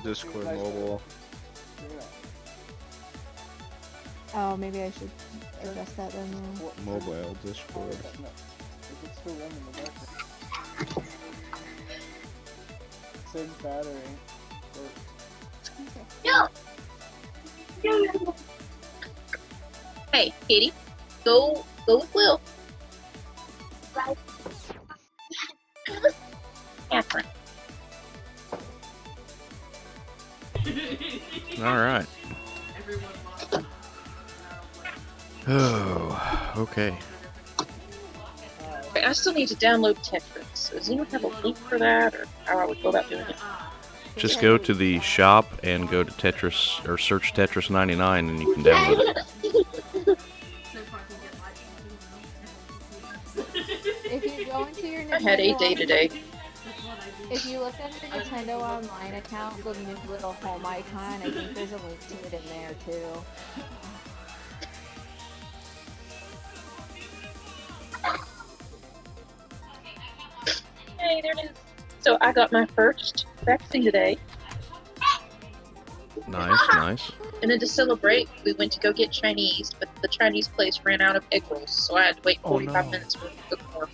Discord mobile. Oh, maybe I should adjust that then. Mobile Discord. Same battery. No. Hey, Kitty, go with Will. Right. Catherine. All right. Oh, okay. I still need to download Tetris. Does anyone have a link for that, or how I would go about doing it? Just go to the shop and go to Tetris, or search Tetris 99, and you can download it. If you go into your Nintendo I had a day today. If you look at your Nintendo Online account, go to the little home icon. I think there's a link to it in there too. Hey, there it is. So I got my first vaccine today. Nice, nice. And then to celebrate, we went to go get Chinese, but the Chinese place ran out of egg rolls, so I had to wait 45 minutes for the cook more.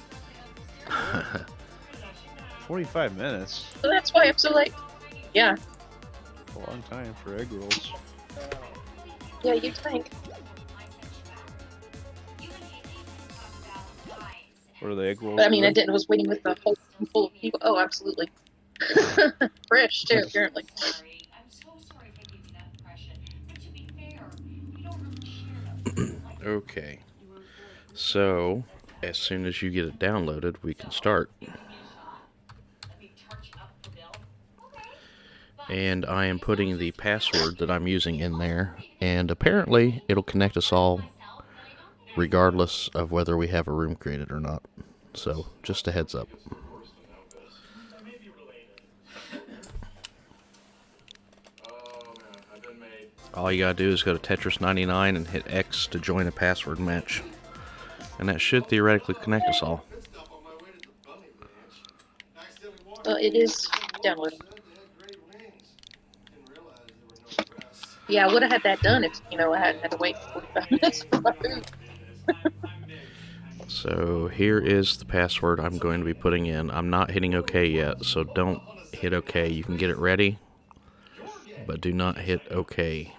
45 minutes? So that's why I'm so late. Yeah. A long time for egg rolls. Yeah, you think. What are the egg rolls? But I mean, I good? didn't. I was waiting with the whole room full of people. Oh, absolutely. Fresh, too, apparently. Okay. So, as soon as you get it downloaded, we can start. And I am putting the password that I'm using in there, and apparently it'll connect us all regardless of whether we have a room created or not. So, just a heads up. All you gotta do is go to Tetris 99 and hit X to join a password match. And that should theoretically connect us all. Well, it is downloading. Yeah, I would have had that done if, I hadn't had to wait 45 minutes for my food. So here is the password I'm going to be putting in. I'm not hitting OK yet, so don't hit OK. You can get it ready, but do not hit OK.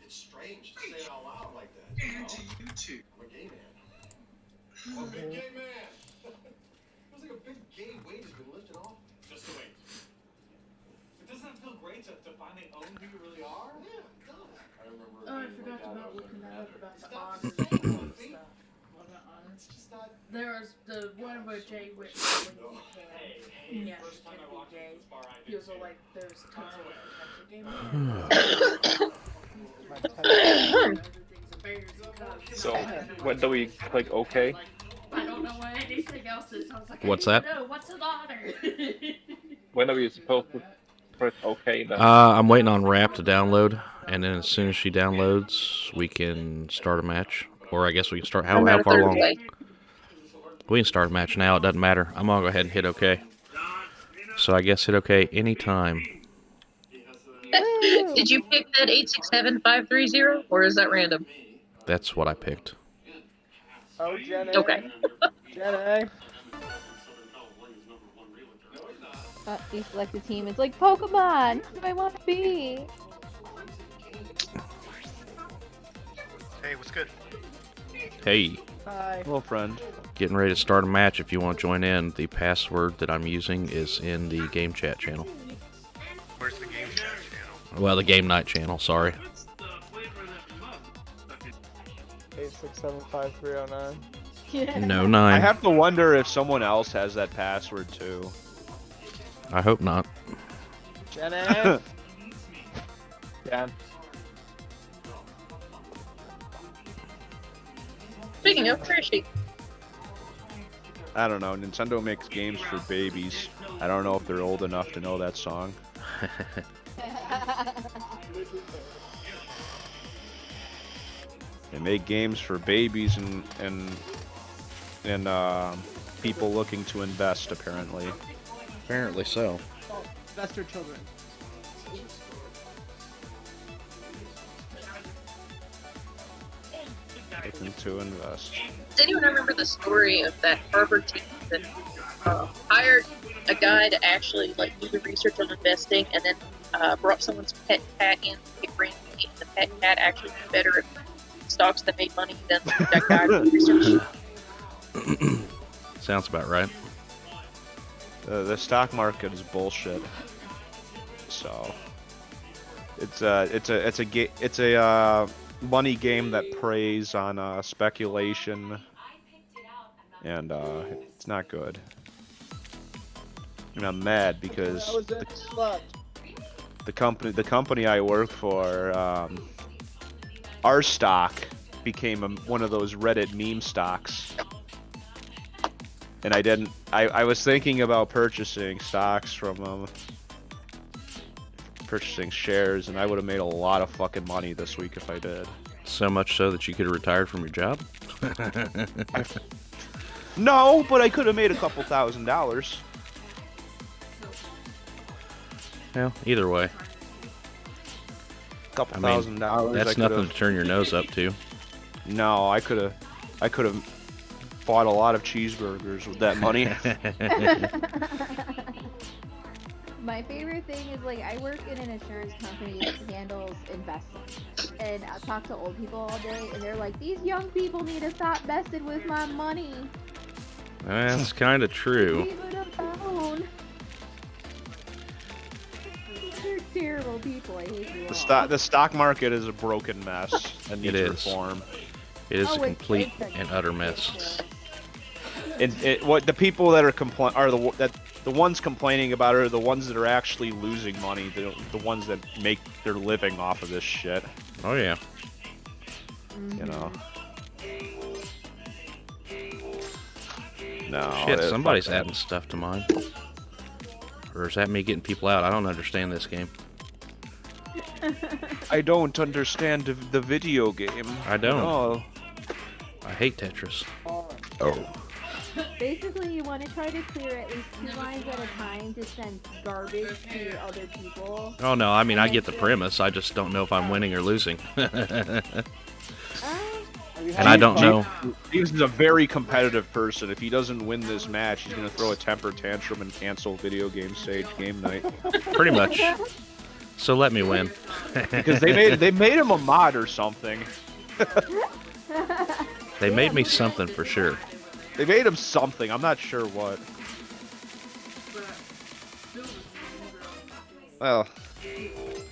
It's strange to say it out loud like that. And to you too. I'm a gay man. I'm a big gay man. Feels like a big gay weight has been lifted off. Just the weight. It doesn't feel great to finally own who you really are. Yeah, it does. I remember. Oh, I forgot about looking that up about the honors and stuff. Wasn't honors. There was the one where Jay went when he yeah, he couldn't be gay. He was all like, there's tons of gay men. So, when do we click OK? I don't know what anything else is. I was like, What's I that? don't know. What's an honor? When are we supposed to press OK then? I'm waiting on Rap to download, and then as soon as she downloads, we can start a match. Or I guess we can start. How far along? We can start a match now. It doesn't matter. I'm gonna go ahead and hit OK. So I guess hit OK anytime. Did you pick that 867530, or is that random? That's what I picked. Oh, Jenny. Okay. Jenny. You select a team. It's like Pokemon. Who do I want to be? Hey, what's good? Hey, Hi. Hello, friend. getting ready to start a match. If you want to join in, the password that I'm using is in the game chat channel. Where's the game chat channel? Well, the game night channel, sorry. 8675309. No I 9. have to wonder if someone else has that password too. I hope not. Jenny. Yeah. Speaking of, where is she? I don't know. Nintendo makes games for babies. I don't know if they're old enough to know that song. They make games for babies and people looking to invest, apparently. Apparently so. Oh, investor children. Looking to invest. Does anyone remember the story of that Harvard team that hired a guy to actually like do the research on investing, and then brought someone's pet cat in to bring and the pet cat actually did better at stocks that made money than that guy did research? Sounds about right. The stock market is bullshit. So it's a money game that preys on speculation, and it's not good. And I'm mad because That was it. Slut. the company I work for, our stock became one of those Reddit meme stocks. And I was thinking about purchasing stocks from them, purchasing shares, and I would have made a lot of fucking money this week if I did. So much so that you could have retired from your job? No, but I could have made a couple $1,000s. Well, either way. Couple I mean, $1,000s. that's nothing to turn your nose up to. No, I could have bought a lot of cheeseburgers with that money. My favorite thing is, like, I work in an insurance company that handles investments, and I talk to old people all day, and they're like, these young people need to stop messing with my money. That's kind of true. Leave it alone. They're terrible people. I hate you all. The stock market is a broken mess and needs It is. reform. It is a it's complete a and utter mess. What the people that are the ones complaining about it are the ones that are actually losing money. The ones that make their living off of this shit. Oh yeah. You know. No. Shit, it's somebody's fucked up. adding stuff to mine. Or is that me getting people out? I don't understand this game. I don't understand the video game. I don't. Oh. I hate Tetris. Oh. Basically, you want to try to clear at least 2 lines at a time to send garbage to your other people. Oh no, I mean I get the premise. I just don't know if I'm winning or losing. And I don't know. He's a very competitive person. If he doesn't win this match, he's gonna throw a temper tantrum and cancel Video Game Stage Game Night. Pretty much. So let me win. Because they made him a mod or something. They made me something for sure. They made him something. I'm not sure what. Well,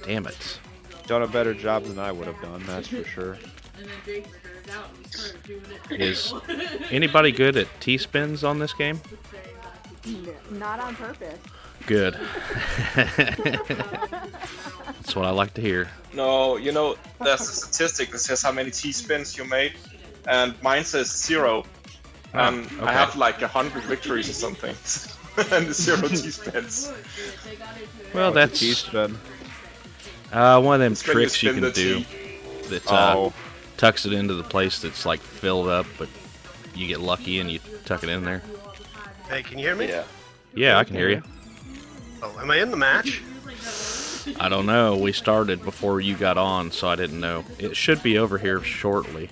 Damn it. done a better job than I would have done. That's for sure. And then Jake figured it out and he started doing it. Is anybody good at T-spins on this game? Not on purpose. Good. That's what I like to hear. No, you know, there's a statistic that says how many T-spins you made, and mine says 0. And okay. I have like 100 victories or something, and 0 T-spins. Well, that's T-spin. one of them It's when you tricks you spin can the do T. that tucks it into the place that's like filled up, but you get lucky and you tuck it in there. Hey, can you hear me? Yeah. Yeah, I can hear you. Oh, am I in the match? I don't know. We started before you got on, so I didn't know. It should be over here shortly.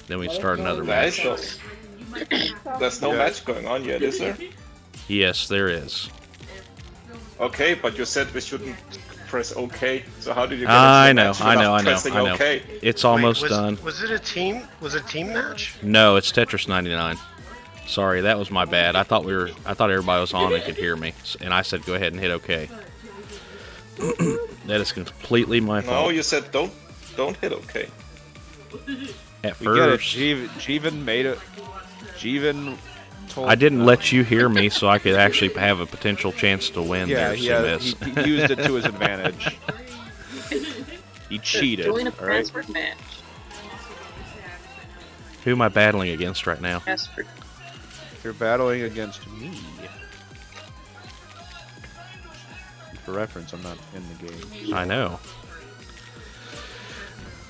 Then we start another match. Nice. There's no match going on yet, is there? Yes, there is. Okay, but you said we shouldn't press OK. So how did you get I into the know, match I know, without I know, pressing I know. OK? It's almost Wait, done. Was it a team? Was it a team match? No, it's Tetris 99. Sorry, that was my bad. I thought everybody was on and could hear me, and I said go ahead and hit OK. That is completely my No, fault. you said don't hit OK. At We get it. first, Jeevan made it. Jeevan told. I didn't let you hear me, so I could actually have a potential chance to win Yeah, there, yeah. Miss. He used it to his advantage. He cheated. Join a All right. password match. Who am I battling against right now? Password. You're battling against me. For reference, I'm not in the game. I know.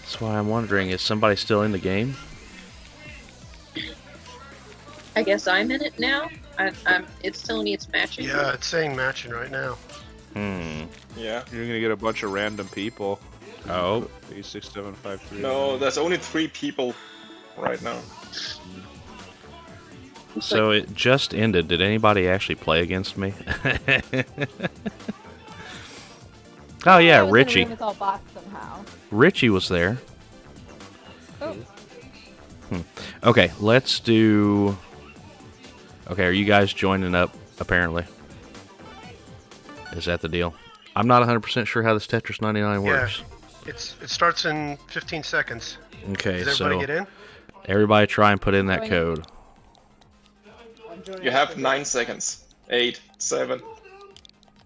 It's That's why I'm wondering, is somebody still in the game? I guess I'm in it now. It's telling me it's matching. Yeah, it's saying matching right now. Yeah. You're gonna get a bunch of random people. Oh. 86753. No, there's only 3 people right now. So it just ended. Did anybody actually play against me? Oh yeah, I was in a Richie. room with all bots somehow. Richie was there. Oh. Okay, let's do... Okay, are you guys joining up, apparently? Is that the deal? I'm not 100% sure how this Tetris 99 works. Yeah, it starts in 15 seconds. Okay, Does so everybody get in? everybody try and put in that code. I'm joining You have after 9 seconds. 8, 7. this.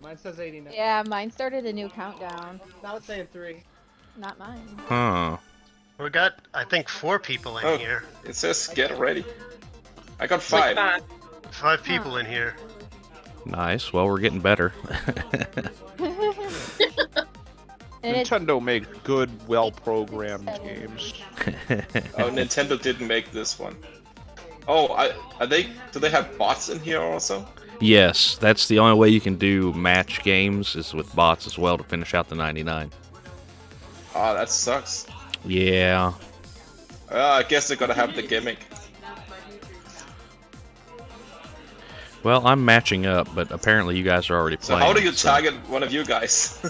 Mine says 89. Yeah, mine started a new countdown. Now it's saying 3. Not mine. Huh. We got, I think, 4 people in Oh. here. It says get ready. I got It's like 5. 5. 5 people in here. Nice. Well, we're getting better. And it's Nintendo makes good, well-programmed games. Oh, Nintendo didn't make this one. Oh, are they? Do they have bots in here also? Yes, that's the only way you can do match games is with bots as well to finish out the 99. Ah, that sucks. Yeah. I guess they're gonna have the gimmick. Well, I'm matching up, but apparently you guys are already So playing. how do you target one of you guys?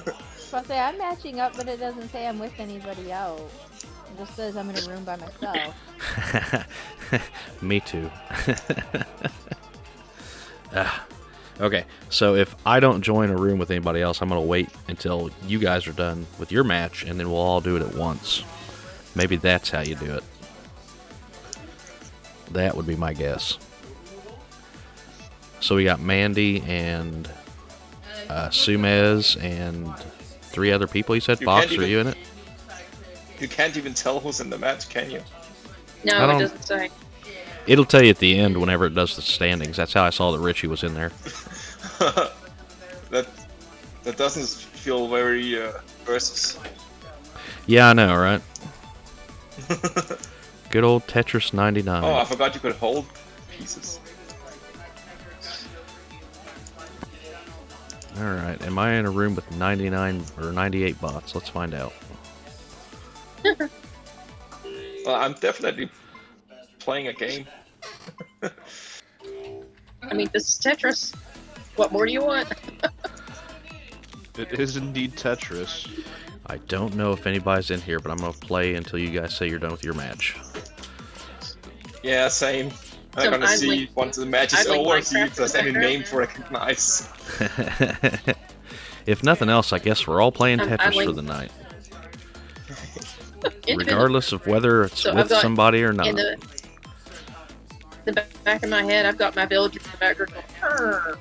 I'll say I'm matching up, but it doesn't say I'm with anybody else. It just says I'm in a room by myself. Me too. Okay, so if I don't join a room with anybody else, I'm going to wait until you guys are done with your match, and then we'll all do it at once. Maybe that's how you do it. That would be my guess. So we got Mandy and Sumez and 3 other people, you said? You Fox, can't are even- you in it? You can't even tell who's in the match, can you? I No, don't- it doesn't say. It'll tell you at the end whenever it does the standings. That's how I saw that Richie was in there. that doesn't feel very versus. Yeah, I know, right? Good old Tetris 99. Oh, I forgot you could hold pieces. Alright, am I in a room with 99 or 98 bots? Let's find out. Well, I'm definitely playing a game. I mean, this is Tetris. What more do you want? It is indeed Tetris. I don't know if anybody's in here, but I'm going to play until you guys say you're done with your match. Yeah, same. I'm So gonna I'm see like- once the match is I'm like over, see if Minecraft there's any background name to recognize. If nothing else, I guess we're all playing I'm Tetris for like- the night. In Regardless of whether it's So I've with got somebody or not. In the back of my head, I've got my villager in the background going, "Arr."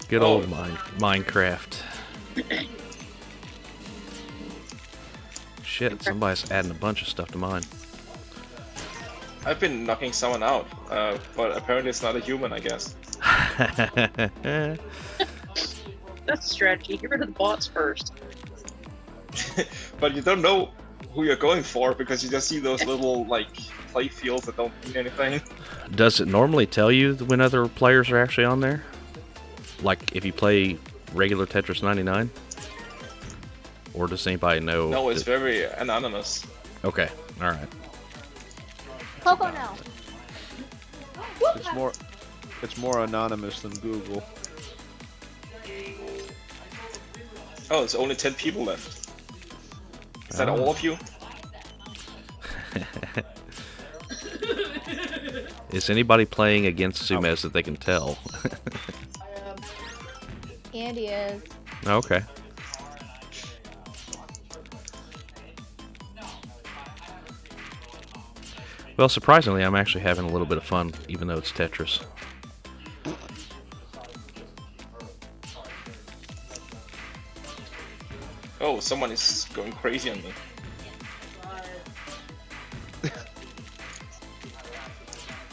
Good Oh. old Minecraft. Shit, somebody's adding a bunch of stuff to mine. I've been knocking someone out, but apparently it's not a human, I guess. That's a strategy. Get rid of the bots first. But you don't know who you're going for because you just see those little like play fields that don't mean anything. Does it normally tell you when other players are actually on there? Like if you play regular Tetris 99? Or does anybody know? No, it's that- very anonymous. Okay, alright. Coco now. It's more anonymous than Google. Oh, there's only 10 people left. Is that all of you? Is anybody playing against Sumez that they can tell? Andy is. Okay. Well, surprisingly, I'm actually having a little bit of fun, even though it's Tetris. Oh, someone is going crazy on me.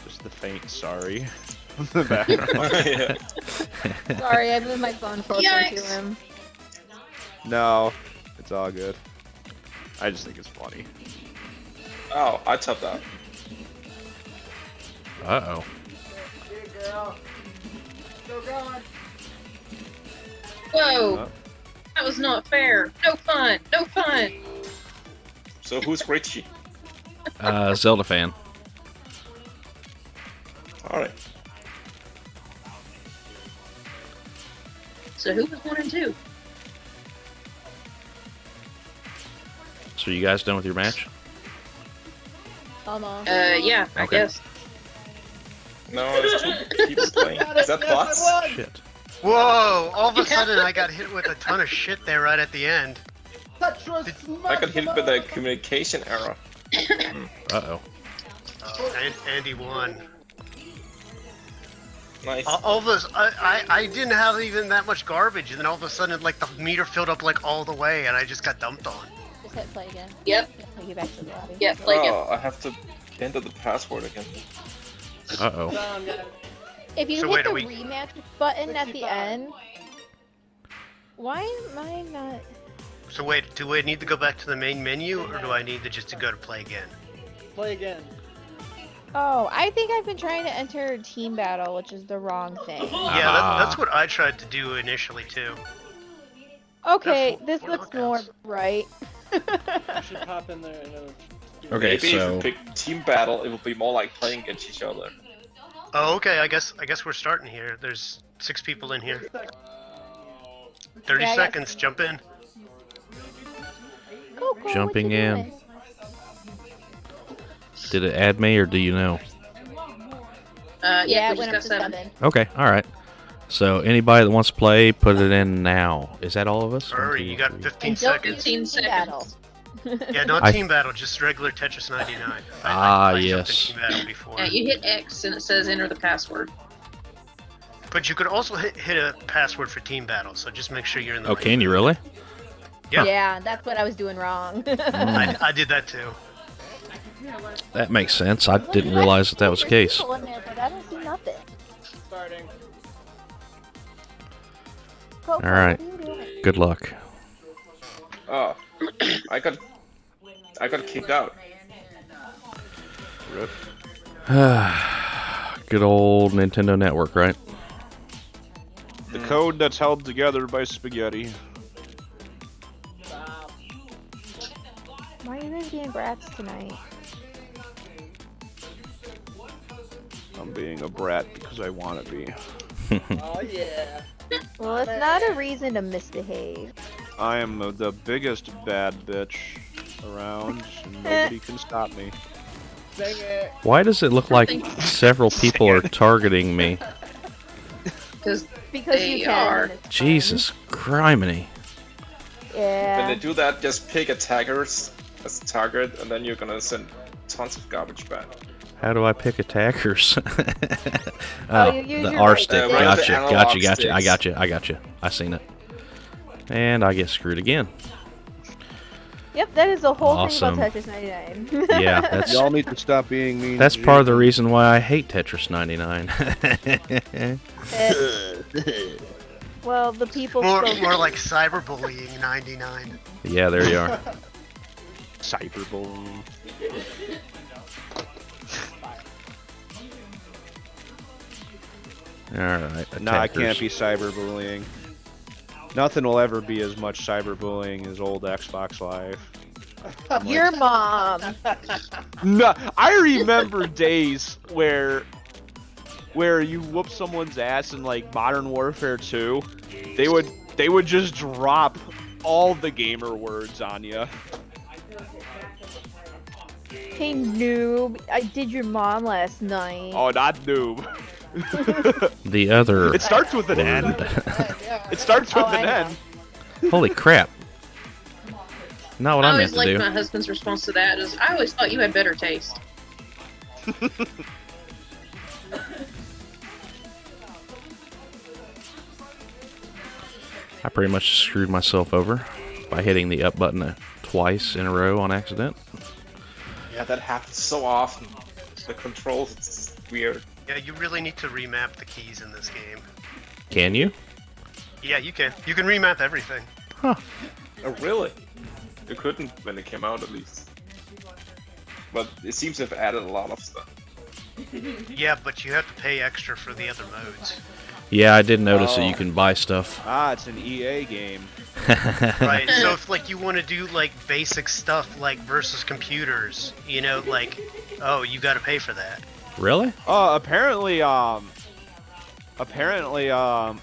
Just the faint sorry in the background. Yeah. Sorry, I moved my phone closer to Yikes. him. No, it's It's all good. I just think it's funny. Oh, I tapped out. Uh-oh. Here, girl. Go, God. Whoa! Uh, That was not fair. No fun. No fun. So who's Richie? Zelda fan. Alright. So who was 1 and 2? So you guys done with your match? Almost. Yeah, I Okay. guess. No, there's 2 people playing. Is that bots? Shit. Whoa! All of a sudden, I got hit with a ton of shit there right at the end. I got hit with a communication error. Uh-oh. Andy won. Nice. All of those, I didn't have even that much garbage, and then all of a sudden, like the meter filled up like all the way, and I just got dumped on. Just hit play again. Yep. Take you back to the lobby. Yep. Like Oh, I have to enter the password again. Uh-oh. If you So hit wait, the are we- rematch button at the end, why am I not? So wait, do I need to go back to the main menu, or do I need to just to go to play again? Play again. Oh, I think I've been trying to enter team battle, which is the wrong thing. Yeah, that's what I tried to do initially too. Okay, That's this what looks it more is. right. I should pop in there. Okay, Maybe so- if you pick team battle, it will be more like playing against each other. Oh, okay. I guess we're starting here. There's 6 people in here. 30 Yeah, I got- seconds. Jump in. Go, go, Jumping what you in. doing? Did it add me, or do you know? Yeah, Yeah, we it went just up got to 7. 7. Okay, alright. So anybody that wants to play, put it in now. Is that all of us? Hurry, you got 15 And don't seconds. use 15 team battle. seconds. Yeah, not I- team battle, just regular Tetris 99. Ah, I jumped in yes. team battle before. Yeah, you hit X and it says enter the password. But you could also hit a password for team battle, so just make sure you're in the Oh, right can you really? Yeah. Yeah, that's what I was doing wrong. I did that too. That makes sense. I didn't realize that was the case. People in there, but I don't see nothing. Starting. Go, All right. what are you doing? Good luck. Oh, I got kicked out. Rip. Good old Nintendo Network, right? The code that's held together by spaghetti. Why are you guys being brats tonight? I'm being a brat because I want to be. Oh yeah. Well, it's not a reason to misbehave. I am the biggest bad bitch around, and nobody can stop me. Sing it. Why does it look like several people are targeting me? Because Because They you can. are. and it's fun. Jesus criminy. When Yeah. they do that, just pick attackers as a target, and then you're gonna send tons of garbage back. How do I pick attackers? Oh, you use the your R right stick. stick. Right, the Gotcha, analog gotcha, gotcha. I sticks. gotcha, I gotcha. I seen it. And I get screwed again. Yep, that is the whole Awesome. thing about Tetris 99. Yeah, that's Y'all need to stop being mean. that's to part of the Jamie. reason why I hate Tetris 99. Well, the people More still like cyberbullying 99. Yeah, there you are. Cyberbullying. Alright. Nah, I can't be cyberbullying. Nothing will ever be as much cyberbullying as old Xbox Live. Your mom. No, I remember days where you whoop someone's ass in like Modern Warfare 2. They would just drop all the gamer words on you. Hey, noob. I did your mom last night. Oh, not noob. The other It starts with an N. word. It starts with Oh, an I N. know. Holy crap. Not what I I always meant to liked do. my husband's response to that is, I always thought you had better taste. I pretty much screwed myself over by hitting the up button twice in a row on accident. Yeah, that happens so often. The controls, it's weird. Yeah, you really need to remap the keys in this game. Can you? Yeah, you can. You can remap everything. Oh, really? You couldn't when it came out, at least. But it seems to have added a lot of stuff. Yeah, but you have to pay extra for the other modes. Yeah, I did notice that you can buy stuff. Ah, it's an EA game. Right, so if like you want to do like basic stuff like versus computers, you know, like, oh, you got to pay for that. Really? Apparently,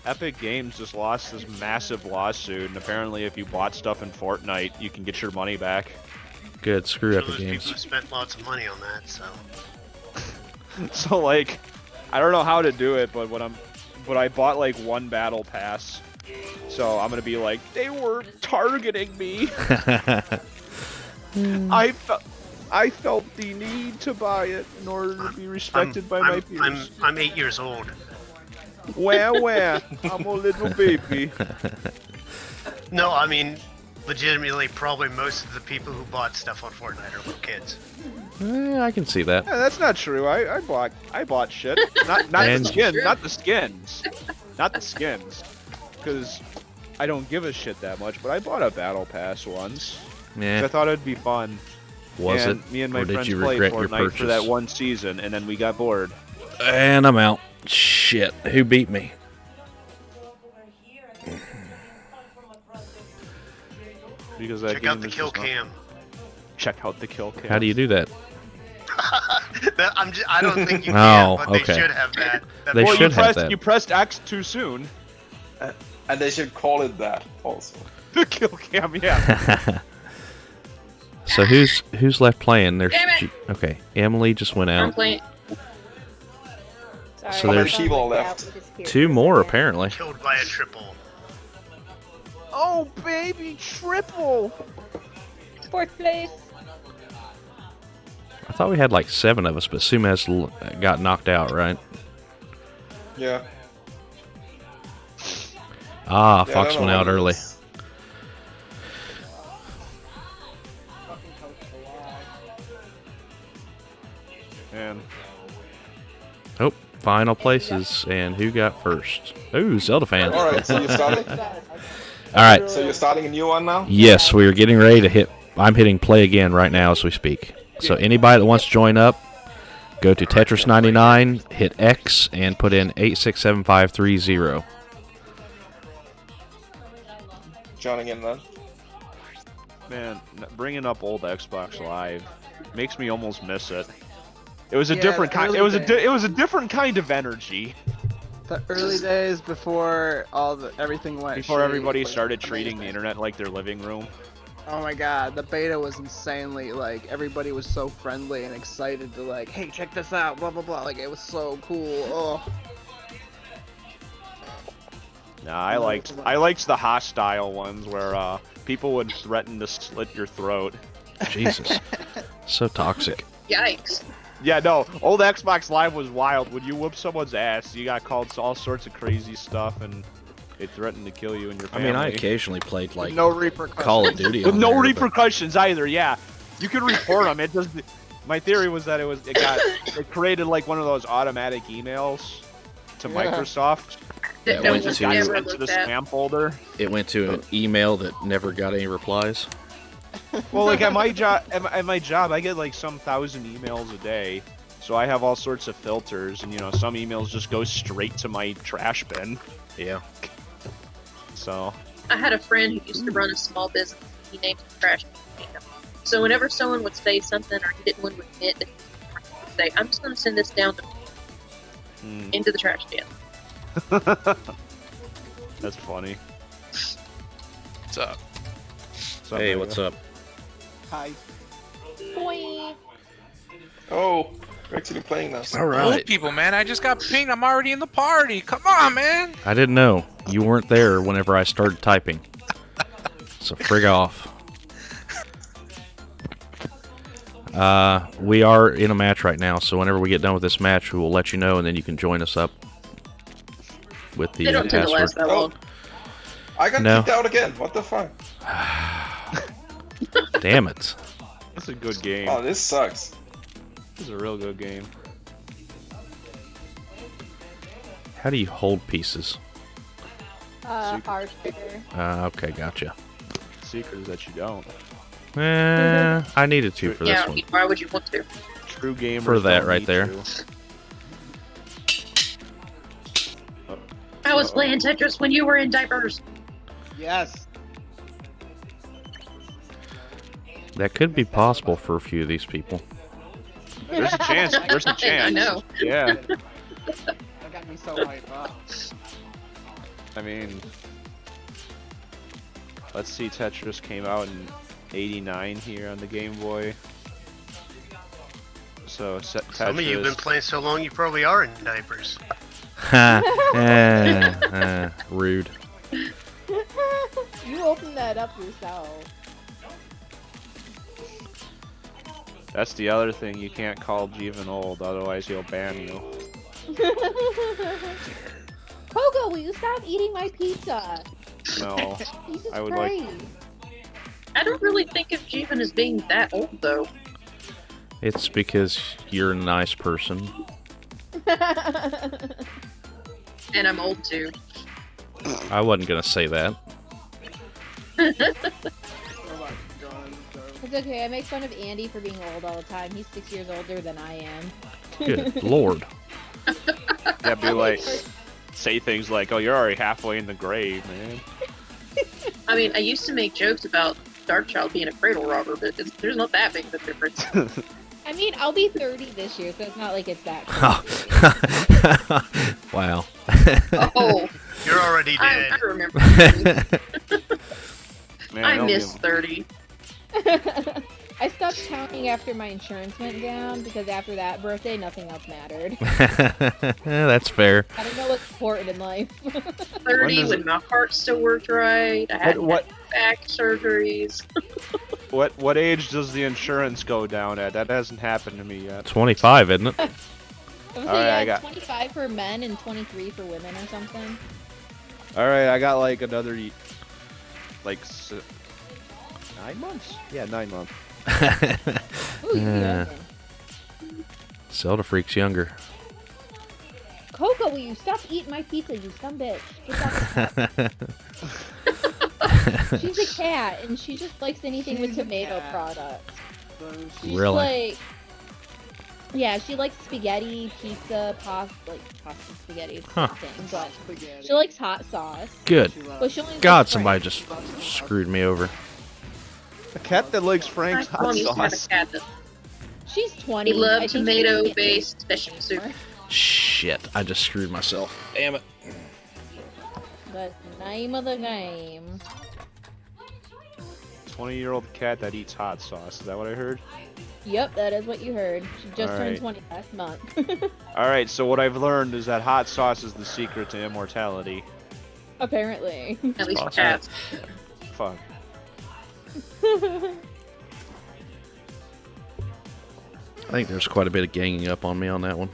Epic Games just lost this massive lawsuit, and apparently if you bought stuff in Fortnite, you can get your money back. Good. Screw So Epic there's people Games. who spent lots of money on that, so. So like, I don't know how to do it, but I bought like one battle pass, so I'm gonna be like, they were targeting me. I felt the need to buy it in order to be respected by my peers. I'm 8 years old. Where? I'm a little baby. No, I mean, legitimately, probably most of the people who bought stuff on Fortnite are little kids. I can see that. Yeah, that's not true. I bought shit. Not And- the skins. Not the skins. Not the skins. Because I don't give a shit that much. But I bought a battle pass once. 'Cause I Yeah. thought it'd be fun. Was and it? Me and my Or did friends you played regret your Fortnite for that purchase? one season, and then we got bored. And I'm out. Shit. Who beat me? Because that Check out game the is kill just not- cam. Check out the kill cam. How do you do that? I don't think you Oh, can, but they okay. should have that. They Well, should you have pressed, that. You pressed X too soon. And they should call it that also. The kill cam, yeah. So who's left playing? There's Damn it! okay. Emily just went I'm out. playing. Sorry, So my there's phone people went out left. with his peers Two for a more second. apparently. Killed by a triple. Oh, baby, triple. Fourth place. I thought we had like 7 of us, but Sumez got knocked out, right? Yeah. Ah, Yeah, I Fox don't know went out what it early. is. Man. Oh, final places, and who got first? Ooh, Zelda fan. All right, so you're starting. All right. So you're starting a new one now. Yes, we are getting ready to hit. I'm hitting play again right now as we speak. So anybody that wants to join up, go to Tetris 99, hit X, and put in 867530. Joining in then. Man, bringing up old Xbox Live makes me almost miss it. It was a Yeah, different the kind. early It was days. it was a different kind of energy The early days before everything went. before shitty everybody was started treating the amazing. internet like their living room. Oh my god, the beta was insanely like everybody was so friendly and excited to like, hey, check this out, blah blah blah. Like it was so cool. Oh, Nah, I liked the hostile ones where people would threaten to slit your throat. Jesus, so toxic. Yikes. Yeah, no, old Xbox Live was wild. When you whoop someone's ass, you got called all sorts of crazy stuff, and they threatened to kill you and your I family. mean, I occasionally played like no repercussions. Call of Duty With on no there, but- repercussions either. Yeah, you can report them. It just. My theory was that it created like one of those automatic emails to Yeah. Microsoft. Yeah, That it was went just to- Got never sent to the looked at. spam folder. It went to an email that never got any replies. Well, like at my job, I get like some 1,000 emails a day, so I have all sorts of filters, and some emails just go straight to my trash bin. Yeah. So I had a friend who used to run a small business. He named it Trash Can. So whenever someone would say something or he didn't want to admit, that he would say, "I'm just going to send this down into the trash can." that's funny. What's up? So, Hey, what's up? Hi. Boing. Oh, we're actually playing now. All Old right. people, man. I just got pinged. I'm already in the party. Come on, man. I didn't know you weren't there whenever I started typing. So frig off. We are in a match right now, so whenever we get done with this match, we will let you know, and then you can join us up with the They don't tend to password. last that long. I got No. kicked out again. What the fuck? Damn it. That's a good game. Oh, this sucks. This is a real good game. How do you hold pieces? R trigger. Okay, gotcha. Secret is that you don't. I needed to for this Yeah, one. why would you want to? True gamers For that don't right need there. to. I was playing Tetris when you were in diapers. Yes. That could be possible for a few of these people. There's a chance. There's a chance. I know. Yeah. That got me so hyped up. I mean, let's see. Tetris came out in '89 here on the Game Boy. So Tetris. Some of you have been playing so long, you probably are in diapers. Ha! Rude. You opened that up yourself. That's the other thing. You can't call Jeevan old, otherwise he'll ban you. Coco, will you stop eating my pizza? No, Jesus I would like. Christ. I don't really think of Jeevan as being that old, though. It's because you're a nice person. And I'm old, too. I wasn't gonna say that. It's okay, I make fun of Andy for being old all the time. He's 6 years older than I am. Good lord. Yeah, be like, say things like, "Oh, you're already halfway in the grave, man." I mean, I used to make jokes about Darkchild being a cradle robber, but there's not that big of a difference. I mean, I'll be 30 this year, so it's not like it's that crazy. Wow. Oh, You're already I dead. remember. Man, I don't miss give- 30. I stopped counting after my insurance went down, because after that birthday, nothing else mattered. That's fair. I don't know what's important in life. 30 when my heart still worked right. I had What back surgeries. what age does the insurance go down at? That hasn't happened to me yet. 25, isn't it? I was Alright, I like, got- 25 for men and 23 for women or something. All right, I got like another, like 9 months. Yeah, 9 months. Ooh, you're Yeah. young. Zelda Freak's younger. Coco, will you stop eating my pizza, you bitch? Get off the She's a cat, and she just likes anything with She's a tomato cat. products. She's Really? like, yeah, she likes spaghetti, pizza, pasta, spaghetti, Huh. thing, but she likes hot sauce. Good. But she only God, likes somebody French. just screwed me over. A cat that likes Frank's My hot mom used to have a sauce. cat that She's 20. he I loved think she tomato-based vegetable soup. Shit, I just screwed myself. Damn it. That's the name of the game. 20-year-old cat that eats hot sauce. Is that what I heard? Yep, that is what you heard. She just turned Alright. 20 last month. All right. So what I've learned is that hot sauce is the secret to immortality. Apparently. At least for Awesome. cats. Fuck. I think there's quite a bit of ganging up on me on that one.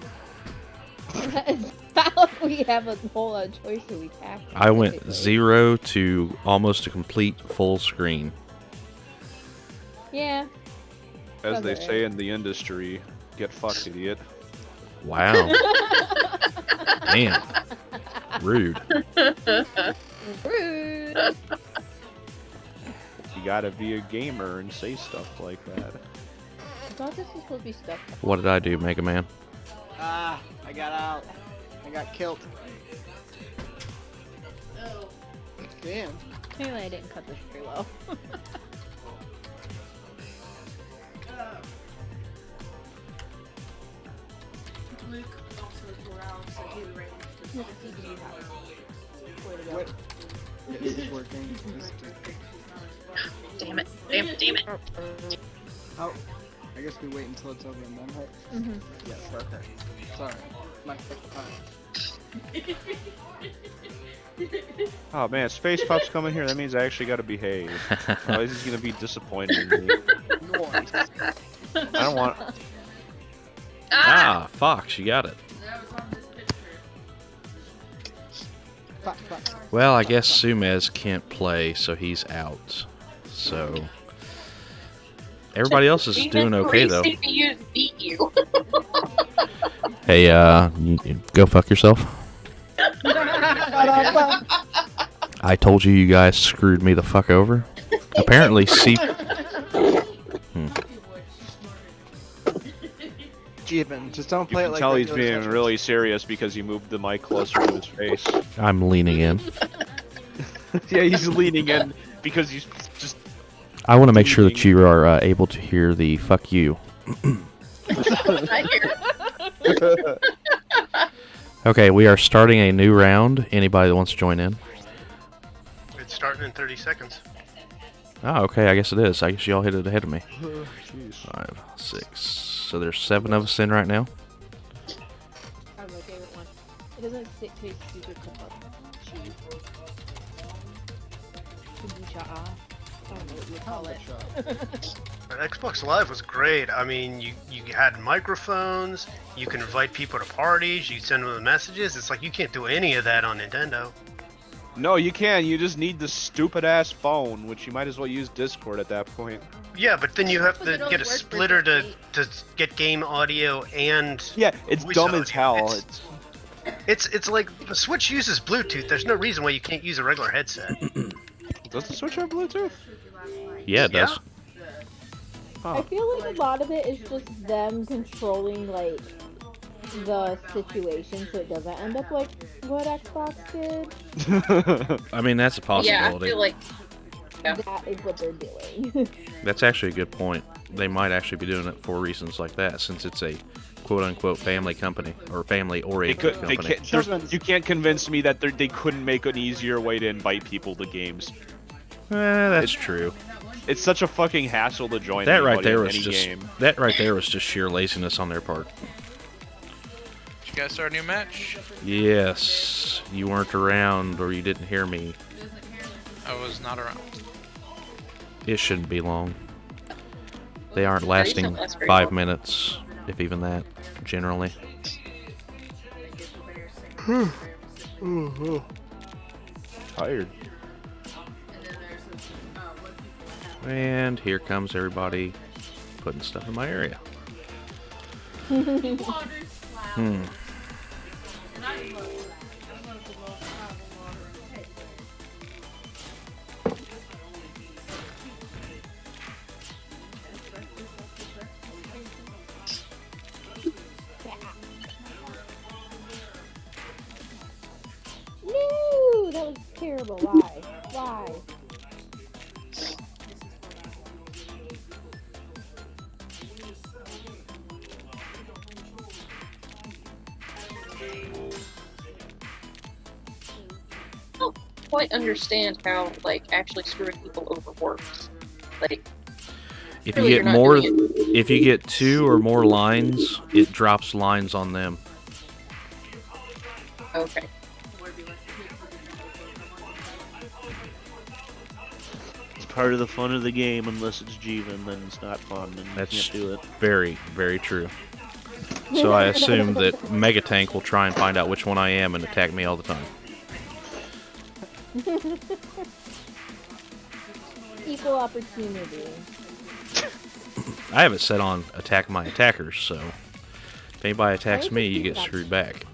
We have a whole choice that we tackle. I went 0 to almost a complete full screen. Yeah. As they Okay. say in the industry, get fucked, idiot. Wow. Damn. Rude. Rude. You gotta be a gamer and say stuff like that. I thought this was supposed to be stuff. What did I do, Mega Man? Ah, I got out. I got killed. Oh, Damn. Apparently I didn't cut this very well. Luke also was 4 hours, so he was ready to Where to go? What? Yeah, this is working. This is- Damn it. Damn it. Damn it. Oh, I guess we wait until it's over and then hit. Mhm. Yes, okay. Sorry. My first time. Oh man, Space Pup's coming here. That means I actually gotta behave. Otherwise he's gonna be disappointed in me. Noise. I don't want. Ah, Fox, you got it. That was on this picture. Fuck, fuck. Well, I guess Sumez can't play, so he's out. So everybody else is doing okay though. CPUs beat you. Hey, you go fuck yourself. I told you you guys screwed me the fuck over. Apparently, Jeevan, just don't You play can it like tell he's regular being sessions. really serious because he moved the mic closer to his face. I'm leaning in. Yeah, he's leaning in because he's just. I want to make sure that you are able to hear the "fuck you." I hear. Okay, we are starting a new round. Anybody that wants to join in? It's starting in 30 seconds. Oh, okay. I guess it is. I guess y'all hit it ahead of me. Jeez. 5, 6. So there's 7 of us in right now. I'm my favorite one. It doesn't taste super cheap. Kombucha. I don't know what you call it. Xbox Live was great. I mean, you had microphones, you can invite people to parties, you send them messages. It's like you can't do any of that on Nintendo. No, you can. You just need the stupid ass phone, which you might as well use Discord at that point. Yeah, but then you have But to it only get a works for splitter to Disney. get game audio and Yeah, it's voice dumb audio. as hell. It's like the Switch uses Bluetooth. There's no reason why you can't use a regular headset. Does the Switch have Bluetooth? Yeah, it does. I feel like a lot of it is just them controlling like the situation so it doesn't end up like what Xbox did. I mean, that's a Yeah, possibility. I feel like. Yeah. That is what they're doing. That's actually a good point. They might actually be doing it for reasons like that, since it's a quote-unquote family company or family-oriented They company. can't, you can't convince me that they couldn't make an easier way to invite people to games. That's true. It's such a fucking hassle to join That right anybody there in was any just game. that right there was just sheer laziness on their part. Did you guys start a new match? Yes, you weren't around or you didn't hear me. I was not around. It shouldn't be long. They aren't These lasting don't last very 5 long. minutes, if even that, generally. Tired. And here comes everybody putting stuff in my area. No, that was terrible. Why? Why? I don't quite understand how like actually screwing people over works. Like, If Really, you you're get not more, doing if you get 2 or more lines, it drops lines on them. okay. It's part of the fun of the game. Unless it's Jeevan, then it's not fun, and That's you can't do it. very, very true. So I assume that Megatank will try and find out which one I am and attack me all the time. Equal opportunity. I have it set on attack my attackers, so if anybody attacks me, you get screwed back.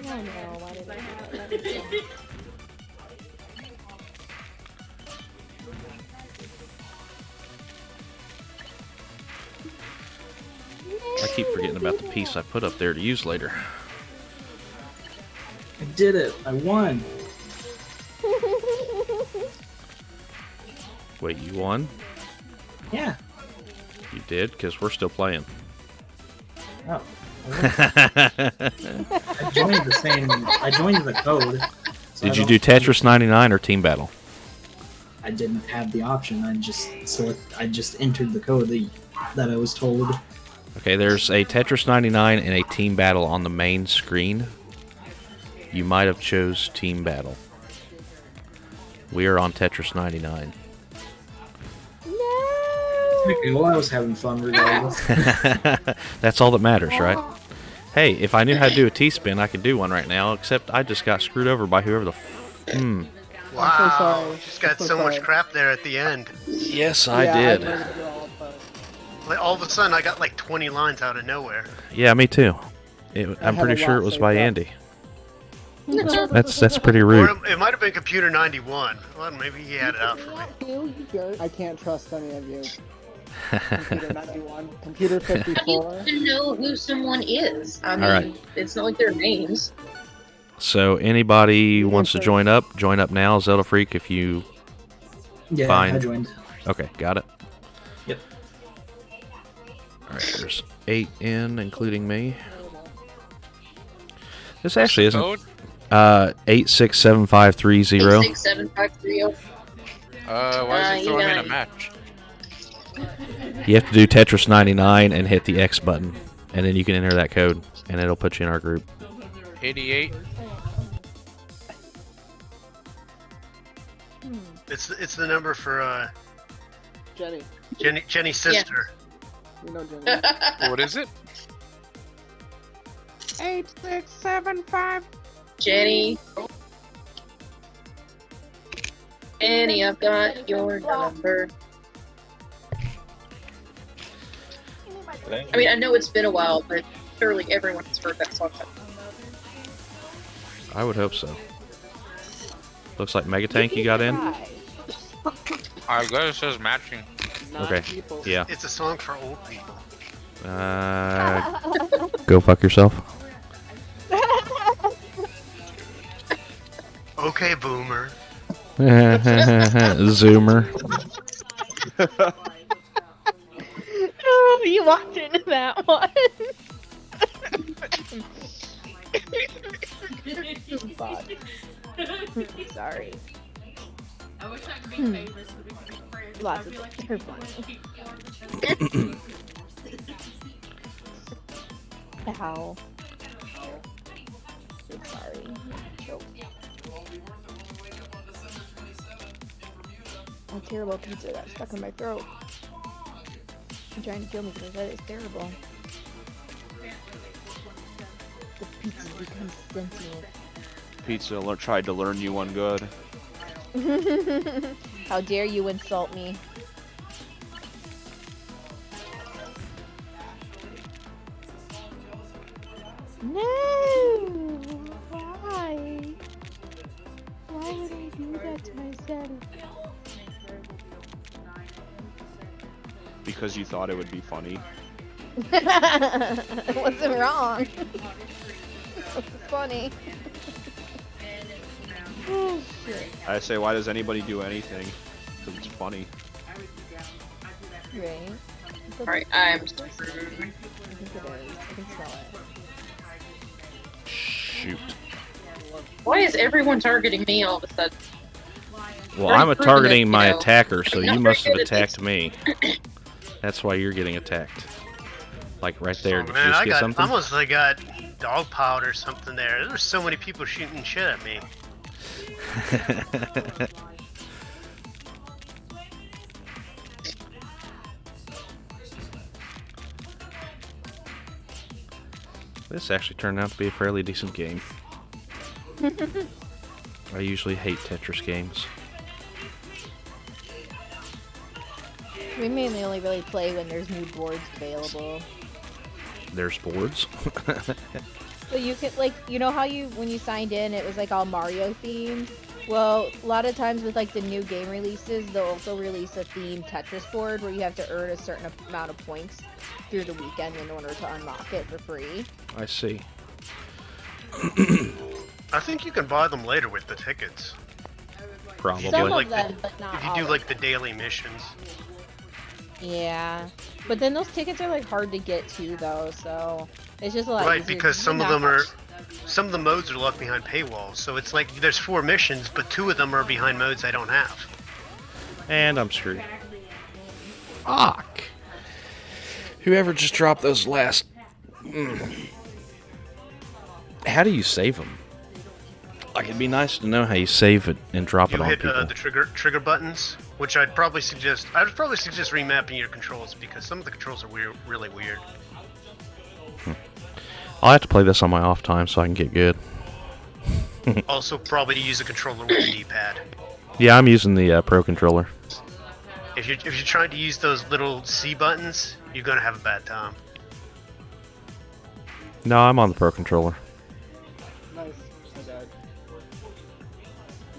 Oh no, why did I do that? I keep forgetting about the piece I put up there to use later. I did it. I won. Wait, you won? Yeah. You did? Because we're still playing. Oh. I joined the same. I joined the code. So Did I you don't- do Tetris 99 or Team Battle? I didn't have the option. I just entered the code that I was told. Okay, there's a Tetris 99 and a Team Battle on the main screen. You might have chose Team Battle. We are on Tetris 99. Okay, well, I was having fun regardless. That's all that matters, right? Hey, if I knew how to do a T-spin, I could do one right now, except I just got screwed over by whoever the Wow, she's got so much crap there at the end. Yes, I Yeah, did. heard it all, but- Like, all of a sudden, I got like 20 lines out of nowhere. Yeah, me too. I'm pretty sure it was by Andy. That's pretty rude. Or it might have been Computer 91. Well, maybe he had it out for me. I can't trust any of you. Computer 91, Computer 54. I need to know who someone is. I mean, Alright. it's not like their names. So anybody wants to join up now. Zelda Freak, if you Yeah, find. I joined. Okay, got it. Yep. All right, there's 8 in, including me. This actually isn't. 867530. 86753. Why is it throwing me in a match? You have to do Tetris 99 and hit the X button, and then you can enter that code, and it'll put you in our group. 88. It's the number for Jenny. Jenny's sister. You know Jenny. What is it? 8675. Jenny. Jenny, I've got your number. I mean, I know it's been a while, but surely everyone has heard that song. I would hope so. Looks like Mega Tank you got in. I guess it says matching. Okay. Yeah. It's a song for old people. Go fuck yourself. Okay, boomer. Zoomer. Oh, you walked into that one. Sorry. I wish I could be famous so we could be friends. Lots I'd be of like, things are funny. Ow. So sorry. Choked. A terrible pizza got stuck in my throat. I'm trying to kill me because that is terrible. The pizza becomes sentient. Pizza tried to learn you one good. How dare you insult me? No! Why? Why would I do that to myself? Because you thought it would be funny. I wasn't wrong. It's funny. Oh, shit. I say, why does anybody do anything? Because it's funny. Right. Alright, I'm I think it is. I can smell it. Shoot. Why is everyone targeting me all of a sudden? Well, I'm targeting my you know, attacker, so I'm you not must very have good at attacked me. That's why you're getting attacked. Like right there. Oh, Did man, you just I get got something? almost like got dogpiled or something there. There's so many people shooting shit at me. This actually turned out to be a fairly decent game. I usually hate Tetris games. We mainly only really play when there's new boards available. There's boards. So you could, like, you know how when you signed in, it was like all Mario themed? Well, a lot of times with like the new game releases, they'll also release a themed Tetris board where you have to earn a certain amount of points through the weekend in order to unlock it for free. I see. I think you can buy them later with the tickets. Probably. If you do, Some like, of them, but not if you all do of like the daily missions. Yeah, but then those tickets are like hard to get to though, so it's just a lot Right, easier because to some of not them are, watch. some of the modes are left behind paywalls. So it's like there's 4 missions, but 2 of them are behind modes I don't have. And I'm screwed. Fuck. Whoever just dropped those last... How do you save them? Like, it'd be nice to know how you save it and drop it You on hit people. the trigger buttons, which I'd probably suggest. Remapping your controls because some of the controls are really weird. I'll have to play this on my off time so I can get good. Also, probably use a controller with a D-pad. Yeah, I'm using the Pro Controller. If you're trying to use those little C buttons, you're gonna have a bad time. No, I'm on the Pro Controller. Nice. My bad.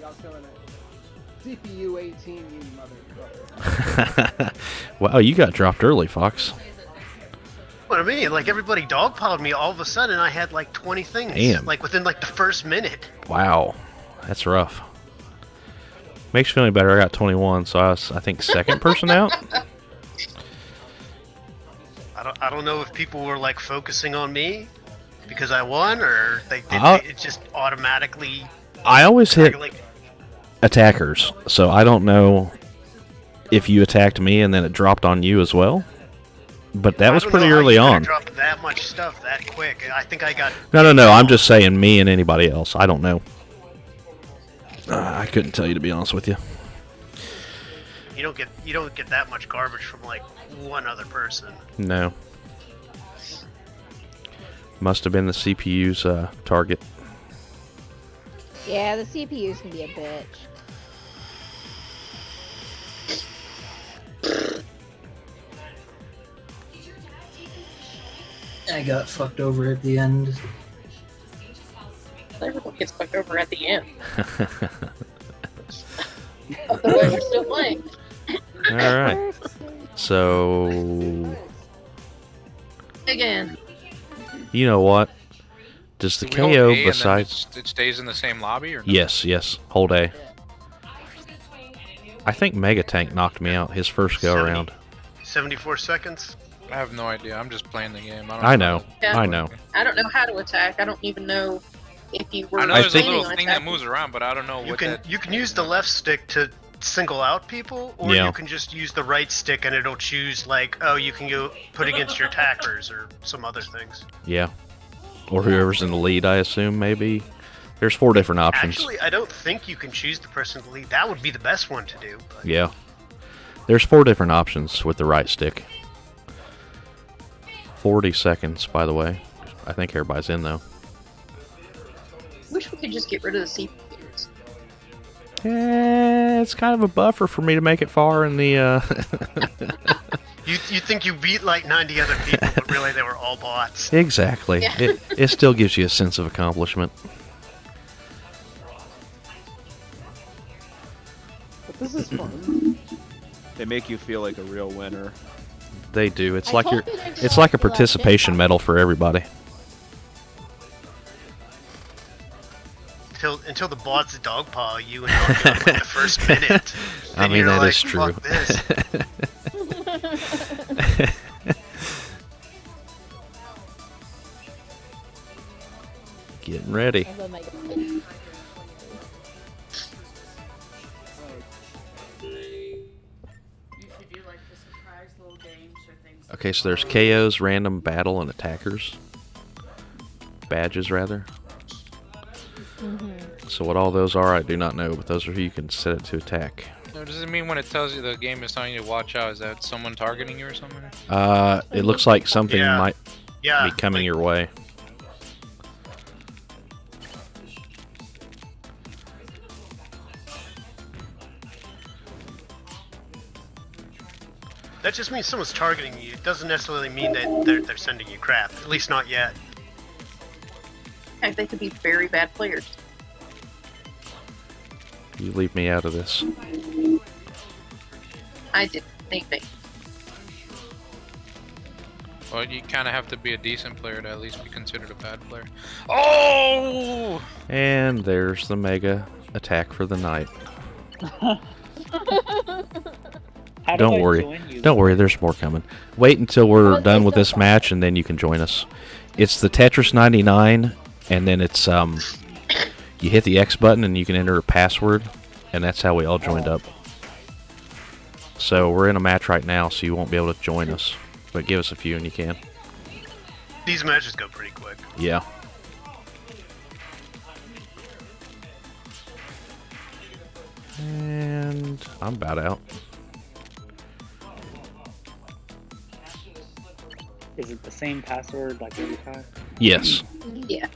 Y'all killing it. CPU 18, you motherfucker. Wow, you got dropped early, Fox. What I mean, like everybody dogpiled me. All of a sudden, I had like 20 things. Damn. Like within like the first minute. Wow, that's rough. Makes you feel any better. I got 21, so I was, I think, second person out. I don't know if people were like focusing on me because I won, or it just automatically. I always hit like, attackers, so I don't know if you attacked me and then it dropped on you as well. But that was pretty early on. Dropped that much stuff that quick. I think I got. No. I'm just saying me and anybody else. I don't know. I couldn't tell you, to be honest with you. You don't get that much garbage from like one other person. No. Must have been the CPU's target. Yeah, the CPUs can be a bitch. I got fucked over at the end. Everyone gets fucked over at the end. Otherwise, you're still playing. All right. So, Again. you know what? Does the Do we hold KO A and then besides? it stays in the same lobby, or no? Yes. Hold A. I think Mega Tank knocked me out his first go around. 74 seconds. I have no idea. I'm just playing the game. I know. Yeah. I know. I don't know how to attack. I don't even know if you were. I know there's a planning little on thing that attacking. moves around, but I don't know You what can that. you can use the left stick to single out people, or Yeah. you can just use the right stick and it'll choose like, oh, you can go put against your attackers or some other things. Yeah. Or whoever's in the lead, I assume, maybe. There's 4 different options. Actually, I don't think you can choose the person to lead. That would be the best one to do. But Yeah. There's 4 different options with the right stick. 40 seconds, by the way. I think everybody's in, though. Wish we could just get rid of the CPUs. It's kind of a buffer for me to make it far in the, you think you beat like 90 other people, but really they were all bots. Exactly. Yeah. It still gives you a sense of accomplishment. But this is fun. They make you feel like a real winner. They do. It's I like told you're. you they'd be It's like a the last participation bit. medal for everybody. Until the bots dogpile you and knock you out like the first minute. I Then mean, you're that like, is true. "Fuck this." Getting ready. And then, like, You should do like the surprise little games or things. Okay, so there's KOs, random battle, and attackers. Badges, rather. So what all those are, I do not know, but those are who you can set it to attack. No, does it mean when it tells you the game is telling you to watch out, is that someone targeting you or something? It looks like something Yeah. might Yeah. be coming like, your way. That just means someone's targeting you. It doesn't necessarily mean that they're sending you crap. At least not yet. In fact, they could be very bad players. You leave me out of this. I didn't think they. Well, you kind of have to be a decent player to at least be considered a bad player. Oh! And there's the mega attack for the night. How Don't do I worry. join you? Don't worry, there's more coming. Wait until we're done with this match and then you can join us. It's the Tetris 99 and then it's you hit the X button and you can enter a password and that's how we all joined up. So we're in a match right now, so you won't be able to join us. But give us a few and you can. These matches go pretty quick. Yeah. And I'm about out. Is it the same password like every time? Yes. Yeah.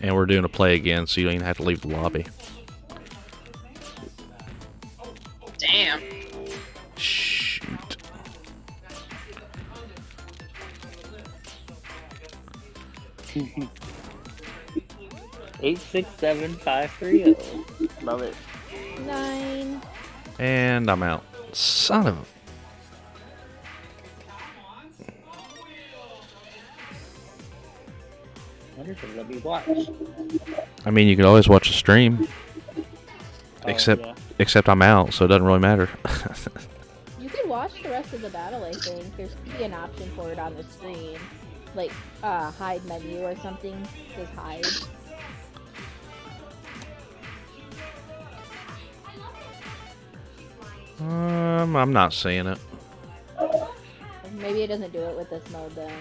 And we're doing a play again, so you don't even have to leave the lobby. Damn. 867-530. Love it. 9. And I'm out. Son of a... What is it? Let me watch. I mean, you can always watch the stream. Oh, Except, yeah. except I'm out, so it doesn't really matter. You can watch the rest of the battle, I think. There's be an option for it on the screen. Like, hide menu or something. Just hide. I'm not seeing it. Maybe it doesn't do it with this mode then.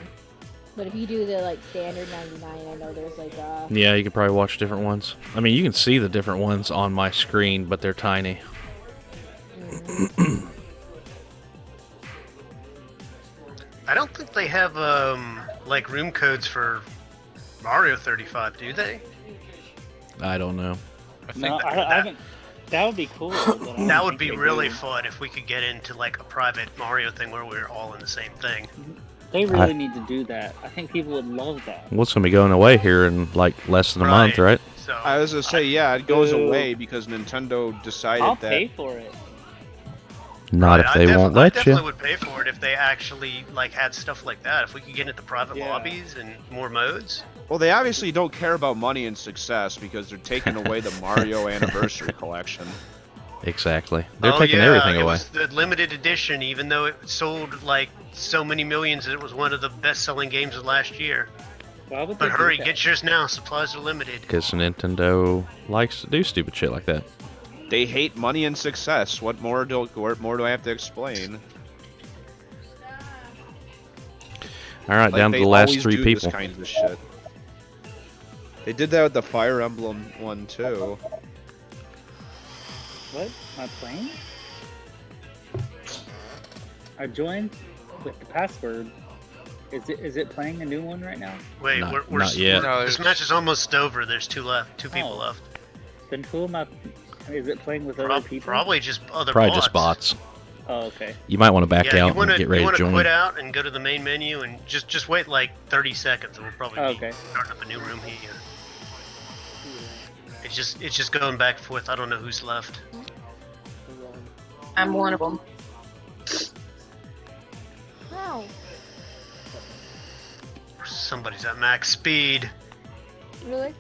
But if you do the like standard 99, I know there's like Yeah, you can probably watch different ones. I mean, you can see the different ones on my screen, but they're tiny. I don't think they have like room codes for Mario 35, do they? I don't know. No, I haven't. That would be cool. That would be really fun if we could get into like a private Mario thing where we're all in the same thing. They really need to do that. I think people would love that. What's going to be going away here in like less than a month, right? So I was gonna say, yeah, it goes away because Nintendo decided I'll that. pay for it. Not if they won't I let definitely you. would pay for it if they actually like had stuff like that. If we could get into private lobbies and more modes. Well, they obviously don't care about money and success because they're taking away the Mario Anniversary Collection. Exactly. They're taking everything it away. was the limited edition, even though it sold like so many millions, it was one of the best-selling games of last year. Why would But they do hurry, that? get yours now. Supplies are limited. Because Nintendo likes to do stupid shit like that. They hate money and success. What more do I have to explain? All right, Like, down to they the last always 3 do people. This kind of shit. They did that with the Fire Emblem one too. What? Am I playing? I joined with the password. Is it playing a new one right now? Wait, Not- we're not yet. No, this match is almost over. There's two people Oh. left. Then who am I? Is it playing with other people? Probably just other Probably bots. just bots. Oh, okay. You might want to back Yeah, out you wanna, and get ready you to wanna join. quit out and go to the main menu and just wait like 30 seconds and we'll probably Okay. be starting up a new room here. It's just going back and forth. I don't know who's left. I'm one of them. Wow. Somebody's at max speed. Really?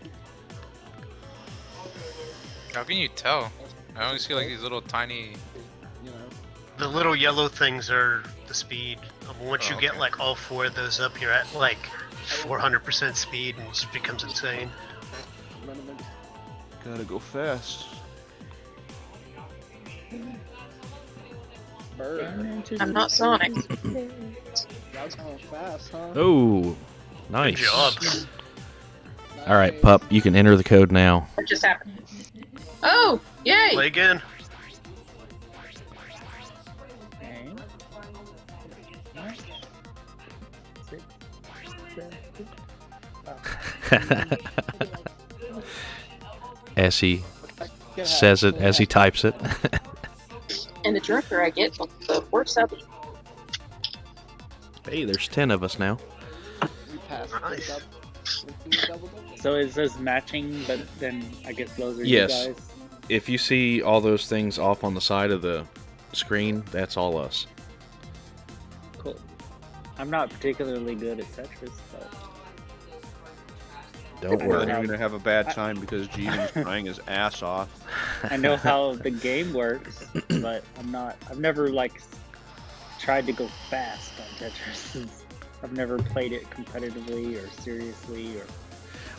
How can you tell? I only see like these little tiny. The little yellow things are the speed. Once Oh, you get okay. like all 4 of those up, you're at like 400% speed and it just becomes insane. Gotta go fast. I'm not Sonic. That's going fast, huh? Oh, nice. Good job. All right, pup, you can enter the code now. What just happened? Oh, yay! Play again. Okay. What? 6, 7, As he says it, as he types it. And the drunker I get, the worse I'll be. Hey, there's 10 of us now. You passed Nice. double. So it says matching, but then I guess those are Yes. you guys. If you see all those things off on the side of the screen, that's all us. Cool. I'm not particularly good at Tetris, but Don't I Or worry. you're gonna have a bad time because Jeevan's trying his ass off. I know how the game works, but I've never like tried to go fast on Tetris. I've never played it competitively or seriously or.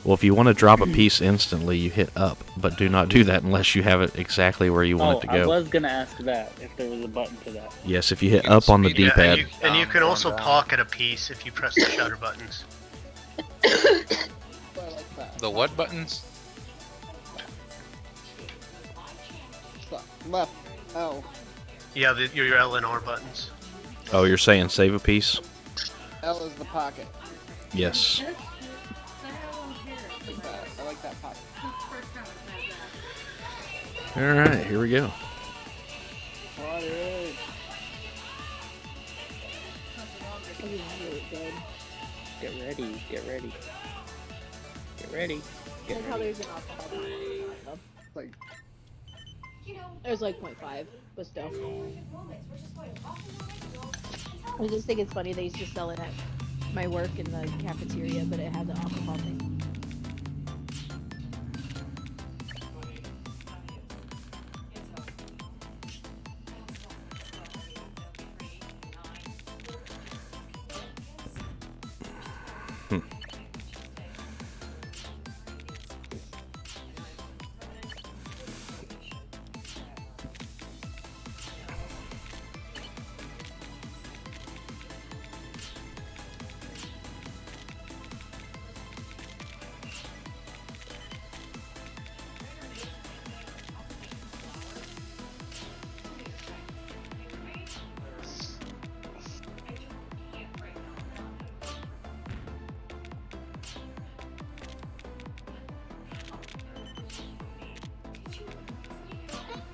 Well, if you want to drop a piece instantly, you hit up, but do not do that unless you have it exactly where you want it to I go. was gonna ask that if there was a button for that. Yes, if you hit up on the speed it. Yeah, D-pad. and you can Going also down. pocket a piece if you press the shutter buttons. The what buttons? Left. L. Yeah, your L and R buttons. Oh, you're saying save a piece? L is the pocket. Yes. I like that pocket. All right, here we go. Party. Get ready, get ready. Get ready. Like how there's an alcohol content. Like, There's like 0.5, but still. I just think it's funny they used to sell it at my work in the cafeteria, but it had the alcohol thing.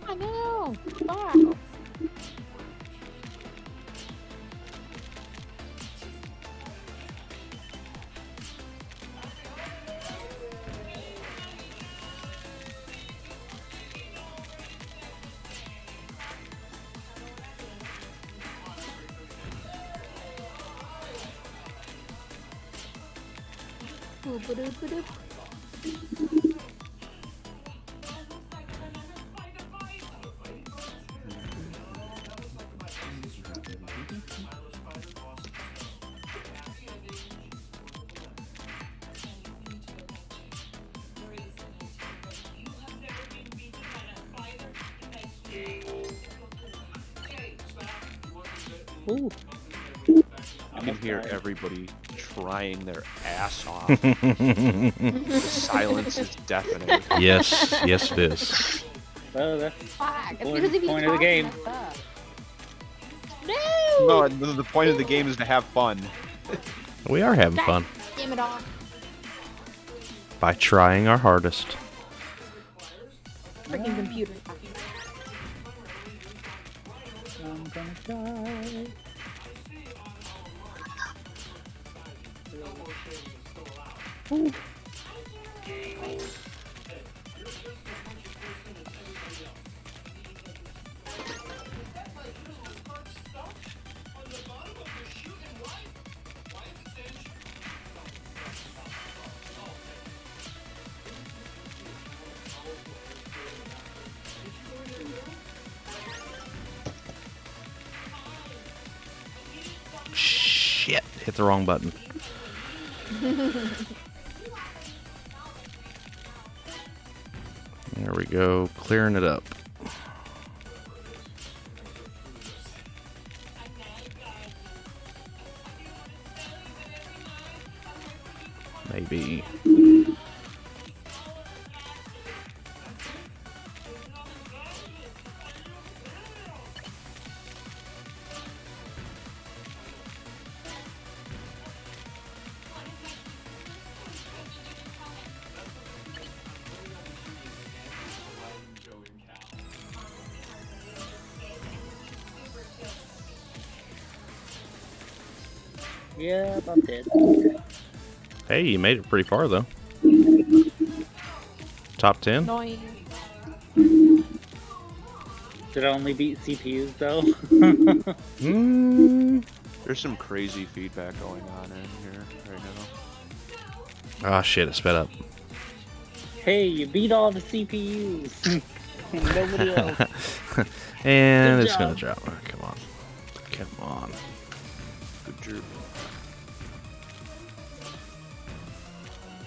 I know. Wow. Boop-a-doop-a-doop. Ooh. You can hear everybody trying their ass off. The silence is deafening. Yes, yes it is. Well, that's Fuck. It's Point- because if you point of the talk, game. mess up. No! No, the point of the game is to have fun. We are having fun Damn it all. by trying our hardest. Freaking computer. I'm gonna try. Ooh. Shit, hit the wrong button. There we go, clearing it up. Maybe. Yeah, I'm dead. Hey, you made it pretty far though. Top 10? Annoying. Did I only beat CPUs though? There's some crazy feedback going on in here right now. Ah, shit, it sped up. Hey, you beat all the CPUs. Nobody else. And Good it's gonna job. drop. Oh, come on. Come on. Good job.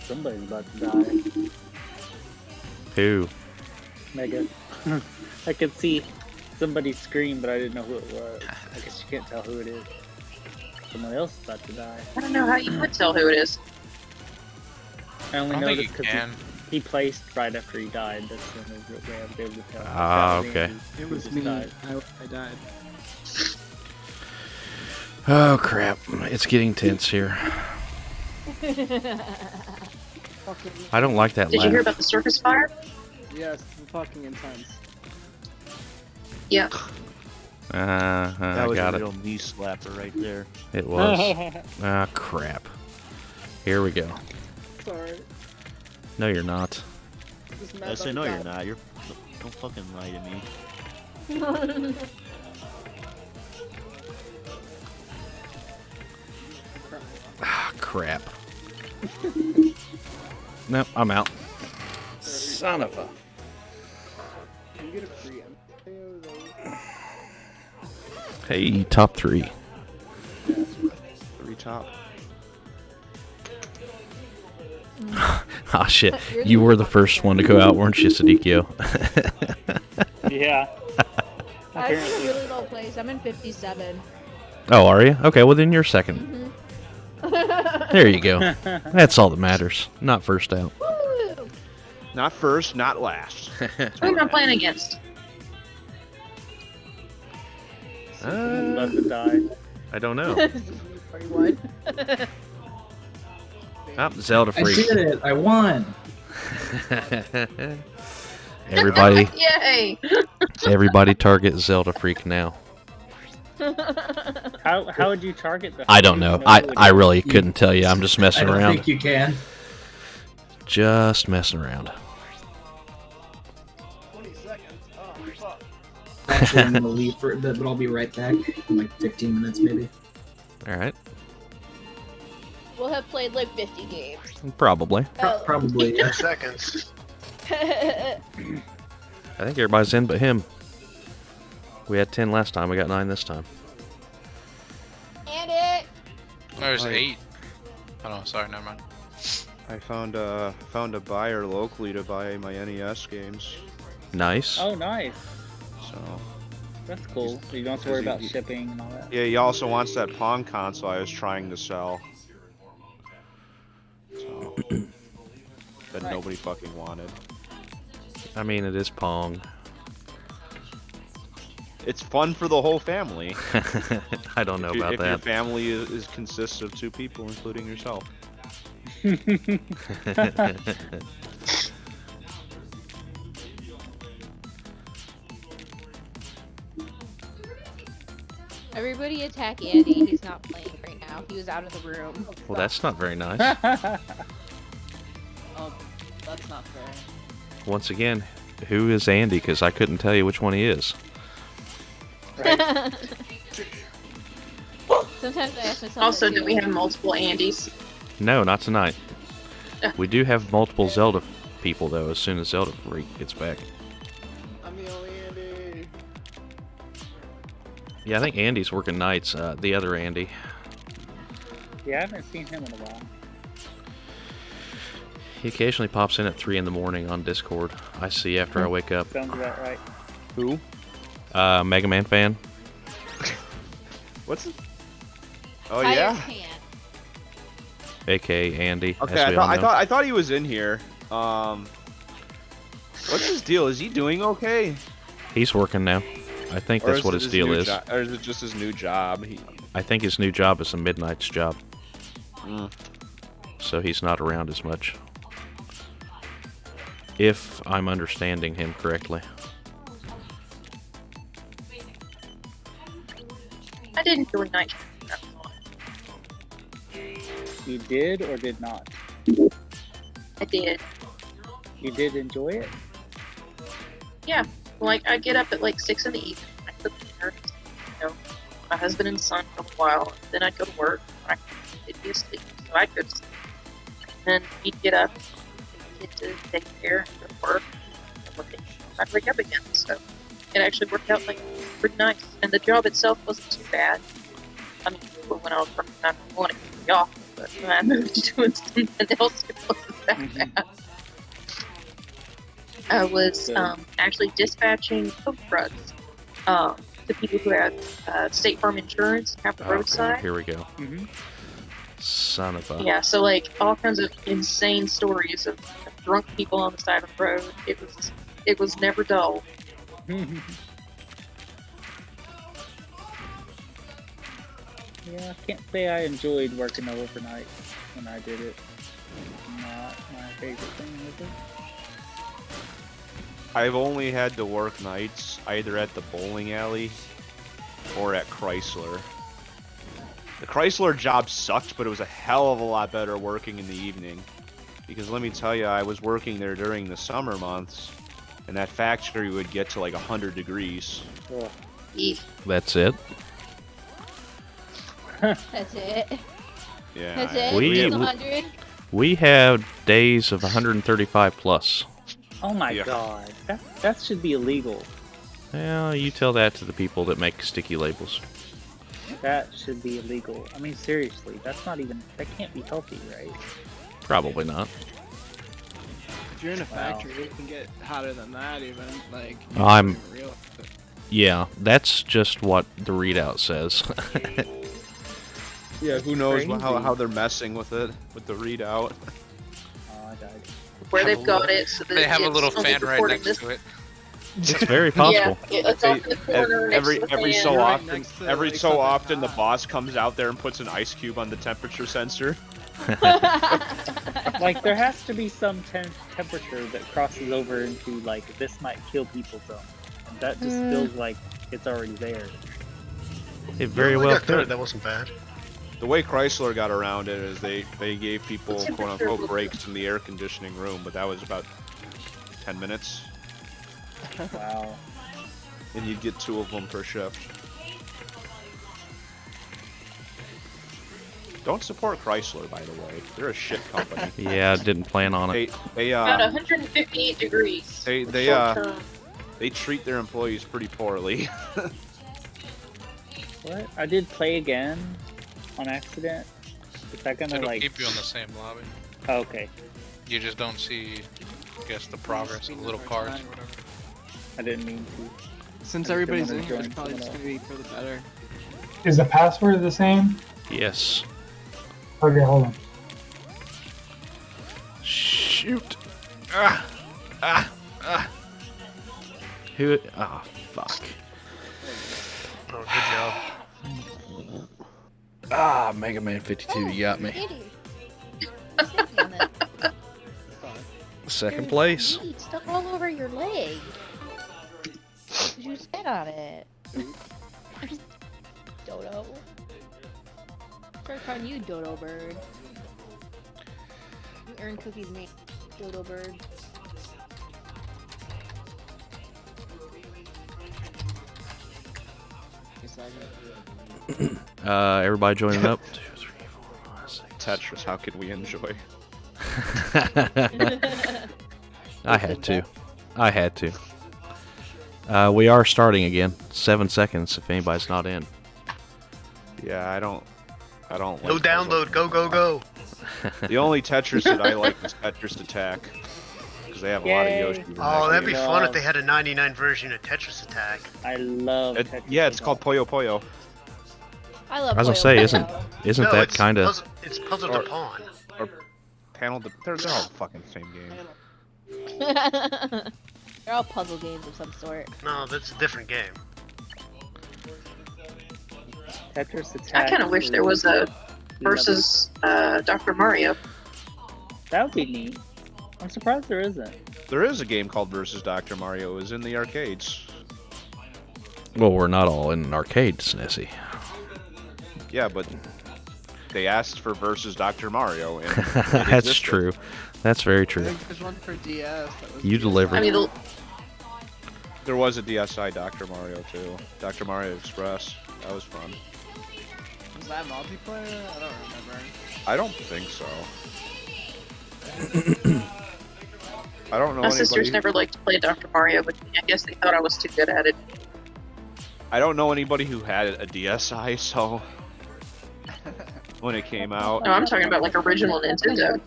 Somebody's about to die. Who? Mega. I could see somebody scream, but I didn't know who it was. I guess you can't tell who it is. Someone else is about to die. I don't know how you could tell who it is. I only I don't know think this you because can. he placed right after he died. That's the only way I was able to tell. Ah, Randy, okay. it who was just me. died. I died. Oh, crap. It's getting tense here. I don't like that Did you hear laugh. about the circus fire? Yes, fucking intense. Yeah. That I was got a it. real knee slapper right there. It was. Ah, crap. Here we go. Sorry. No, you're not. I say no, you're not. Don't fucking lie to me. Ah, crap. Nope, I'm out. Son of a. Can you get a free Hey, top 3. 3 top. Ah, shit. You were the first one to go out, weren't you, Sadikio? Yeah. I'm in a really low place. I'm in 57. Oh, are you? Okay, well then you're second. Mm-hmm. There you go. That's all that matters. Not first out. Woo! Not first, not last. Who am I playing against? I'm about to die. I don't know. 41. Oh, Zelda I freak. did it. I won. Everybody, Yay! everybody target Zelda freak now. How would you target the? I don't know. I really couldn't tell you. I'm just I messing don't around. think you can. Just messing around. 20 seconds. Oh, fuck. Actually, I'm gonna leave for a bit, but I'll be right back in like 15 minutes, maybe. All right. We'll have played like 50 games. Probably. Oh. Probably. 10 seconds. I think everybody's in but him. We had 10 last time. We got 9 this time. And it. There's Right. 8. Oh no, sorry, never mind. I found a buyer locally to buy my NES games. Nice. Oh, nice. So That's cool. So you don't have to worry about shipping and all that. yeah, he also wants that Pong console I was trying to sell. So, that Nice. nobody fucking wanted. I mean, it is Pong. It's fun for the whole family. I don't know about If your that. family consists of 2 people, including yourself. Everybody attack Andy. He's not playing right now. He was out of the room. Well, that's not very nice. Oh, that's not fair. Once again, who is Andy? Because I couldn't tell you which one he is. Sometimes I ask myself. Also, that do too. we have multiple Andys? No, not tonight. We do have multiple Zelda people, though, as soon as Zelda Freak gets back. I'm the only Andy. Yeah, I think Andy's working nights. The other Andy. Yeah, I haven't seen him in a while. He occasionally pops in at 3 in the morning on Discord. I see after I wake up. Sounds about right. Who? Mega Man fan. What's it? Oh Tired yeah. hand. A.K.A. Andy. Okay, as we all know. I thought he was in here. What's his deal? Is he doing okay? He's working now. I think Or that's what it his deal new is. or is it just his new job? I think his new job is a Midnight's job. Mm. So he's not around as much. If I'm understanding him correctly. I didn't do a night. You did or did not? I did. You did enjoy it? Yeah. Like, I get up at like 6 in the evening. I cook dinner. You know, my husband and son for a while. Then I'd go to work. He'd be asleep. So I'd go to sleep. And then he'd get up, get to take care, go to work. And I'd wake up again. So it actually worked out like pretty nice. And the job itself wasn't too bad. I mean, when I was working, I wanted to be off. But when I moved to doing something else, it wasn't that bad. I was actually dispatching food trucks to people who have State Farm insurance, have the roadside. Here we go. Mm-hmm. Son of a... Yeah, so like all kinds of insane stories of drunk people on the side of the road. It was never dull. Yeah, I can't say I enjoyed working overnight when I did it. Not my favorite thing, is it? I've only had to work nights either at the bowling alley or at Chrysler. The Chrysler job sucked, but it was a hell of a lot better working in the evening. Because let me tell you, I was working there during the summer months, and that factory would get to like 100 degrees. Ugh. That's it. That's it. Yeah. That's it. We- Just 100. We have days of 135 plus. Oh my Yeah. god, that should be illegal. Well, you tell that to the people that make sticky labels. That should be illegal. I mean, seriously, that can't be healthy, right? Probably not. If you're in a factory, it can get hotter than that even. Like, I'm- real. Yeah, that's just what the readout says. Yeah, who knows Crazy. how they're messing with it, with the readout. Oh, I died. Where they've got it so that They have a it's little only fan right recording next this. to it. It's very possible. Yeah, it's off in the corner next to the Every fan. so Right often, next to, every like, so something often, the hot. boss comes out there and puts an ice cube on the temperature sensor. Like, there has to be some temperature that crosses over into, like, this might kill people zone. And that just feels like it's already there. It very No, we well got through it. could. That wasn't bad. The way Chrysler got around it is they gave people What's your quote picture unquote of breaks in the air conditioning room, but that was about 10 minutes, Wow. and you'd get 2 of them per shift. Don't support Chrysler, by the way. They're a shit company. Yeah, didn't plan on it. They About 158 degrees. they Short term. they treat their employees pretty poorly. What? I did play again on accident. Is that gonna, It'll like... keep you in the same lobby. Oh, okay. You just don't see, I guess, the progress of the little cards or whatever. I didn't mean to. Since I everybody's didn't in here, wanna it's join probably just someone gonna be for the better. Is the password the same? Yes. Okay, hold on. Shoot. Ah. Ah. Ah. Who? Oh, fuck. Oh, good job. Ah, Mega Man 52, you got me. Second place. It's stuck all over your leg. You sat on it. Dodo. Start calling you Dodo Bird. You earn cookies, mate. Dodo Bird. Everybody joining up. 2, 3, 4, 5, 6. Tetris, how can we enjoy? I had to. I had to. We are starting again. 7 seconds if anybody's not in. Yeah, I don't like No download. Go, go, go. The only Tetris that I like is Tetris Attack, because they have a lot of Yay. Yoshi. in Oh, that that'd be game. fun if they had a 99 version of Tetris Attack. I love Tetris Yeah, it's Attack. called Puyo Puyo. I love I was gonna Puyo say, Puyo. isn't No, that it's kind of? puzzle, it's Puzzle to Or- Pawn. Or Panel. They're all fucking the same game. They're all puzzle games of some sort. No, that's a different game. Tetris Attack. I kind of wish there was a versus Dr. Mario. That would be neat. I'm surprised there isn't. There is a game called Versus Dr. Mario. It was in the arcades. Well, we're not all in an arcade, Nessie. Yeah, but they asked for Versus Dr. Mario, and it That's existed. true. That's very I true. think there's one for DS. That was You delivered. I mean, the, There was a DSi Dr. Mario too. Dr. Mario Express. That was fun. Was that multiplayer? I don't remember. I don't think so. I don't know my sisters anybody. never liked to play Dr. Mario with me. I guess they thought I was too good at it. I don't know anybody who had a DSi, so when it came out. No, I'm talking about like original Nintendo.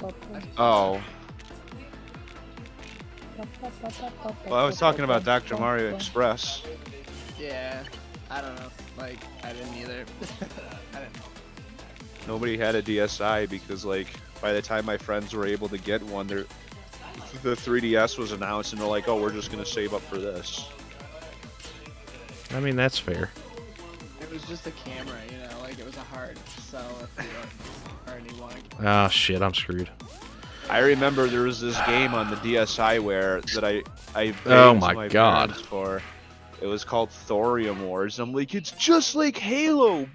Oh. Well, I was talking about Dr. Mario Express. Yeah, I don't know. Like, I didn't either. I didn't know. Nobody had a DSi because, like, by the time my friends were able to get one, the 3DS was announced, and they're like, "Oh, we're just gonna save up for this." I mean, that's fair. It was just a camera, you know, like it was a hard sell if you already wanted. Ah, shit, I'm screwed. I remember there was this game on the DSiWare that I Oh begged my God. parents for. It was called Thorium Wars. I'm like, it's just like Halo.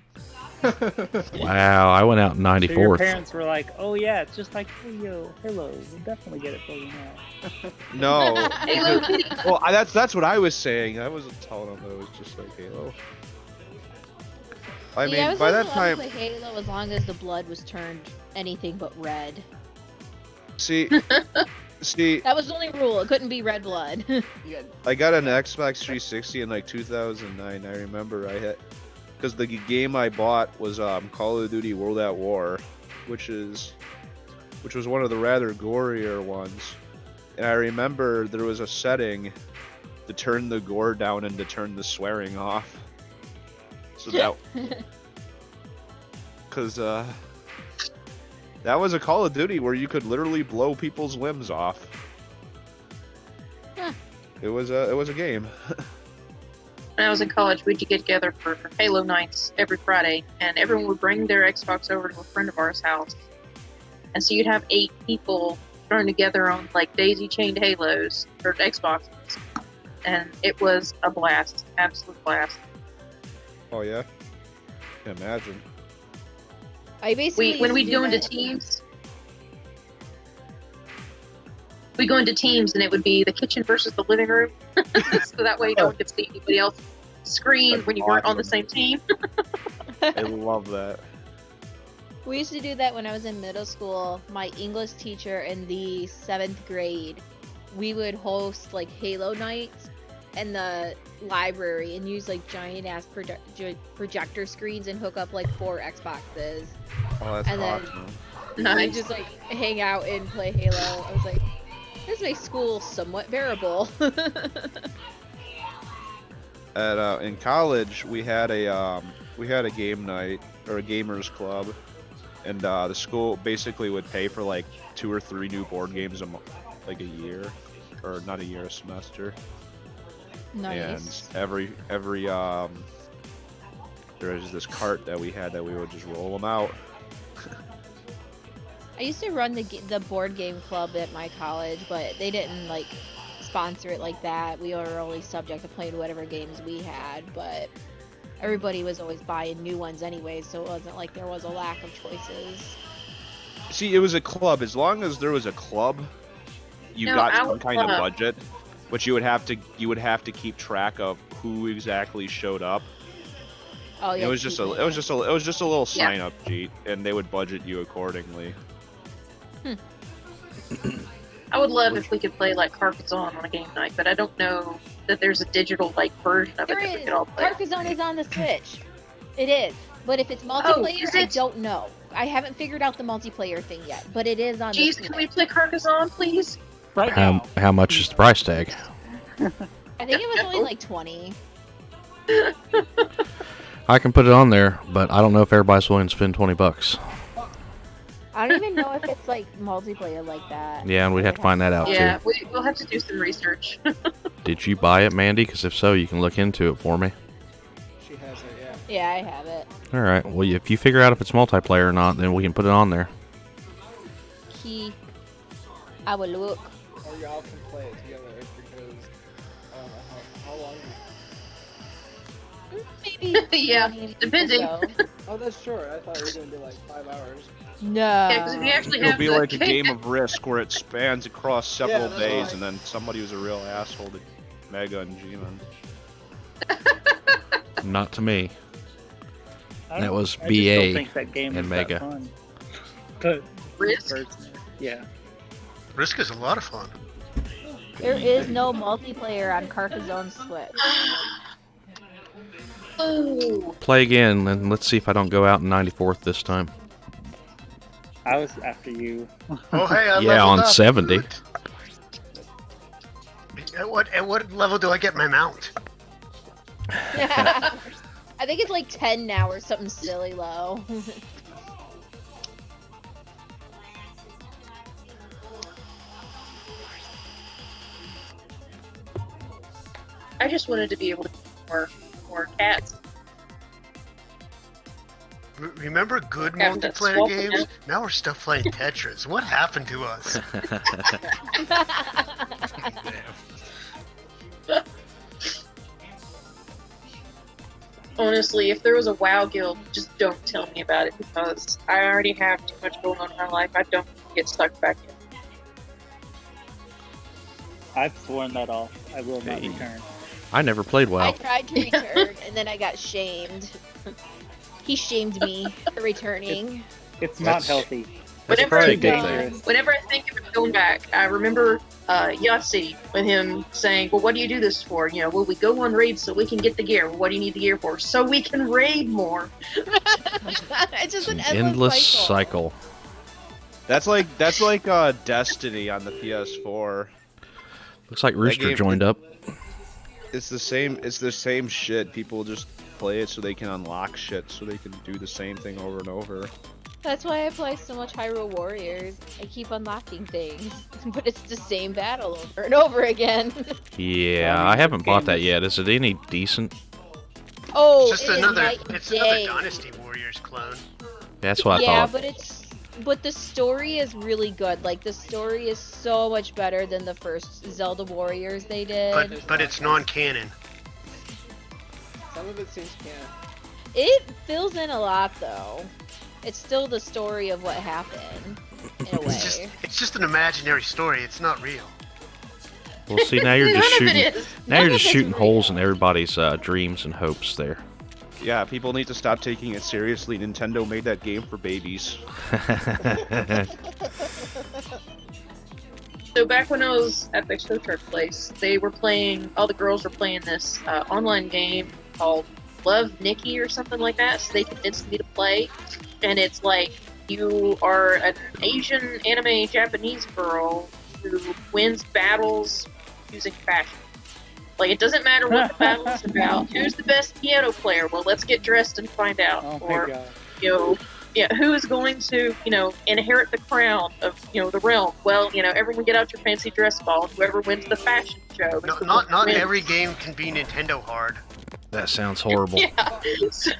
Wow, I went out in So your 94th. parents were like, "Oh yeah, it's just like Halo. We'll definitely get it for you now." No. Halo because- Kitty. well, that's what I was saying. I wasn't telling them that it was just like Halo. I See, I mean, was by only that allowed time, to play Halo as long as the blood was turned anything but red. see, That was the only rule. It couldn't be red blood. I got an Xbox 360 in like 2009. I remember I had, because the game I bought was Call of Duty World at War, which was one of the rather gorier ones. And I remember there was a setting to turn the gore down and to turn the swearing off. So that, because that was a Call of Duty where you could literally blow people's limbs off. Huh. It was a game. When I was in college, we'd get together for Halo nights every Friday, and everyone would bring their Xbox over to a friend of ours' house. And so you'd have 8 people thrown together on like daisy-chained Halos or Xboxes, and it was a blast, absolute blast. Oh yeah, can imagine. I basically When used we'd to go do into that- teams, we go into teams, and it would be the kitchen versus the living room, so that way no one could see anybody else's screen when you weren't on the same team. I love that. We used to do that when I was in middle school. My English teacher in the 7th grade, we would host like Halo nights in the library and use like giant ass projector screens and hook up like 4 Xboxes. Oh, that's And then- awesome. We Nice. just like hang out and play Halo. I was like, this makes school somewhat bearable. At in college, we had a game night or a gamers club, and the school basically would pay for like 2 or 3 new board games like a year, or not a year, a semester. Nice. And every there was this cart that we had that we would just roll them out. I used to run the board game club at my college, but they didn't like sponsor it like that. We were only subject to playing whatever games we had, but everybody was always buying new ones anyway, so it wasn't like there was a lack of choices. See, it was a club. As long as there was a club, you No, got our some kind of club- budget, but you would have to keep track of who exactly showed up. Oh yeah. It was just a little Yeah. sign up sheet, and they would budget you accordingly. I would love if we could play like Carcassonne on a game night, but I don't know that there's a digital like version of it There that we is. could all play. Carcassonne is on the Switch. It is. But if it's multiplayer, is I it? don't know. I haven't figured out the multiplayer thing yet, but it is on the Jeez, Switch. can we play Carcassonne, please? Right now. How much is the price tag? I think it was only like 20. I can put it on there, but I don't know if everybody's willing to spend $20. I don't even know if it's like multiplayer like that. Yeah, and we'd have to find that out Yeah, too. we'll have to do some research. Did you buy it, Mandy? Because if so, you can look into it for me. She has it, yeah. Yeah, I have it. All right. Well, if you figure out if it's multiplayer or not, then we can put it on there. Key. I will look. Or y'all can play it together because how long? Maybe. Yeah, 20 minutes depending. or so. Oh, that's short. I thought we were gonna do like 5 hours. No. Yeah, because if you actually It'll have be the like a game of Risk where it spans across several that's days, right. and then somebody was a real asshole to Mega and G-Man. Not to me. I That don't- was I just BA don't think that game and is Mega. That fun. But Risk? personally, yeah. Risk is a lot of fun. There is no multiplayer on Carcassonne Switch. Oh, Play again, and let's see if I don't go out in 94th this time. I was after you. Oh, hey, I Yeah, leveled on up. 70. At what level do I get my mount? I think it's like 10 now or something silly low. I just wanted to be able to get more cats. Remember good Have to multiplayer swap games? it. Now we're stuck playing Tetris. What happened to us? honestly, if there was a WoW guild, just don't tell me about it because I already have too much going on in my life. I don't get stuck back in. I've sworn that off. I will not return. I never played I WoW. tried to return and then I got shamed. He shamed me for returning. It's not healthy. Whenever, probably a good thing. whenever I think of it going back, I remember Yahtzee with him saying, well, what do you do this for? You know, well, we go on raids so we can get the gear. Well, what do you need the gear for? So we can raid more. It's just an Endless cycle. That's like Destiny on the PS4. Looks like Rooster joined up. It's the same shit. People just play it so they can unlock shit, so they can do the same thing over and over. That's why I play so much Hyrule Warriors. I keep unlocking things, but it's the same battle over and over again. Yeah, I haven't bought that yet. Is it any decent? Oh, It's just another Dynasty Warriors clone. That's what I yeah, thought. but the story is really good. Like the story is so much better than the first Zelda Warriors they did. But it's non-canon. Some of it seems canon. It fills in a lot though. It's still the story of what happened in a way. It's just an imaginary story. It's not real. Well, see, now you're just None of it shooting. is. Now None you're of just it's shooting real. holes in everybody's dreams and hopes there. Yeah, people need to stop taking it seriously. Nintendo made that game for babies. So back when I was at the Expo Trip place, they were playing, all the girls were playing this online game called Love Nikki or something like that, so they convinced me to play. And it's like, you are an Asian anime Japanese girl who wins battles using fashion. Like, it doesn't matter what the battle is about. Who's the best piano player? Well, let's get dressed and find out. Oh my Or, god. you know, yeah, who is going to, you know, inherit the crown of, you know, the realm? Well, you know, everyone get out your fancy dress ball, and whoever wins the fashion show. is the one Not who wins. every game can be Nintendo hard. That sounds horrible. Yeah. So,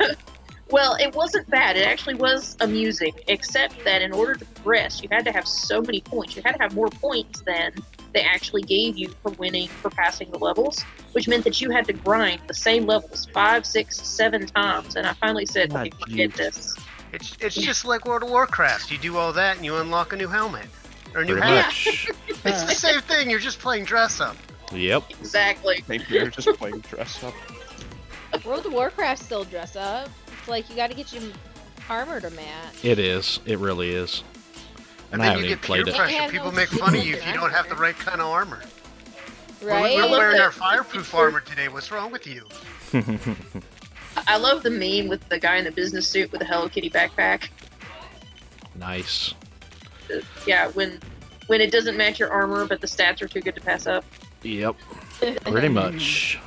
well, it wasn't bad. It actually was amusing, except that in order to progress, you had to have so many points. You had to have more points than they actually gave you for winning, for passing the levels, which meant that you had to grind the same levels 5, 6, 7 times. And I finally said, okay, forget this. It's just like World of Warcraft. You do all that and you unlock a new helmet. Or a new Pretty hat. much. It's the same thing, you're just playing dress up. Yep. Exactly. Maybe you're just playing dress up. World of Warcraft still dress up. It's like you got to get your armor to match. It is. It really is. And And I then haven't you even get peer played it. pressure. People make fun of you if you don't have the right kind of armor. Right? We're wearing our fireproof armor today. What's wrong with you? I love the meme with the guy in the business suit with the Hello Kitty backpack. Nice. Yeah, when it doesn't match your armor, but the stats are too good to pass up. Yep. Pretty much.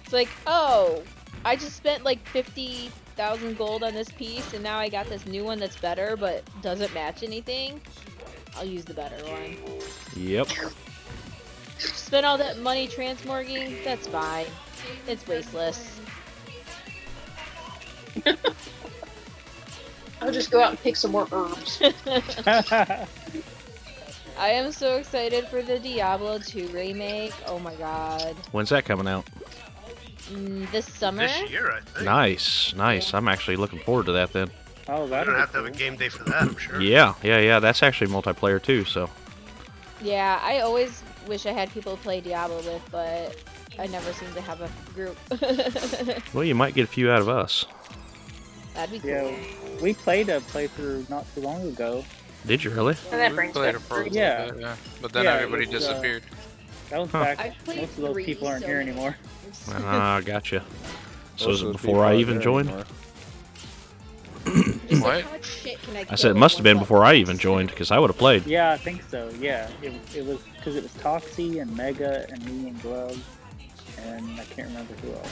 It's like, oh, I just spent like 50,000 gold on this piece, and now I got this new one that's better, but doesn't match anything. I'll use the better one. Yep. Spend all that money transmorging, that's fine. It's wasteless. I'll just go out and pick some more herbs. I am so excited for the Diablo 2 remake. Oh my god. When's that coming out? This summer? This year, I think. Nice. Nice. I'm actually looking forward to that then. Oh, We that'd don't be have to have a cool. game day for that, I'm sure. Yeah. That's actually multiplayer too, so. Yeah, I always wish I had people to play Diablo with, but I never seem to have a group. Well, you might get a few out of us. That'd be cool. Yeah, we played a playthrough not too long ago. Did you really? And that brings Played back it for a little Yeah. bit, yeah. But then Yeah, everybody it was, disappeared. That was Huh. back. I've played Most of those 3, people aren't so here many anymore. times. Ah, gotcha. So Most is of it the before people I aren't even there joined? anymore. Just What? like, how much shit can I I kill said it in must have one been shot? before I even joined, because I would have played. Yeah, I think so. Yeah, it was because it was Toxie and Mega and me and Glove, and I can't remember who else.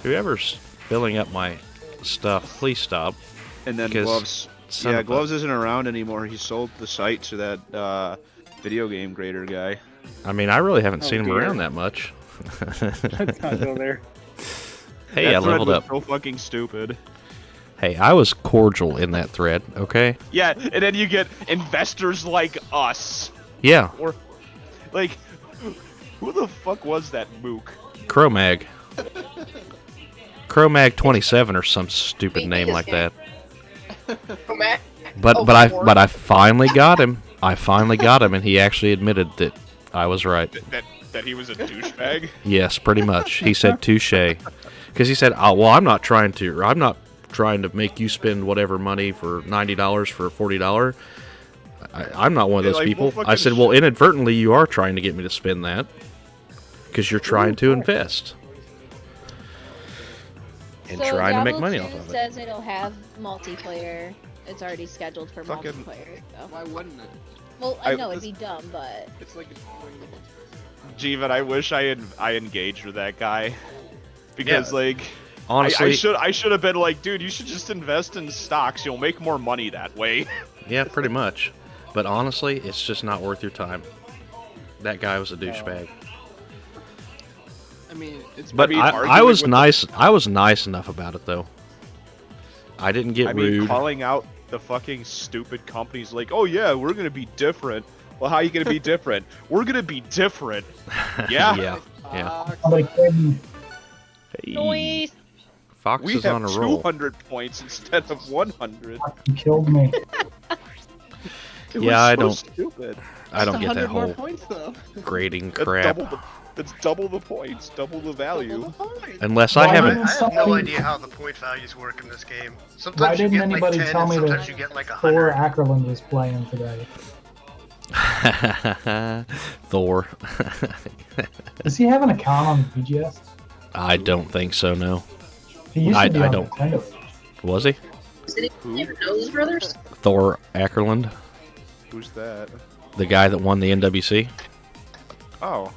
Whoever's filling up my stuff, please stop. And then Because Gloves. son Yeah, of a- Gloves isn't around anymore. He sold the site to that video game grader guy. I mean, I really haven't Oh, seen him dear. around that much. Let's not go there. Hey, That I thread leveled was up. So fucking stupid. Hey, I was cordial in that thread, okay? Yeah, and then you get investors like us. Yeah, Or, like, who the fuck was that mook? Cro-Mag. Chromag 27 or some stupid name like that. Matt? But Oh, but I finally got him. I finally got him, and he actually admitted that I was right. That he was a douchebag? Yes, pretty much. He said touche, because he said, "Oh, well, I'm not trying to make you spend whatever money for $90 for a $40. I'm not one of those Like, people." well, I said, "Well, inadvertently, you are trying to get me to spend that, because you're trying to invest and So trying to make Diablo money 2 off of it." says it'll have multiplayer. It's already scheduled for Fucking- multiplayer. So. Why wouldn't it? Well, I I- know it'd be dumb, but It's like Jeevan, I wish I engaged with that guy. Because, Yeah. like... Honestly, I should have been like, dude, you should just invest in stocks. You'll make more money that way. yeah, pretty much. But honestly, it's just not worth your time. That guy was a douchebag. I mean, it's. But I arguing was with nice. I was nice enough about it, though. I didn't get I mean, rude. calling out the fucking stupid companies like, oh yeah, we're gonna be different. Well, how are you gonna be different? We're gonna be different. Yeah. yeah. Somebody killed me. Hey. Fox We is have on a roll. 200 points instead of 100. You killed me. It Yeah, I was so don't. Stupid. I don't get that 100 more whole points though. grading That's crap. double the points, double the value. Unless Why I haven't. didn't I have no somebody- idea how the point values work in this game. Why Sometimes you didn't get like anybody 10, tell and me sometimes that you get like Thor 100. Ackerland was playing today? Thor. Does he have an account on VGS? I don't think so. No. He used I to be on don't. Nintendo. Was he? Does anyone even know those brothers? Thor Ackerland, Who's that? the guy that won the NWC. Oh.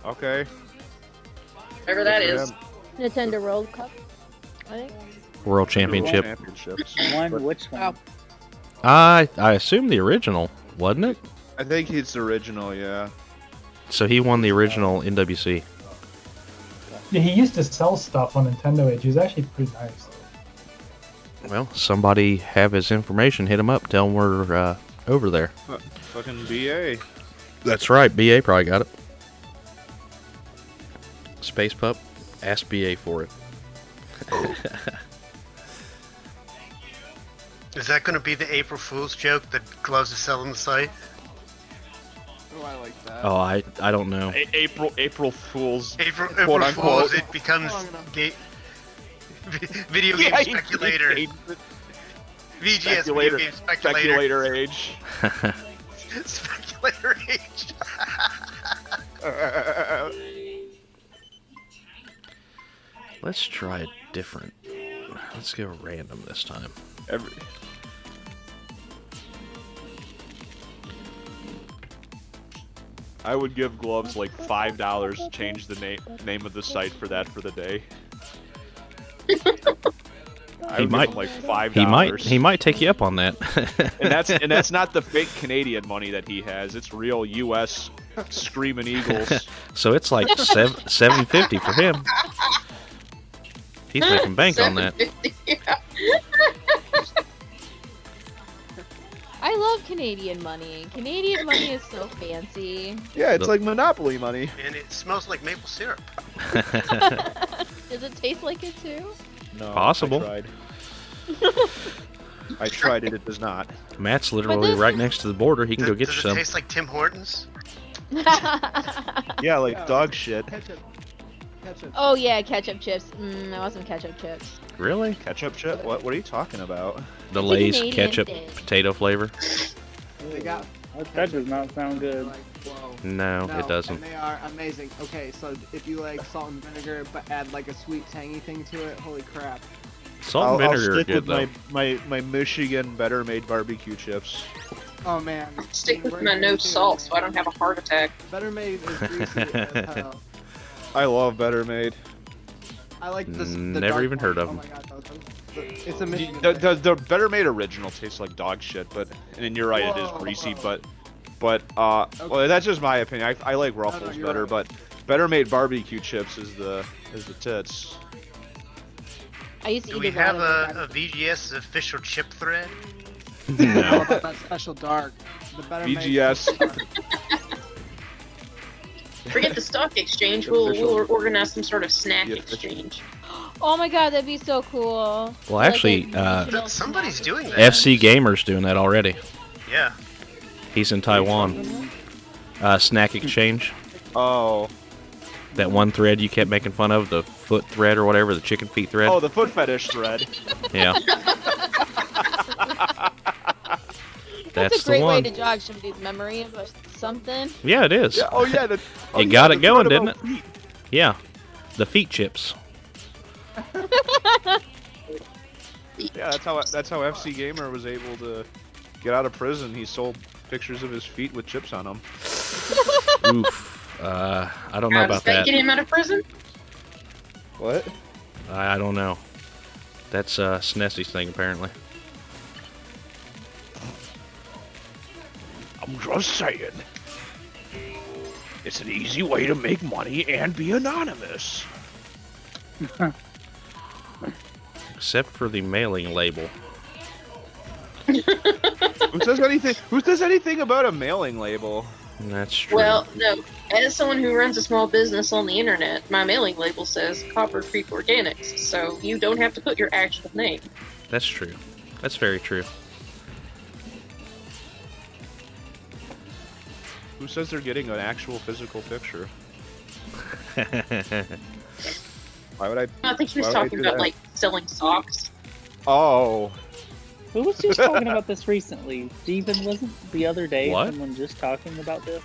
Okay. Whatever that Good for is. him. Nintendo World Cup, I think. World Championship. Championships. One, which one? I assume the original, wasn't it? I think he's the original, yeah. So he won the original NWC. Yeah, he used to sell stuff on Nintendo Age. He was actually pretty nice. Well, somebody have his information. Hit him up. Tell him we're over there. Fucking BA. That's right. BA probably got it. Space Pup, ask BA for it. Is that going to be the April Fool's joke that Gloves is selling the site? Oh, I like that. Oh, I don't know. April Fools. April quote unquote. Fools, it becomes video Yeah, game he speculator. hates it. VGS video game speculator. Speculator age. Speculator age. Let's try it different. Let's go random this time. I would give Gloves like $5 to change the name of the site for that for the day. I would give him like $5. He might take you up on that. and that's not the fake Canadian money that he has. It's real U.S. Screaming Eagles. So it's like $7.50 for him. He's making bank on that. I love Canadian money. Canadian money is so fancy. Yeah, it's like Monopoly money. And it smells like maple syrup. Does it taste like it too? No, Possible. I tried it. It does not. Matt's literally right next to the border. He can go get Does you it some. taste like Tim Hortons? Yeah, like dog shit. Ketchup. Oh yeah, ketchup chips. That wasn't ketchup chips. Really? Ketchup chip? What are you talking about? The It's a Lay's Canadian ketchup thing. potato flavor? They got. That does not sound good. Like, whoa. No, it doesn't. And they are amazing. Okay, so if you like salt and vinegar, but add like a sweet tangy thing to it, holy crap. Salt and I'll vinegar are stick good with though. my Michigan Better Made barbecue chips. Oh man. Stick with my no salt so I don't have a heart attack. Better made is greasy as hell. I love Better Made. I like this. The Never dark even one. heard of Oh them. my god, it's a Michigan. The Better Made original tastes like dog shit, but and you're right, it is greasy, but well, that's just my opinion. I like Ruffles you're better, right. but Better Made barbecue chips is the tits. I used to Do eat we a lot have of a VGS official chip thread? No, that special dark. The Better VGS. Forget the stock exchange. The We'll official- organize some sort of snack the official- exchange. Oh my god, that'd be so cool. Well, actually, Somebody's doing that. FC Gamer's doing that already. Yeah. He's in Taiwan. Snack Exchange. Oh. That one thread you kept making fun of, the foot thread or whatever, the chicken feet thread. Oh, the foot fetish thread. Yeah. That's a great way to jog somebody's memory about something. Yeah, it is. Yeah, oh yeah, it got it going, didn't it? Feet. Yeah, the feet chips. Yeah, that's how FC Gamer was able to get out of prison. He sold pictures of his feet with chips on them. Oof. I don't know How about does that that. get him out of prison? What? I don't know. That's Snessy's thing, apparently. I'm just saying. It's an easy way to make money and be anonymous. Except for the mailing label. Who says anything? Who says anything about a mailing label? That's true. Well, no. As someone who runs a small business on the internet, my mailing label says Copper Creek Organics, so you don't have to put your actual name. That's true. That's very true. Who says they're getting an actual physical picture? Why would I? I think he was talking about like selling socks. Oh. Who was just talking about this recently? Steven, wasn't the other day What? someone just talking about this?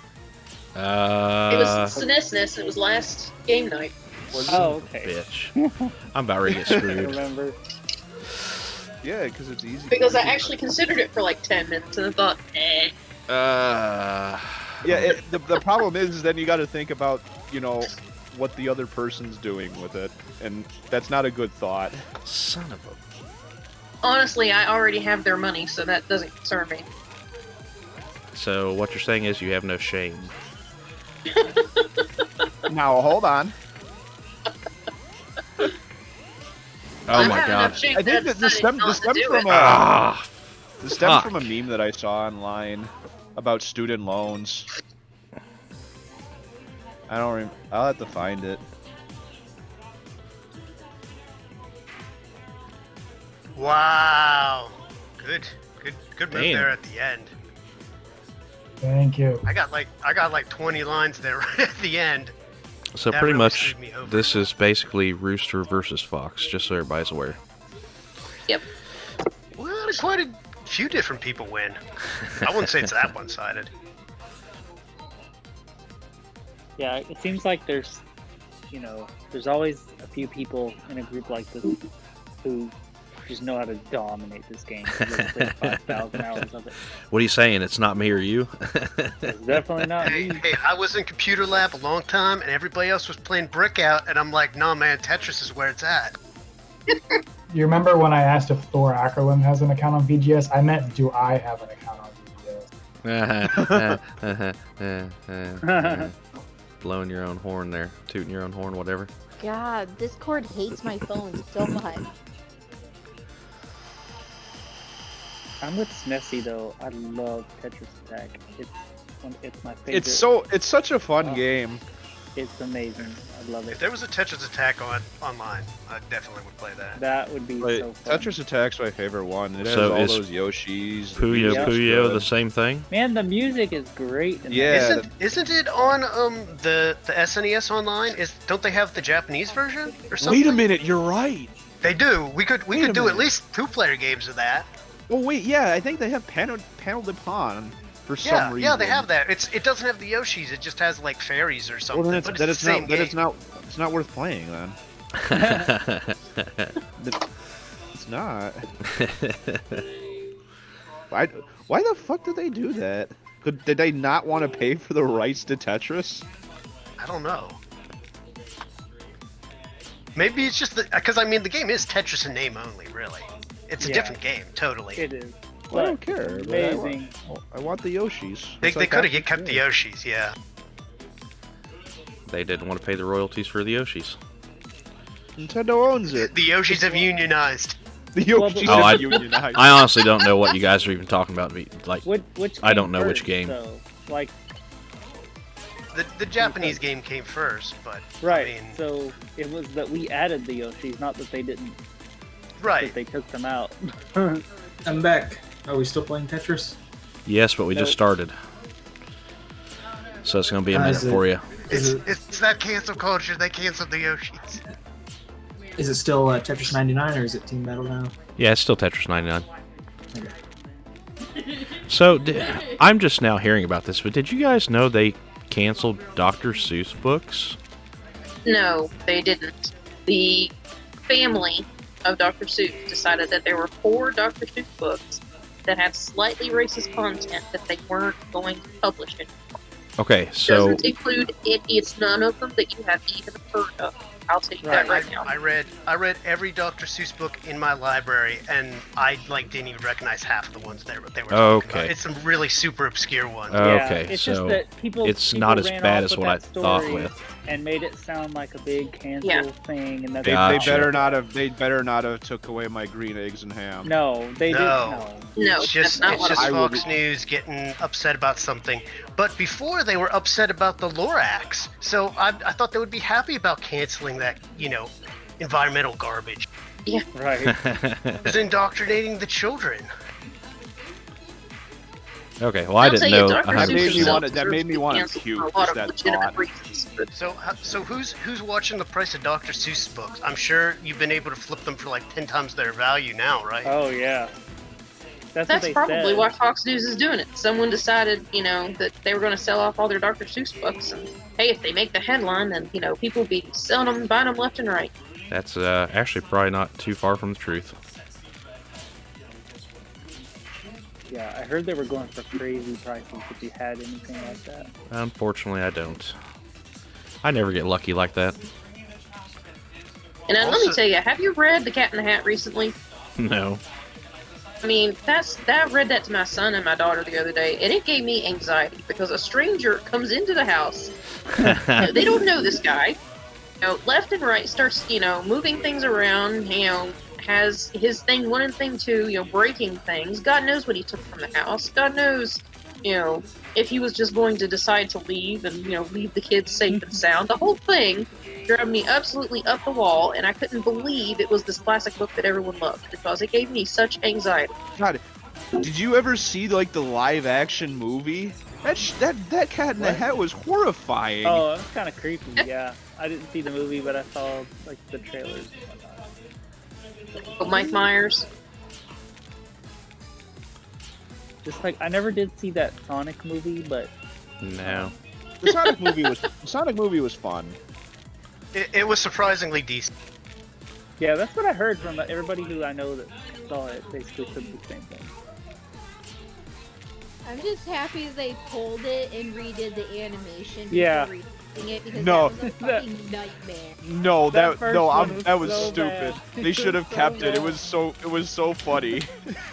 It was Sinesness. It was last game night. Oh, okay. Bitch. I'm about ready to get I screwed. remember. Yeah, because it's easy. Because I actually considered it for like 10 minutes and I thought, eh. Yeah, the problem is then you got to think about, you know, what the other person's doing with it, and that's not a good thought. Son of a... Honestly, I already have their money, so that doesn't concern me. So what you're saying is you have no shame. Now, hold on. Oh my god. I think that this stems from a meme that I saw online about student loans. I'll have to find it. Wow. Good move Damn. there at the end. Thank you. I got like 20 lines there right at the end. So That pretty really much, screwed me over. this is basically Rooster versus Fox, just so everybody's aware. Yep. Well, quite a few different people win. I wouldn't say it's that one-sided. Yeah, it seems like there's always a few people in a group like this who just know how to dominate this game. They've played 5,000 hours of it. What are you saying? It's not me or you? It's definitely not Hey, me. hey, I was in computer lab a long time, and everybody else was playing Brickout, and I'm like, no, man, Tetris is where it's at. You remember when I asked if Thor Ackerlund has an account on VGS? I meant, do I have an account on VGS? Blowing your own horn there. Tooting your own horn, whatever. God, Discord hates my phone so much. I'm with Snessy though. I love Tetris Attack. It's my favorite. It's such a fun game. It's amazing. I love it. If there was a Tetris Attack online, I definitely would play that. That would be so fun. Tetris Attack's my favorite one. It has So all is those Yoshis. the Puyo music's Puyo good. the same thing? Man, the music is great. in Yeah. that. Isn't it on the SNES online? Don't they have the Japanese version or something? Wait a minute, you're right. They do. We could Wait a do minute. at least 2-player games of that. Oh wait, yeah, I think they have Panel de Pon for some reason. Yeah, they have that. It doesn't have the Yoshis. It just has like fairies or something. Well, but then it's the same game. it's not worth playing then. It's not. Why the fuck did they do that? Did they not want to pay for the rights to Tetris? I don't know. Maybe it's just because I mean the game is Tetris in name only, really. It's a Yeah. different game, totally. It is. Well, I don't care. but Amazing. I want the Yoshis. They It's like could have that- kept the Yoshis, yeah. They didn't want to pay the royalties for the Yoshis. Nintendo owns it. The Yoshis have unionized. The Yoshis Oh, have unionized. I honestly don't know what you guys are even talking about. Like, Which I don't game know which first, game. though? Like, The Japanese game came first, but Right. I mean, So it was that we added the Yoshis, not that they didn't. right. That they took them out. I'm back. Are we still playing Tetris? Yes, but we just started. So it's going to be a minute for you. It's that cancel culture. They canceled the Yoshis. Is it still Tetris 99 or is it Team Battle now? Yeah, it's still Tetris 99. So, I'm just now hearing about this, but did you guys know they canceled Dr. Seuss books? No, they didn't. The family of Dr. Seuss decided that there were 4 Dr. Seuss books that had slightly racist content that they weren't going to publish anymore. Okay, so Doesn't include it. It's none of them that you have even heard of. I'll tell you that right now. I read every Dr. Seuss book in my library, and I didn't even recognize half of the ones they were talking about. It's some really super obscure ones. Okay, it's so just that people, it's people not as ran bad off as with what I that thought story with. and made it sound like a big cancel thing, and that's They not better it. not have. They better not have took away my green eggs and ham. No, they didn't. No, It's just that's not what Fox News getting upset about something. But before they were upset about the Lorax, so I thought they would be happy about canceling that, environmental garbage. Yeah. Right. It's indoctrinating the children. Okay, well I didn't know. That made me want to puke. Just that thought. So who's watching the price of Dr. Seuss books? I'm sure you've been able to flip them for like 10 times their value now, right? Oh yeah. That's probably why Fox News is doing it. Someone decided, that they were going to sell off all their Dr. Seuss books, and hey, if they make the headline, then people will be selling them, buying them left and right. That's actually probably not too far from the truth. Yeah, I heard they were going for crazy prices if you had anything like that. Unfortunately, I don't. I never get lucky like that. And let me tell you, have you read The Cat in the Hat recently? No. I mean, I read that to my son and my daughter the other day, and it gave me anxiety because a stranger comes into the house. They don't know this guy. Left and right starts, moving things around. Has his thing 1 and thing 2. Breaking things. God knows what he took from the house. God knows, if he was just going to decide to leave and leave the kids safe and sound. The whole thing drove me absolutely up the wall, and I couldn't believe it was this classic book that everyone loved because it gave me such anxiety. God, did you ever see the live action movie? That Cat in the Hat was horrifying. Oh, that's kind of creepy. Yeah, I didn't see the movie, but I saw the trailers. Mike Myers. Just I never did see that Sonic movie, but no. The Sonic movie was fun. It was surprisingly decent. Yeah, that's what I heard from everybody who I know that saw it. Basically said the same thing. I'm just happy they pulled it and redid the animation. Yeah. Before releasing it because No. that was a fucking nightmare. No, that was so stupid. bad. They should have So kept it. bad. It was so funny.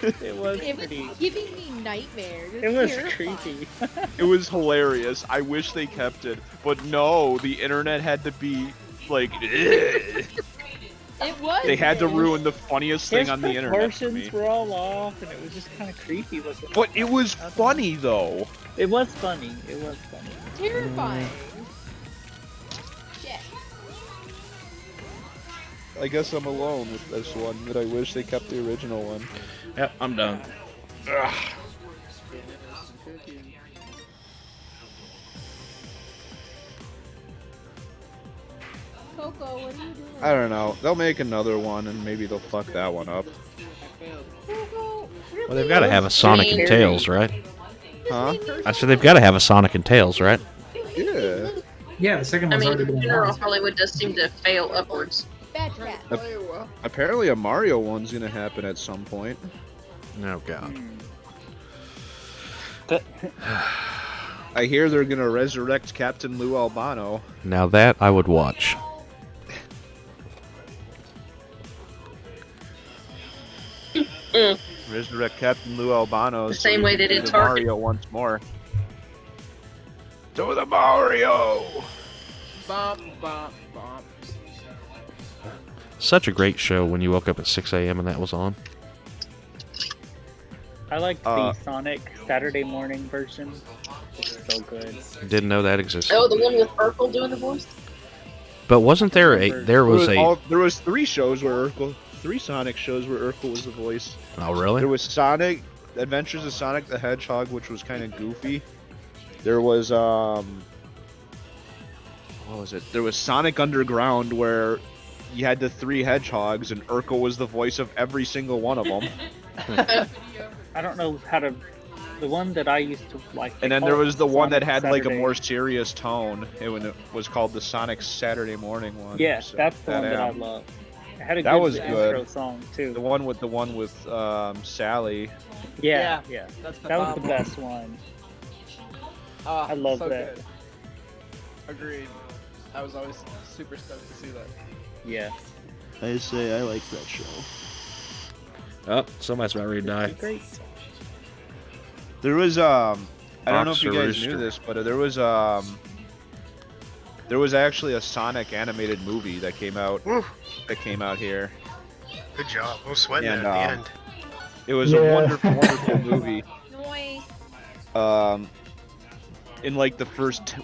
It was It was pretty. giving me nightmares. It was terrifying. creepy. It was hilarious. I wish they kept it, but no, the internet had to be like. It was. They had to this. ruin the funniest thing His on the internet for me. proportions were all off, and it was just kind of creepy looking. But it was funny though. It was funny. It was funny. Terrifying. Shit. I guess I'm alone with this one, but I wish they kept the original one. Yep, I'm done. Ugh. Coco, what are you doing? I don't know. They'll make another one, and maybe they'll fuck that one up. Coco, really? Well, they've got to have a Sonic and Tails, right? Huh? I said they've got to have a Sonic and Tails, right? Yeah. Yeah, the second I one's mean, already in been general, announced. Hollywood does seem to fail upwards. Bad trap. Apparently, a Mario one's gonna happen at some point. Oh God. I hear they're gonna resurrect Captain Lou Albano. Now that I would watch. Resurrect Captain Lou Albano. The same way they did the Target. Mario once more. To the Mario. Bump, bump, bump. Such a great show when you woke up at 6 a.m. and that was on. I like the Sonic Saturday morning version. It's so good. Didn't know that existed. Oh, the one with Urkel doing the voice? But wasn't there a there was three shows where three Sonic shows where Urkel was the voice. Oh really? There was Sonic Adventures of Sonic the Hedgehog, which was kind of goofy. There was what was it? There was Sonic Underground, where you had the three hedgehogs, and Urkel was the voice of every single one of them. I don't know how to. The one that I used to like. And then there was the one that had Sonic like a Saturday. more serious tone. It was called the Sonic Saturday Morning one. Yeah, So that's the one that I am. love. It had a That good was intro good. song too. The one with Sally. Yeah, That's that was the phenomenal. best one. Oh, I love so that. Good. Agreed. I was always super stoked to see that. Yeah. I say I like that show. Oh, somebody's about ready to die. Great. There was I don't know if Fox you or guys knew Rooster? this, but there was actually a Sonic animated movie that came out here. Good job. I was sweating And, there at the end. It was Yeah. a wonderful movie. Noise. In like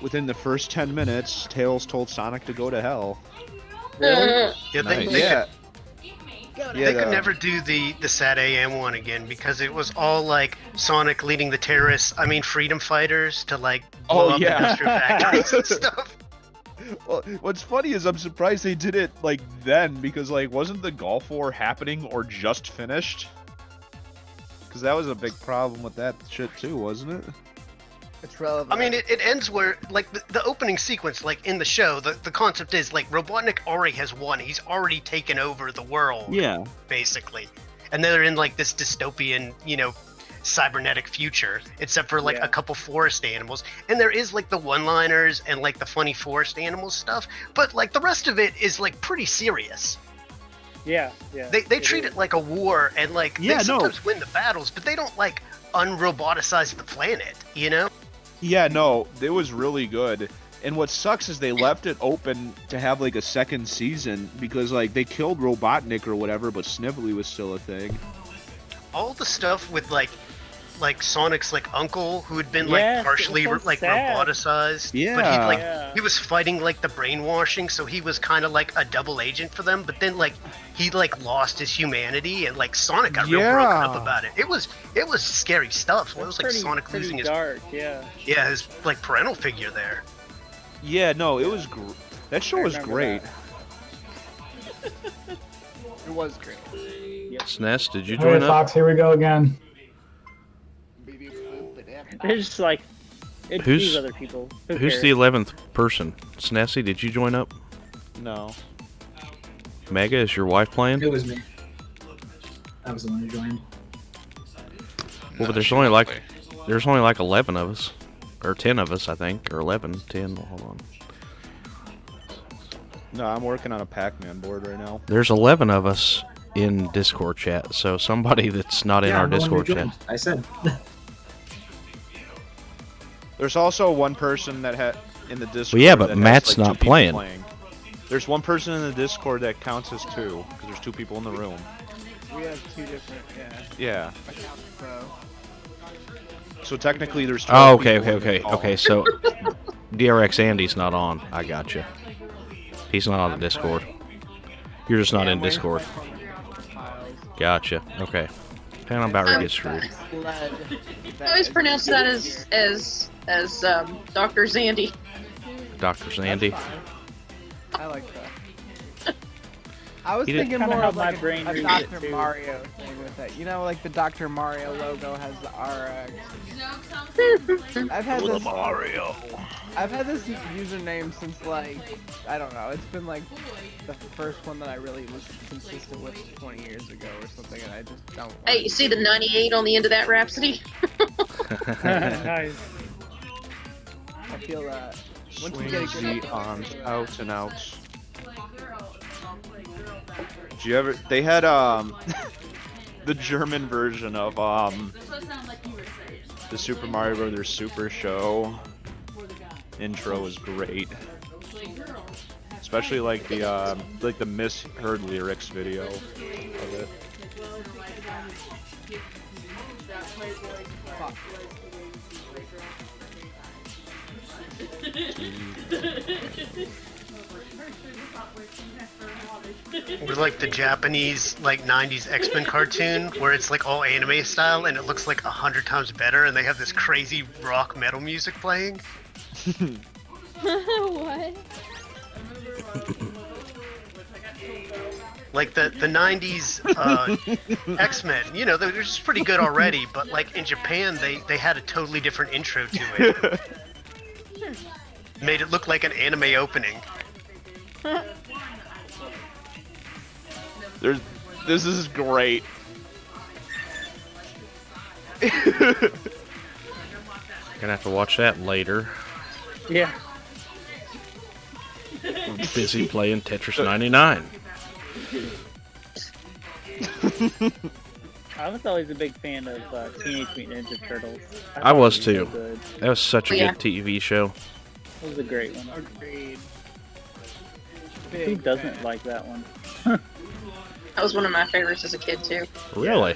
within the first 10 minutes, Tails told Sonic to go to hell. Yeah, they, Nice. they Yeah. could, Yeah, they could never do the Sad AM one again because it was all like Sonic leading the terrorists, freedom fighters to like blow up industrial factories and stuff. Well, what's funny is I'm surprised they did it like then, because like wasn't the Gulf War happening or just finished? Because that was a big problem with that shit too, wasn't it? It's relevant. I mean, it ends where, like, the opening sequence, like, in the show, the concept is, like, Robotnik already has won. He's already taken over the world. Yeah. Basically. And they're in, like, this dystopian, cybernetic future, except for, like, a couple forest animals. And there is, like, the one-liners and, like, the funny forest animals stuff. But, like, the rest of it is, like, pretty serious. Yeah. They treat it like a war, and, like, they sometimes win the battles, but they don't, like, unroboticize the planet, Yeah, no, it was really good. And what sucks is they left it open to have like a second season because like they killed Robotnik or whatever, but Snively was still a thing. All the stuff with like Sonic's like uncle who had been Yes, like it partially was so like sad. roboticized. Yeah. But he was fighting like the brainwashing, so he was kind of like a double agent for them. But then like he like lost his humanity, and like Sonic got real broken up about it. It was scary stuff. It was like Sonic losing his dark, his like parental figure there. Yeah, no, it was that show was great. It was great. SNES, did you Hey, join up? Fox, here we go again. There's just like it's Who's- these other people. Who Who's cares? the 11th person? Snessy, did you join up? No. Mega, is your wife playing? It was me. I was the one who joined. Well, but there's only like 11 of us, or 10 of us, I think, or 11, 10. Hold on. No, I'm working on a Pac-Man board right now. There's 11 of us in Discord chat, so somebody that's not in our I'm the one who Discord chat. joined. I said. There's also one person that had in the Discord. Well, yeah, but that has, Matt's like, not two people playing. There's one person in the Discord that counts as two because there's two people in the room. We have two different, Yeah. accounts, so. So technically, there's. Oh, 12 okay, people okay, in the okay, call. okay. So DRX Andy's not on. I gotcha. He's not on the Discord. You're just not in Discord. Gotcha. Okay. And I'm about ready to get screwed. I always pronounce that as Dr. Zandy. Dr. Zandy. I like that. I was He did- thinking Kinda more how of my like brain a reads Dr. it, too. Mario thing with it. You know, like the Dr. Mario logo has the RX. I've had this Mario. I've had this username since like I don't know. It's been like the first one that I really was consistent with 20 years ago or something, and I just don't. Hey, you see the 98 on the end of that Rhapsody? Nice. I feel that once you get a Swing good the arms out and out. Did you ever? They had the German version of the Super Mario Brothers Super Show. Intro was great, especially like the misheard lyrics video of it. Or like the Japanese like 90s X-Men cartoon where it's like all anime style and it looks like 100 times better and they have this crazy rock metal music playing. What? Like the 90s X-Men, you know, they're just pretty good already, but like in Japan they had a totally different intro to it. Made it look like an anime opening. This is great. Gonna have to watch that later. Yeah. I'm busy playing Tetris 99. I was always a big fan of Teenage Mutant Ninja Turtles. I was thought it too. so good. That was such a Yeah. good TV show. It was a great one. Agreed. Who doesn't like that one? That was one of my favorites as a kid too. Really?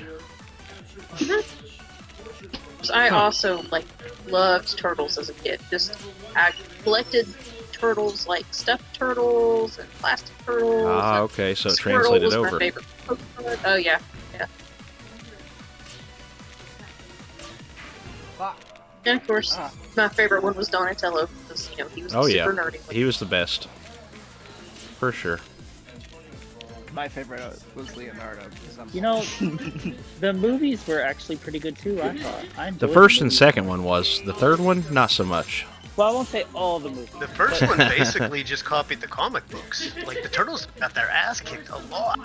I also like loved turtles as a kid. I collected turtles, like stuffed turtles and plastic turtles. Ah, and okay, so it Squirtle translated was over. My favorite Pokemon. Oh yeah, yeah. And of course, my favorite one was Donatello because you know he was Oh yeah, super nerdy. he was the best. For sure. My favorite was Leonardo. You know, the movies were actually pretty good too, I thought. I The enjoyed first and movies. second one was. The third one, not so much. Well, I won't say all the movies. The first one basically just copied the comic books. Like the turtles got their ass kicked a lot.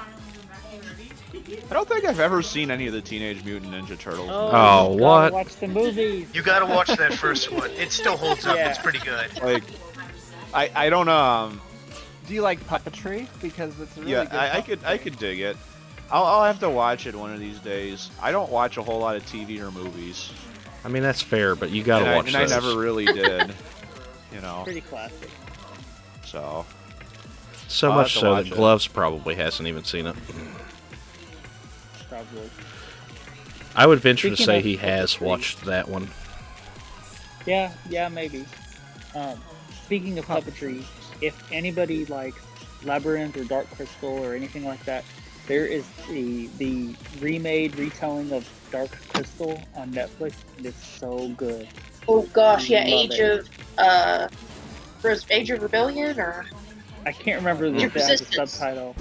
I don't think I've ever seen any of the Teenage Mutant Ninja Turtles. Oh, you what? gotta watch the movies. You gotta watch that first one. It still holds up. Yeah. It's pretty good. Like, I don't Do you like puppetry? Because it's a really yeah, good I could dig it. I'll have to watch it one of these days. I don't watch a whole lot of TV or movies. I mean, that's fair, but you gotta watch and those. I never really did. You know. Pretty classic. So. So I'll much have to so watch that it. Gloves probably hasn't even seen it. Probably. I would venture to Speaking say of he has puppetry- watched that one. Yeah, maybe. Speaking of puppetry, if anybody likes Labyrinth or Dark Crystal or anything like that, there is the remade retelling of Dark Crystal on Netflix, and it's so good. Oh gosh, yeah, Love Age of Rebellion or I can't remember Age of the Resistance. subtitle.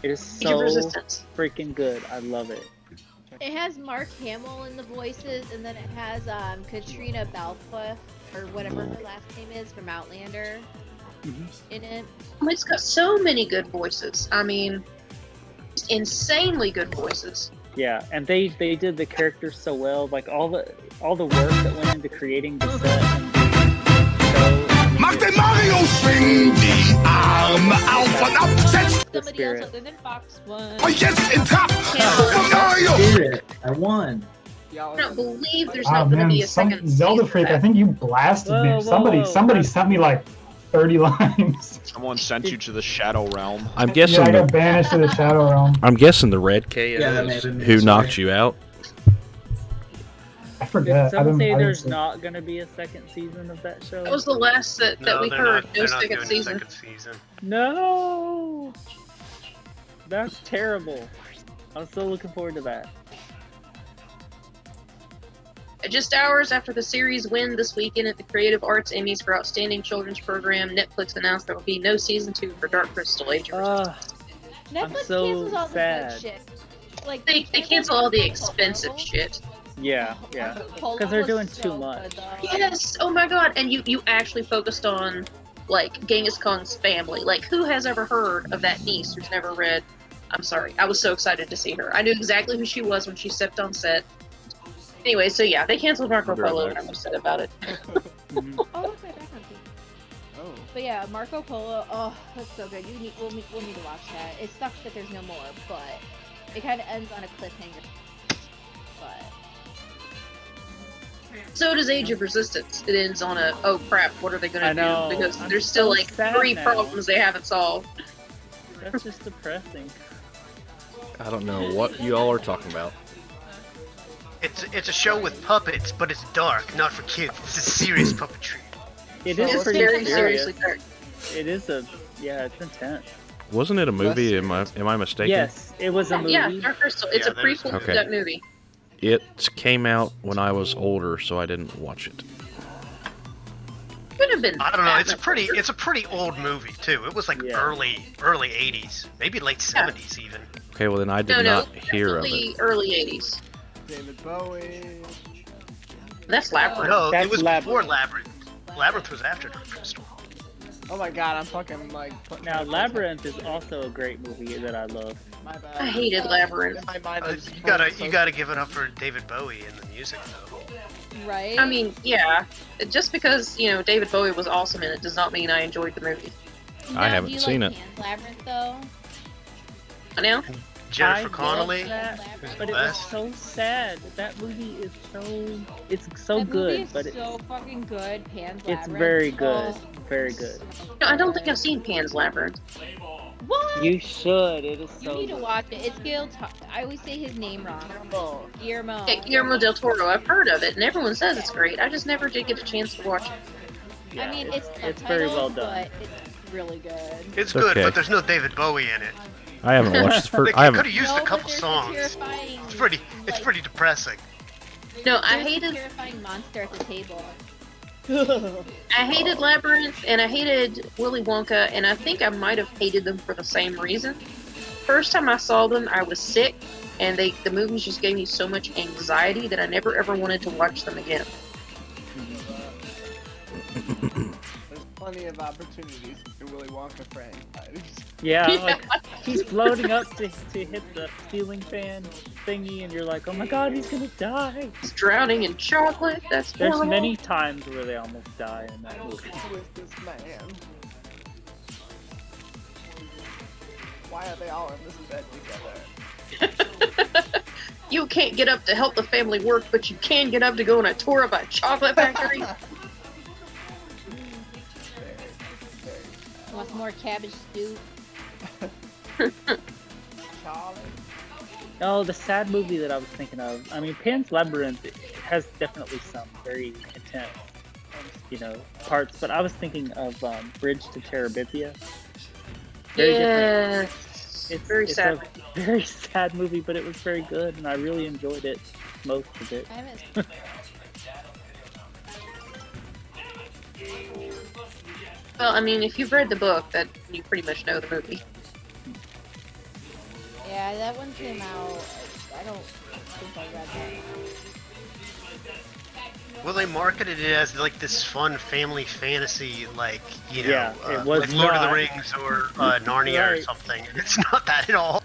It is Age of so Resistance. freaking good. I love it. It has Mark Hamill in the voices, and then it has Katrina Balfe, or whatever her last name is, from Outlander in it. Oh, it's got so many good voices. I mean, insanely good voices. Yeah, and they did the characters so well. Like all the work that went into creating the set and the show. Mach den Mario, schwing die Arme auf und ab, setz Somebody else other than Fox won. euch jetzt in Trab von Mario! Spirit, I won. I don't believe there's Oh not going to man, be a some second Zelda season freak. of I think you blasted me. Whoa, whoa, Somebody whoa. sent me like 30 lines. Someone sent you to the Shadow Realm. I'm Yeah, guessing I got the banished to the Shadow Realm. I'm guessing the red KO Yeah, that may is have been me, who sorry. knocked you out. I Did forget. I someone didn't, say I didn't there's see. not gonna be a second season of that show? That was the last that we they're heard. not, No they're not second doing season. a second season. No, that's terrible. I'm still looking forward to that. Just hours after the series win this weekend at the Creative Arts Emmys for Outstanding Children's Program, Netflix announced there will be no season 2 for Dark Crystal Age of Resistance. Netflix so cancels all the sad. good shit. Like They cancel all the expensive shit. Yeah, because they're doing too much. Yes! Oh my god! And you actually focused on, like, Genghis Khan's family. Like, who has ever heard of that niece who's never read? I'm sorry. I was so excited to see her. I knew exactly who she was when she stepped on set. Anyway, so yeah, they canceled Marco I'll be right Polo, back. and I'm upset about it. Oh, look, my background thing. But yeah, Marco Polo. Oh, that's so good. We'll need to watch that. It sucks that there's no more, but it kind of ends on a cliffhanger. But So does Age of Resistance. It ends on a, oh crap, what are they I gonna know. do? Because I'm there's still so like sad 3 now. problems they haven't solved. That's just depressing. I don't know what you all are talking about. It's a show with puppets, but it's dark, not for kids. It's a serious puppetry. It It's is pretty very serious. seriously dark. It is it's intense. Wasn't it a movie? Am I mistaken? Yes, it was a movie. Yeah, Dark Crystal. It's a prequel to Okay. that movie. It came out when I was older, so I didn't watch it. Could have been. I don't know. that It's a much pretty old movie too. It was like early 80s, maybe late 70s even. Okay, well then I did No, not hear of definitely it. early 80s. David Bowie. That's Labyrinth. No, That's it was Labyrinth. before Labyrinth. Labyrinth was after Dark Crystal. Oh my god, I'm fucking like. Now, Labyrinth is also a great movie that I love. My bad. I hated Labyrinth. My mind is You gotta give it up for David Bowie and the music though. Right? I mean, yeah. Just because, David Bowie was awesome in it does not mean I enjoyed the movie. I haven't do you seen like it. Pan's Labyrinth though? Now? Jennifer I Connelly. love that, who's but the it was best. so sad. That movie is it's so That good, movie is but so fucking good. Pan's it's Labyrinth. very good, Oh, very good. No, I don't think I've seen Pan's Labyrinth. what? You should. It is You so need to good. watch it. It's I always say his name wrong. Guillermo. Yeah, Guillermo del Toro. I've heard of it, and everyone says it's great. I just never did get a chance to watch it. I mean, it's very well subtitled, done. but it's really good. It's Okay. good, but there's no David Bowie in it. I haven't watched the first. They I could haven't. have used No, a but couple there's a songs. terrifying, It's pretty depressing. No, I there's a hated terrifying monster at the table. I hated Labyrinth, and I hated Willy Wonka, and I think I might have hated them for the same reason. First time I saw them, I was sick, and the movies just gave me so much anxiety that I never ever wanted to watch them again. There's plenty of opportunities in Willy Wonka franchise. Yeah, like he's floating up to hit the ceiling fan thingy, and you're like, oh my god, he's gonna die. He's drowning in chocolate. That's There's horrible. many times where they almost die in that movie. Who is this man? Why are they all in this bed together? You can't get up to help the family work, but you can get up to go on a tour of a chocolate factory. Want some more cabbage stew? Charlie? Oh, the sad movie that I was thinking of. I mean, Pan's Labyrinth has definitely some very intense, parts. But I was thinking of Bridge to Terabithia. Very different. It's very sad. A very sad movie, but it was very good, and I really enjoyed it, most of it. I haven't. Well, I mean, if you've read the book, that you pretty much know the movie. Yeah, that one came out. I don't think I read that. Well, they marketed it as like this fun family fantasy, like Yeah, it was like Lord of the not. Rings or Narnia or Right. something. It's not that at all.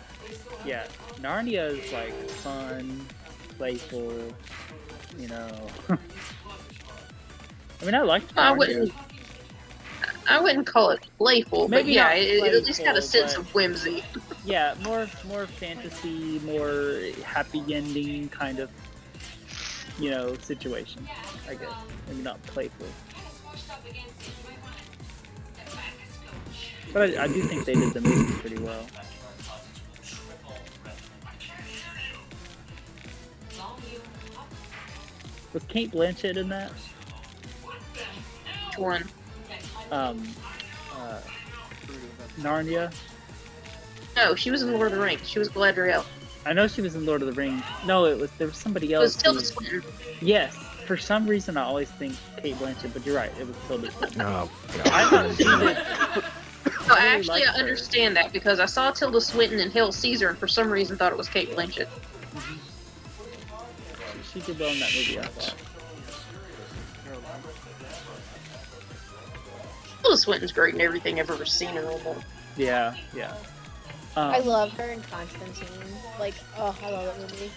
Yeah, Narnia is like fun, playful, I mean, I liked Narnia. I wouldn't call it playful, but Maybe yeah, not it at least got a playful, sense but- of whimsy. Yeah, more fantasy, more happy ending kind of, situation, I guess. Maybe not playful. But I do think they did the movie pretty well. Was Kate Blanchett in that? Which one? Narnia. No, she was in Lord of the Rings. She was Galadriel. I know she was in Lord of the Rings. No, there was somebody It else. was Tilda who- Swinton. Yes, for some reason I always think Kate Blanchett, but you're right, it was Tilda Swinton. Oh, I thought she did. No, really actually, liked I her. understand that because I saw Tilda Swinton in Hail Caesar and for some reason thought it was Kate Blanchett. She did well in that movie, I thought. Tilda Swinton's great in everything I've ever seen her in. Yeah, yeah. I love her in Constantine. Like, oh, I love that movie.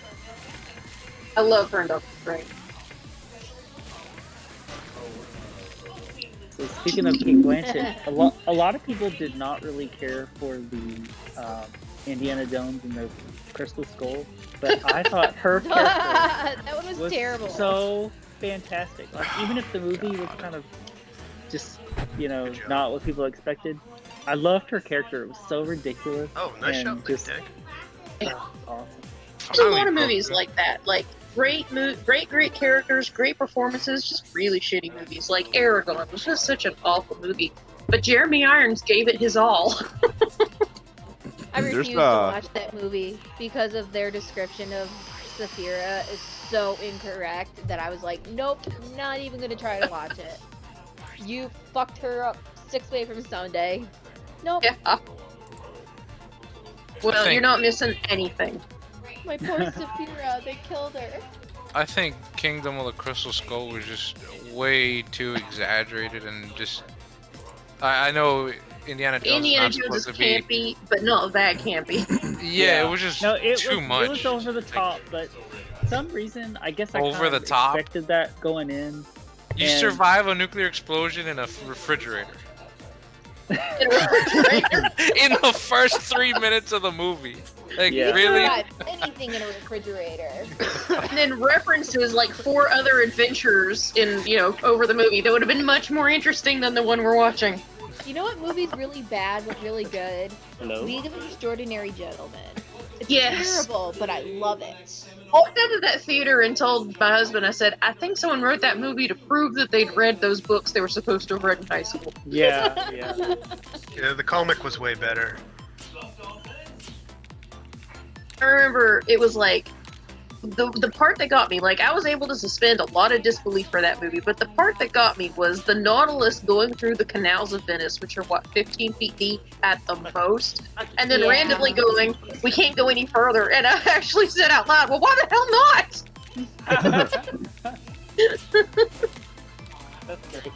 I love her in Doctor Strange. So speaking of Kate Blanchett, a lot of people did not really care for the Indiana Jones and the Crystal Skull, but I thought her character That one was terrible. so fantastic. Like, even if the movie was kind of just, not what people expected, I loved her character. It was so ridiculous. Oh, nice and shot, Big just Dick. awesome. There's a lot of movies like that. Like, great characters, great performances, just really shitty movies. Like Aragon was just such an awful movie, but Jeremy Irons gave it his all. I refuse to watch that movie because of their description of Saphira is so incorrect that I was like, nope, not even gonna try to watch it. You fucked her up 6 Way from Sunday. Nope. Yeah. Well, you're not missing anything. My poor Saphira, they killed her. I think Kingdom of the Crystal Skull was just way too exaggerated and just. I know Indiana Jones is campy, but not that campy. Yeah, it was just too much. It was over the top, but for some reason, I guess I Over the top? expected that going in. You and- survive a nuclear explosion in a refrigerator. In the first 3 minutes of the movie. Like, really? Anything in a refrigerator. And then references like 4 other adventures in, over the movie that would have been much more interesting than the one we're watching. You know what movie's really bad but really good? Hello? League of Extraordinary Gentlemen. It's Yes. terrible, but I love it. I walked out of that theater and told my husband, I said, I think someone wrote that movie to prove that they'd read those books they were supposed to have read in high school. Yeah. Yeah, the comic was way better. I remember it was like, the part that got me, like, I was able to suspend a lot of disbelief for that movie, but the part that got me was the Nautilus going through the canals of Venice, which are, 15 feet deep at the most, and then randomly going, we can't go any further, and I actually said out loud, well, why the hell not? That's great.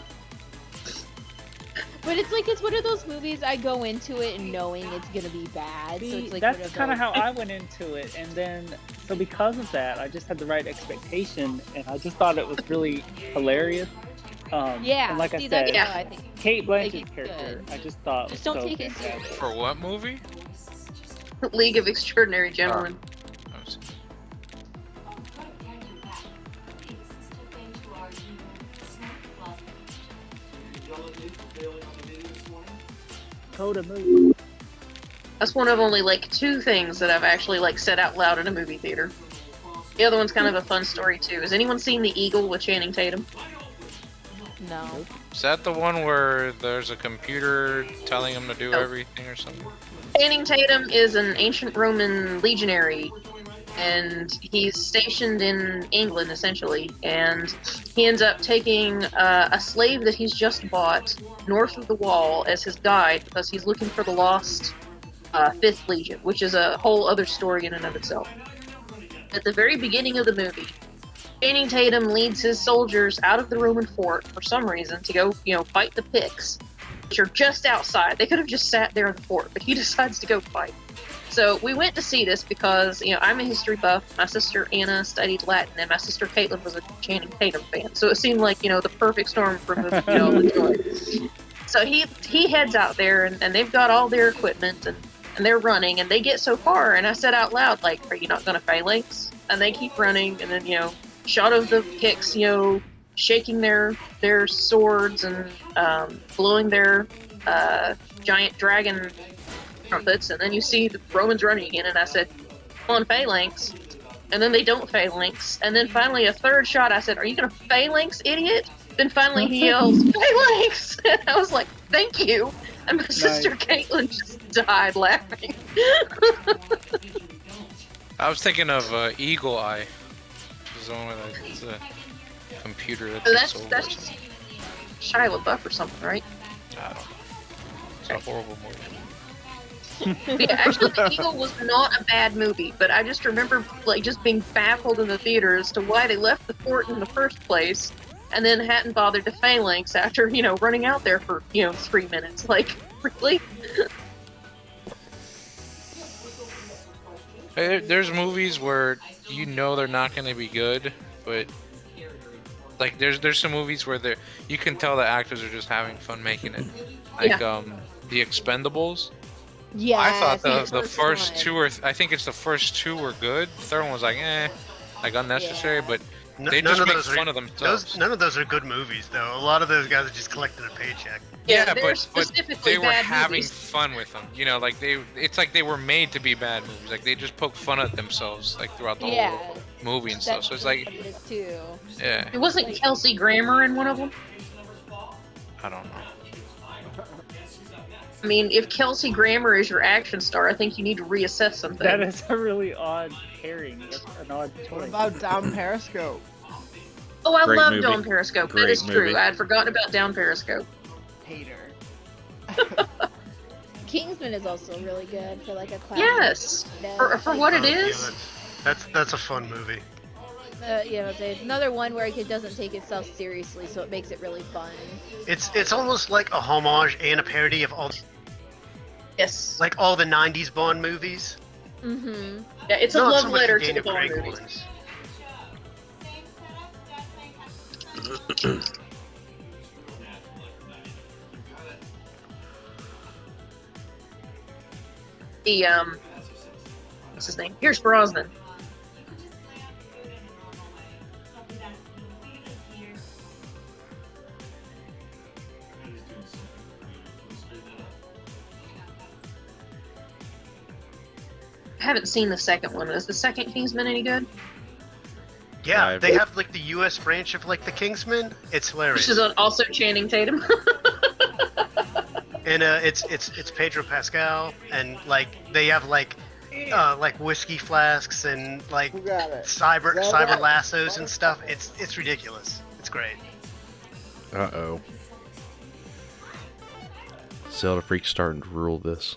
But it's one of those movies I go into it knowing it's gonna be bad. So it's like That's kind of how I went into it, and then so because of that, I just had the right expectation, and I just thought it was really hilarious. Yeah, and like see, I said, that's how I think. Kate Like, Blanchett's it's character, good. I just thought Just was don't so take it fantastic. For what movie? League of Extraordinary Gentlemen. Coda movie. That's one of only, 2 things that I've actually, said out loud in a movie theater. The other one's kind of a fun story, too. Has anyone seen The Eagle with Channing Tatum? No. Is that the one where there's a computer telling him to do everything or something? Channing Tatum is an ancient Roman legionary, and he's stationed in England, essentially, and he ends up taking a slave that he's just bought north of the wall as his guide because he's looking for the lost 5th Legion, which is a whole other story in and of itself. At the very beginning of the movie, Channing Tatum leads his soldiers out of the Roman fort for some reason to go, fight the Picts, which are just outside. They could have just sat there in the fort, but he decides to go fight. So we went to see this because, I'm a history buff. My sister Anna studied Latin, and my sister Caitlin was a Channing Tatum fan. So it seemed like, the perfect storm for a movie we all enjoyed. So he heads out there, and they've got all their equipment, and they're running, and they get so far, and I said out loud, are you not going to phalanx? And they keep running, and then, shot of the Picts, shaking their swords and blowing their giant dragon trumpets, and then you see the Romans running again, and I said, come on, phalanx. And then they don't phalanx, and then finally a third shot, I said, are you going to phalanx, idiot? Then finally he yells, phalanx! And I was like, thank you. And my sister Caitlin just died laughing. I was thinking of Eagle Eye. Which is the one where it's a computer that So takes over. that's just Shia LaBeouf or something, right? I don't know. It's a horrible movie. Yeah, actually, The Eagle was not a bad movie, but I just remember just being baffled in the theater as to why they left the fort in the first place, and then hadn't bothered to phalanx after running out there for 3 minutes. Really? There's movies where they're not going to be good, but there's some movies where you can tell the actors are just having fun making it. The Expendables. Yeah. I thought the first two I think it's the first 2 were good. The third one was unnecessary, but they just make fun of themselves. None of those are good movies, though. A lot of those guys are just collecting a paycheck. Yeah, but they were having fun with them. It's like they were made to be bad movies. They just poke fun at themselves throughout the whole. movie and stuff. So it's like, It is too. yeah. It wasn't Kelsey Grammer in one of them. I don't know. I mean, if Kelsey Grammer is your action star, I think you need to reassess something. That is a really odd pairing. That's an odd choice. What about Down Periscope? Oh, I Great love movie. Down Periscope. Great That is true. movie. I had forgotten about Down Periscope. Hater. Kingsman is also really good for like a classic. Yes, for what it is. That's a fun movie. You know, it's another one where it doesn't take itself seriously, so it makes it really fun. It's almost like a homage and a parody of all. Yes. Like all the '90s Bond movies. Mm-hmm. Yeah, it's a Not love so much letter the to the Daniel Bond Craig movies. ones. The what's his name? Pierce Brosnan. I haven't seen the second one. Is the second Kingsman any good? Yeah, they have like the U.S. branch of like the Kingsmen. It's hilarious. Which is also Channing Tatum. And it's Pedro Pascal, and like they have like whiskey flasks and like cyber lassos and stuff. It's ridiculous. It's great. Uh-oh. Zelda Freak's starting to rule this.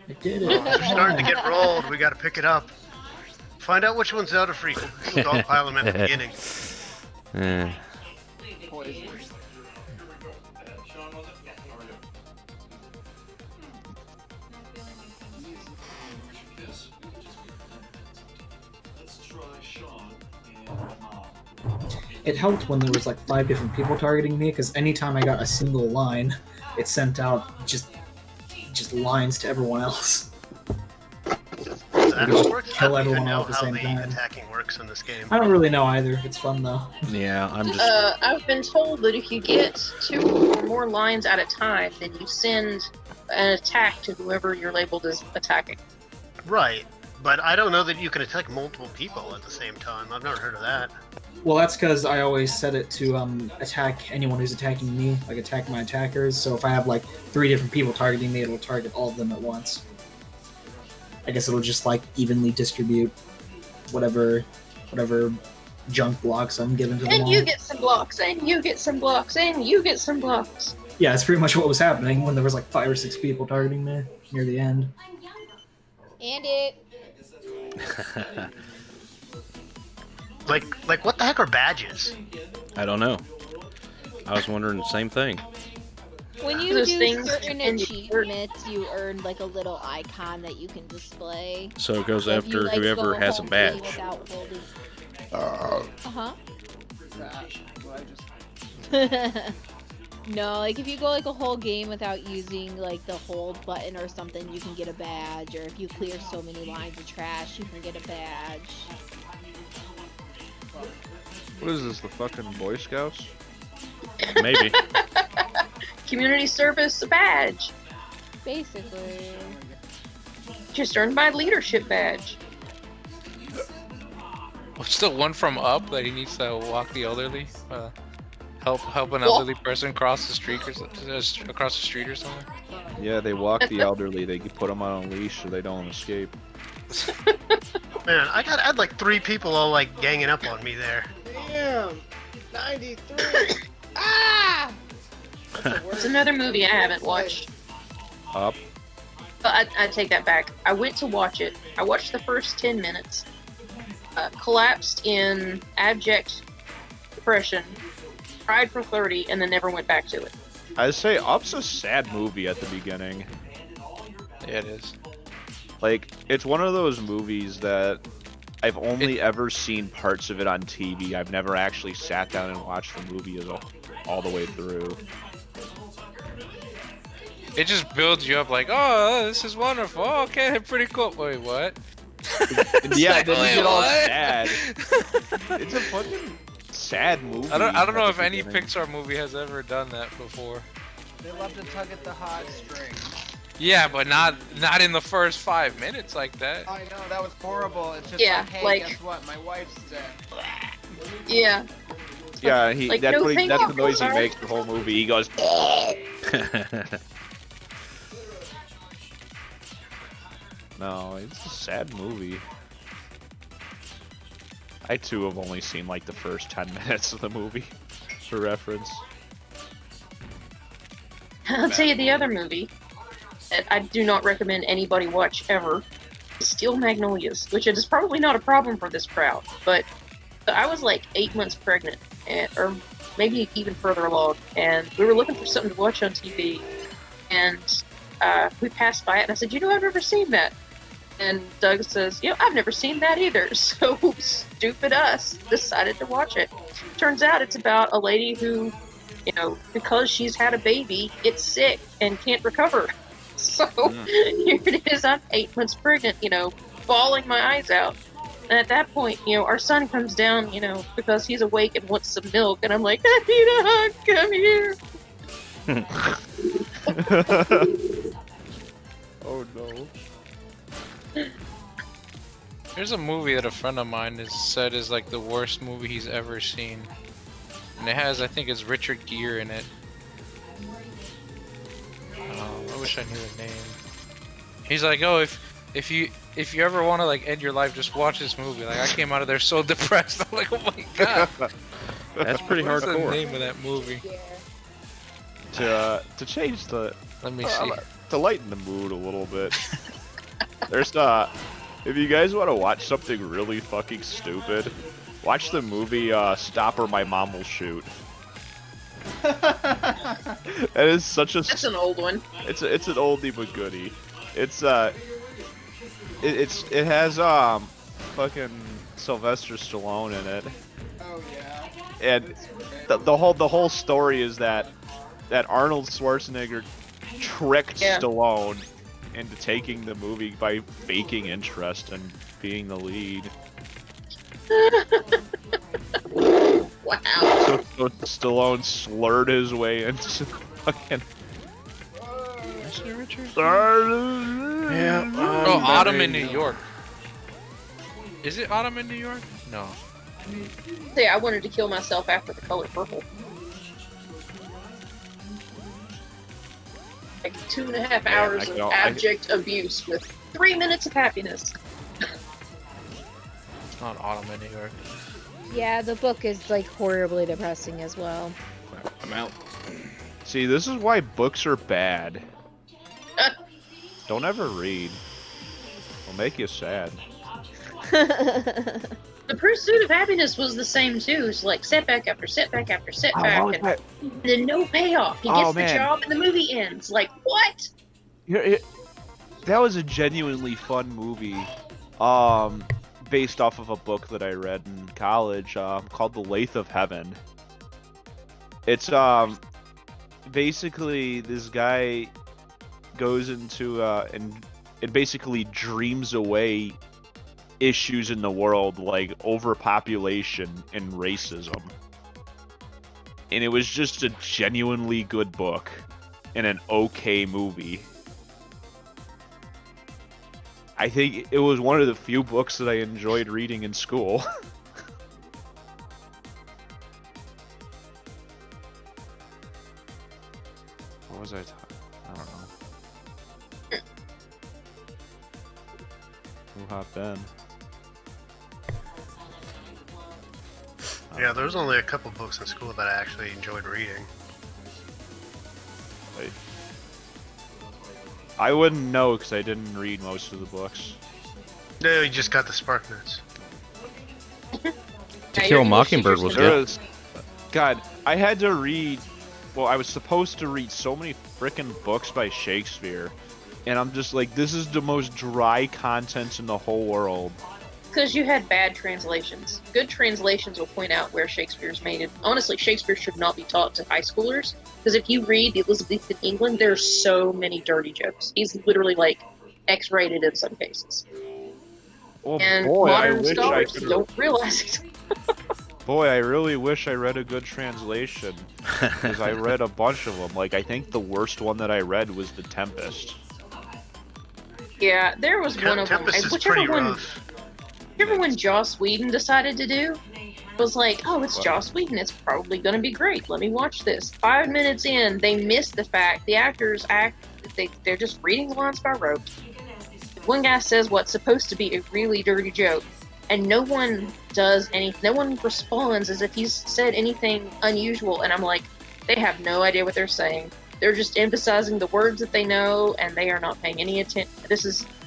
I did it. They're starting to get rolled. We got to pick it up. Find out which one's Zelda Freak. We'll dogpile them at the beginning. Eh. It helped when there was like 5 different people targeting me, because anytime I got a single line, it sent out just lines to everyone else. That Just works. kill I don't even everyone all know at the how same the time. attacking works in this game. I don't really know either. It's fun though. Yeah, I'm just. I've been told that if you get 2 or more lines at a time, then you send an attack to whoever you're labeled as attacking. Right, but I don't know that you can attack multiple people at the same time. I've never heard of that. Well, that's because I always set it to attack anyone who's attacking me, like attack my attackers. So if I have like 3 different people targeting me, it'll target all of them at once. I guess it'll just like evenly distribute whatever junk blocks I'm giving to them And all. you get some blocks, and you get some blocks, and you get some blocks. Yeah, that's pretty much what was happening when there was like 5 or 6 people targeting me near the end. And it. Like what the heck are badges? I don't know. I was wondering the same thing. When you Those do things certain in the achievements, you earn like a little icon that you can display. So it goes So if you, after like, whoever go has a home badge. without holding- No, like if you go like a whole game without using like the hold button or something, you can get a badge. Or if you clear so many lines of trash, you can get a badge. What is this, the fucking Boy Scouts? Maybe. Community service badge. Basically. Just earned my leadership badge. What's the one from Up that he needs to walk the elderly? Help an elderly person cross the street or across the street or something. Yeah, they walk the elderly. They put them on a leash so they don't escape. Man, I had like 3 people all like ganging up on me there. Damn! 93! Ah! It's another movie I haven't watched. Up. But I take that back. I went to watch it. I watched the first 10 minutes. Collapsed in abject depression. Cried for 30 and then never went back to it. I'd say Up's a sad movie at the beginning. Yeah, it is. Like, it's one of those movies that I've only ever seen parts of it on TV. I've never actually sat down and watched the movie all the way through. It just builds you up like, oh, this is wonderful. Oh, okay, pretty cool. Wait, what? Yeah, like, then wait, you get all what? sad. It's a fucking sad movie. I don't know at if the any beginning. Pixar movie has ever done that before. They love to tug at the heartstrings. Yeah, but not in the first 5 minutes like that. I know, that was horrible. It's just Yeah, like, hey, like- guess what? My wife's dead. Yeah. Yeah, Like, that's no, what thank that's you, the noise he sorry. makes the whole movie. He goes. No, it's a sad movie. I too have only seen like the first 10 minutes of the movie, for reference. I'll tell you the other movie that I do not recommend anybody watch ever. Steel Magnolias, which is probably not a problem for this crowd, but I was like 8 months pregnant, or maybe even further along, and we were looking for something to watch on TV, and we passed by it, and I said, you know, I've never seen that. And Doug says, you know, I've never seen that either. So stupid us decided to watch it. Turns out it's about a lady who, you know, because she's had a baby, gets sick and can't recover. So here it is, I'm 8 months pregnant, you know, bawling my eyes out. And at that point, you know, our son comes down, you know, because he's awake and wants some milk. And I'm like, I need a hug, come here. Oh no. There's a movie that a friend of mine has said is like the worst movie he's ever seen. And it has, I think it's Richard Gere in it. I wish I knew the name. He's like, oh, if you ever want to like end your life, just watch this movie. Like I came out of there so depressed. I'm like, oh my god. That's pretty What's hardcore. the name of that movie? To change the. Let me see. To lighten the mood a little bit. There's if you guys want to watch something really fucking stupid, watch the movie Stop or My Mom Will Shoot. That is such a. That's an old one. It's an oldie but goodie. It has fucking Sylvester Stallone in it. Oh yeah. And the whole story is that Arnold Schwarzenegger tricked Stallone into taking the movie by faking interest and being the lead. Wow. So Stallone slurred his way into fucking. Yeah. Oh, Autumn in New York. Is it Autumn in New York? No. See, I wanted to kill myself after The Color Purple. Like 2.5 hours of abject abuse with 3 minutes of happiness. It's not Autumn in New York. Yeah, the book is like horribly depressing as well. I'm out. See, this is why books are bad. Don't ever read. It'll make you sad. The Pursuit of Happiness was the same too. It's like setback after setback after setback, and then no payoff. He gets the job, and the movie ends. Like what? That was a genuinely fun movie, based off of a book that I read in college, called The Lathe of Heaven. It's basically this guy goes into and it basically dreams away issues in the world like overpopulation and racism. And it was just a genuinely good book and an okay movie. I think it was one of the few books that I enjoyed reading in school. What was I talking? I don't know. Who hopped in? Yeah, there was only a couple books in school that I actually enjoyed reading. Wait. I wouldn't know because I didn't read most of the books. No, you just got the Spark Notes. To Kill a Mockingbird was good. God, I had to read. Well, I was supposed to read so many frickin' books by Shakespeare, and I'm just like, this is the most dry content in the whole world. Because you had bad translations. Good translations will point out where Shakespeare's made it. Honestly, Shakespeare should not be taught to high schoolers. Because if you read the Elizabethan England, there's so many dirty jokes. He's literally like X-rated in some cases. Well, And boy, modern scholars don't realize it. Boy, I really wish I read a good translation. Because I read a bunch of them. Like, I think the worst one that I read was The Tempest. Yeah, there was one of them. Tempest is Whichever pretty one, rough. whichever one Joss Whedon decided to do, was like, oh, it's Joss Whedon. It's probably gonna be great. Let me watch this. 5 minutes in, they missed the fact the actors they're just reading the lines by rote. One guy says what's supposed to be a really dirty joke, and no one does anything. No one responds as if he's said anything unusual. And I'm like, they have no idea what they're saying. They're just emphasizing the words that they know, and they are not paying any attention.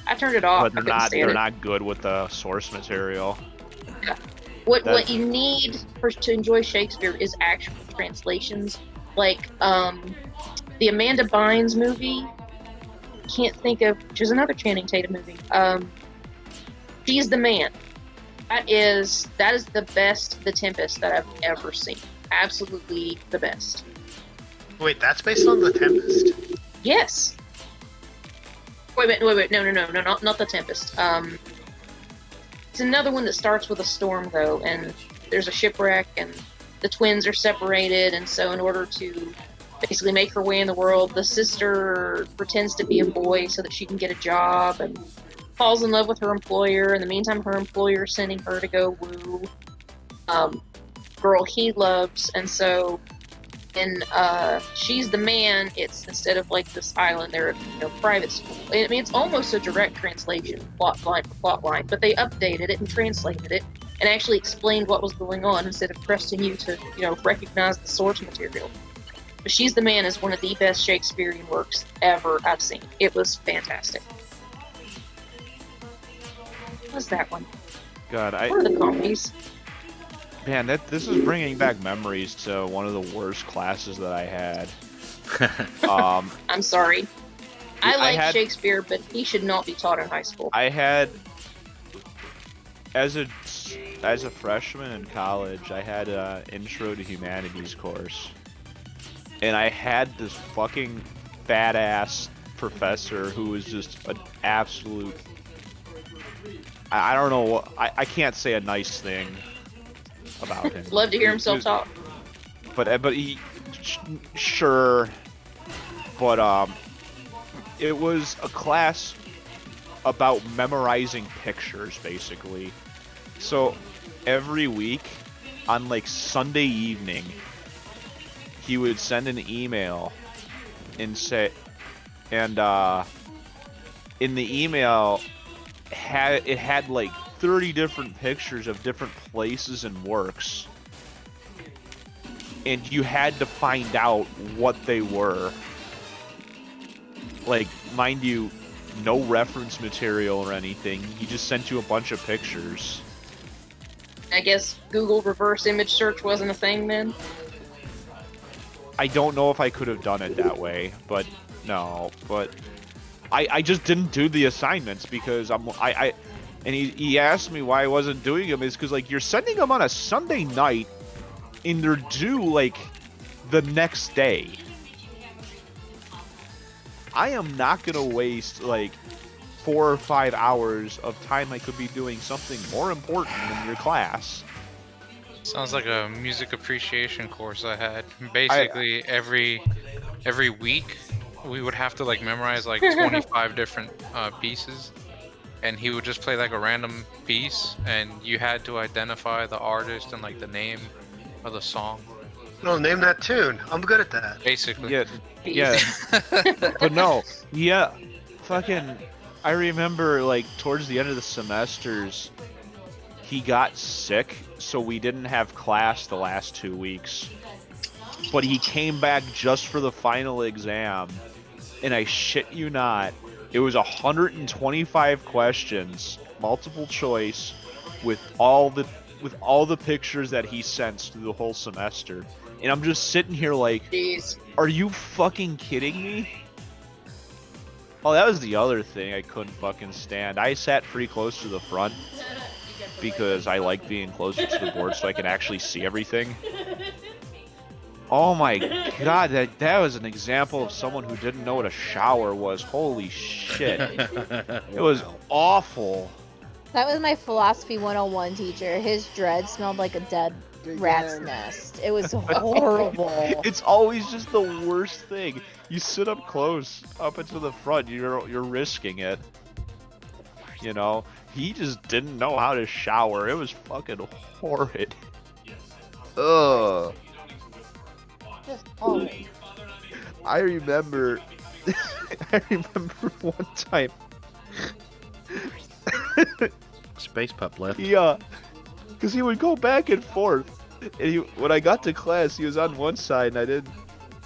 I turned it off. But they're not good with the source material. Yeah. What you need to enjoy Shakespeare is actual translations, like the Amanda Bynes movie. Can't think of, which is another Channing Tatum movie. She's the Man. That is the best The Tempest that I've ever seen. Absolutely the best. Wait, that's based on The Tempest? Yes. Wait, no, not The Tempest. It's another one that starts with a storm, though, and there's a shipwreck, and the twins are separated, and so in order to basically make her way in the world, the sister pretends to be a boy so that she can get a job, and falls in love with her employer. In the meantime, her employer is sending her to go woo girl he loves, and so in She's the Man, it's instead of like this island, they're private school. I mean, it's almost a direct translation, plot line, but they updated it and translated it and actually explained what was going on instead of pressing you to recognize the source material. But She's the Man is one of the best Shakespearean works ever I've seen. It was fantastic. What's that one? God, What are the comedies? Man, this is bringing back memories to one of the worst classes that I had. I'm sorry. I like Shakespeare, but he should not be taught in high school. I had, as a freshman in college, I had an Intro to Humanities course. And I had this fucking fat ass professor who was just an absolute, I don't know, I can't say a nice thing about him. Love to hear himself talk. But he, sure, but it was a class about memorizing pictures, basically. So every week on like Sunday evening, he would send an email and say, and in the email it had like 30 different pictures of different places and works, and you had to find out what they were. Like, mind you, no reference material or anything. He just sent you a bunch of pictures. I guess Google reverse image search wasn't a thing then? I don't know if I could have done it that way, but no. But I just didn't do the assignments because and he asked me why I wasn't doing them. Is because, like, you're sending them on a Sunday night and they're due like the next day. I am not gonna waste like 4 or 5 hours of time I could be doing something more important than your class. Sounds like a music appreciation course I had. Basically, every week we would have to like memorize like 25 different pieces, and he would just play like a random piece, and you had to identify the artist and like the name of the song. No, name that tune. I'm good at that. Basically. Yeah. But no, yeah, fucking. I remember like towards the end of the semesters, he got sick, so we didn't have class the last 2 weeks. But he came back just for the final exam, and I shit you not, it was 125 questions, multiple choice, with all the pictures that he sends through the whole semester. And I'm just sitting here like, jeez, are you fucking kidding me? Oh, that was the other thing I couldn't fucking stand. I sat pretty close to the front because I like being closer to the board so I can actually see everything. Oh my god, that was an example of someone who didn't know what a shower was. Holy shit. It was awful. That was my philosophy 101 teacher. His dread smelled like a dead rat's nest. It was horrible. It's always just the worst thing. You sit up close, up into the front. You're risking it. you know? He just didn't know how to shower. It was fucking horrid. Ugh. Just horrid. I remember I remember one time Space Pup left. Yeah, because he would go back and forth. And when I got to class, he was on one side, and I didn't,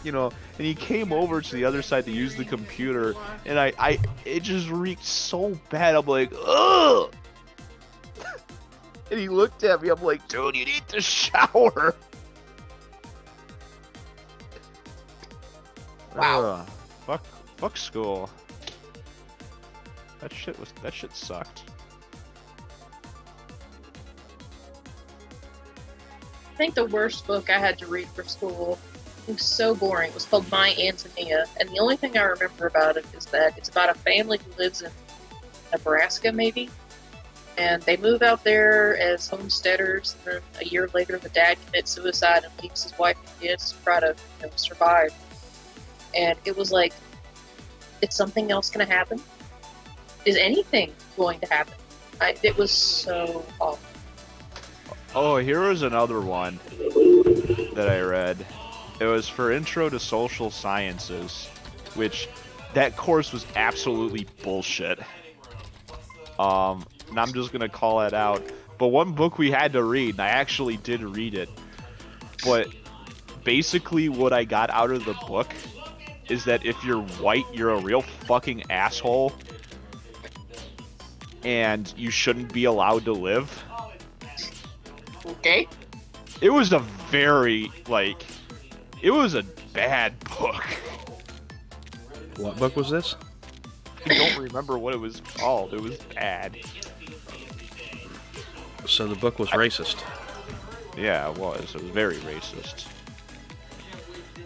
and he came over to the other side to use the computer, and it just reeked so bad. I'm like, ugh! And he looked at me, I'm like, dude, you need to shower. Wow. Fuck school. That shit sucked. I think the worst book I had to read for school, it was so boring. It was called My Antonia, and the only thing I remember about it is that it's about a family who lives in Nebraska, maybe, and they move out there as homesteaders, and then a year later the dad commits suicide and leaves his wife and kids to try to survive. And it was like, is something else going to happen? Is anything going to happen? It was so awful. Oh, here was another one that I read. It was for Intro to Social Sciences, which that course was absolutely bullshit. And I'm just gonna call that out. But one book we had to read, and I actually did read it. But basically what I got out of the book is that if you're white, you're a real fucking asshole. And you shouldn't be allowed to live. Okay. It was a very, it was a bad book. What book was this? I don't remember what it was called. It was bad. So the book was racist. Yeah, it was. It was very racist.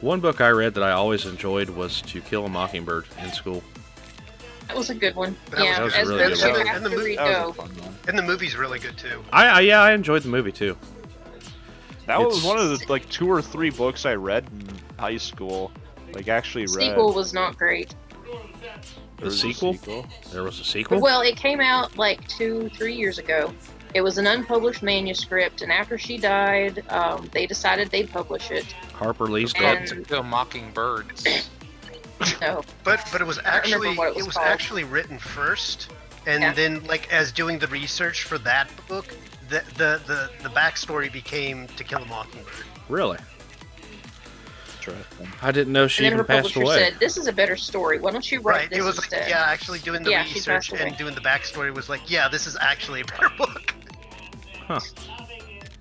One book I read that I always enjoyed was To Kill a Mockingbird in school. That was a good one. That was as really those good who one. have to read go. And the movie's really good too. I enjoyed the movie too. That was one of the 2 or 3 books I read in high school. Actually read. The sequel was not great. The sequel? There was a sequel? Well, it came out 2-3 years ago. It was an unpublished manuscript, and after she died, they decided they'd publish it. Harper Lee's called To Kill Mockingbirds. No. But it was actually what it was called. actually written first, and then as doing the research for that book, the backstory became To Kill a Mockingbird. Really? I didn't know she and then even her passed publisher away. said, "This is a better story. Why don't you write Right. this It was instead?" actually doing the she research passed away. and doing the backstory was this is actually a better book.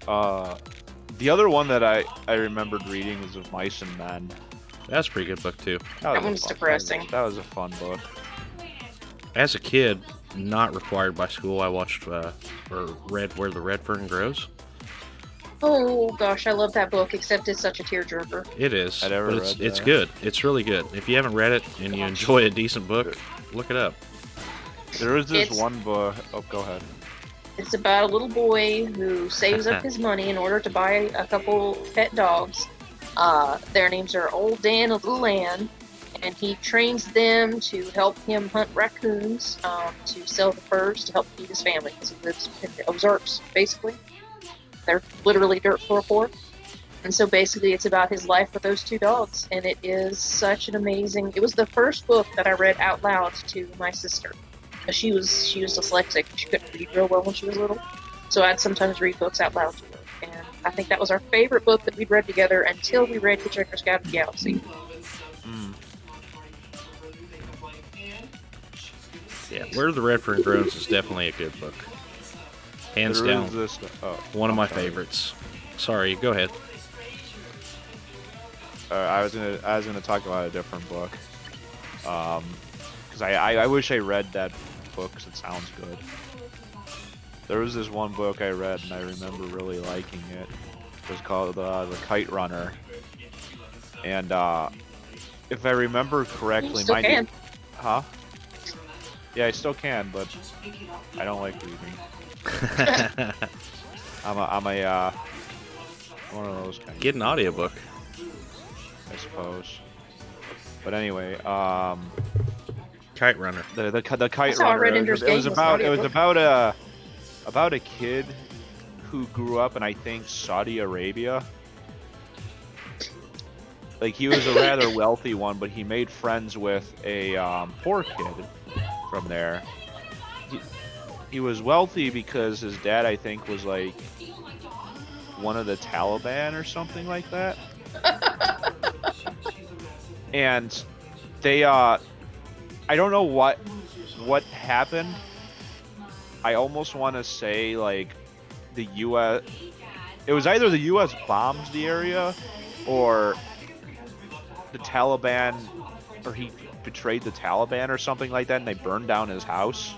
Huh. The other one that I remembered reading was of Mice and Men. That's a pretty good book too. That one's depressing. That was a fun book. As a kid, not required by school, I watched or read Where the Red Fern Grows. Oh gosh, I love that book. Except it's such a tearjerker. It is, I never but read it's that. good. It's really good. If you haven't read it and you enjoy a decent book, look it up. There was this It's- one book. Oh, go ahead. It's about a little boy who saves up his money in order to buy a couple pet dogs. Their names are Old Dan and Little Ann, and he trains them to help him hunt raccoons, to sell the furs to help feed his family because he lives in the Ozarks, basically. They're literally dirt floor poor. And so basically it's about his life with those 2 dogs, and it is such an amazing... It was the first book that I read out loud to my sister. She was dyslexic. She couldn't read real well when she was little. So I'd sometimes read books out loud to her. And I think that was our favorite book that we'd read together until we read Hitchhiker's Guide to the Galaxy. Yeah, Where the Red Fern Grows is definitely a good book. Hands There down, is this- one of my sorry. favorites. Sorry, go ahead. I was gonna talk about a different book. Because I wish I read that book because it sounds good. There was this one book I read and I remember really liking it. It was called The Kite Runner. And if I remember correctly, You still can. Huh? Yeah, I still can, but I don't like reading. I'm a one of those kind. Get an audiobook. I suppose. But anyway, Kite Runner. The Kite That's how I Runner. read Ender's Game. It was about a kid who grew up in, I think, Saudi Arabia. Like, he was a rather wealthy one, but he made friends with a poor kid from there. He was wealthy because his dad, I think, was like one of the Taliban or something like that. And they, I don't know what happened. I almost want to say, like, the U.S. It was either the U.S. bombed the area, or the Taliban, or he betrayed the Taliban or something like that, and they burned down his house.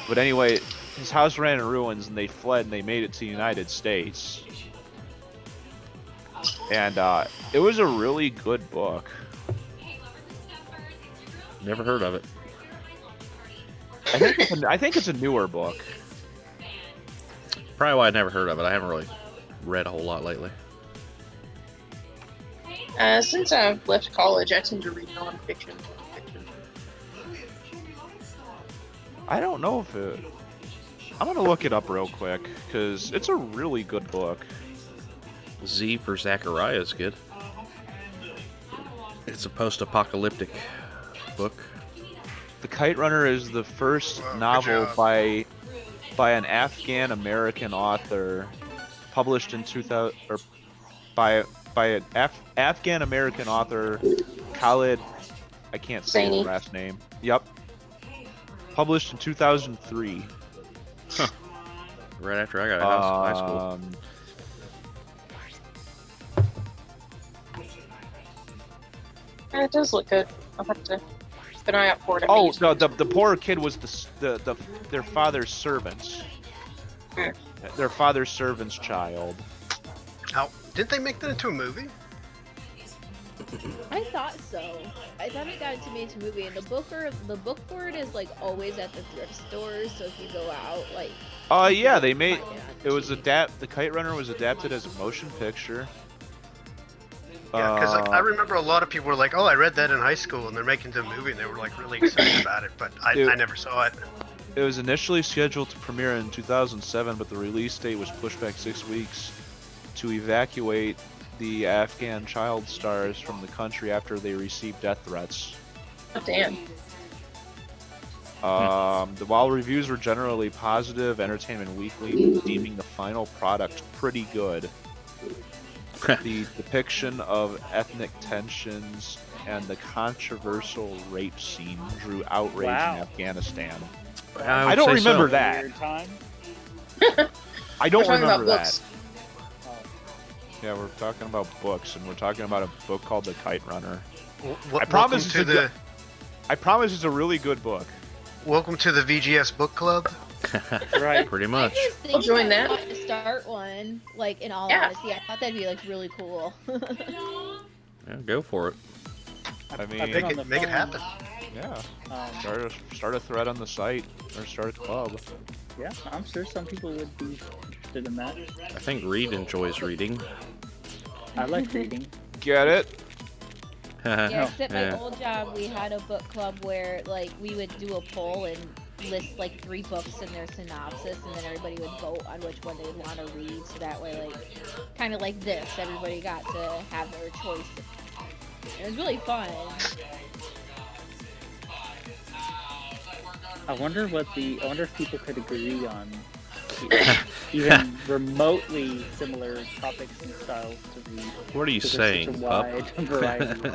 But anyway, his house ran in ruins, and they fled, and they made it to the United States. And it was a really good book. Never heard of it. I think it's a newer book. Probably why I never heard of it. I haven't really read a whole lot lately. Since I've left college, I tend to read nonfiction. I don't know if it... I'm gonna look it up real quick, because it's a really good book. Z for Zachariah is good. It's a post-apocalyptic book. The Kite Runner is the first novel by an Afghan American author, published in 2000, or by an Afghan American author, Khalid. I can't say his last name. Yep. Published in 2003. Huh. Right after I got out of high school. It does look good. I'll have to keep an eye out for it. Oh, no, the poor kid was their father's servants. Their father's servant's child. Oh, didn't they make that into a movie? I thought so. I thought it got made into a movie, and the book for it is like always at the thrift stores. So if you go out, like. Yeah, they made it was The Kite Runner was adapted as a motion picture. Yeah, because like, I remember a lot of people were like, "Oh, I read that in high school," and they're making the movie, and they were like really excited about it. But I never saw it. It was initially scheduled to premiere in 2007, but the release date was pushed back 6 weeks to evacuate the Afghan child stars from the country after they received death threats. Oh, damn. While reviews were generally positive, Entertainment Weekly deeming the final product pretty good. The depiction of ethnic tensions and the controversial rape scene drew outrage in Afghanistan. I don't remember that. I don't remember that. Yeah, we're talking about books, and we're talking about a book called The Kite Runner. I promise it's a really good book. Welcome to the VGS Book Club. Right, pretty much. I'll join that. To start one, like in all honesty, I thought that'd be like really cool. Yeah, go for it. I mean, make it happen. Yeah. Start a thread on the site or start a club. Yeah, I'm sure some people would be interested in that. I think Reed enjoys reading. I like reading. Get it? Yeah, except my old job, we had a book club where like we would do a poll and list like 3 books in their synopsis, and then everybody would vote on which one they'd want to read. So that way, like, kind of like this, everybody got to have their choice. It was really fun. I wonder if people could agree on even remotely similar topics and styles to read. What are you saying, such a pup? wide variety.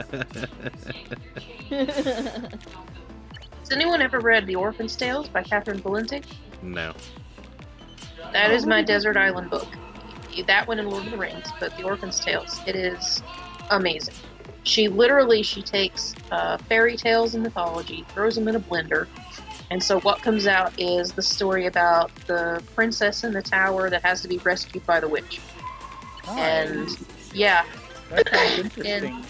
Has anyone ever read The Orphan's Tales by Catherine Valente? No. That is my desert island book. That one and Lord of the Rings, but The Orphan's Tales. It is amazing. She takes fairy tales and mythology, throws them in a blender, and so what comes out is the story about the princess in the tower that has to be rescued by the witch. Nice. And yeah. That sounds interesting. And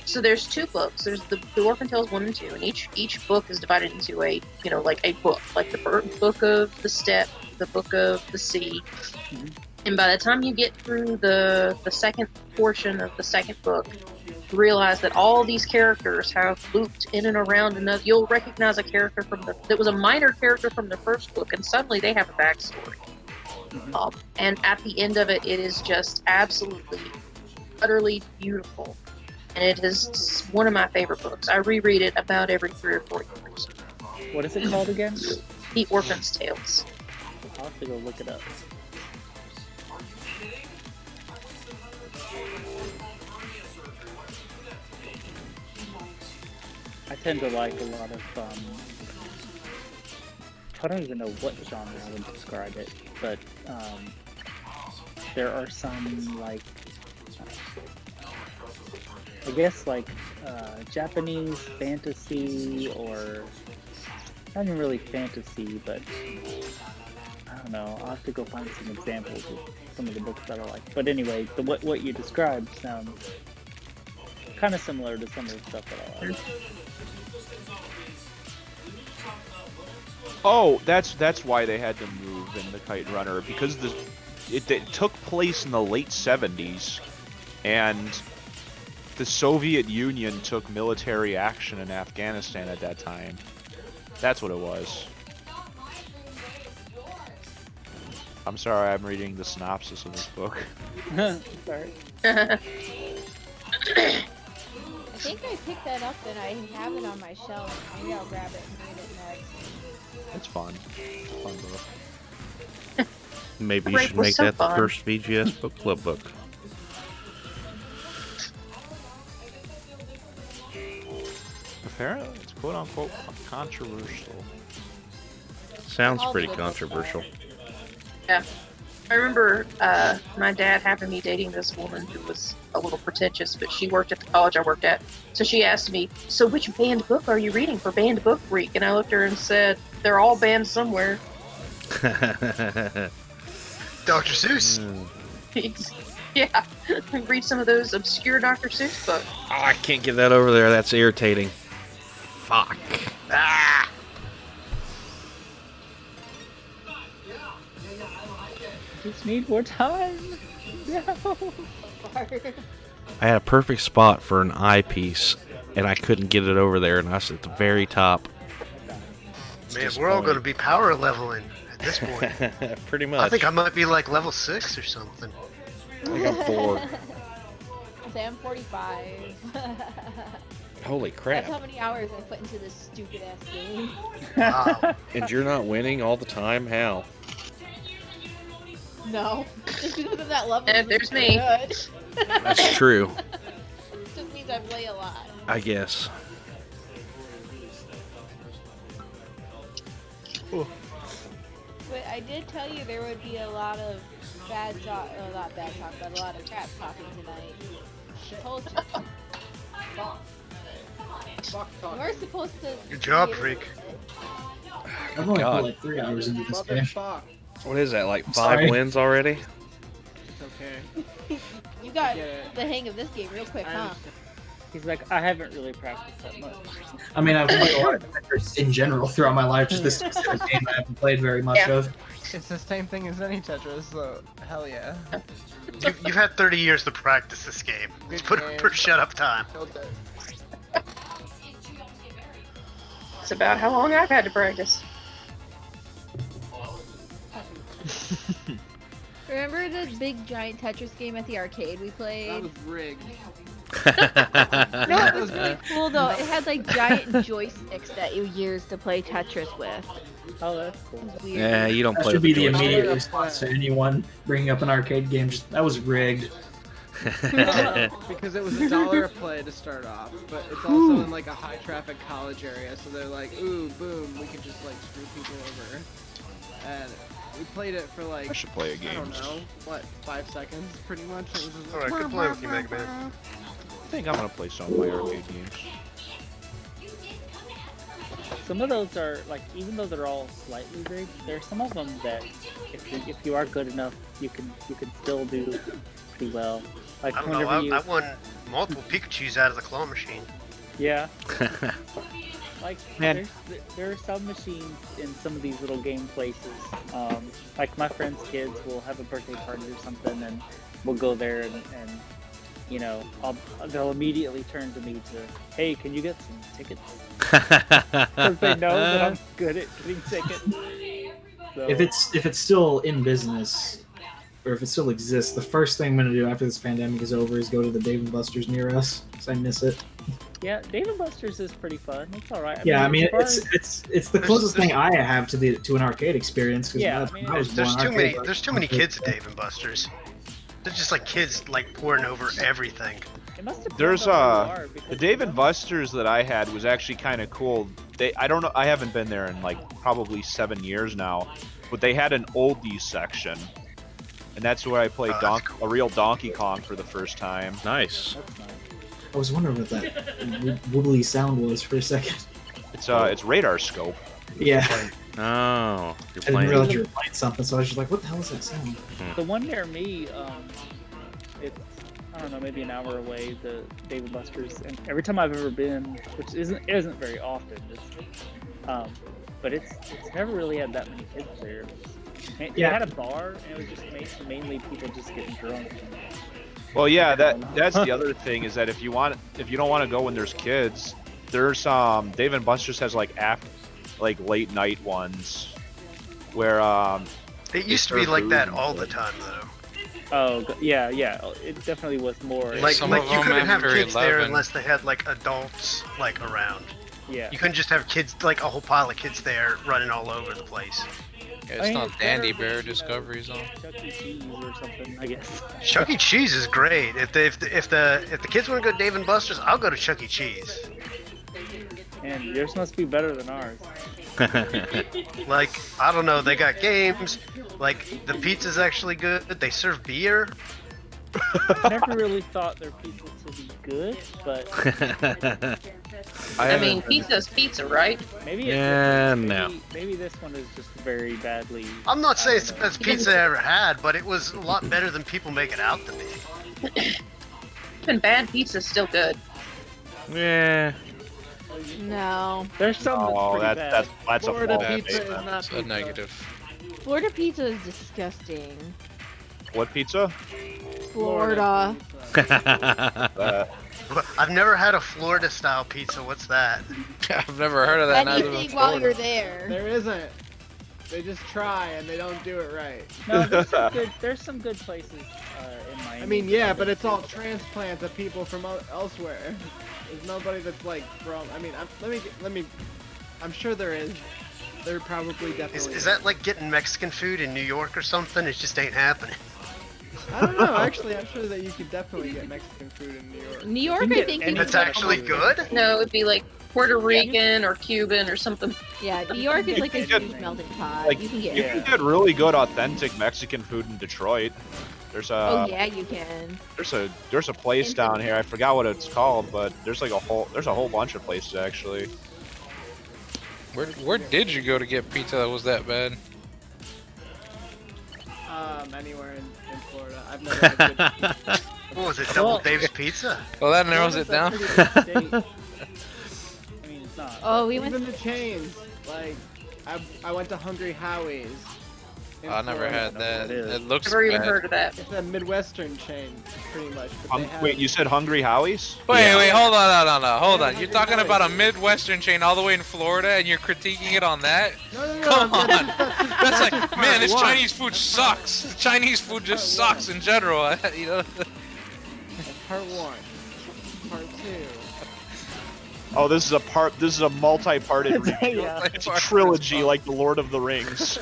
so there's 2 books. There's the Orphan Tales 1 and 2, and each book is divided into a like a book, like the book of the steppe, the book of the sea. Mm-hmm. And by the time you get through the second portion of the second book, realize that all these characters have looped in and around another. You'll recognize a character that was a minor character from the first book, and suddenly they have a backstory. And at the end of it, it is just absolutely, utterly beautiful. And it is one of my favorite books. I reread it about every 3 or 4 years. What is it called again? The Orphan's Tales. I'll have to go look it up. I tend to like a lot of, I don't even know what genre I would describe it, but there are some, like, I guess, like, Japanese fantasy, or not even really fantasy, but I don't know, I'll have to go find some examples of some of the books that I like. But anyway, what you described sounds kind of similar to some of the stuff that I like. Oh, that's why they had to move in the Kite Runner, because it took place in the late 70s, and the Soviet Union took military action in Afghanistan at that time. That's what it was. I'm sorry, I'm reading the synopsis of this book. Sorry. I think I picked that up and I have it on my shelf. Maybe I'll grab it and read it next. It's fun. Fun book. Maybe you should make that the first VGS book club book. Apparently, it's quote unquote controversial. Sounds pretty controversial. Yeah. I remember my dad having me dating this woman who was a little pretentious, but she worked at the college I worked at. So she asked me, "So which banned book are you reading for Banned Book Week?" And I looked at her and said, "They're all banned somewhere." Dr. Seuss. Yeah. Read some of those obscure Dr. Seuss books. Oh, I can't get that over there. That's irritating. Fuck. Ah! Just need more time. No. I had a perfect spot for an eyepiece, and I couldn't get it over there, and I was at the very top. Man, we're all going to be power leveling at this point. Pretty much. I think I might be like level 6 or something. I think I'm 4. Say I'm 45. Holy crap. That's how many hours I put into this stupid ass game. Wow. And you're not winning all the time? How? No, just because of that level. There's me. Good. That's true. Just means I play a lot. I guess. But I did tell you there would be a lot of bad talk, not bad talk, but a lot of crap talking tonight. I told you. We're supposed to. Good job, Freak. I've only God. put like 3 hours into this game. What is that, like 5 sorry. wins already? It's okay. You got the hang of this game real quick, huh? He's like, I haven't really practiced that much. I mean, I've played a lot of Tetris in general throughout my life. Just this specific game I haven't played very much of. It's the same thing as any Tetris, so hell yeah. You've had 30 years to practice this game. Let's put it for shut up time. It's about how long I've had to practice. Remember the big giant Tetris game at the arcade we played? That was rigged. No, it was really cool though. It had like giant joysticks that you use to play Tetris with. Oh, that's cool. It was weird. Yeah, you don't That play should with be the joystick. immediate response to anyone bringing up an arcade game. Just that was rigged. Because it was $1 a play to start off, but it's also in like a high traffic college area, so they're like, ooh, boom, we can just like screw people over. And we played it for like, I should play a I game. don't know, what, 5 seconds pretty much? It was Alright, good play with you, Mega Man. I think I'm gonna play some of my arcade games. Some of those are like, even though they're all slightly rigged, there's some of them that if you are good enough, you can still do pretty well. Like I don't know, whenever you, I won multiple Pikachus out of the claw machine. yeah. Like Man. there are some machines in some of these little game places. Like my friends' kids will have a birthday party or something, and we'll go there and you know, they'll immediately turn to me to, hey, can you get some tickets? Because they know that I'm good at getting tickets. So, If it's still in business, or if it still exists, the first thing I'm gonna do after this pandemic is over is go to the Dave & Buster's near us, because I miss it. yeah, Dave & Buster's is pretty fun. It's all right. I mean, as far it's the closest thing I have to an arcade experience. Yeah, There's too many kids at Dave & Buster's. They're just like kids like pouring over everything. There's the Dave & Buster's that I had was actually kind of cool. I don't know, I haven't been there in like probably 7 years now, but they had an oldies section, and that's where I played a real Donkey Kong for the first time. Nice. I was wondering what that wobbly sound was for a second. It's radar scope. Yeah. Oh, you're I didn't playing. realize you were playing something, so I was just like, what the hell is that sound? The one near me, it's, I don't know, maybe an hour away, the Dave & Buster's, and every time I've ever been, which isn't very often, but it's never really had that many kids there. It had a bar, and it was just mainly people just getting drunk. Well, yeah, that's the other thing is that if you don't want to go when there's kids, there's Dave & Buster's has like late night ones where it used to be like that all the time though. Oh yeah, it definitely was more. Like you couldn't have kids there unless they had like adults like around. Yeah. You couldn't just have kids, like a whole pile of kids there running all over the place. Yeah, it's not Dandy Bear Discovery Zone. Chuck E. Cheese or something, I guess. Chuck E. Cheese is great. If the kids want to go to Dave & Buster's, I'll go to Chuck E. Cheese. And yours must be better than ours. Like, I don't know, they got games, like, the pizza's actually good, they serve beer. I never really thought their pizza to be good, but... I mean, pizza's pizza, right? Maybe maybe this one is just very badly... I'm not saying it's the best pizza I ever had, but it was a lot better than people make it out to be. Even bad pizza's still good. Yeah. No. There's some that's Florida a fault. pizza is not So negative. Florida pizza is disgusting. What pizza? Florida. I've never had a Florida style pizza. What's that? I've never heard of that. Anything while you're there. There isn't. They just try and they don't do it right. No, there's some good places in Miami. I mean, yeah, but it's all transplants of people from elsewhere. There's nobody that's like from. I mean, let me. I'm sure there is. There probably definitely. Is that like getting Mexican food in New York or something? It just ain't happening. I don't know. Actually, I'm sure that you could definitely get Mexican food in New York. New York, I think. And it's actually good? No, it'd be like Puerto Rican or Cuban or something. Yeah, New York is like a huge melting pot. Like, you can get. you can get really good authentic Mexican food in Detroit. There's a. Oh yeah, you can. There's a place down here. I forgot what it's called, but there's like a whole bunch of places actually. Where did you go to get pizza that was that bad? Anywhere in Florida. I've never had good pizza. What was it, Double Dave's Pizza? Well, that narrows it down. Oh, we went Even the chains. Like, I went to Hungry Howie's. I never had that. It looks Never even bad. heard of that. It's a Midwestern chain, pretty much. But they have... Wait, you said Hungry Howie's? Wait, hold on, hold on. You're talking about a Midwestern chain all the way in Florida, and you're critiquing it on that? No, Come on. That's like, part man, this one. Chinese food sucks. Chinese food just sucks in general. You know. That's part one. Part two. Oh, this is a multi-parted review. Yeah. It's a trilogy like the Lord of the Rings.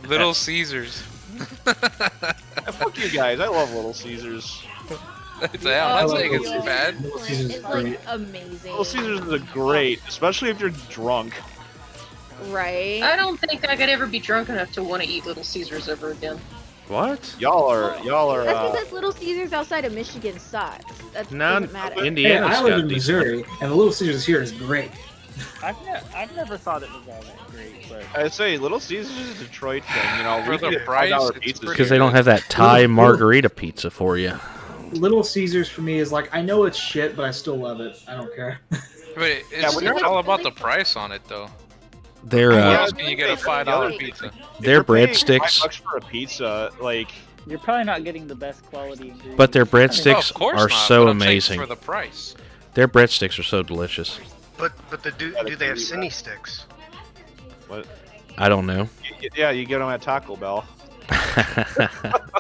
Little Caesars. Fuck you guys, I love Little Caesars. I'm not saying it's bad. Little Caesars is It's like great. amazing. Little Caesars is a great, especially if you're drunk. Right? I don't think I could ever be drunk enough to want to eat Little Caesars ever again. What? Y'all are. That's because Little Caesars outside of Michigan sucks. That No, doesn't matter. Hey, Indiana's I live got in decent. Missouri, and the Little Caesars here is great. I've never thought it was all that great, but I'd say Little Caesars is a Detroit thing. You know, For we the get price, $5 it's pizzas. pretty Because they don't have that Thai margarita pizza for you. Little Caesars for me is like, I know it's shit, but I still love it. I don't care. But it's all about the price on it, though. Their Where else can you get a $5 pizza? their If you're paying breadsticks. $5 for a pizza, like You're probably not getting the best quality ingredients. But their Oh, breadsticks of course are not, so but I'm saying amazing. for the price. Their breadsticks are so delicious. But do they have cine sticks? What? I don't know. Yeah, you get them at Taco Bell.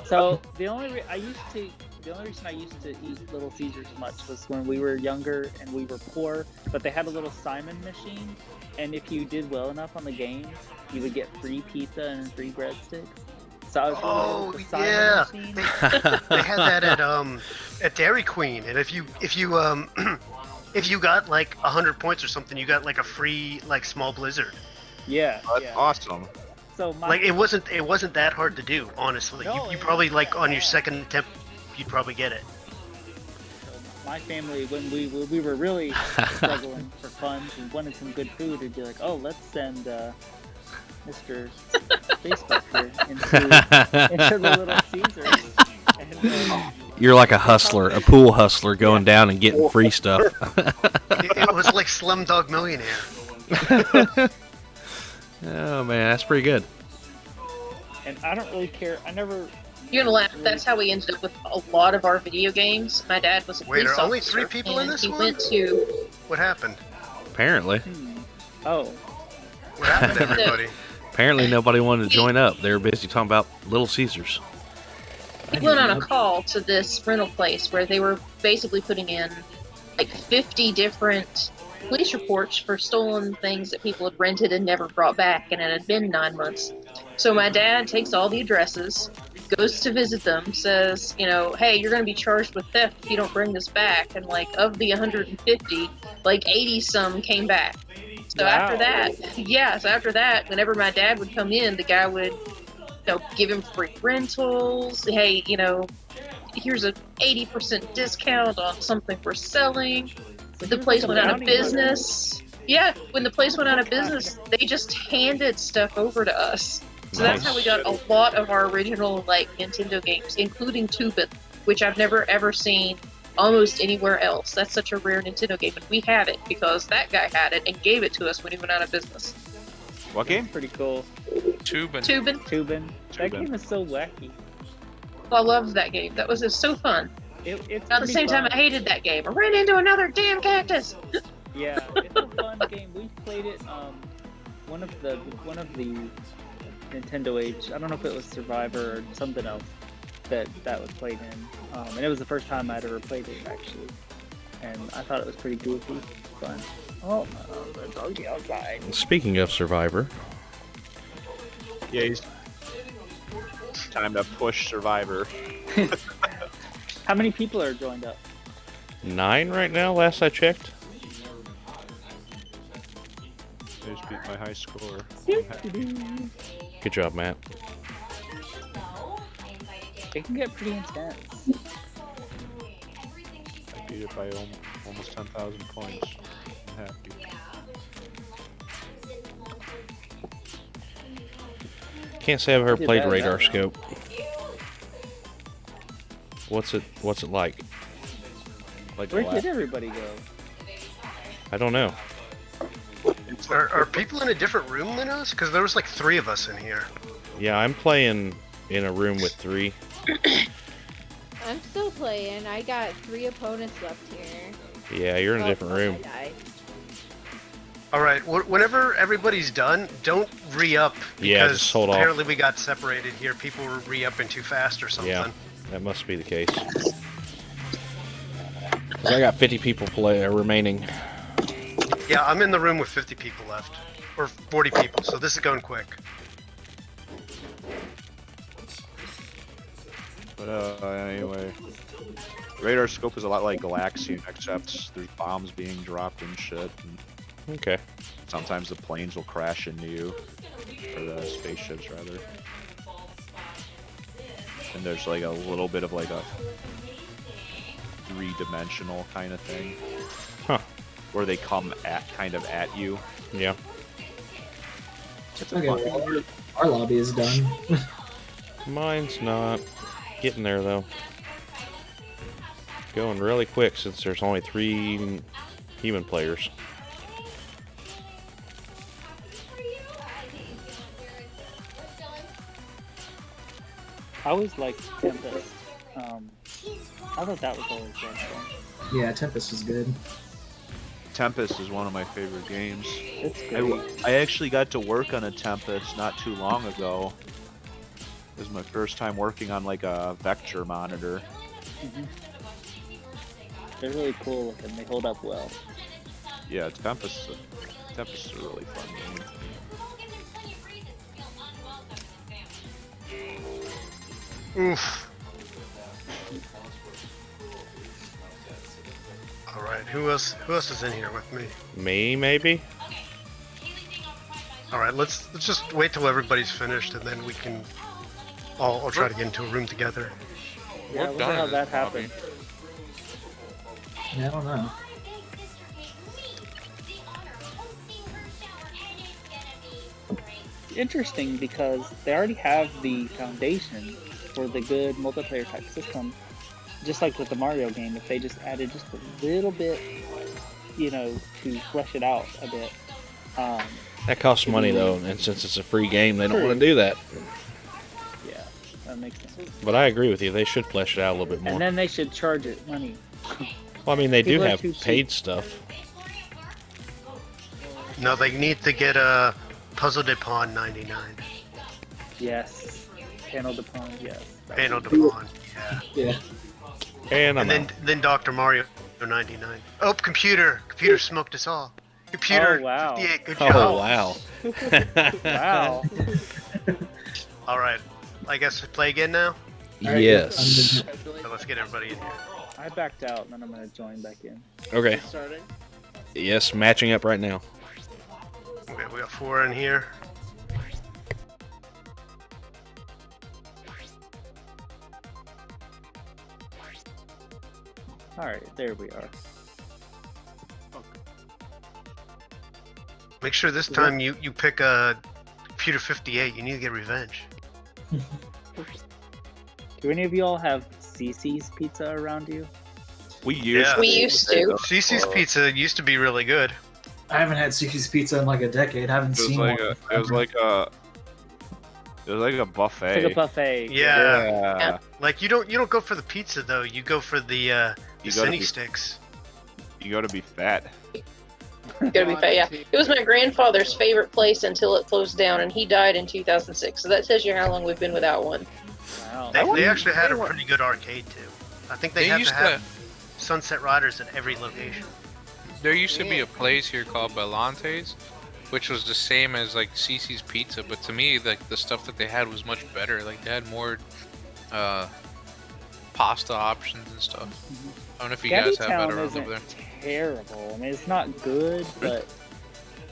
So the only reason I used to eat Little Caesars much was when we were younger and we were poor. But they had a little Simon machine, and if you did well enough on the game, you would get free pizza and free breadsticks. So I was really the yeah, Simon machine. they had that at Dairy Queen, and if you if you got like 100 points or something, you got like a free like small blizzard. Yeah, That's awesome. So like it wasn't that hard to do, honestly. No, you probably like on your second attempt, you'd probably get it. My family, when we were really struggling for funds and wanted some good food, would be like, "Oh, let's send Mr. Facebook here into the Little Caesars." And, You're like a hustler, a pool hustler going down and getting free stuff. It was like Slumdog Millionaire. Oh man, that's pretty good. and I don't really care. I never. You're gonna laugh. That's how we ended up with a lot of our video games. My dad was a Wait, police are only officer, 3 people in and this he one? went to. What happened? Apparently. Oh. What happened to everybody? Apparently nobody wanted to join up. They were busy talking about Little Caesars. He went on a call to this rental place where they were basically putting in like 50 different police reports for stolen things that people had rented and never brought back, and it had been 9 months. So my dad takes all the addresses, goes to visit them, says, you know, hey, you're going to be charged with theft if you don't bring this back. And like of the 150, like 80 some came back. So after that, whenever my dad would come in, the guy would, give him free rentals. Hey, here's a 80% discount on something we're selling. The place went out of business. Yeah, when the place went out of business, they just handed stuff over to us. So that's how we got a lot of our original Nintendo games, including Tubin, which I've never ever seen almost anywhere else. That's such a rare Nintendo game, and we have it because that guy had it and gave it to us when he went out of business. What game? Pretty cool. Tubin. That game is so wacky. I loved that game. That was just so fun. It's at the same time, I hated that game. I ran into another damn cactus. Yeah, it's a fun game. We played it. One of the Nintendo Age. I don't know if it was Survivor or something else that was played in. And it was the first time I'd ever played it actually, and I thought it was pretty goofy, fun. Oh, the doggy outside. Speaking of Survivor. Yeah, he's time to push Survivor. How many people are joined up? 9 right now, last I checked. I just beat my high score. Good job, Matt. It can get pretty intense. I beat it by almost 10,000 points. I'm happy. Can't say I've ever played Radar Scope. What's it like? Where did everybody go? I don't know. Are people in a different room than us? Because there was like 3 of us in here. Yeah, I'm playing in a room with 3. I'm still playing. I got 3 opponents left here. Yeah, you're in a different room. All right. Whenever everybody's done, don't re-up because Yeah, just hold off. apparently we got separated here. People were re-upping too fast or something. Yeah, that must be the case. 'Cause I got 50 people remaining. Yeah, I'm in the room with 50 people left, or 40 people. So this is going quick. But anyway, Radar Scope is a lot like Galaxian, except there's bombs being dropped and shit. And okay. Sometimes the planes will crash into you, or the spaceships rather. And there's like a little bit of like a 3-dimensional kind of thing. Huh. Where they come kind of at you. Yeah. It's Okay, fun. well, our lobby is done. Mine's not. Getting there though. Going really quick since there's only 3 human players. I always liked Tempest. I thought that was always fun. Yeah, Tempest is good. Tempest is one of my favorite games. It's great. I actually got to work on a Tempest not too long ago. It was my first time working on like a vector monitor. They're really cool looking. They hold up well. Yeah, Tempest is a really fun game. Oof. All right, who else is in here with me? Me, maybe? All right, let's just wait till everybody's finished, and then we can all try to get into a room together. Yeah, I wonder how that happened. Yeah, I don't know. Interesting because they already have the foundation for the good multiplayer type system. Just like with the Mario game, if they just added just a little bit, you know, to flesh it out a bit. That costs money though, and since it's a free game, they don't want to do that. Yeah, that makes sense. But I agree with you. They should flesh it out a little bit more. And then they should charge it money. Well, I mean, they do People are have too cheap. paid stuff. No, they need to get a Puzzle de Pawn 99. Yes. Panel de Pawn, yes. Panel de Pawn, yeah. Yeah. And then Dr. Mario 99. Oh, computer smoked us all. Computer Oh, wow. 58, good Oh, job. wow. Wow. All right, I guess we play again now. Yes. So let's get everybody in here. I backed out, and then I'm going to join back in. Okay. Starting. Yes, matching up right now. Okay, we got 4 in here. Alright, there we are. Make sure this time you pick a Computer 58. You need to get revenge. Do any of y'all have CC's Pizza around you? We used to. Cece's Pizza used to be really good. I haven't had Suki's Pizza in like a decade. I haven't seen one. It was like a buffet. It's like a buffet. Yeah. Like you don't go for the pizza though. You go for the cine sticks. You gotta be fat. Gotta be fat, yeah. It was my grandfather's favorite place until it closed down, and he died in 2006. So that tells you how long we've been without one. Wow. They actually had a pretty good arcade too. I think they have to have Sunset Riders at every location. There used to be a place here called Belante's, which was the same as like Cece's Pizza, but to me, like the stuff that they had was much better. Like they had more pasta options and stuff. I don't know if you guys have that around over there. Terrible. I mean, it's not good, but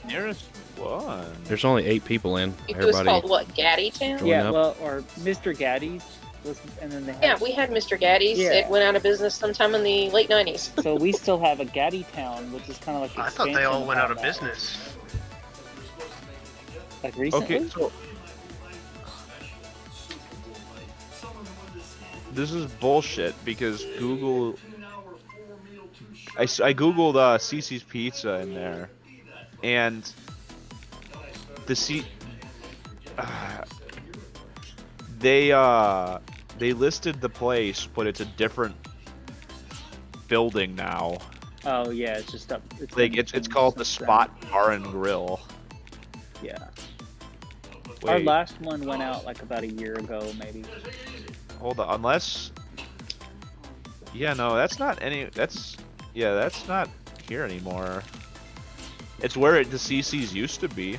Nearest one. There's only 8 people in. It was called what, Gaddy Town? Join yeah, up. well, or Mr. Gaddy's was, and then they had, Yeah, we had Mr. Gaddy's. Yeah. It went out of business sometime in the late 90s. So we still have a Gaddy Town, which is kind of like I thought they all went out of that. business. Like recently? Okay, so this is bullshit because Google. I googled Cece's Pizza in there, and the they listed the place, but it's a different building now. Oh yeah, it's just up. It's called the Spot Bar and Grill. Yeah. Our Wait, last one went out like about a year ago, maybe. hold on, unless. Yeah, no, that's not any. That's not here anymore. It's where the CC's used to be.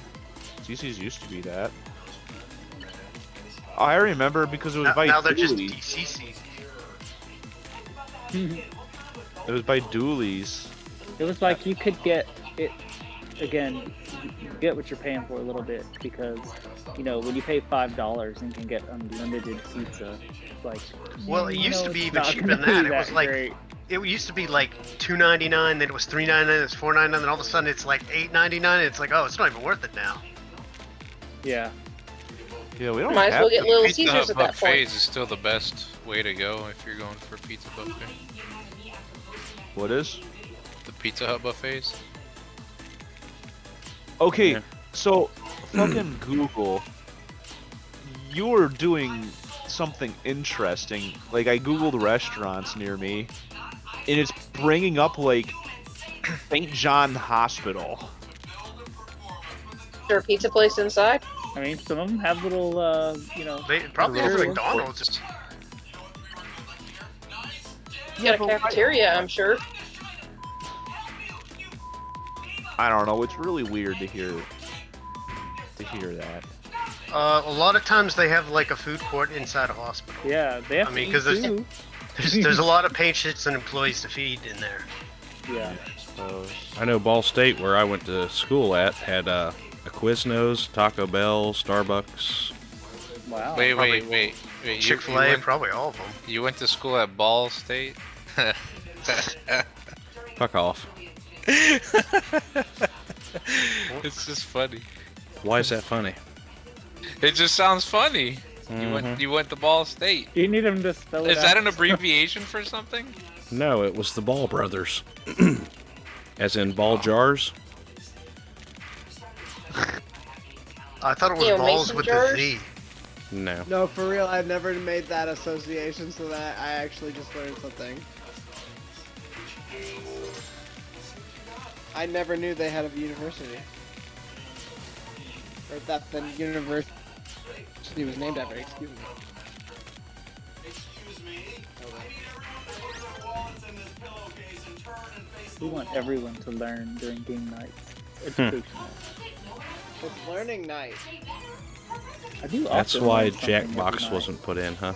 CC's used to be that. Oh, I remember because it was by Now they're just Dooley's. DCC. It was by Dooley's. It was like you could get it again. You get what you're paying for a little bit because you know when you pay $5 and you can get unlimited pizza. Like, Well, it you used know to be it's even not cheaper gonna than be that. It was like great. it used to be like $2.99, then it was $3.99, then it's $4.99, then all of a sudden it's like $8.99. It's like, oh, it's not even worth it now. Yeah. Yeah, we don't Might as have well get to- Little Pizza Caesars Hut at that point. buffets is still the best way to go if you're going for a pizza buffet. What is? The Pizza Hut buffets. Okay, so fucking Google. You were doing something interesting. Like I googled restaurants near me, and it's bringing up like St. John Hospital. Is there a pizza place inside? I mean, some of them have little, you know. They probably have McDonald's. You got a cafeteria, I'm sure. I don't know. It's really weird to hear that. A lot of times they have like a food court inside a hospital. Yeah, they have. I mean, because there's a lot of patients and employees to feed in there. Yeah. I know Ball State, where I went to school at, had a Quiznos, Taco Bell, Starbucks. Wow. Wait. Chick-fil-A, probably all of them. You went to school at Ball State? Fuck off. It's just funny. Why is that funny? It just sounds funny. Mhm. You went to Ball State. You need him to spell it Is out. that an abbreviation for something? No, it was the Ball Brothers. As in ball jars? I thought it was Yeah, balls mason with jars? the Z. No. No, for real, I've never made that association, so that I actually just learned something. I never knew they had a university. Or that the university was named after, excuse me. We want everyone to learn during game nights. Educational. It's learning night. I do That's also why learn something every Jackbox night. wasn't put in, huh?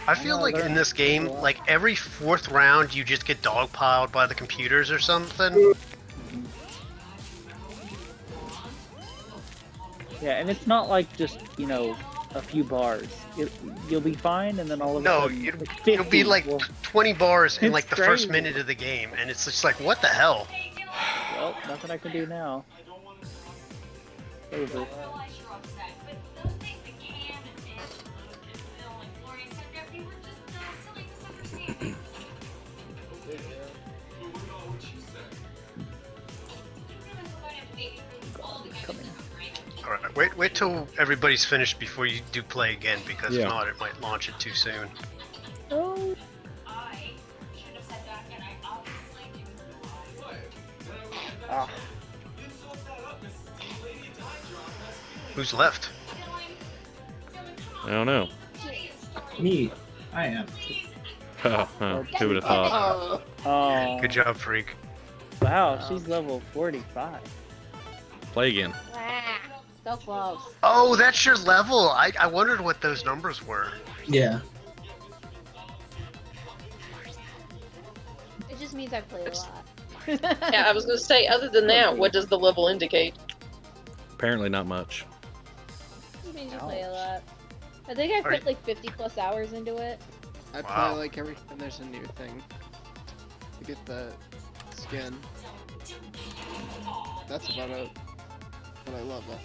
I feel like in this game, like every fourth round, you just get dogpiled by the computers or something. Yeah, and it's not like just, you know, a few bars. You'll be fine, and then all of a No, sudden... it'll be like 20 bars in It's like the first crazy. minute of the game, and it's just like, what the hell? Well, nothing I can do now. Over. Alright, wait till everybody's finished before you do play again, because Yeah. if not, it might launch it too soon. Oh. Ah. Who's left? I don't know. Me. I am. Oh, who would have thought? Oh. Good job, Freak. Wow, she's level 45. Play again. So close. Oh, that's your level! I wondered what those numbers were. Yeah. It just means I play a lot. Yeah, I was gonna say, other than that, what does the level indicate? Apparently not much. It means you play a lot. I think I put like 50 plus hours into it. I play like every time there's a new thing to get the skin. That's about it. But I love it.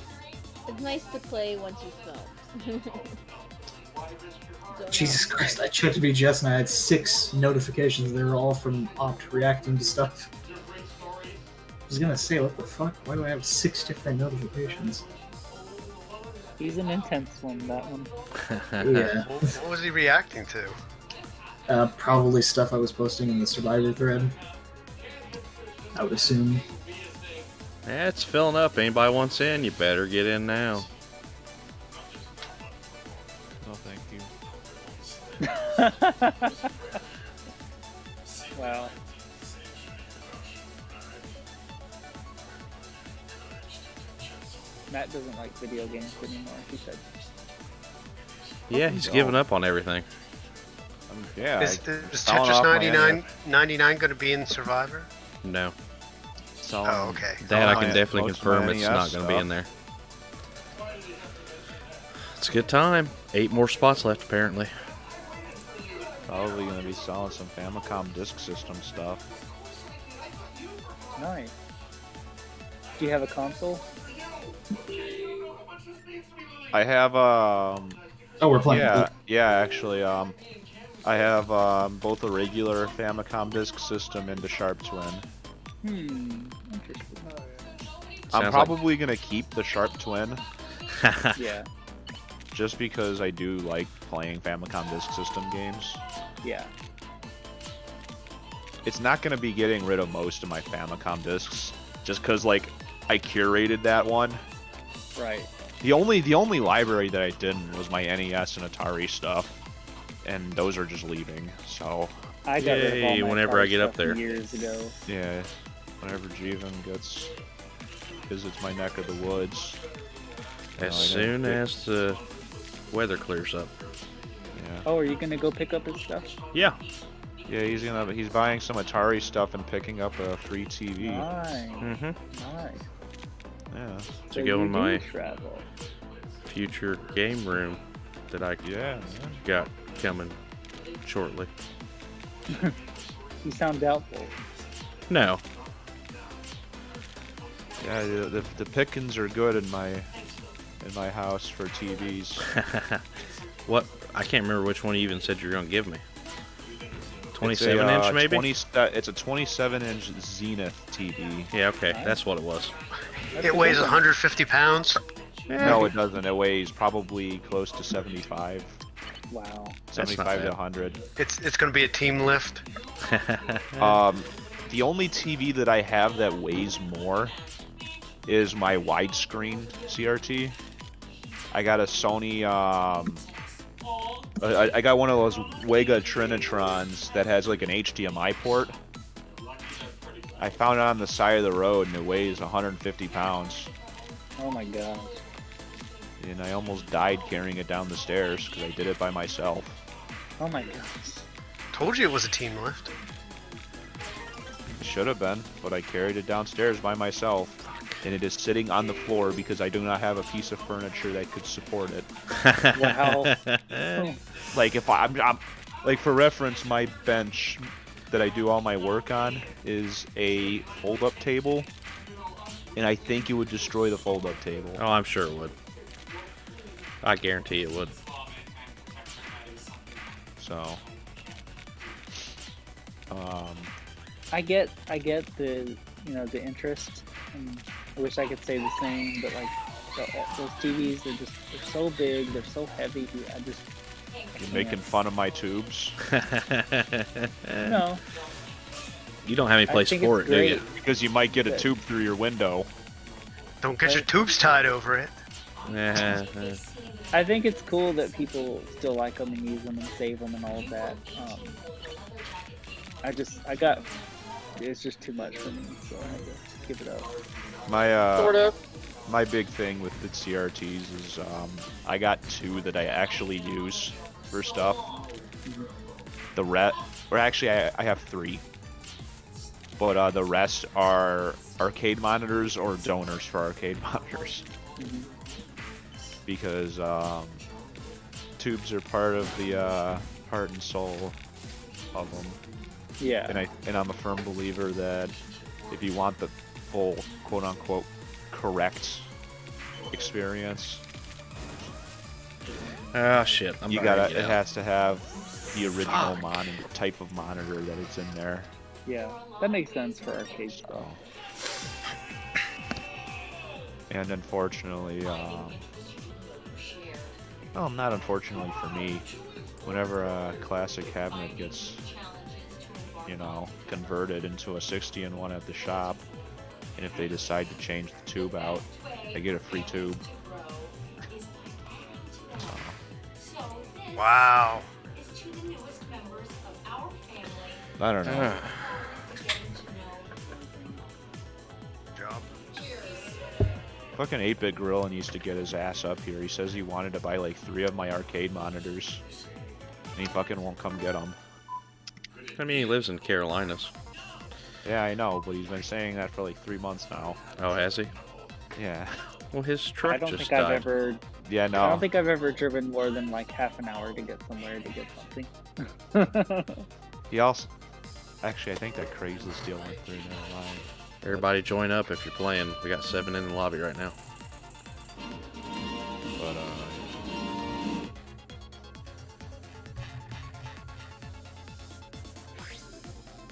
It's nice to play once you film. Jesus Christ, I checked VGS and I had 6 notifications. They were all from Opt reacting to stuff. I was gonna say, what the fuck? Why do I have 6 different notifications? He's an intense one, that one. Yeah. What was he reacting to? Probably stuff I was posting in the Survivor thread. I would assume. Yeah, it's filling up. Anybody wants in, you better get in now. No, thank you. Wow. Matt doesn't like video games anymore, he said. Yeah, he's giving up on everything. Yeah. Is Tetris 99 going to be in Survivor? No. Oh, okay. That I can definitely confirm it's not going to be in there. It's a good time. 8 more spots left, apparently. Probably gonna be selling some Famicom Disk System stuff. Nice. Do you have a console? I have Oh, we're playing. Yeah, actually, I have both a regular Famicom Disk System and a Sharp Twin. Interesting. Sounds probably gonna keep the Sharp Twin. Yeah. Just because I do like playing Famicom Disk System games. Yeah. It's not gonna be getting rid of most of my Famicom discs, just because like I curated that one. Right. The only library that I didn't was my NES and Atari stuff, and those are just leaving. So. I got rid of all my whenever I Atari get up stuff there. years ago. Yeah. Whenever Jeevan visits my neck of the woods. As soon as the weather clears up. Yeah. Oh, are you gonna go pick up his stuff? Yeah. Yeah, he's buying some Atari stuff and picking up a free TV. Nice. Mm-hmm. Nice. Yeah. To go in my travel. future game room that I got coming shortly. You sound doubtful. No. Yeah, the pickings are good in my house for TVs. What? I can't remember which one you even said you were gonna give me. 27-inch maybe? It's a 27-inch Zenith TV. Yeah, okay, that's what it was. It weighs 150 pounds. No, it doesn't. It weighs probably close to 75. Wow. 75 to 100. It's gonna be a team lift. The only TV that I have that weighs more is my widescreen CRT. I got a Sony. I got one of those Wega Trinitrons that has like an HDMI port. I found it on the side of the road and it weighs 150 pounds. Oh my gosh. And I almost died carrying it down the stairs because I did it by myself. Oh my gosh. Told you it was a team lift. It should have been, but I carried it downstairs by myself. And it is sitting on the floor because I do not have a piece of furniture that could support it. Wow. Like if I'm like for reference, my bench that I do all my work on is a fold-up table, and I think it would destroy the fold-up table. Oh, I'm sure it would. I guarantee it would. So, I get the the interest, and I wish I could say the same, but like those TVs, they're so big, they're so heavy. I just you're making fun of my tubes. No. You don't have any place for it, do you? Because you might get a tube through your window. Don't get your tubes tied over it. I think it's cool that people still like them and use them and save them and all of that. It's just too much for me, so I had to give it up. My big thing with the CRTs is I got two that I actually use for stuff. I have three, but the rest are arcade monitors or donors for arcade monitors. Because tubes are part of the heart and soul of them. Yeah. And I'm a firm believer that if you want the full quote-unquote correct experience, shit! It has to have the original type of monitor that it's in there. Yeah, that makes sense for arcade stuff. And unfortunately, well, not unfortunately for me, whenever a classic cabinet gets, converted into a 60-in-1 at the shop, and if they decide to change the tube out, they get a free tube. Wow. I don't know. Fucking 8-Bit Gorilla needs to get his ass up here. He says he wanted to buy like 3 of my arcade monitors, and he fucking won't come get them. I mean, he lives in Carolinas. Yeah, I know, but he's been saying that for like 3 months now. Oh, has he? Yeah. Well, his truck I don't just think died. I've ever. Yeah, no. I don't think I've ever driven more than like half an hour to get somewhere to get something. He also, actually, I think that Craigslist deal went through. Never mind. Everybody join up if you're playing. We got 7 in the lobby right now. But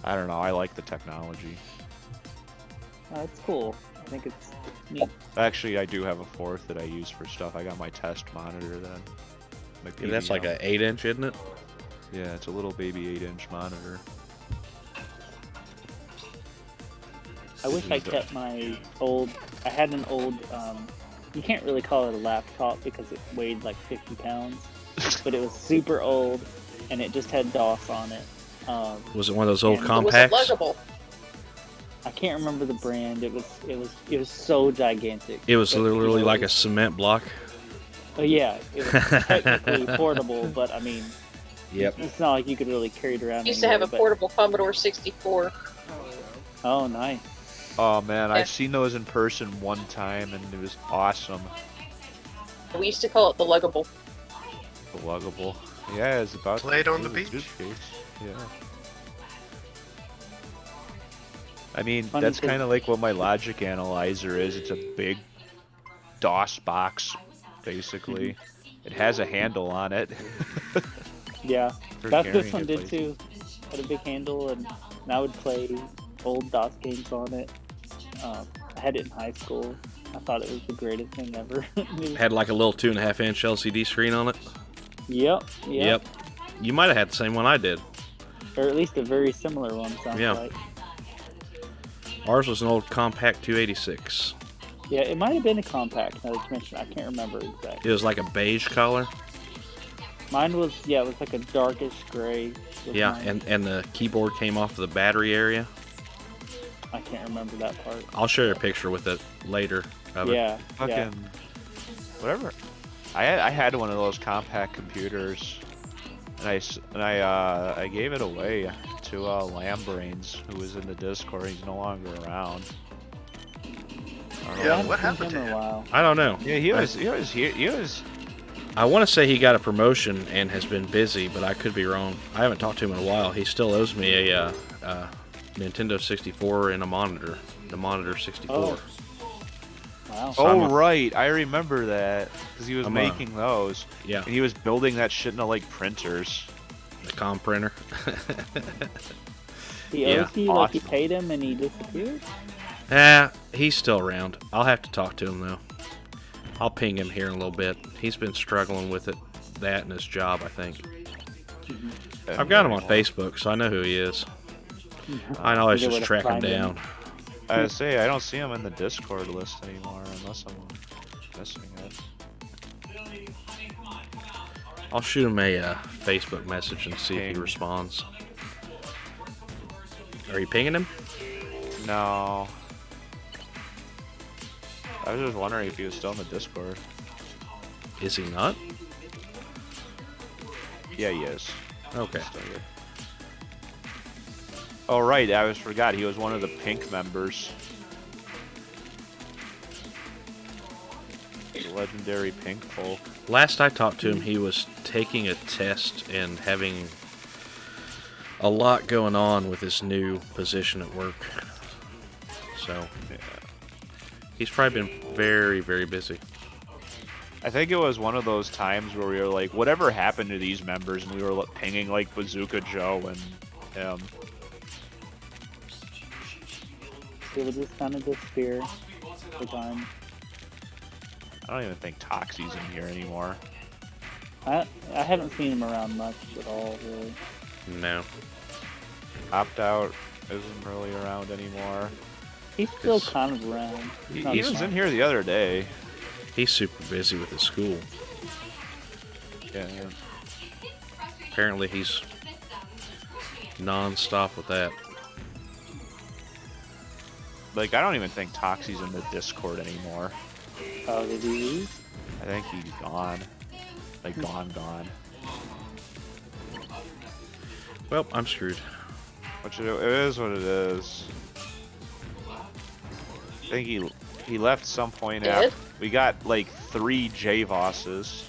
I don't know. I like the technology. It's cool. I think it's neat. Actually, I do have a fourth that I use for stuff. I got my test monitor then. Yeah, that's like an 8-inch, isn't it? Yeah, it's a little baby 8-inch monitor. I wish I kept my old. I had an old. You can't really call it a laptop because it weighed like 50 pounds, but it was super old, and it just had DOS on it. Was it one of those old Was compacts? it luggable? I can't remember the brand. It was so gigantic. It was But, literally you know, like a cement block. Oh yeah, it was technically portable, but I mean, Yep. it's not like you could really carry it around. I used to have a anywhere, but- portable Commodore 64. Oh, nice. Oh man, Yeah. I've seen those in person one time and it was awesome. We used to call it the luggable. The luggable. Yeah, it's about Played on the it was a beach. suitcase. Yeah. I mean, Funny that's 'cause- kind of like what my logic analyzer is. It's a big DOS box, basically. It has a handle on it. Yeah, For that's carrying this one it did places. too. Had a big handle, and I would play old DOS games on it. I had it in high school. I thought it was the greatest thing ever. Had like a little 2.5-inch LCD screen on it. Yep. You might have had the same one I did. Or at least a very similar one, sounds Yeah. like. Ours was an old compact 286. Yeah, it might have been a compact, now that you mention it. I can't remember exactly. It was like a beige color. Mine was, yeah, it was like a darkish gray. was Yeah, mine. and the keyboard came off of the battery area. I can't remember that part. I'll show you a picture with it later. Of it. Yeah, Fucking yeah. whatever. I had one of those compact computers, and I gave it away to Lambrains, who was in the Discord. He's no longer around. I don't know. Yeah, what happened to Been a him? while. I don't know. Yeah, he was here. He was. I want to say he got a promotion and has been busy, but I could be wrong. I haven't talked to him in a while. He still owes me a Nintendo 64 and a monitor. The monitor 64. Oh. Wow. So I'm a- Right, I remember that because he was I'm making those. Yeah. And he was building that shit into like printers. The com printer. He Yeah, owes you, like you awesome. paid him and he disappeared? He's still around. I'll have to talk to him though. I'll ping him here in a little bit. He's been struggling with it, that and his job, I think. I've got him on Facebook, so I know who he is. I always You know just where to track him find him. down. I say I don't see him in the Discord list anymore unless I'm missing it. I'll shoot him a Facebook message and see if he Ping. responds. Are you pinging him? No. I was just wondering if he was still in the Discord. Is he not? Yeah, he is. Okay. Still here. Oh right, I always forgot he was one of the pink members. The legendary pink folk. Last I talked to him, he was taking a test and having a lot going on with his new position at work. So, Yeah. he's probably been very, very busy. I think it was one of those times where we were like, whatever happened to these members, and we were pinging like Bazooka Joe and him. It would just kind of disappear over time. I don't even think Toxie's in here anymore. I haven't seen him around much at all, really. No. Opt out isn't really around anymore. He's still It's- kind of around. He He's not was far. in here the other day. He's super busy with his school. Yeah. Apparently he's non-stop with that. Like, I don't even think Toxie's in the Discord anymore. Oh, did he leave? I think he's gone. Like, gone. Well, I'm screwed. Which it is what it is. I think he left some point Did? after. We got like 3 J-Vosses.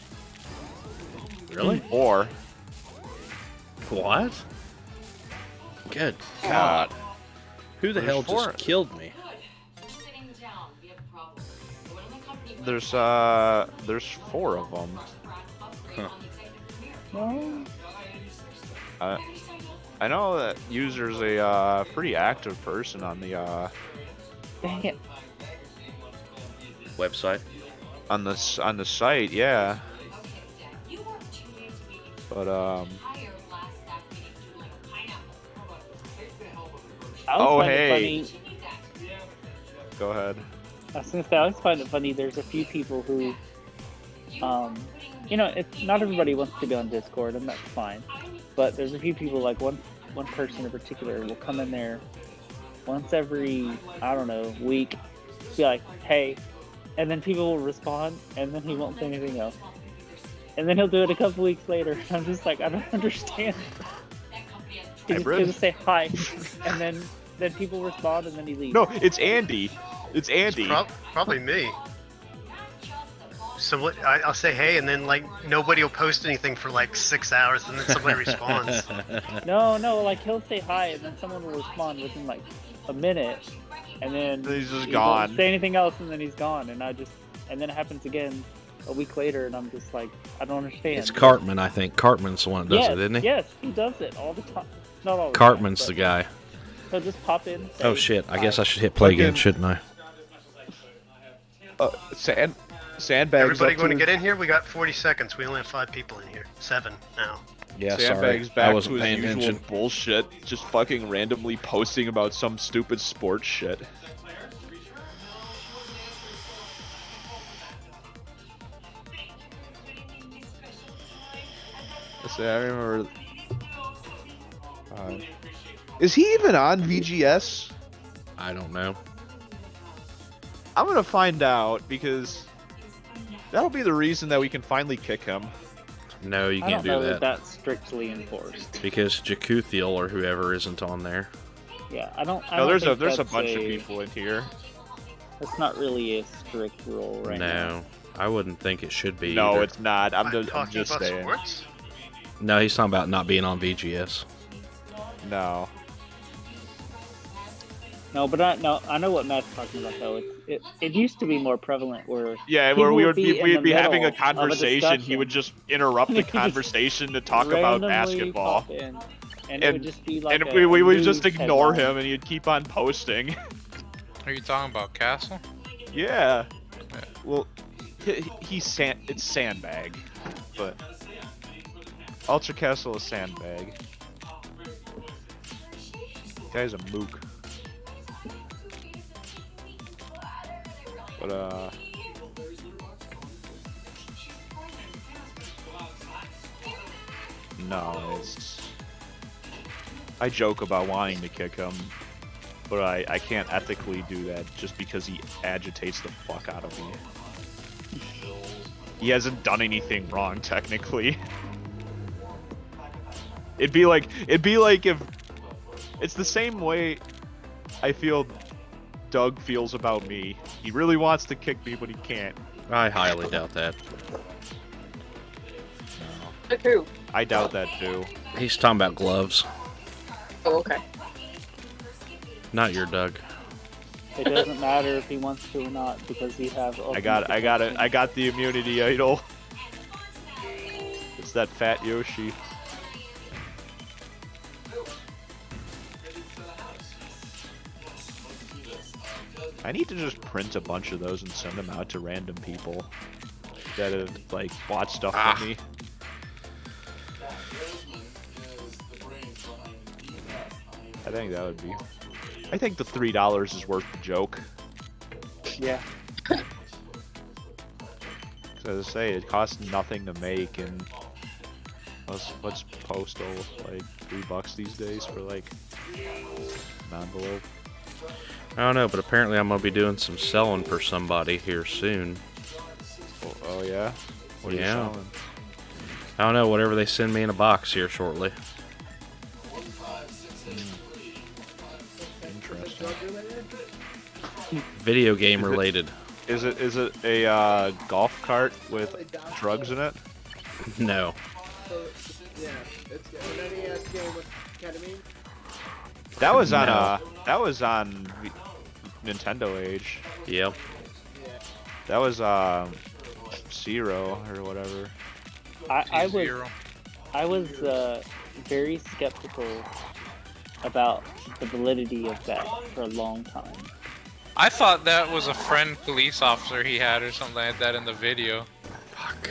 Really? Or What? Good God. Who the There's hell 4. just killed me? there's 4 of them. Huh. No. I know that user's a pretty active person on the Dang it. website. On the site, yeah. But I always oh find it hey. funny. Go ahead. I was gonna say, I always find it funny. There's a few people who, you know, it's not everybody wants to be on Discord, and that's fine. But there's a few people, like one person in particular, will come in there once every, I don't know, week, be like, "Hey," and then people will respond, and then he won't say anything else. And then he'll do it a couple weeks later, and I'm just like, I don't understand. He's just gonna say hi, and then people respond, and then he leaves. No, it's Andy. It's Andy. Probably me. So what? I'll say hey, and then like nobody will post anything for like 6 hours, and then somebody responds. No, like he'll say hi, and then someone will respond within like a minute, and then he's just he gone. won't say anything else, and then he's gone, and then it happens again a week later, and I'm just like, I don't understand. It's Cartman, I think. Cartman's the one that does it, isn't he? Yes, he does it all the time. Not all the Cartman's time, the guy. He'll just pop in. Say, Oh shit! I guess I should hit play again, shouldn't I? Sandbags. Everybody going to get in here? We got 40 seconds. We only have 5 people in here. 7 now. Yeah, Sandbags sorry. back I to wasn't his paying usual attention. bullshit, just fucking randomly posting about some stupid sports shit. I remember. Is he even on VGS? I don't know. I'm gonna find out because that'll be the reason that we can finally kick him. No, you I can't don't do know that. that's strictly enforced. Because Jacuthiel or whoever isn't on there. Yeah, I don't. No, there's a think bunch of that's people in here. That's not really a strict rule right now. No, I wouldn't think it should be. No, either. it's not. I'm just Talking about saying. sports? No, he's talking about not being on VGS. No. No, but I know what Matt's talking about though. It used to be more prevalent where Yeah, people where we would we'd be having a middle of conversation. He would discussion. just interrupt the He just conversation to talk about randomly basketball. pop in, and it would just be like and a we would news just ignore headline. him, and he'd keep on posting. Are you talking about Castle? Yeah. Well, it's Sandbag, but Ultra Castle is Sandbag. Guy's a mook. But no, it's. I joke about wanting to kick him, but I can't ethically do that just because he agitates the fuck out of me. He hasn't done anything wrong technically. It'd be like if it's the same way I feel Doug feels about me. He really wants to kick me, but he can't. I highly doubt that. Who? I doubt that too. He's talking about gloves, Oh, okay. not your Doug. It doesn't matter if he wants to or not because he have. I got the immunity idol. It's that fat Yoshi. I need to just print a bunch of those and send them out to random people that have like bought stuff from me. I think that would be. I think the $3 is worth the joke. Yeah. As I say, it costs nothing to make, and what's postal like $3 these days for like an envelope? I don't know, but apparently I'm gonna be doing some selling for somebody here soon. Oh yeah? What are you Yeah. selling? I don't know, whatever they send me in a box here shortly. Interesting. Video game related. Is it a golf cart with drugs in it? No. So, yeah, it's an NES game with ketamine. That was on No. Nintendo Age. Yep. That was Zero or whatever. I was very skeptical about the validity of that for a long time. I thought that was a friend police officer he had or something like that in the video. Fuck.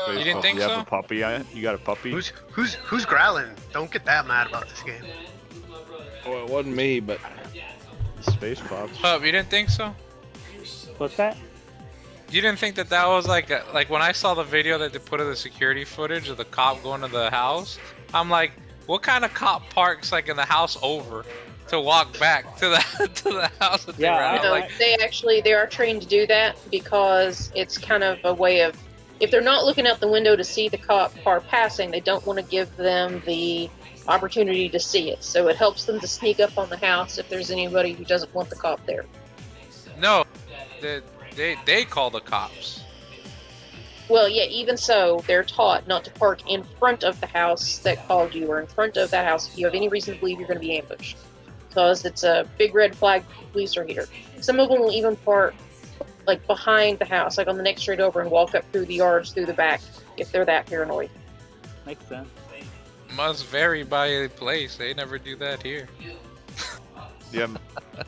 You didn't think you so? have a puppy on it? You got a puppy? Who's growling? Don't get that mad about this game. Well, it wasn't me, but Space Pops. Pup, you didn't think so? What's that? You didn't think that that was like when I saw the video that they put of the security footage of the cop going to the house? I'm like, what kind of cop parks like in the house over to walk back to the to the house that they were at? No, Like, they are trained to do that because it's kind of a way of, if they're not looking out the window to see the cop car passing, they don't want to give them the opportunity to see it. So it helps them to sneak up on the house if there's anybody who doesn't want the cop there. no, they call the cops. Well, yeah, even so, they're taught not to park in front of the house that called you or in front of that house if you have any reason to believe you're going to be ambushed. Because it's a big red flag police are here. Some of them will even park like behind the house, like on the next street over, and walk up through the yards through the back if they're that paranoid. Makes sense. Must vary by place. They never do that here. Yeah,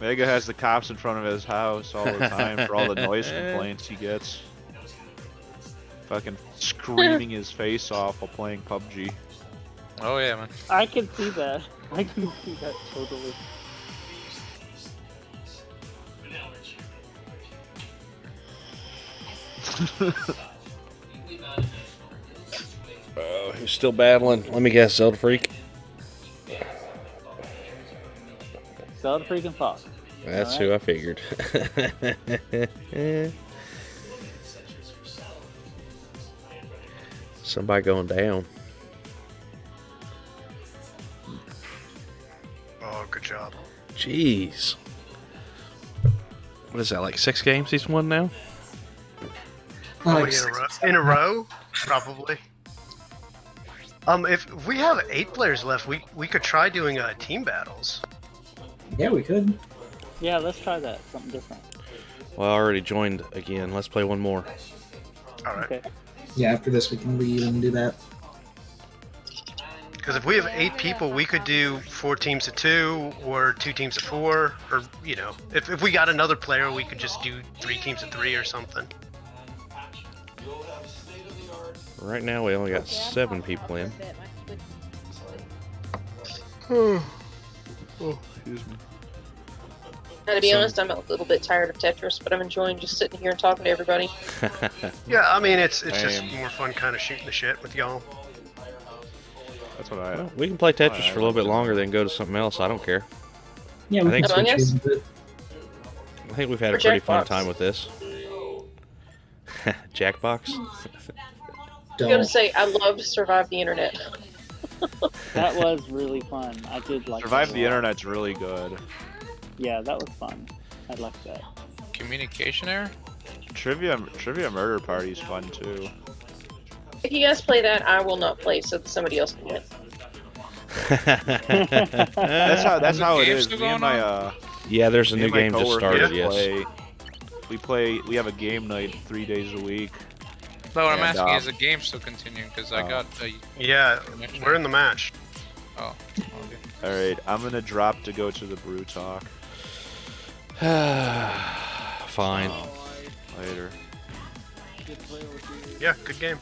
Mega has the cops in front of his house all the time for all the noise complaints he gets. Fucking screaming his face off while playing PUBG. Oh yeah, man. I can see that. I can see that totally. oh, who's still battling? Let me guess, Zelda Freak. Zelda freaking Fox. That's Alright. who I figured. Somebody going down. Oh, good job. Jeez. What is that, like 6 games he's won now? Probably in a row, probably. If we have 8 players left, we could try doing team battles. Yeah, we could. Yeah, let's try that. Something different. Well, I already joined again. Let's play one more. All right. Okay. Yeah, after this we can leave and do that. Because if we have 8 people, we could do 4 teams of 2 or 2 teams of 4, or you know, if we got another player, we could just do 3 teams of 3 or something. Right now, we only got 7 people in. Oh, excuse me. Now, to be honest, I'm a little bit tired of Tetris, but I'm enjoying just sitting here and talking to everybody. Yeah, I mean, it's just more fun kind of shooting the shit with y'all. That's what I. Well, we can play Tetris for a little bit longer, then go to something else. I don't care. Yeah, I we think, can switch Among Us? a bit. I think we've had Or a pretty fun Jackbox. time with this. Jackbox? I'm going to say, I love to survive the internet. That was really fun. I did like Survive that the a lot. Internet's really good. Yeah, that was fun. I liked that. Communication error? Trivia Murder Party's fun too. If you guys play that, I will not play, so that somebody else can win. That's how it game is. still Me and going my Yeah, there's a me new and my game just coworkers started, yes. We have a game night 3 days a week. No, what I'm And, asking is the game still continuing? Because I got a... Yeah, we're in the match. Oh, okay. Alright, I'm gonna drop to go to the brew talk. Fine. Later. Yeah, good game.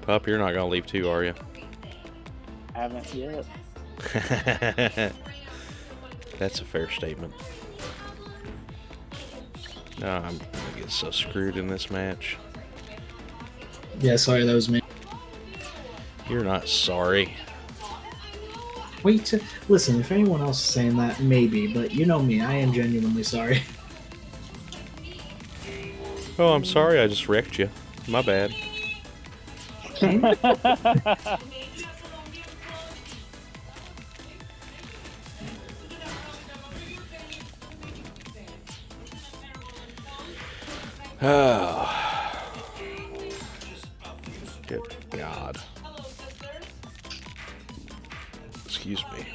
Pup, you're not gonna leave too, are you? Haven't yet. That's a fair statement. No, I'm gonna get so screwed in this match. Yeah, sorry, that was me. You're not sorry. Wait, listen, if anyone else is saying that, maybe, but you know me, I am genuinely sorry. Oh, I'm sorry I just wrecked you. My bad. Oh. Good God. Excuse me.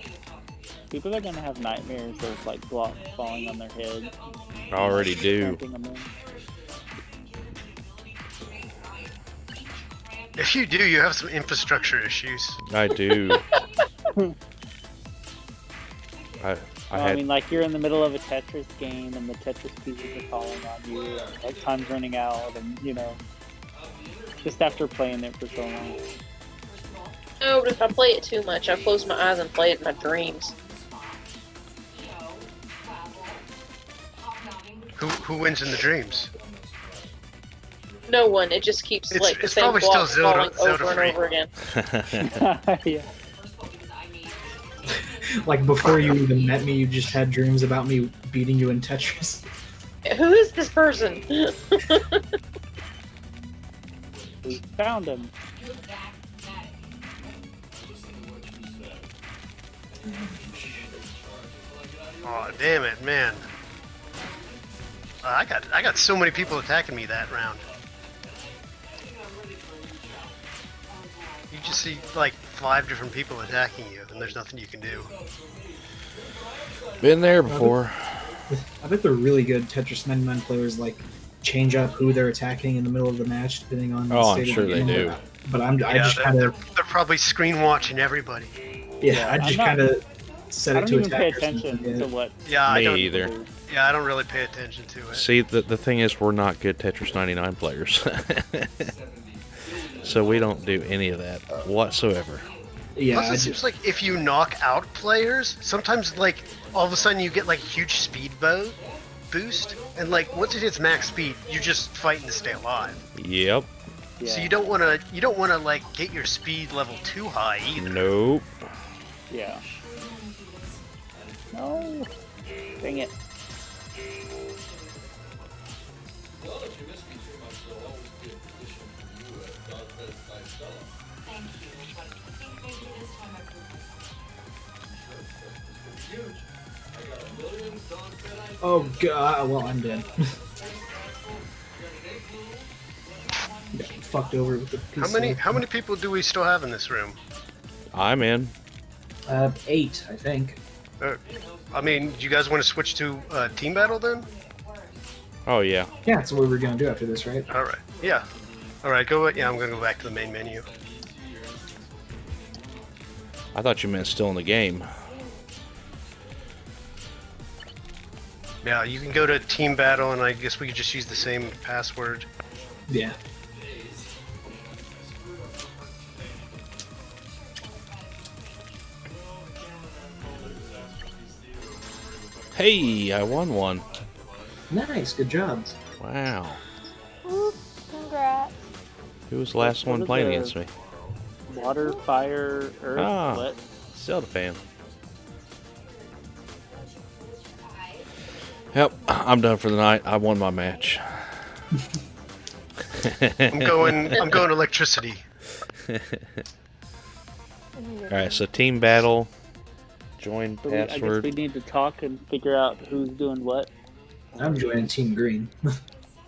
People are gonna have nightmares of like blocks falling on their head. I already do. Tramping them in. If you do, you have some infrastructure issues. I do. I mean, like you're in the middle of a Tetris game, and the Tetris pieces are falling on you, and like time's running out, and you know, just after playing it for so long. No, but if I play it too much, I close my eyes and play it in my dreams. Who wins in the dreams? No one. It just keeps It's- like the it's same probably still block falling Zelda over free. and over again. Yeah. Like before you even met me, you just had dreams about me beating you in Tetris. Who is this person? We found him. Oh damn it, man! I got so many people attacking me that round. You just see like 5 different people attacking you, and there's nothing you can do. Been there before. I bet the really good Tetris 99 players like change up who they're attacking in the middle of the match depending on the Oh, state I'm of sure the they game. do. But I Yeah, just they're, kind they're, of they're probably screen watching everybody. I just kind of set I it don't to even pay attackers and attention forget. to what. Yeah, I Me don't either. Yeah, I don't really pay attention to it. See, the thing is, we're not good Tetris 99 players. So we don't do any of that whatsoever. Yeah, Plus, it seems like if you knock out players, sometimes like all of a sudden you get like a huge speed boost, and like once it hits max speed, you're just fighting to stay alive. Yep. So you don't want to like get your speed level too high either. Nope. Yeah. No. Dang it. Oh god, well I'm dead. Got fucked over with the piece How many people do we still have in this room? I'm in. 8, I think. I mean, do you guys want to switch to team battle then? Oh, yeah. Yeah, that's what we're gonna do after this, right? All right. Yeah. All right. Go. Yeah, I'm gonna go back to the main menu. I thought you meant still in the game. Yeah, you can go to team battle, and I guess we could just use the same password. Yeah. Hey, I won one. Nice, good job. Wow. Ooh, congrats. Who was the last one What is playing the- against me? Water, fire, earth, Ah, what? Zelda fan. Yep, I'm done for the night. I won my match. I'm going electricity. Alright, so team battle. Join So I guess password. we need to talk and figure out who's doing what. I'm joining Team Green.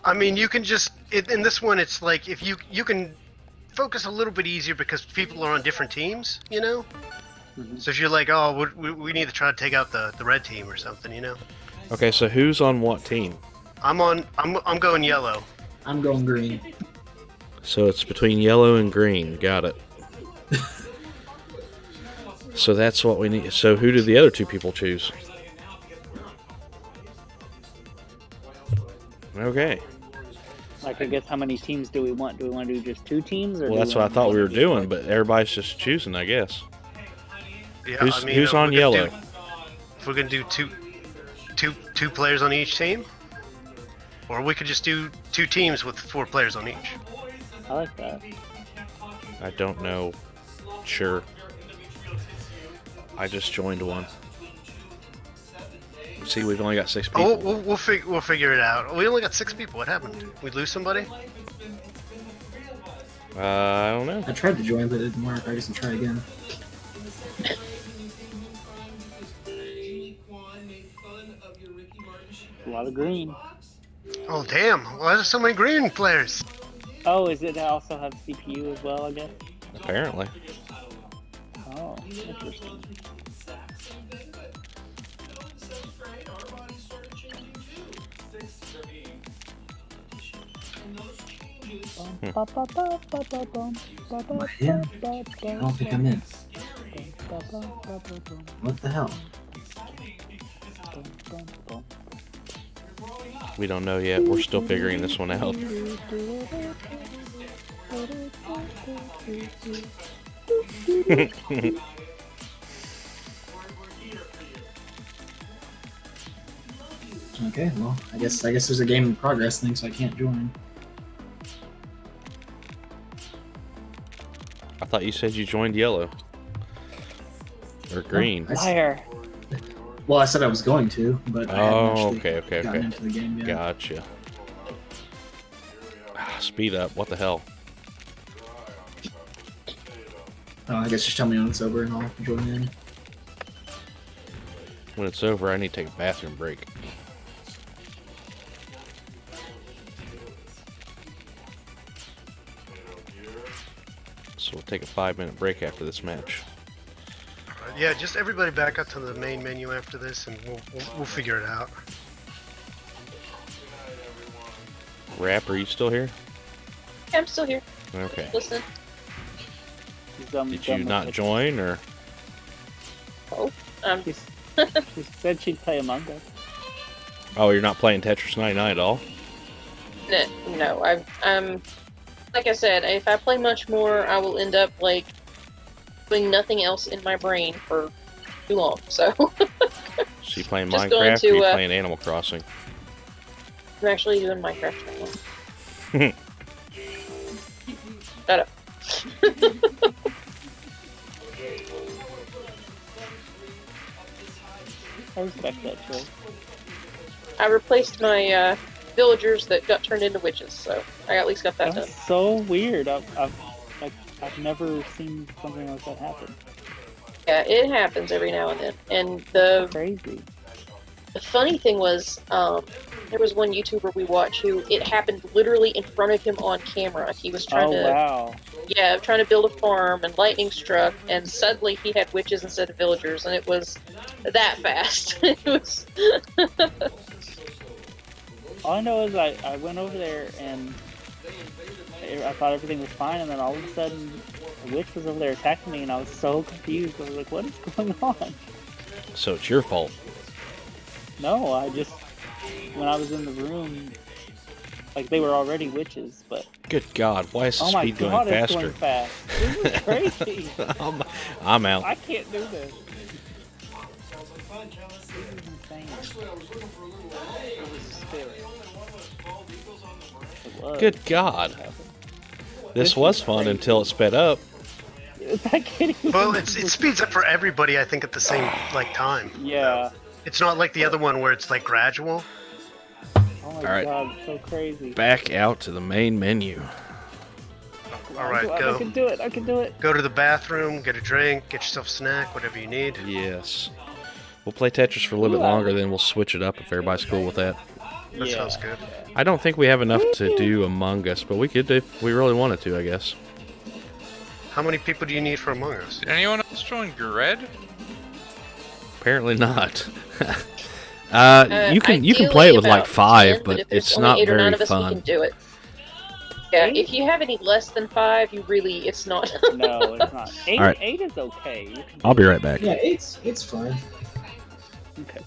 I mean, you can just in this one, it's like if you can focus a little bit easier because people are on different teams, you know. So if you're like, oh, we need to try to take out the red team or something, you know. Okay, so who's on what team? I'm going yellow. I'm going green. So it's between yellow and green. Got it. So that's what we need. So who do the other two people choose? Okay. Like, I guess how many teams do we want? Do we want to do just 2 teams? Or Well, do that's we what I want thought to we were do doing, but everybody's just choosing, I guess. Yeah, Who's, I mean, who's on we could yellow? if we're gonna do two players on each team, or we could just do 2 teams with 4 players on each. I like that. I don't know. Sure. I just joined one. See, we've only got 6 people. Oh, we'll figure it out. We only got 6 people. What happened? We lose somebody? I don't know. I tried to join, but it didn't work. I guess I'll try again. A lot of green. Oh damn! Why are so many green players? Oh, is it also have CPU as well, I guess? Apparently. Oh, interesting. My hand? I don't think I'm in. What the hell? We don't know yet. We're still figuring this one out. Okay, well, I guess there's a game in progress thing, so I can't join. I thought you said you joined yellow. Or green. Liar. Well, I said I was going to, but I hadn't actually okay. gotten into the game yet. Gotcha. Speed up. What the hell? Oh, I guess just tell me when it's over and I'll join in. When it's over, I need to take a bathroom break. So we'll take a 5-minute break after this match. Yeah, just everybody back up to the main menu after this, and we'll figure it out. Rap, are you still here? Yeah, I'm still here. Okay. Listen. Did you not join, or? Oh, she said she'd play Among Us. Oh, you're not playing Tetris 99 at all? No, I'm like I said, if I play much more, I will end up like doing nothing else in my brain for too long. So. So you playing Just Minecraft, going or you to, playing Animal Crossing? I'm actually doing Minecraft right now. Shut up. I respect that choice. I replaced my villagers that got turned into witches, so I at least got that done. That's so weird. I've never seen something like that happen. Yeah, it happens every now and then. And the crazy. The funny thing was, there was one YouTuber we watch who it happened literally in front of him on camera. He was trying trying to build a farm, and lightning struck, and suddenly he had witches instead of villagers, and it was that fast. It was. All I know is I went over there and I thought everything was fine, and then all of a sudden a witch was over there attacking me, and I was so confused. I was like, what is going on? So it's your fault. No, when I was in the room, like, they were already witches, but... Good God, why is the speed going faster? It's going fast. This is crazy. I'm out. I can't do this. Good God. This was fun until it sped up. Well, it speeds up for everybody, I think, at the same time. Yeah. It's not like the other one where it's like gradual. Oh my right. God, it's so crazy. Back out to the main menu. Alright, go. I can do it, I can do it. Go to the bathroom, get a drink, get yourself a snack, whatever you need. Yes. We'll play Tetris for a little bit longer, then we'll switch it up if everybody's cool with that. That sounds good. I don't think we have enough to do Among Us, but we could if we really wanted to, I guess. How many people do you need for Among Us? Did anyone else join Gred? Apparently not. You can play it with like 5, 10, but it's it's only not 8 or 9 very of us, we can fun. do it. Yeah, if you have any less than 5, it's not. No, it's not. 8, All right. 8 is okay. You can I'll be right back. Yeah, it's fine. Okay.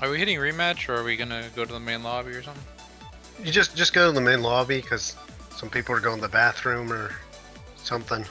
Are we hitting rematch, or are we gonna go to the main lobby or something? You just go to the main lobby, because some people are going to the bathroom or something.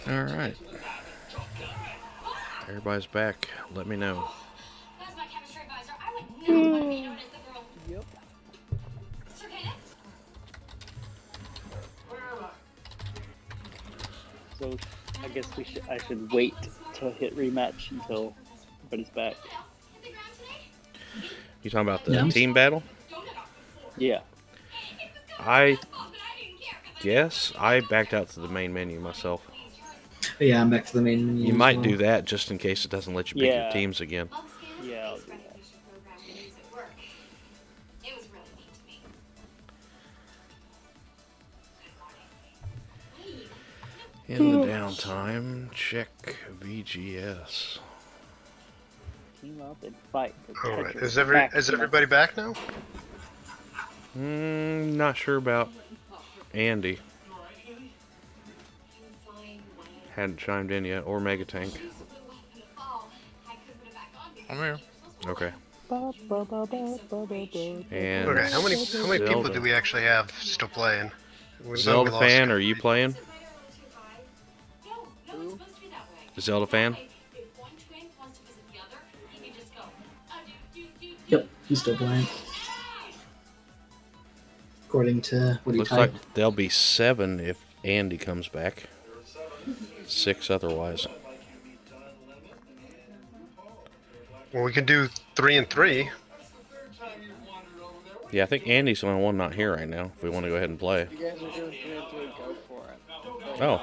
All right. Everybody's back. Let me know. Yep. So I guess I should wait to hit rematch until everybody's back. You talking about the team battle? Yeah. I guess I backed out to the main menu myself. Yeah, I'm back to the main menu. You as might well. do that just in case it doesn't let you pick your Yeah. teams again. Yeah, I'll do that. In the downtime, check VGS. Team up and fight. All right. Is everybody back now? Not sure about Andy. Hadn't chimed in yet, or Mega Tank. I'm here. Okay. And Okay. How many people do we actually have still playing? Zelda fan, are you playing? Who? Zelda fan? Yep, he's still playing. According to what he Looks typed. like there'll be 7 if Andy comes back. 6 otherwise. Well, we can do 3 and 3. Yeah, I think Andy's the only one not here right now. If we want to go ahead and play. You guys are doing 3 and 3, go for it. But Oh.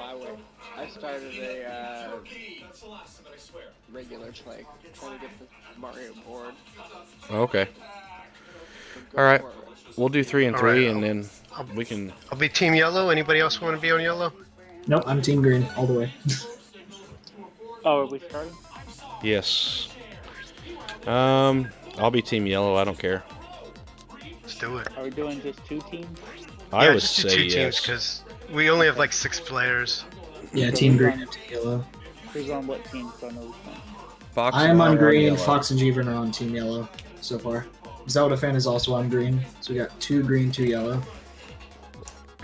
I started a regular play, trying to get the Mario board. Okay. All right. We'll do 3 and All 3, right, and then we can. I'll be Team Yellow. Anybody else want to be on Yellow? Nope, I'm Team Green all the way. Oh, are we starting? Yes. I'll be Team Yellow. I don't care. Let's do it. Are we doing just 2 teams? I Yeah, would just do say 2 teams yes. because we only have like 6 players. Yeah, So Team who's Green on- and Team Yellow. Who's on what team? So I know which one. Fox I am and on I are Green, Yellow. Fox and Jeevan are on Team Yellow so far. Zelda fan is also on Green, so we got 2 Green, 2 Yellow.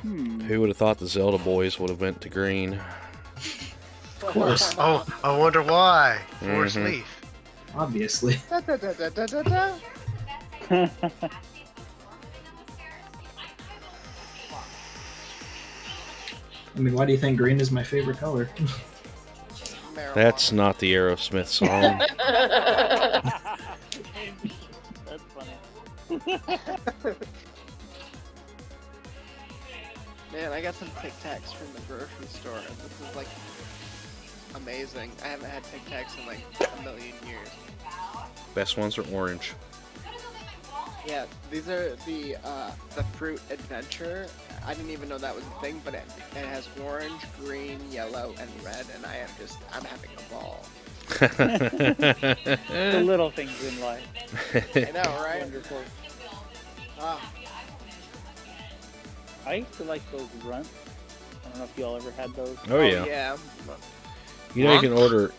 Who would have thought the Zelda boys would have went to Green? Of course, Oh, I wonder why. Forest Mhm. Leaf. obviously. Da, da, da, da, da, da, da. I mean, why do you think green is my favorite color? That's not the Aerosmith song. That's funny. Man, I got some Tic Tacs from the grocery store, and this is like amazing. I haven't had Tic Tacs in like a million years. Best ones are orange. Yeah, these are the fruit adventure. I didn't even know that was a thing, but it has orange, green, yellow, and red, and I'm having a ball. The little things in life. I know, right? Wonderful. Ah, I used to like those runts. I don't know if y'all ever had those. Oh yeah. yeah. You know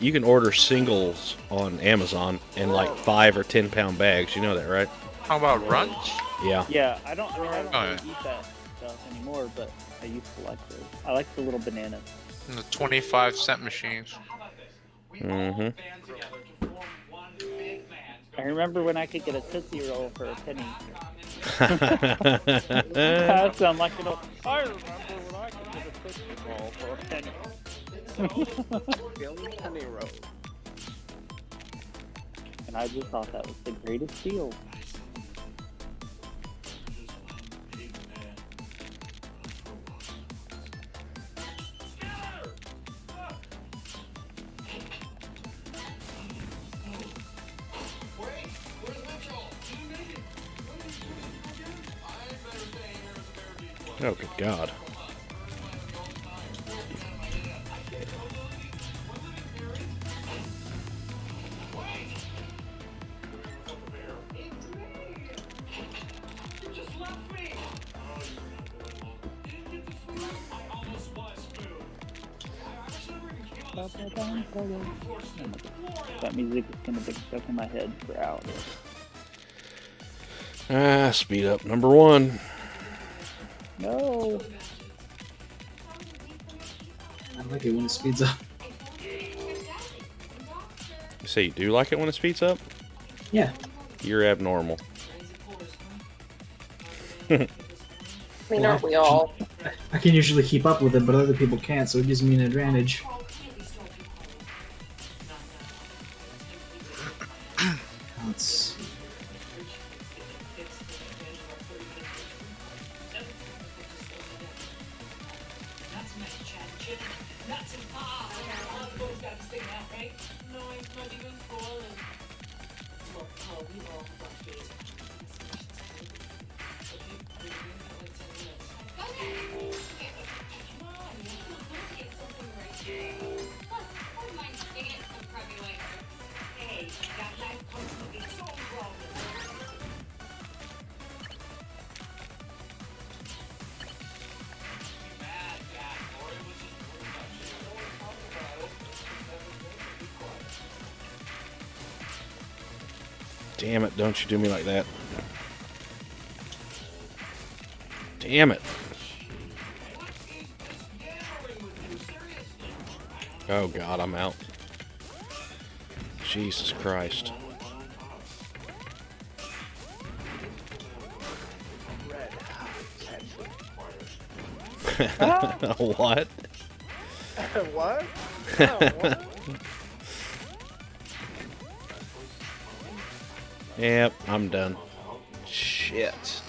you can order singles on Amazon in like 5 or 10 pound bags. You know that, right? How about Runch? Yeah. Yeah, I don't really yeah. eat that stuff anymore, but I used to like those. I like the little bananas. And the 25-cent machines. Mm-hmm. I remember when I could get a Tootsie Roll for a penny. I So I'm like, I remember when I could get a Tootsie Roll for a penny. Billy Penny Road. And I just thought that was the greatest deal. Oh, good God. That music is gonna be stuck in my head for hours. Speed up number 1. No. I like it when it speeds up. You say you do like it when it speeds up? Yeah. You're abnormal. I mean, aren't we all? I can usually keep up with it, but other people can't, so it gives me an advantage. Let's... Damn it, don't you do me like that. Damn it. Oh god, I'm out. Jesus Christ. What? What? Oh, what? Yep, I'm done. Shit.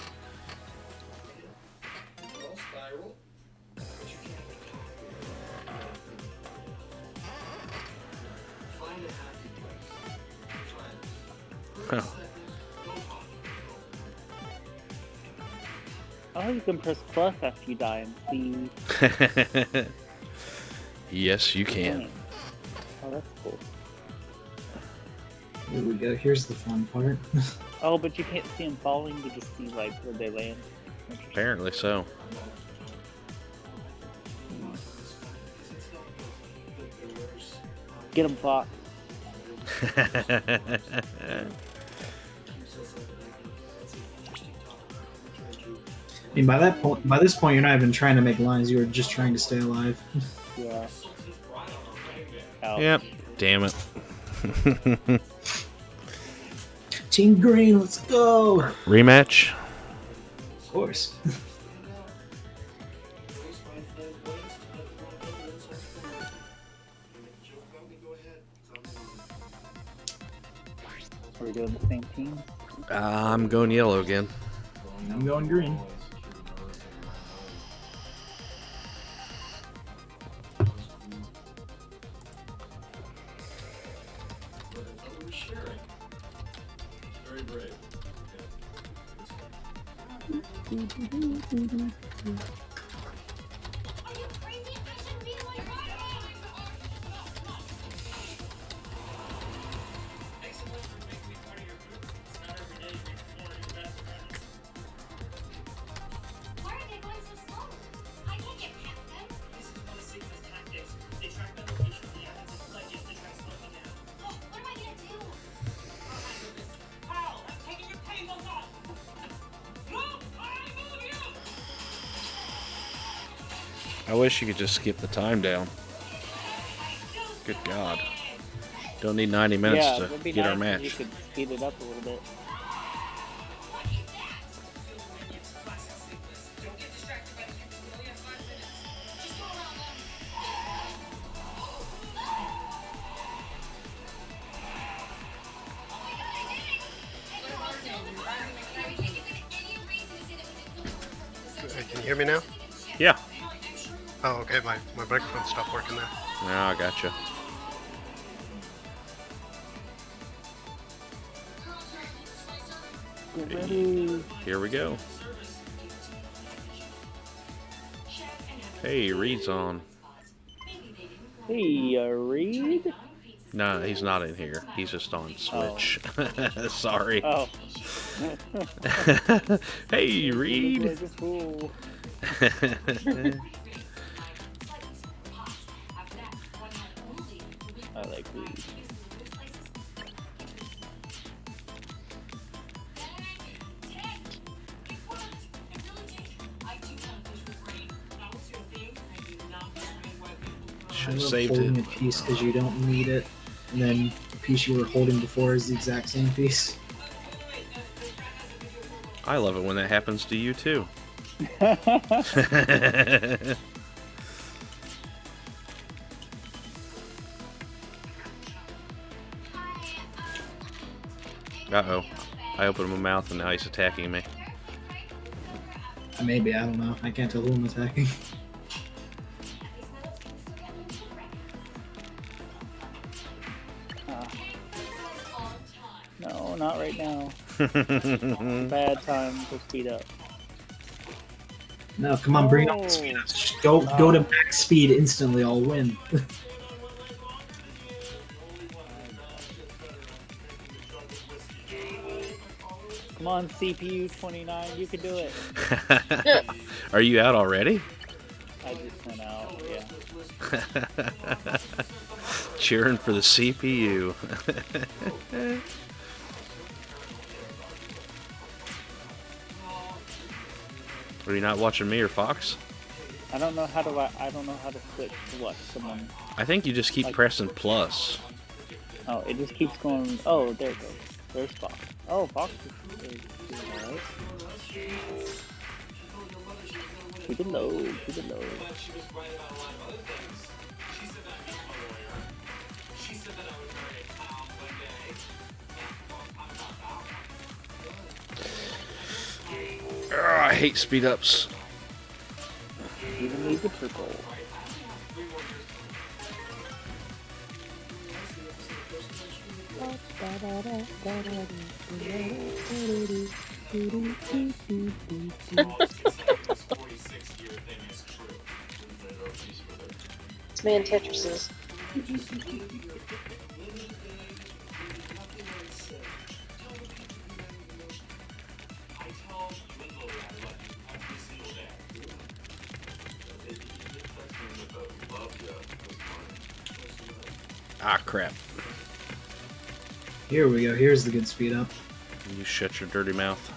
Huh. Oh, you can press plus after you die and see. Yes, you can. Oh, that's cool. Here we go. Here's the fun part. Oh, but you can't see them falling. You just see like where they land. Apparently so. Get them, Fox. I mean, by this point, you're not even trying to make lines. You were just trying to stay alive. Yeah. Yep. Damn it. Team Green, let's go! Rematch? Of course. Are we doing the same team? I'm going yellow again. I'm going green. I wish you could just skip the time down. Good God. Don't need 90 minutes yeah, to it'd be get nice our if match. You could speed it up a little bit. Can you hear me now? Yeah. Oh, okay. My microphone stopped working there. Oh, I gotcha. Here we go. Hey, Reed's on. Hey, Reed? No, he's not in here. He's just on Switch. Oh. Sorry. Oh. Hey, Reed. I like Reed. Should I have love saved holding it. a piece because you don't need it, and then the piece you were holding before is the exact same piece. I love it when that happens to you too. Uh-oh. I opened my mouth and now he's attacking me. Maybe, I don't know. I can't tell who I'm attacking. No, not right now. Bad time to speed up. No, come on, bring it up to speed. Just go to max speed instantly. I'll win. Come on, CPU 29, you can do it. Are you out already? I just went out, yeah. Cheering for the CPU. Are you not watching me or Fox? I don't know how to switch to what someone. I think you just keep pressing plus. Oh, it just keeps going. Oh, there it goes. There's Fox. Oh, Fox is doing alright. Keep it low. Keep it low. I hate speed ups. Even need the purple. This man Tetrises. Ah, crap. Here we go. Here's the good speed up. You shut your dirty mouth.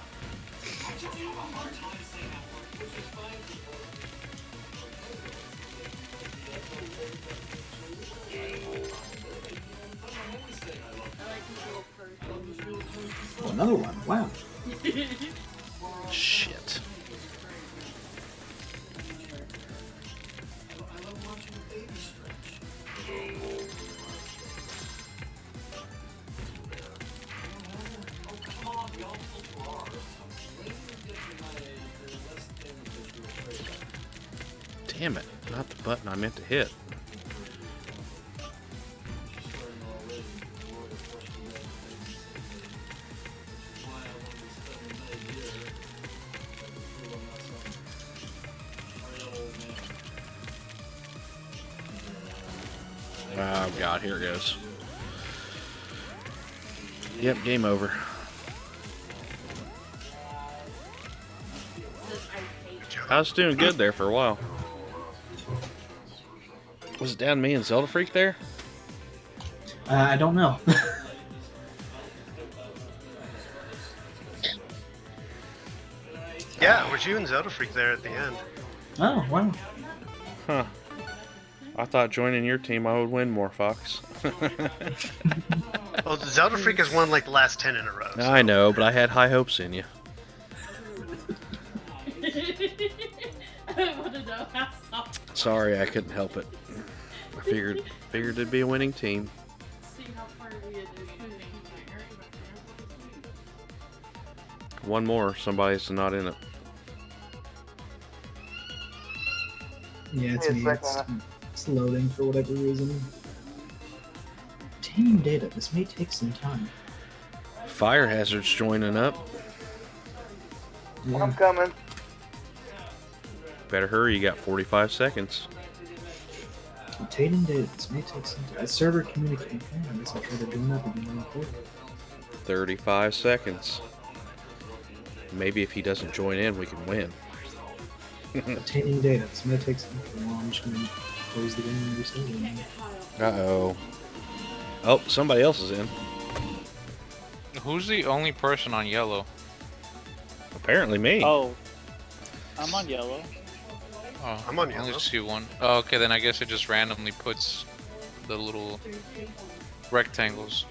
Oh, another one. Wow. Shit. Damn it, not the button I meant to hit. Oh god, here it goes. Yep, game over. I was doing good there for a while. Was it down me and Zelda Freak there? I don't know. Yeah, it was you and Zelda Freak there at the end. Oh, wow. Huh. I thought joining your team I would win more, Fox. Well, Zelda Freak has won like the last 10 in a row. So. I know, but I had high hopes in you. I want to know how soft. Sorry, I couldn't help it. I figured it'd be a winning team. See how far we had to move. One more, somebody's not in it. Yeah, it's me. It's loading for whatever reason. Obtaining data. This may take some time. Fire Hazard's joining up. Yeah. I'm coming. Better hurry, you got 45 seconds. Obtaining data. This may take some time. Server communicating. Okay, I guess I'll try to join up again real quick. 35 seconds. Maybe if he doesn't join in, we can win. Obtaining data. This may take some time. Well, I'm just gonna close the game and restart it. Uh-oh. Oh, somebody else is in. Who's the only person on yellow? Apparently me. Oh, I'm on yellow. Oh, I'm on I only yellow. see one. Oh, okay, then I guess it just randomly puts the little rectangles.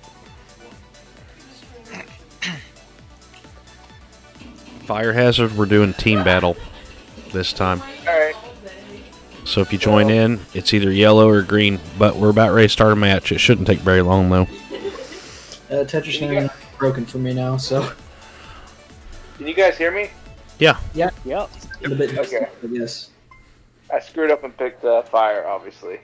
Fire hazard, we're doing team battle this time. Alright. So if you join in, it's either yellow or green, but we're about ready to start a match. It shouldn't take very long, though. Tetris is broken for me now, so. Can you guys hear me? Yeah. Yeah. Yep. A bit. Okay. Yes. I screwed up and picked fire, obviously.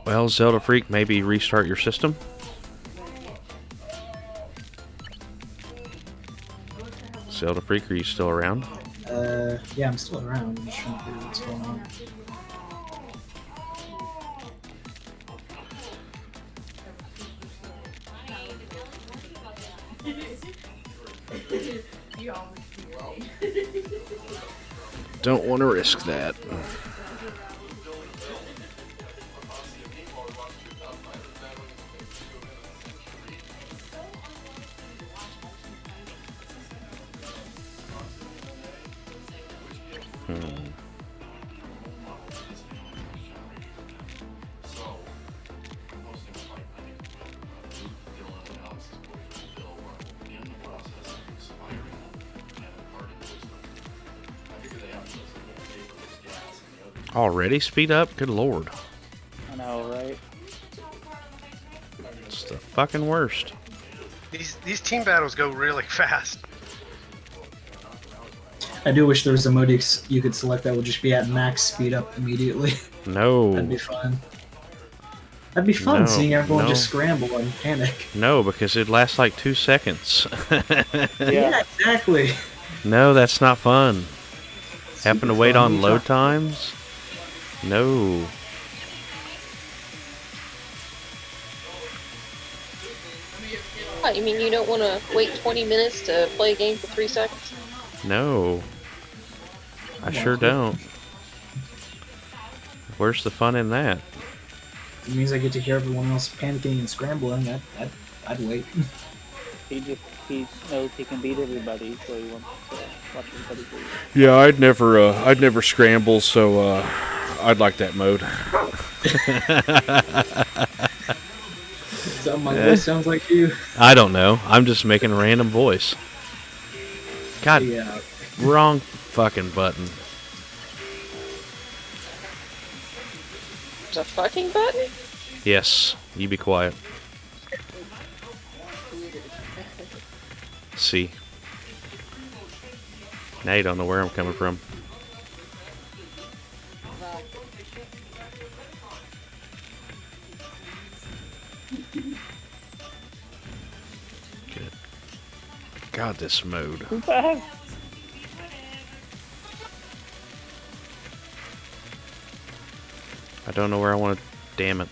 Well, Zelda Freak, maybe restart your system. Zelda Freak, are you still around? Yeah, I'm still around. I'm just trying to figure out what's going on. Don't want to risk that. Already speed up? Good lord. I know, right? It's the fucking worst. These team battles go really fast. I do wish there was a mode you could select that would just be at max speed up immediately. No. That'd be fun. That'd be fun No, seeing everyone no. just scramble and panic. No, because it lasts like 2 seconds. Yeah, exactly. No, that's not fun. Having to wait fun. on load times? No. What, you mean you don't want to wait 20 minutes to play a game for 3 seconds? No. I sure don't. Where's the fun in that? It means I get to hear everyone else panicking and scrambling. I'd wait. He knows he can beat everybody, so he wants to watch everybody beat. Yeah, I'd never scramble, so I'd like that mode. My voice sounds like you. I don't know. I'm just making a random voice. God, Yeah. wrong fucking button. There's a fucking button? Yes, you be quiet. See. Now you don't know where I'm coming from. Good. God, this mode. I don't know where I want to. Damn it.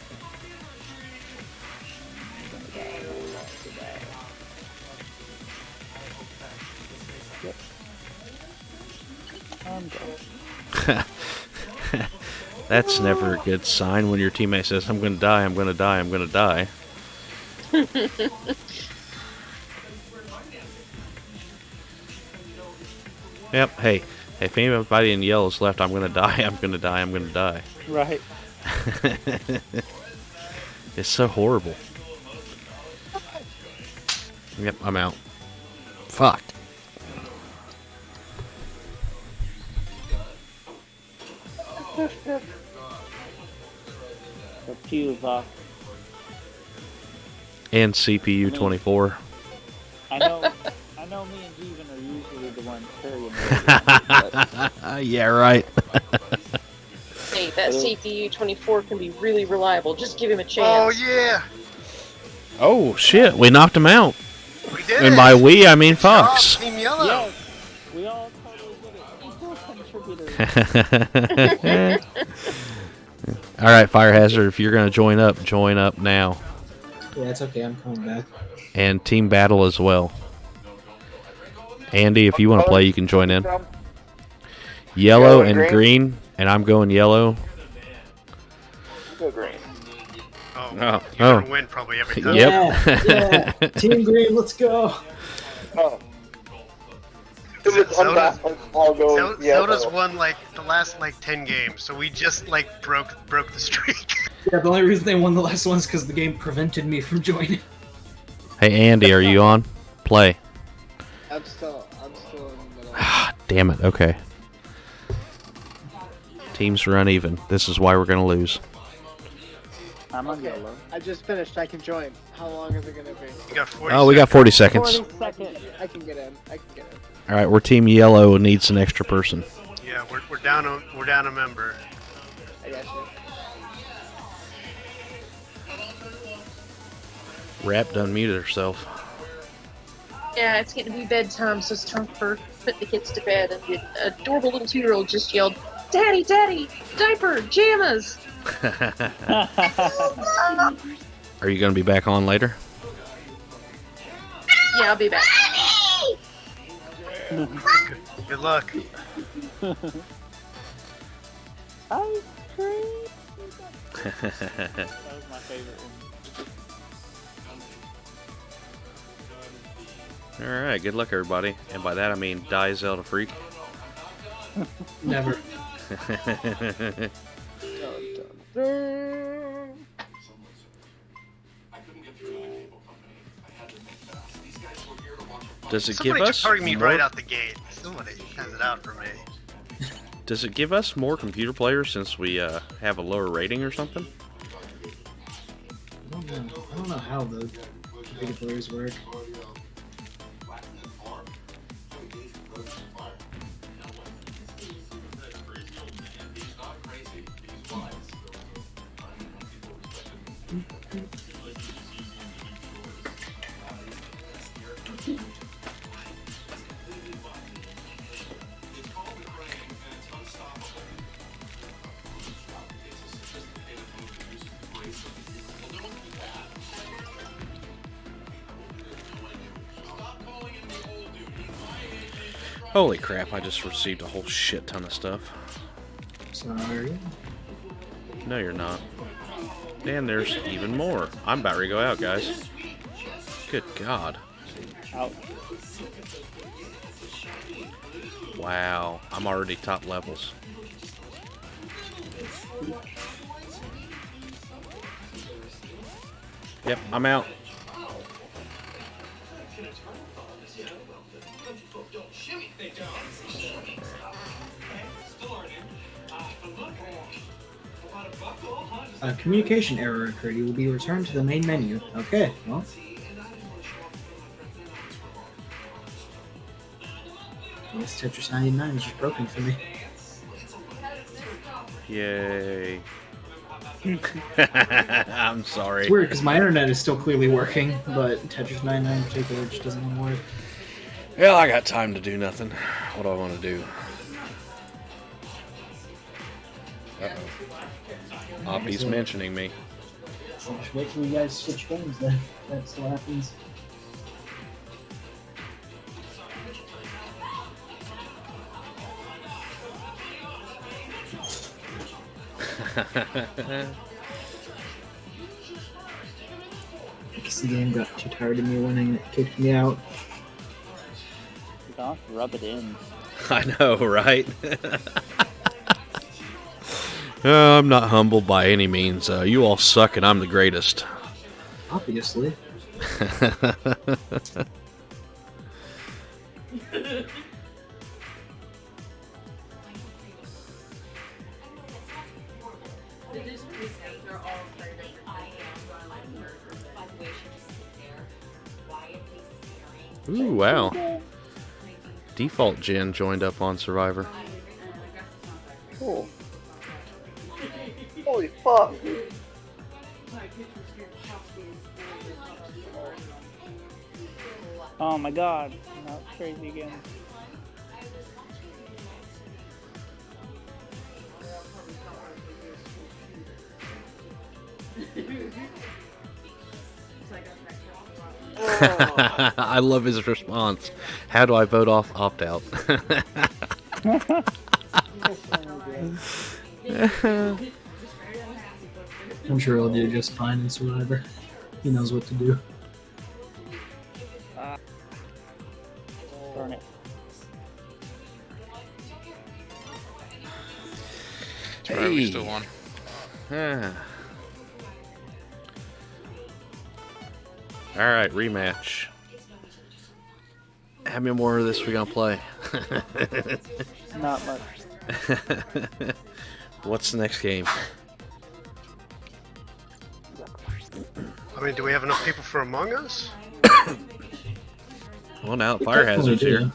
That's never a good sign when your teammate says, I'm gonna die, I'm gonna die, I'm gonna die. Yep, hey, if anybody in yellow is left, I'm gonna die, I'm gonna die, I'm gonna die. Right. It's so horrible. Yep, I'm out. Fuck. The fuse off. And CPU 24. I know me and Jeevan are usually the ones carrying it. Yeah, right. Hey, that CPU 24 can be really reliable. Just give him a Oh chance. yeah, Oh, shit, we knocked him out. we did And it. by we, I mean Fox. Team Yellow. Yes, we all totally did it. Equal contributors. Alright, Fire Hazard, if you're going to join up now. Yeah, it's okay. I'm coming back. And Team Battle as well. Andy, if you want to play, you can join in. Yellow and green, and I'm going yellow. Go green. Oh, Oh. you're gonna win probably every time. Yep. Yeah. Team Green, let's go. Oh. it's unbalanced, I'll go. Zelda's won like the last like 10 games, so we just like broke the streak. Yeah, the only reason they won the last one is because the game prevented me from joining. Hey Andy, are you on? Play. I'm still in the middle. Damn it. Okay. Teams are uneven. This is why we're gonna lose. I'm on Okay, YOLO. I just finished. I can join. How long is it gonna be? You got 40 Oh, we got 40 seconds. 40 seconds. I can get in. All right, we're Team Yellow. Needs an extra person. Yeah, we're down a member. I got you. Rap done muted herself. Yeah, it's getting to be bedtime, so it's time for put the kids to bed. And the adorable little 2-year-old just yelled, "Daddy, Daddy, diaper, jammas!" Are you gonna be back on later? Yeah, I'll be back. Good luck. Ice cream. That was my favorite one. Alright, good luck everybody. And by that I mean die Zelda freak. Never. Does it Somebody give us target me more... right out the gate. Somebody has it out for me. Does it give us more computer players since we have a lower rating or something? I don't know how the computer players work. Holy crap, I just received a whole shit ton of stuff. Sorry. No, you're not. And there's even more. I'm about to go out, guys. Good God. Out. Wow, I'm already top levels. Yep, I'm out. A communication error occurred. You will be returned to the main menu. Okay, well. This Tetris 99 is just broken for me. Yay. I'm sorry. It's weird because my internet is still clearly working, but Tetris 99 in particular just doesn't want to work. Well, I got time to do nothing. What do I want to do? Uh-oh. Oppie's mentioning me. So just wait till you guys switch games then. That's what happens. I guess the game got too tired of me winning. It kicked me out. You don't have to rub it in. I know, right? I'm not humble by any means. You all suck and I'm the greatest. Obviously. Ooh, wow. Default Jen joined up on Survivor. Cool. Holy fuck. Oh my god. Now it's crazy again. I love his response. How do I vote off opt-out? I'm sure he'll do just fine in Survivor. He knows what to do. Burn it. we still won. All right, rematch. How many more of this we gonna play? Not much. What's the next game? I mean, do we have enough people for Among Us? Well, now that Fire Hazard's here.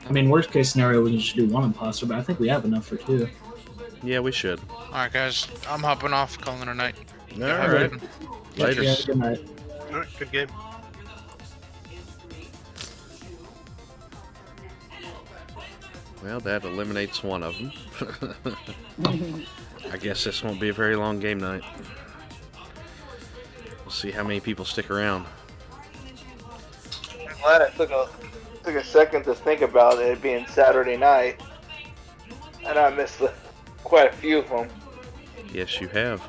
I mean, worst case scenario, we can just do one imposter, but I think we have enough for 2. Yeah, we should. All right, guys. I'm hopping off, calling it a night. All right. Later. Yeah, good night. All right, good game. Well, that eliminates one of them. I guess this won't be a very long game night. We'll see how many people stick around. I'm glad I took a second to think about it being Saturday night, and I missed quite a few of them. Yes, you have.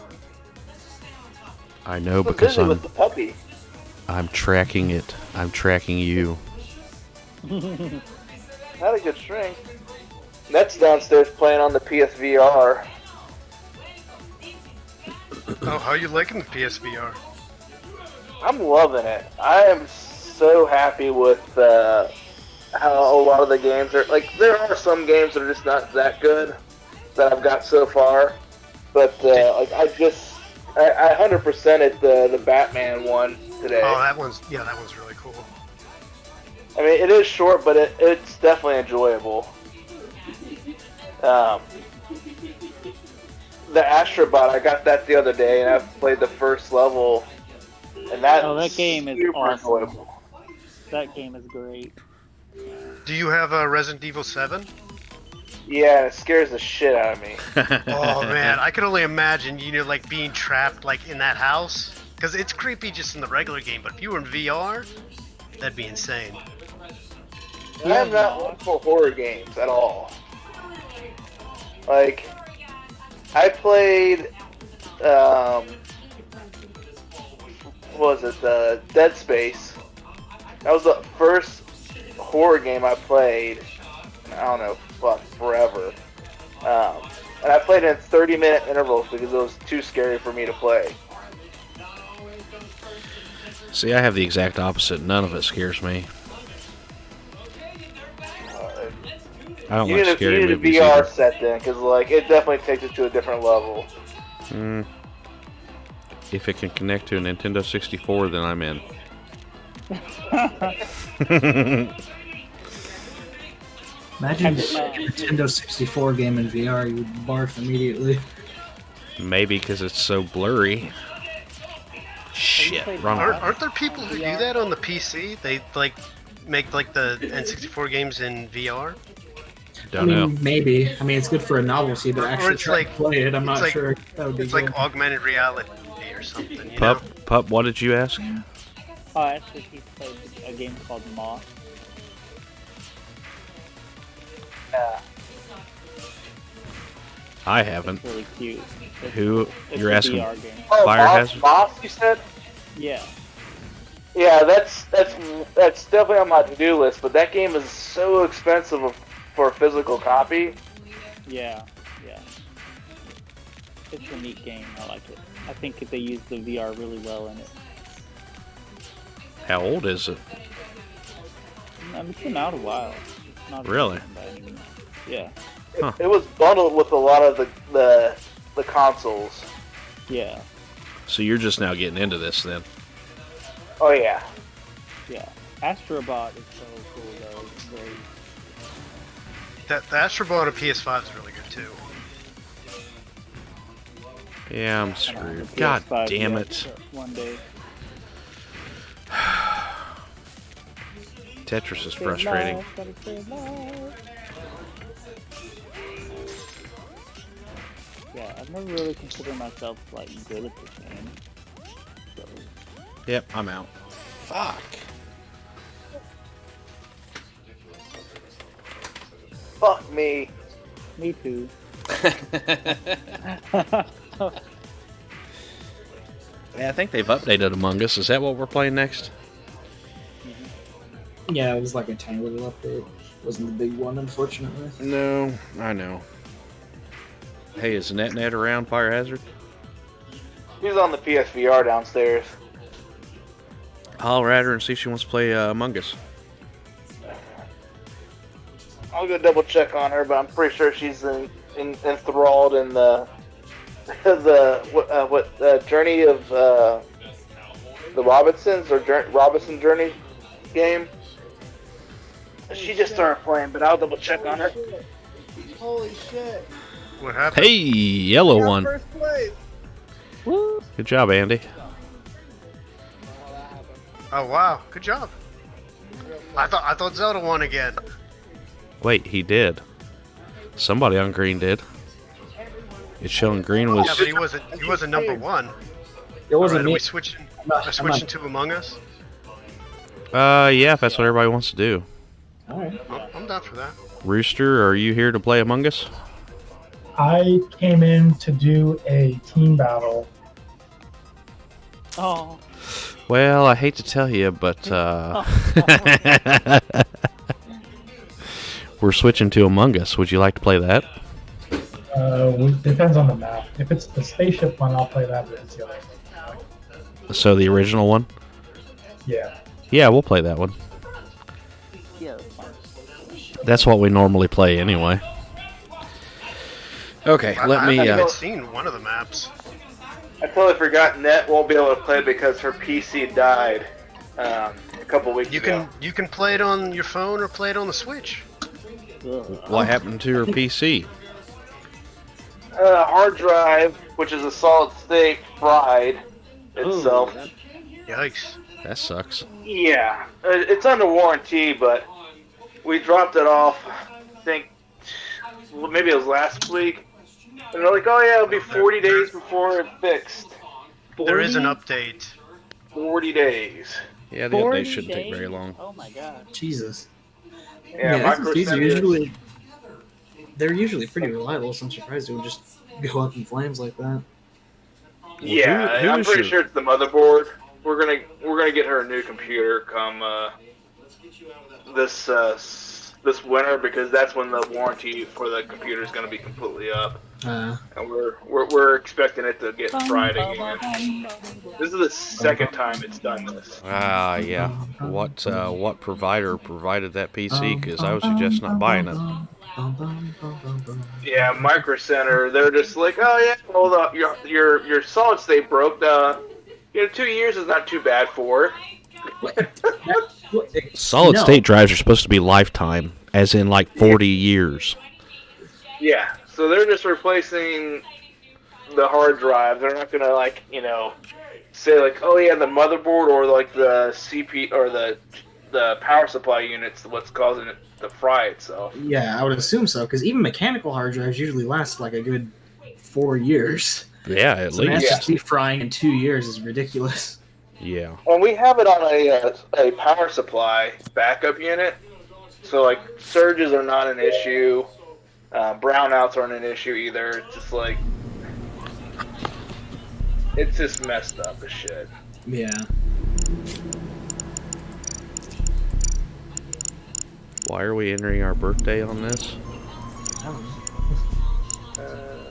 I know I'm because busy with the puppy. I'm tracking it. I'm tracking you. Not a good string. Net's downstairs playing on the PSVR. Oh, how you liking the PSVR? I'm loving it. I am so happy with how a lot of the games are. Like, there are some games that are just not that good that I've got so far, but like I 100%ed the Batman one today. Oh, that one's really cool. I mean, it is short, but it's definitely enjoyable. The Astrobot, I got that the other day, and I've played the first level, and that game is super awesome. enjoyable. That game is great. Do you have a Resident Evil 7? Yeah, it scares the shit out of me. Oh man, I can only imagine, like being trapped like in that house. Because it's creepy just in the regular game, but if you were in VR, that'd be insane. I'm not one for horror games at all. Like, I played, what was it, Dead Space. That was the first horror game I played, I don't know, forever. And I played it in 30-minute intervals because it was too scary for me to play. See, I have the exact opposite. None of it scares me. I don't like scary you movies need a VR either. set then, because like it definitely takes it to a different level. If it can connect to a Nintendo 64, then I'm in. Imagine a Nintendo 64 game in VR, you would barf immediately. Maybe because it's so blurry. Shit, wrong. Aren't there people who do that on the PC? They like make like the N64 games in VR. Don't know. Maybe. I mean, it's good for a novelty, but actually try to play it, I'm not sure. That would be it's good. like augmented reality or something. You know? Pup, what did you ask? Oh, actually, he played a game called Moth. Yeah. I haven't. It's really cute. Who? It's You're a asking? VR game. Oh, Fire Hazard? Boss, you said? Yeah. Yeah, that's definitely on my to-do list, but that game is so expensive for a physical copy. Yeah. It's a neat game. I like it. I think they use the VR really well in it. How old is it? It's been out a while. It's not Really? by any means. Yeah. Huh. It was bundled with a lot of the consoles. Yeah. So you're just now getting into this then? Oh yeah. Yeah. Astrobot is so cool though. It's great. The Astrobot on PS5 is really good too. Yeah, I'm screwed. God PS5, damn yeah, it. One day. Tetris is frustrating. Yeah, I've never really considered myself like good at this game. So. Yep, I'm out. Fuck. Fuck me. Me too. Yeah, I think they've updated Among Us. Is that what we're playing next? Yeah, it was like a tiny little update. Wasn't the big one, unfortunately. No, I know. Hey, is Net around, Fire Hazard? He's on the PSVR downstairs. Holler at her and see if she wants to play Among Us. I'll go double check on her, but I'm pretty sure she's enthralled in the journey of the Robinsons or Robinson Journey game. She just started playing, but I'll double check on her. Holy shit. What happened? Hey, yellow one. First place. Good job, Andy. Oh wow, good job. I thought Zelda won again. Wait, he did. Somebody on green did. It's showing green was. Yeah, but he wasn't number one. It wasn't Alright, me. Are we switching to Among Us? Yeah, if that's what everybody wants to do. Alright. I'm down for that. Rooster, are you here to play Among Us? I came in to do a team battle. Oh. Well, I hate to tell you, but we're switching to Among Us. Would you like to play that? Depends on the map. If it's the spaceship one, I'll play that. But it's the other one. So the original one? Yeah. Yeah, we'll play that one. Yeah. That's what we normally play anyway. Okay, let me. I haven't seen one of the maps. I totally forgot Net won't be able to play because her PC died a couple weeks ago. You can play it on your phone or play it on the Switch. What happened to her PC? Hard drive, which is a solid state, fried itself. Yikes. That sucks. Yeah, it's under warranty, but we dropped it off, I think, maybe it was last week. And they're like, oh yeah, it'll be 40 days before it's fixed. There is an update. 40 days. Yeah, the update shouldn't take very long. Oh my god. Jesus. Yeah, SSDs are they're usually pretty reliable, so I'm surprised it would just go up in flames like that. Yeah, who I'm is pretty your- sure it's the motherboard. We're gonna get her a new computer come this winter because that's when the warranty for the computer is gonna be completely up. And we're expecting it to get fried again. This is the second time it's done this. Ah, yeah. What provider provided that PC? Because I would suggest not buying it. Yeah, Micro Center. They're just like, oh yeah, well your solid state broke. 2 years is not too bad for it. Solid state drives are supposed to be lifetime, as in like 40 years. Yeah, so they're just replacing the hard drive. They're not gonna say like, oh yeah, the motherboard or like the CPU or the power supply unit's what's causing it to fry itself. Yeah, I would assume so, because even mechanical hard drives usually last like a good 4 years. Yeah, at so least. SSD frying in 2 years is ridiculous. Yeah. Well, we have it on a power supply backup unit, so like surges are not an issue. Brownouts aren't an issue either. It's just like it's just messed up as shit. Yeah. Why are we entering our birthday on this?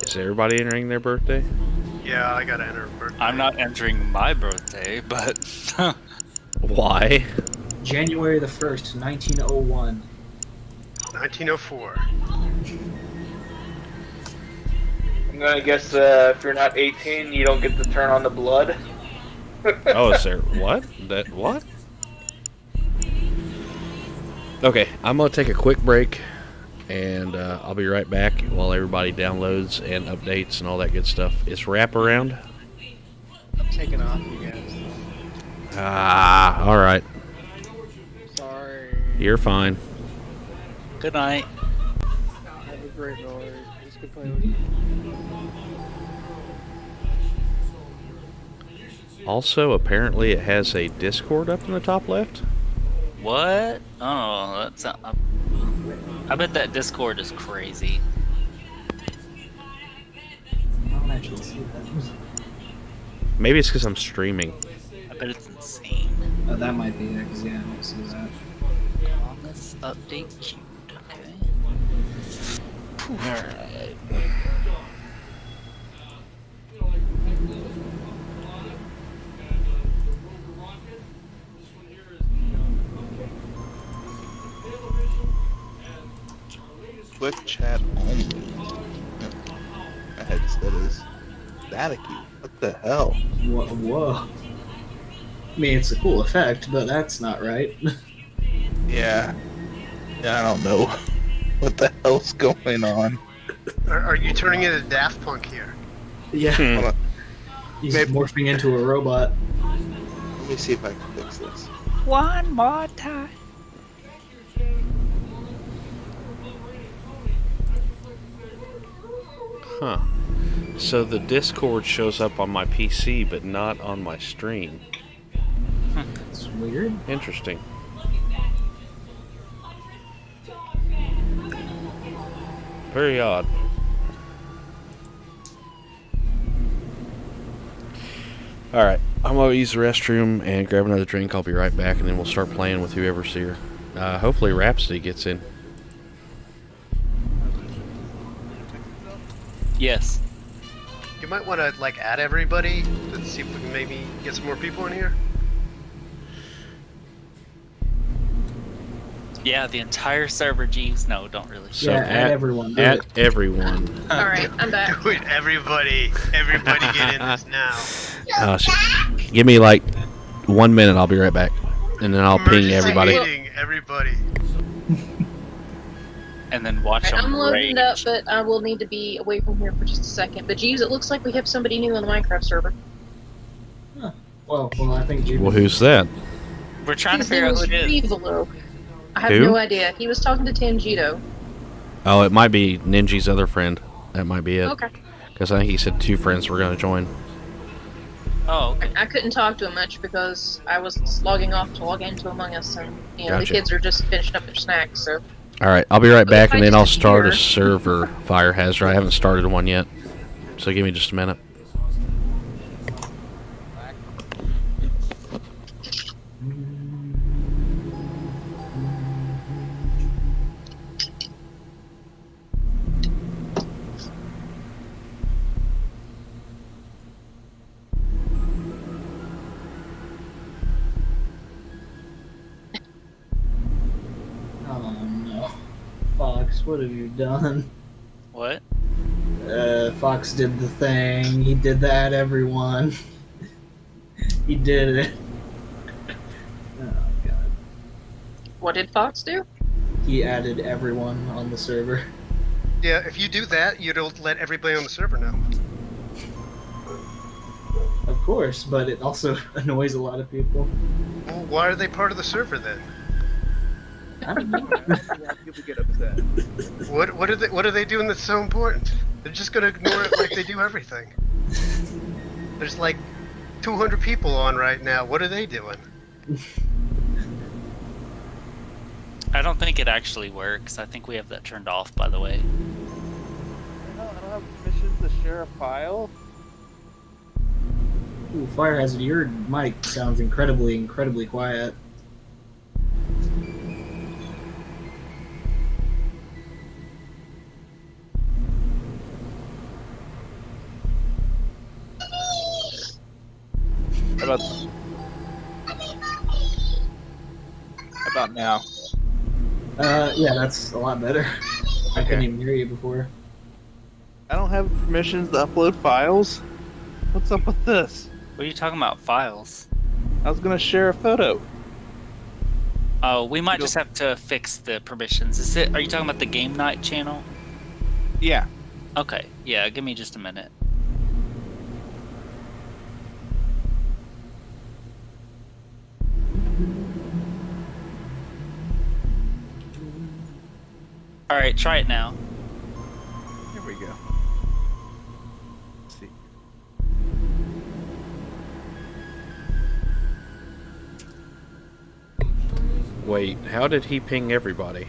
Is everybody entering their birthday? Yeah, I gotta enter a birthday. I'm not entering my birthday, but Why? January the 1st, 1901. 1904. I'm gonna guess if you're not 18, you don't get to turn on the blood. Oh, is there what? What? Okay, I'm gonna take a quick break, and I'll be right back while everybody downloads and updates and all that good stuff. It's wraparound. I'm taking off, you guys. Ah, all right. Sorry. You're fine. good night. Have a great night. It's good playing with you. Also, apparently, it has a Discord up in the top left. What? Oh, that's I bet that Discord is crazy. I don't actually see that. Maybe it's because I'm streaming. I bet it's insane. Oh, that might be it, because yeah, I don't see that. On this update queued, okay. Alright. quick chat only. My headset is staticky. What the hell? Whoa. I mean, it's a cool effect, but that's not right. Yeah. Yeah, I don't know what the hell's going on. Are you turning into Daft Punk here? Yeah. Hold on. He's morphing into a robot. Let me see if I can fix this. One more time. Huh. So the Discord shows up on my PC, but not on my stream. It's weird. Interesting. Very odd. Alright, I'm gonna use the restroom and grab another drink. I'll be right back, and then we'll start playing with whoever's here. Hopefully Rhapsody gets in. Yes. You might want to like add everybody to see if we can maybe get some more people in here. Yeah, the entire server, Jeeves. No, don't really. So Yeah, add everyone. Add everyone. Alright, I'm back. Do it, everybody. Everybody get in this now. Give me like 1 minute. I'll be right back, and then I'll ping Emergency everybody. meeting, everybody. And then watch them I'm raid. loading up, but I will need to be away from here for just a second. But Jeeves, it looks like we have somebody new on the Minecraft server. Well, I think Well, who's that? We're trying to His figure name out who was it is. Revelo. I have Who? no idea. He was talking to Tangito. Oh, it might be Ninja's other friend. That might be it. Okay. Because I think he said 2 friends were going to join. Oh, okay. I couldn't talk to him much because I was logging off to log into Among Us, and the Gotcha. kids are just finishing up their snacks. So All right, I'll be right back, and then I'll start a disappear- server fire hazard. I haven't started one yet, so give me just a minute. Oh no. Fox, what have you done? What? Fox did the thing. He did that, everyone. He did it. Oh god. what did Fox do? He added everyone on the server. Yeah, if you do that, you don't let everybody on the server know. Of course, but it also annoys a lot of people. Well, why are they part of the server then? I don't know. People get upset. What are they doing that's so important? They're just gonna ignore it like they do everything. There's like 200 people on right now. What are they doing? I don't think it actually works. I think we have that turned off, by the way. I don't have permission to share a file. Ooh, Fire Hazard, your mic sounds incredibly quiet. How about now? Yeah, that's a lot better. I couldn't even hear you before. I don't have permissions to upload files. What's up with this? What are you talking about, files? I was gonna share a photo. Oh, we might just have to fix the permissions. Are you talking about the Game Night channel? Yeah. Okay, yeah, give me just a minute. Alright, try it now. Here we go. Let's see. Wait, how did he ping everybody?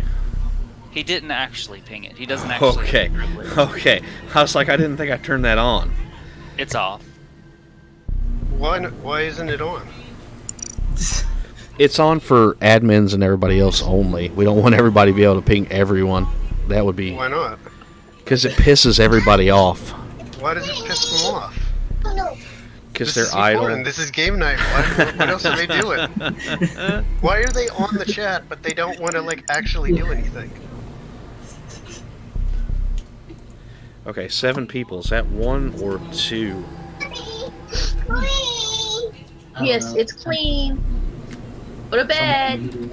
He didn't actually ping it. He doesn't actually. Okay, okay. I was like, I didn't think I turned that on. It's off. Why isn't it on? It's on for admins and everybody else only. We don't want everybody to be able to ping everyone. That would be... Why not? Because it pisses everybody off. Why does it piss them off? Because This they're is idle. important. This is game night. What else are they doing? Why are they on the chat but they don't want to like actually do anything? Okay, 7 people. Is that 1 or 2? Yes, it's clean. Go to bed.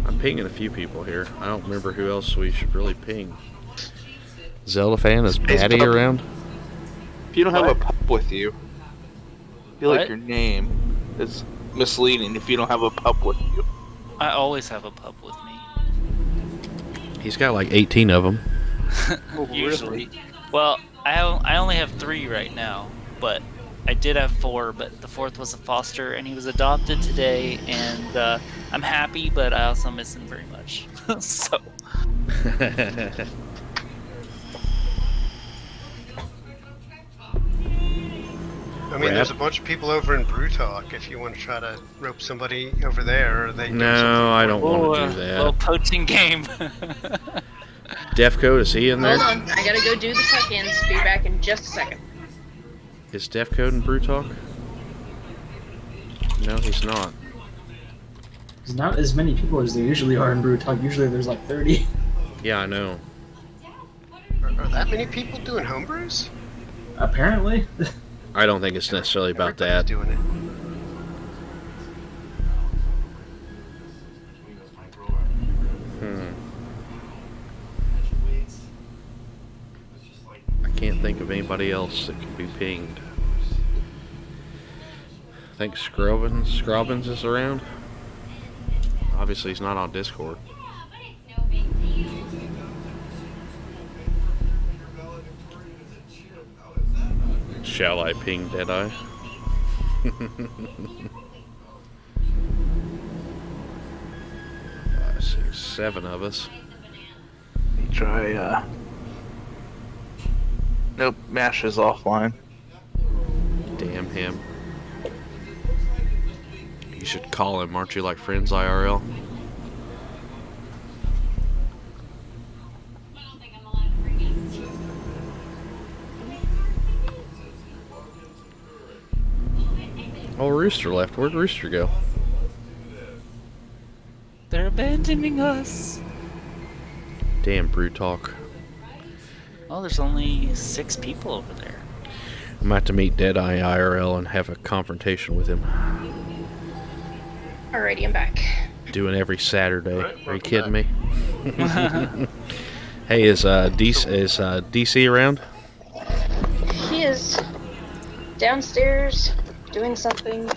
I'm pinging a few people here. I don't remember who else we should really ping. Zelda fan, is Patty around? If you don't have a pup with you, I feel like your name is misleading if you don't have a pup with you. I always have a pup with me. He's got like 18 of them. Usually. Well, I only have 3 right now, but I did have 4, but the 4th was a foster, and he was adopted today, and I'm happy, but I also miss him very much. So. I mean, there's a bunch of people over in Brew Talk if you want to try to rope somebody over there. Or they No, I don't want to do that. Little poaching game. Defcode, is he in there? Hold on, I gotta go do the tuck-ins. Be back in just a second. Is Defcode in Brew Talk? No, he's not. There's not as many people as there usually are in Brew Talk. Usually there's like 30. Yeah, I know. Are that many people doing homebrews? Apparently. I don't think it's necessarily about that. Doing it. I can't think of anybody else that could be pinged. I think Scrobbins is around. Obviously, he's not on Discord. Shall I ping Deadeye? 5, 6, 7 of us. Let me try, Nope, Mash is offline. Damn him. You should call him, aren't you, like friends IRL? Oh, Rooster left. Where'd Rooster go? They're abandoning us. Damn Brew Talk. Oh, there's only 6 people over there. I'm about to meet Deadeye IRL and have a confrontation with him. Alrighty, I'm back. Doing every Saturday. Are you kidding me? Hey, is DC around? He is downstairs doing something.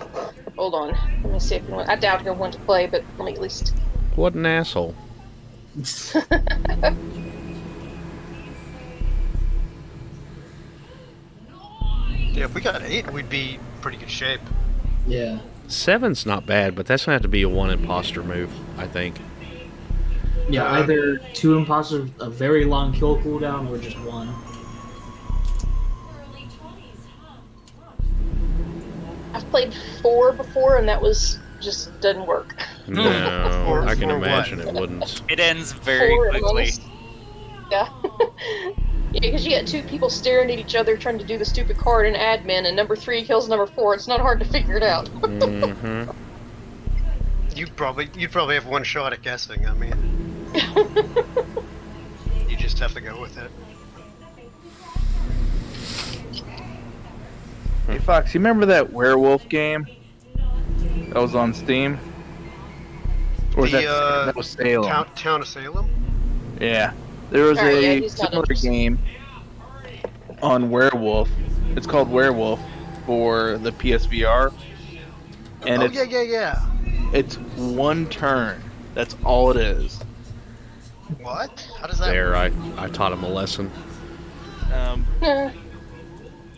Hold on. Let me see if you want. I doubt he'll want to play, but let me at least. What an asshole. Yeah, if we got 8, we'd be in pretty good shape. Yeah. 7's not bad, but that's gonna have to be a 1 imposter move, I think. Yeah, either 2 imposters, a very long kill cooldown, or just 1. I've played 4 before, and that was just doesn't work. No, I can imagine it wouldn't. It ends very 4 quickly. Yeah. Yeah, because you get 2 people staring at each other trying to do the stupid card in admin, and number 3 kills number 4. It's not hard to figure it out. Mm-hmm. You'd probably have 1 shot at guessing. I mean, you just have to go with it. Hey Fox, you remember that werewolf game that was on Steam? Or was that was Salem? Town of Salem? Yeah. There was Alright, yeah, a he's not similar interested. game on Werewolf. It's called Werewolf for the PSVR. And Oh, it's, yeah. it's 1 turn. That's all it is. What? How does that There, work? I taught him a lesson.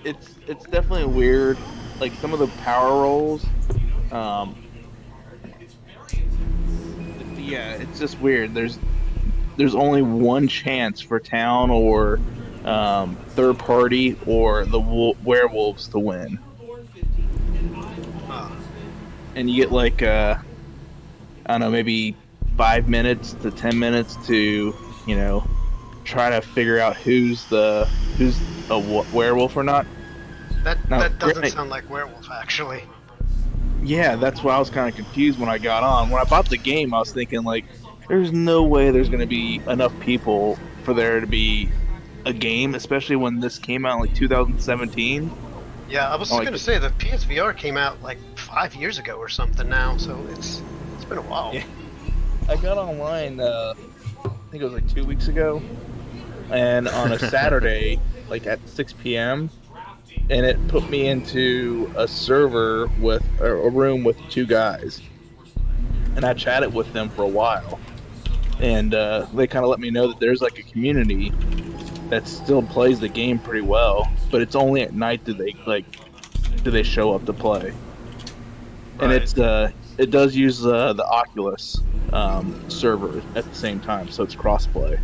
It's definitely weird. Like some of the power rolls, yeah, it's just weird. There's only 1 chance for town or third party or the werewolves to win, and you get like I don't know, maybe 5 minutes to 10 minutes to, try to figure out who's a werewolf or not. That Now, that doesn't granted- sound like werewolf, actually. Yeah, that's why I was kind of confused when I got on. When I bought the game, I was thinking, like, there's no way there's going to be enough people for there to be a game, especially when this came out in, like, 2017. Yeah, I was Like- gonna say the PSVR came out like 5 years ago or something now, so it's been a while. Yeah. I got online, I think it was like 2 weeks ago, and on a Saturday, like at 6 p.m., and it put me into a server with a room with 2 guys, and I chatted with them for a while, and they kind of let me know that there's like a community that still plays the game pretty well, but it's only at night do they show up to play, and it does use the Oculus server at the same time, so it's crossplay.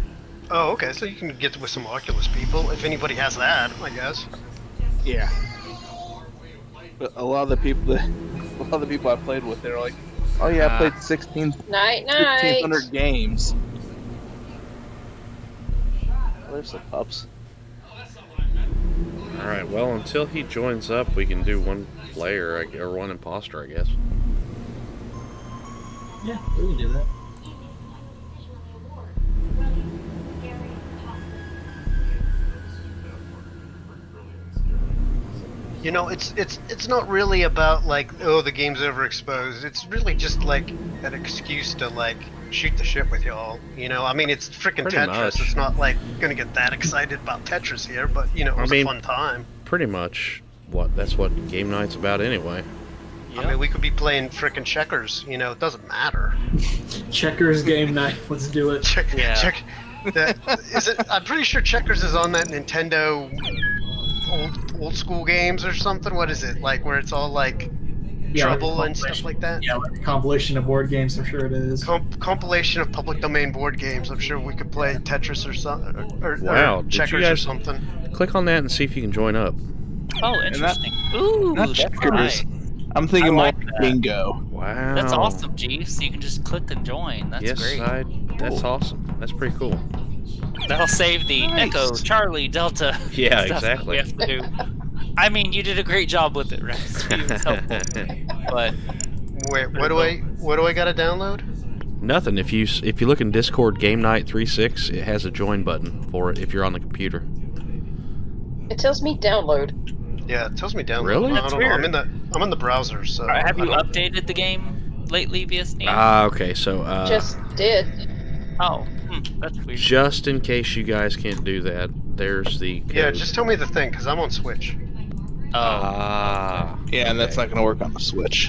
Oh, okay, so you can get with some Oculus people if anybody has that, I guess. Yeah. But a lot of the people I played with, they're like, "Oh yeah, I played 1,600 games." Oh, there's some pups. All right. Well, until he joins up, we can do one player or one imposter, I guess. Yeah, we can do that. You know, it's not really about like, oh, the game's overexposed. It's really just like an excuse to like shoot the shit with y'all. You know, I mean, it's freaking Pretty Tetris. much. It's not like gonna get that excited about Tetris here, but you know, it was a fun time. Pretty much. That's what game night's about anyway. I mean, we could be playing freaking checkers. You know, it doesn't matter. Checkers game night. Let's do it. Check. Is it? I'm pretty sure checkers is on that Nintendo old school games or something. What is it like? Where it's all like trouble and stuff like that. Yeah, like a compilation of board games. I'm sure it is. Compilation of public domain board games. I'm sure we could play Tetris or something, or Wow, did you checkers or guys something. click on that and see if you can join up? Oh, interesting. Ooh, Not that's checkers. right. I'm thinking I more like that. bingo. Wow. That's awesome, Jeeves. You can just click and join. That's yes, great. that's awesome. That's pretty cool. That'll save the Echo, Charlie, Delta. Yeah, stuff that we exactly. have to do. I mean, you did a great job with it, right? It was helpful. But wait, what do I gotta download? Nothing. If you look in Discord Game Night 3.6, it has a join button for it if you're on the computer. It tells me download. Yeah, it tells me download. Really? I That's don't know. weird. I'm in the browser, so. have you I don't- updated the game lately via Steam? Okay, so Just did. Oh, that's weird. just in case you guys can't do that, there's the code. Yeah, just tell me the thing, cause I'm on Switch. Yeah, and that's not going to work on the Switch.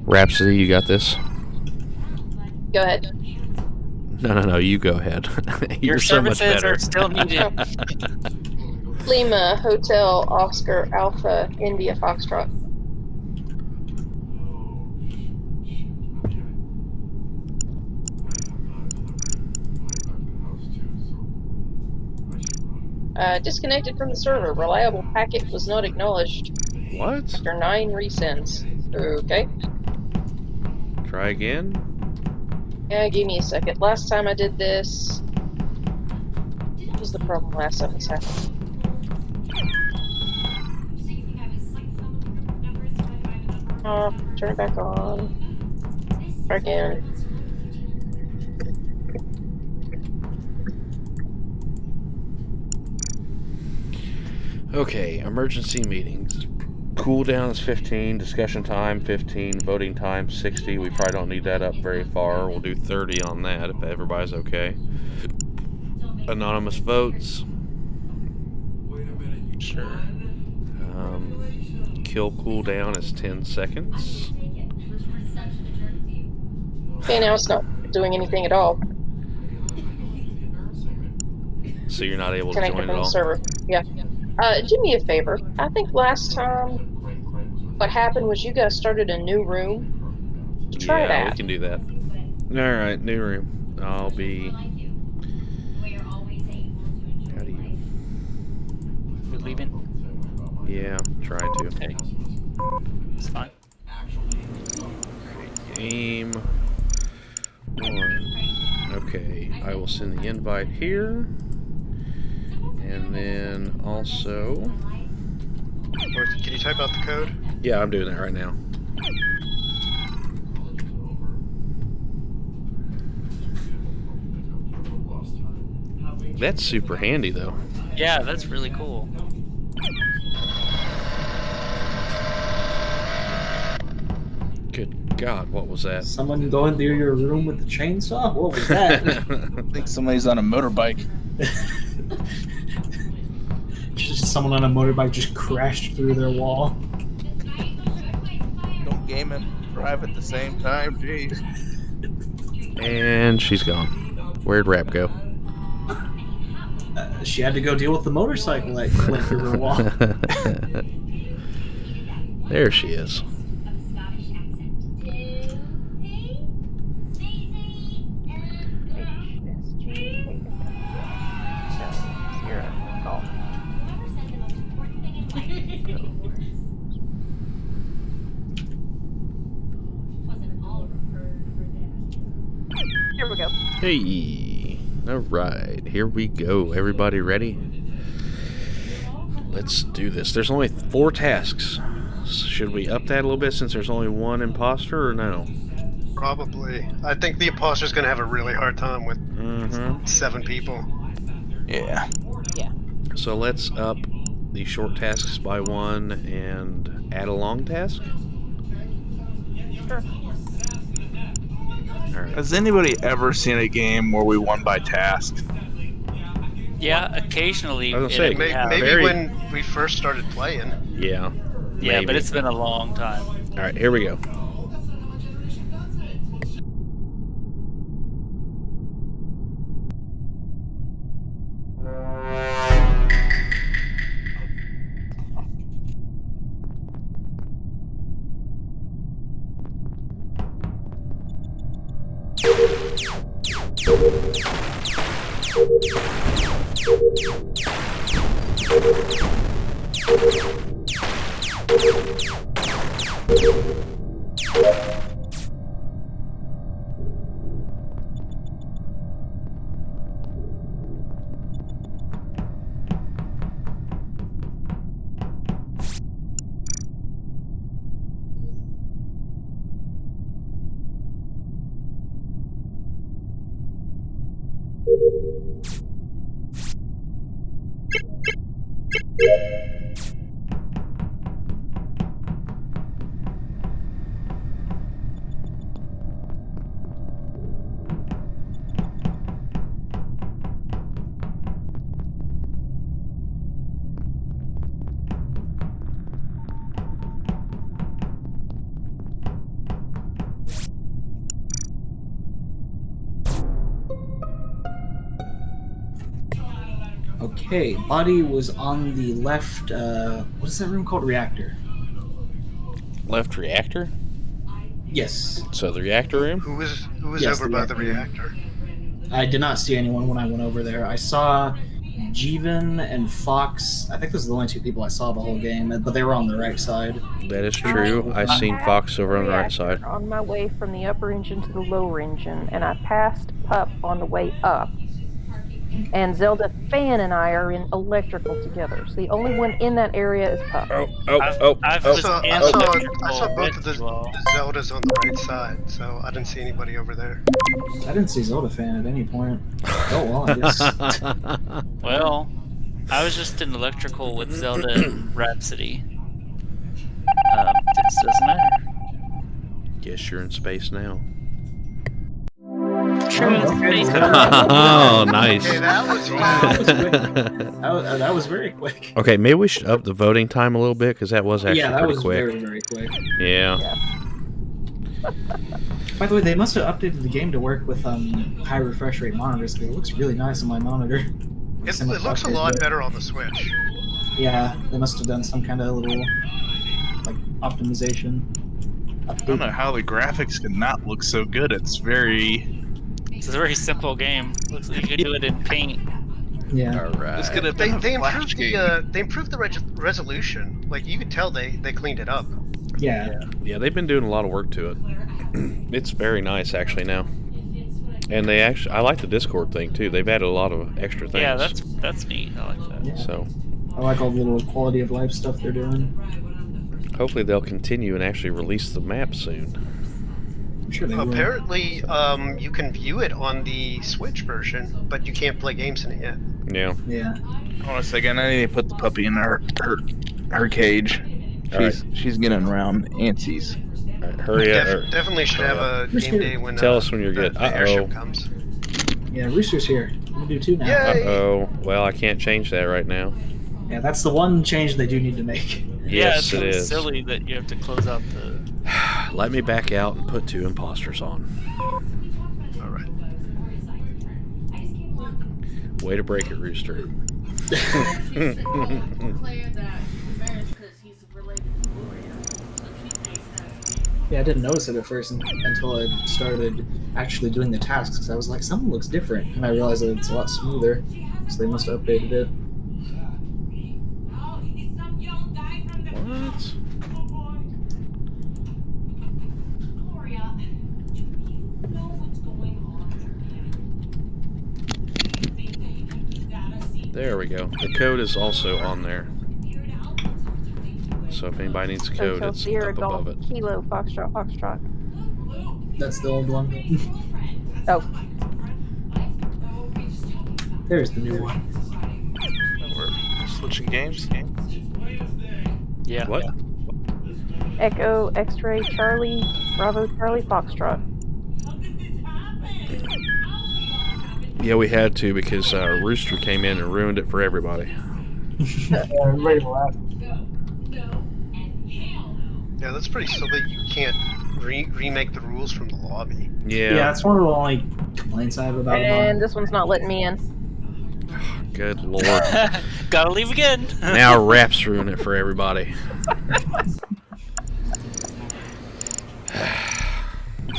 Rhapsody, you got this? Go ahead. No, you go ahead. You're so much services better. are still needed. Lima, Hotel, Oscar, Alpha, India, Foxtrot. Disconnected from the server. Reliable packet was not acknowledged. What? After 9 resends. Okay. Try again. Yeah, give me a second. Last time I did this... What was the problem last time this happened? Turn it back on. Try again. Okay, emergency meetings. Cooldown is 15, discussion time 15, voting time 60. We probably don't need that up very far. We'll do 30 on that if everybody's okay. Anonymous votes. Sure. Kill cooldown is 10 seconds. Okay, now it's not doing anything at all. So you're not able to Connected join from at the all? server. Yeah. Do me a favor. I think last time what happened was you guys started a new room. Try Yeah, that. we can do that. Alright, new room. I'll be... How do you... You're leaving? Yeah, try to. Okay. It's fine. Game. 1. Okay, I will send the invite here. And then also... Can you type out the code? Yeah, I'm doing that right now. That's super handy, though. Yeah, that's really cool. Good God, what was that? Someone going through your room with the chainsaw? What was that? I think somebody's on a motorbike. Just someone on a motorbike just crashed through their wall. Don't game and drive at the same time, jeez. And she's gone. Where'd Rap go? She had to go deal with the motorcycle that went through her wall. There she is. Here we go. Hey, all right, here we go. Everybody ready? Let's do this. There's only 4 tasks. Should we up that a little bit since there's only 1 imposter, or no? Probably. I think the imposter's going to have a really hard time with 7 people. Yeah. Yeah. So let's up the short tasks by 1 and add a long task. Sure. All right. Has anybody ever seen a game where we won by task? Yeah, occasionally. I was gonna say, Maybe when we first started playing. Yeah. Yeah, maybe. but it's been a long time. All right, here we go. Okay, body was on the left, what is that room called? Reactor. Left reactor? Yes. So the reactor room? Who was Yes, over the by the reactor reactor? I did not see anyone when I went over there. I saw Jeevan and Fox. I think those are the only 2 people I saw the whole game, but they were on the right side. That is true. I seen Fox over on the right side. On my way from the upper engine to the lower engine, and I passed Pup on the way up. And Zelda Fan and I are in electrical together. So the only one in that area is Pup. I saw both of the Zeldas on the right side, so I didn't see anybody over there. I didn't see Zelda Fan at any point. Oh, well, I guess. Well, I was just in electrical with Zelda and Rhapsody. This doesn't matter. Guess you're in space now. Oh, nice. Okay, that was quick. That was very quick. Okay, maybe we should up the voting time a little bit because that was actually Yeah, that pretty was quick. very, very quick. Yeah. By the way, they must have updated the game to work with high refresh rate monitors because it looks really nice on my monitor. It looks a lot better on the Switch. Yeah, they must have done some kind of little like optimization. I don't know how the graphics can not look so good. It's very... It's a very simple game. Looks like you could do it in Paint. Yeah. All right. It's gonna They be a flash improved game. they improved the resolution. Like you could tell they cleaned it up. Yeah. Yeah, they've been doing a lot of work to it. It's very nice actually now. And they actually, I like the Discord thing too. They've added a lot of extra things. Yeah, that's neat. I like that. Yeah. So I like all the little quality of life stuff they're doing. hopefully they'll continue and actually release the map soon. I'm sure they will. Apparently, you can view it on the Switch version, but you can't play games in it yet. Yeah. Yeah. Hold on a second. I need to put the puppy in her cage. She's getting around antsies. Hurry up. Definitely should have a game day when Tell us when you're good. the airship comes. Yeah, Rooster's here. I'm gonna do 2 now. Uh-oh. Well, I can't change that right now. Yeah, that's the one change they do need to make. Yes, yeah, it it's is. silly that you have to close out the. Let me back out and put 2 imposters on. Alright. Way to break it, Rooster. Yeah, I didn't notice it at first until I started actually doing the tasks, because I was like, something looks different, and I realized that it's a lot smoother, so they must have updated it. What? There we go. The code is also on there. So if anybody needs a code, Hotel it's Sierra up Golf above it. Kilo Foxtrot Foxtrot. That's the old one. Oh. There's the new one. We're switching games. Yeah. What? Echo X-Ray Charlie Bravo Charlie Foxtrot. Yeah, we had to because Rooster came in and ruined it for everybody. Everybody laughed. Yeah, that's pretty silly. You can't remake the rules from the lobby. Yeah. Yeah, that's one of the only complaints I have about it. And this one's not letting me in. Good lord. Gotta leave again. Now Raps ruin it for everybody.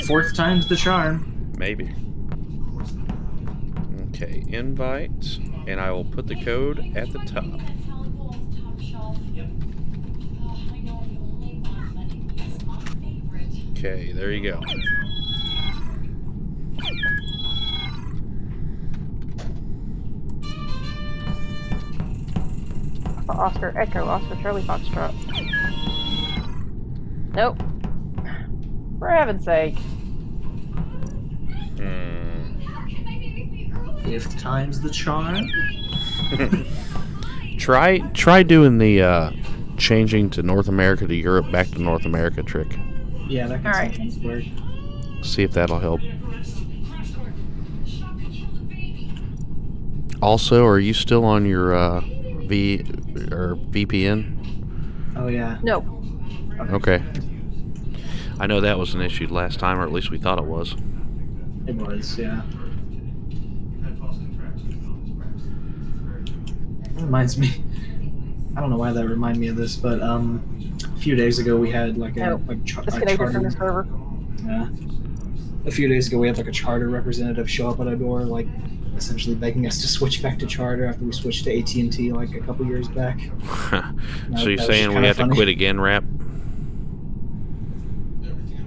Fourth time's the charm. Maybe. Okay, invite, and I will put the code at the top. Okay, there you go. Oscar Echo Oscar Charlie Foxtrot. Nope. For heaven's sake. Fifth time's the charm. Try doing the changing to North America to Europe back to North America trick. Yeah, that can sometimes work. See if that'll help. Also, are you still on your VPN? Oh yeah. No. Okay. I know that was an issue last time, or at least we thought it was. It was, yeah. Reminds me. I don't know why that reminded me of this, but a few days ago we had like a Disconnected from the server. Yeah. A few days ago we had like a charter representative show up at our door, like essentially begging us to switch back to charter after we switched to AT&T like a couple years back. So you're saying we have to quit again, Rap?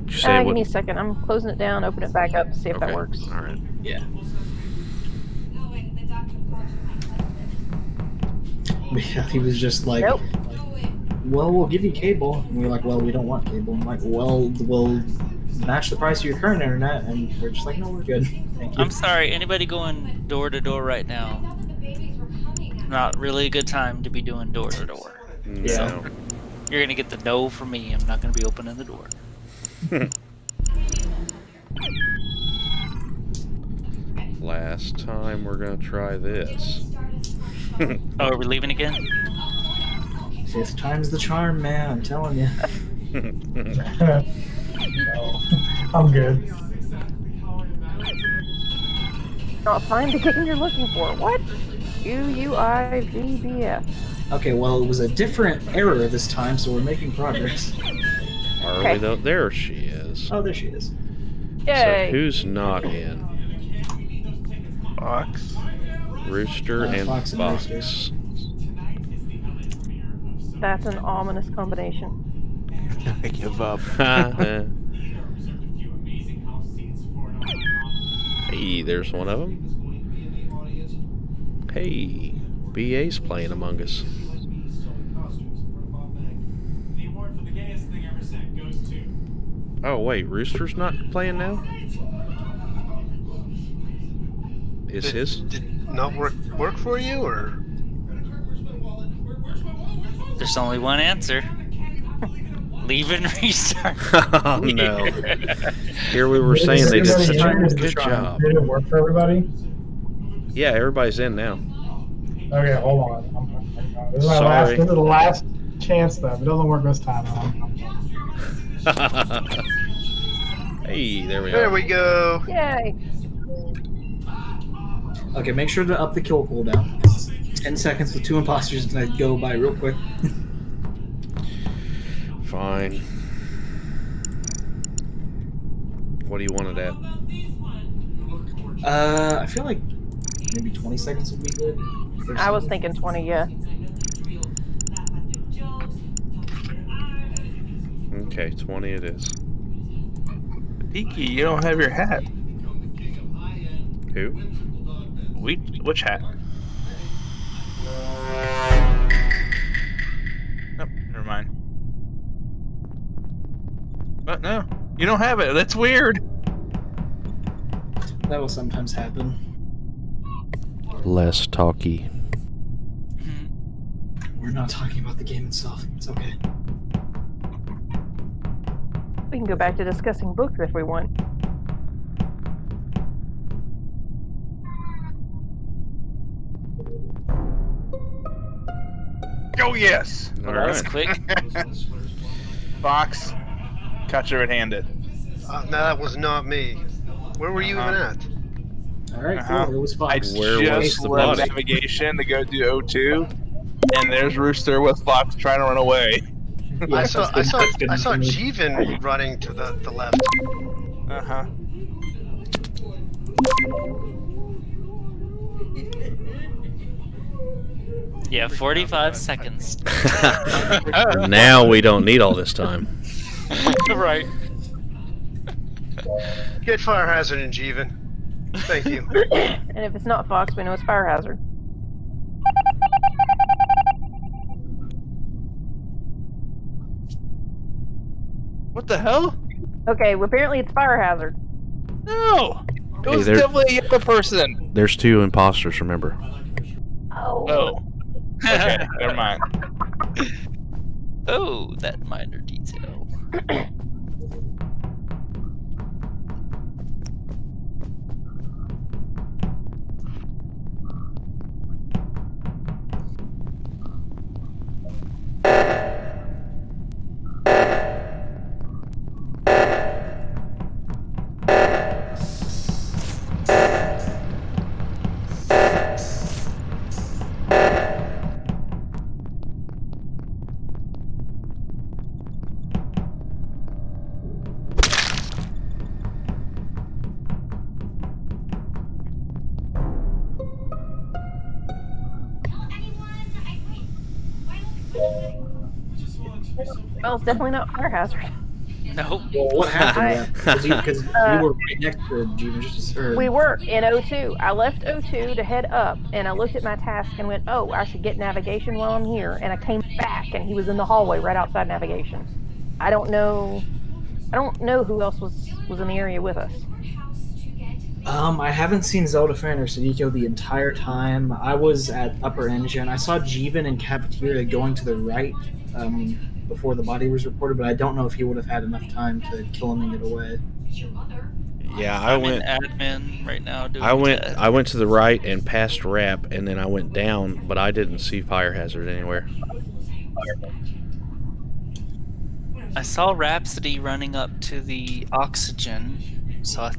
Give me a second. I'm closing it down, open it back up, see if that works. All right. Yeah. Yeah, he was just like, nope. Well, we'll give you cable. And we were like, well, we don't want cable. I'm like, well, we'll match the price of your current internet. And we're just like, no, we're good. Thank you. I'm sorry, anybody going door to door right now? Not really a good time to be doing door to door. Yeah. So, you're gonna get the no from me. I'm not gonna be opening the door. Last time we're gonna try this. Oh, are we leaving again? Fifth time's the charm, man. I'm telling you. I'm good. Not find the game you're looking for. What? UUIVBF. Okay, well, it was a different error this time, so we're making progress. Are we though? There she is. Oh, there she is. Yay. So who's not in? Fox. Rooster and Fox and Rooster. That's an ominous combination. I give up. Hey, there's one of them. Hey, BA's playing Among Us. Oh wait, Rooster's not playing now? Is his? Did not work for you, or? There's only one answer. Leave and restart. Oh no. Here we were saying they did such a good job. Did it work for everybody? Yeah, everybody's in now. Okay, hold on. This is my Sorry. this is the last chance though. If it doesn't work this time, Hey, there we There are. we go. Yay. Okay, make sure to up the kill cooldown. 'Cause 10 seconds with 2 imposters is gonna go by real quick. Fine. What do you want it at? I feel like maybe 20 seconds would be good. I was thinking 20, yeah. Okay, 20 it is. Tiki, you don't have your hat. Who? Which hat? Nope, never mind. But no, you don't have it. That's weird. That will sometimes happen. Less talky. We're not talking about the game itself. It's okay. We can go back to discussing books if we want. Oh yes. All That was right. quick. Fox, caught you red-handed. No, that was not me. Where were you even at? Alright, cool. It was I Fox. Where was just the left body? navigation to go do O2, and there's Rooster with Fox trying to run away. Yeah, I saw that's good for me. Jeevan running to the left. Uh-huh. Yeah, 45 seconds. Now we don't need all this time. Right. Get fire hazard in Jeevan. Thank you. And if it's not Fox, we know it's Fire Hazard. What the hell? Okay, well, apparently it's Fire Hazard. No! It Hey, was there- definitely a person. There's 2 imposters, remember? Oh. Okay, never mind. Oh, that minor detail. Well, it's definitely not Fire Hazard. Nope. Well, what happened? Because you were right next to Jeevan. We were in O2. I left O2 to head up, and I looked at my task and went, oh, I should get navigation while I'm here. And I came back, and he was in the hallway right outside navigation. I don't know who else was in the area with us. I haven't seen Zelda Fan or Sadiko the entire time. I was at Upper Engine. I saw Jeevan in cafeteria going to the right before the body was reported, but I don't know if he would have had enough time to kill him and get away. Yeah, I went. In admin right now. Doing I went to the right and past Rap, and then I went down, but I didn't see Fire Hazard anywhere. I saw Rhapsody running up to the oxygen, so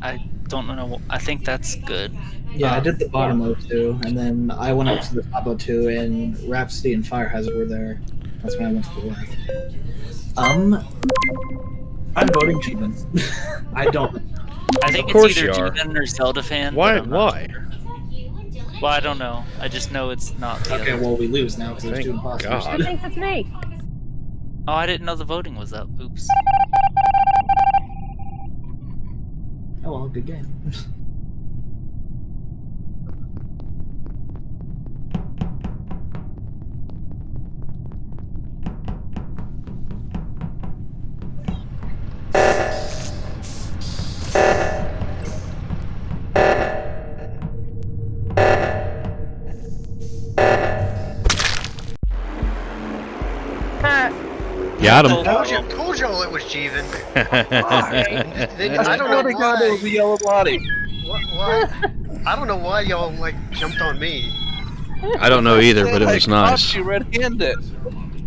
I don't know. I think that's good. Yeah, I did the bottom O2, and then I went up to the top O2, and Rhapsody and Fire Hazard were there. That's when I went to the left. I'm voting Jeevan. I don't. I think Of course it's either you are. Jeevan or Zelda fan. Why? but I'm not Why? sure. Well, I don't know. I just know it's not. The Okay, other. well, we lose now because there's 2 imposters. Who thinks it's me? Oh, I didn't know the voting was up. Oops. Oh well, good game. Got him. Told y'all it was Jeevan. I I don't know swear to God, it was the yellow body. What? I don't know why y'all like jumped on me. I don't know either, but it was I nice. caught you red-handed.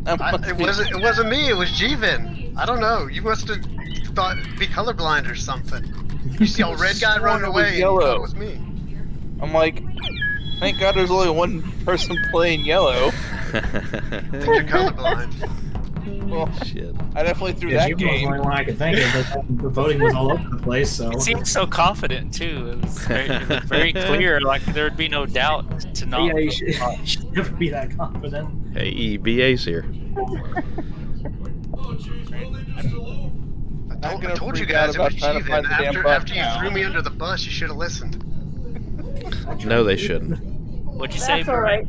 It wasn't me. It was Jeevan. I don't know. You must have thought be colorblind or something. You see a red guy running away and you thought it was me. I'm like, thank God there's only one person playing yellow. I think you're colorblind. Well, shit. I definitely threw Yeah, that Jeevan was game. the only one I could think of, but the voting was all over the place, so. It seemed so confident too. It was very clear, like there would be no doubt to not. Yeah, you should never be that confident. Hey, BA's here. I told you guys it was Jeevan. After you threw me under the bus, you should have listened. No, they shouldn't. What'd you say, That's all right.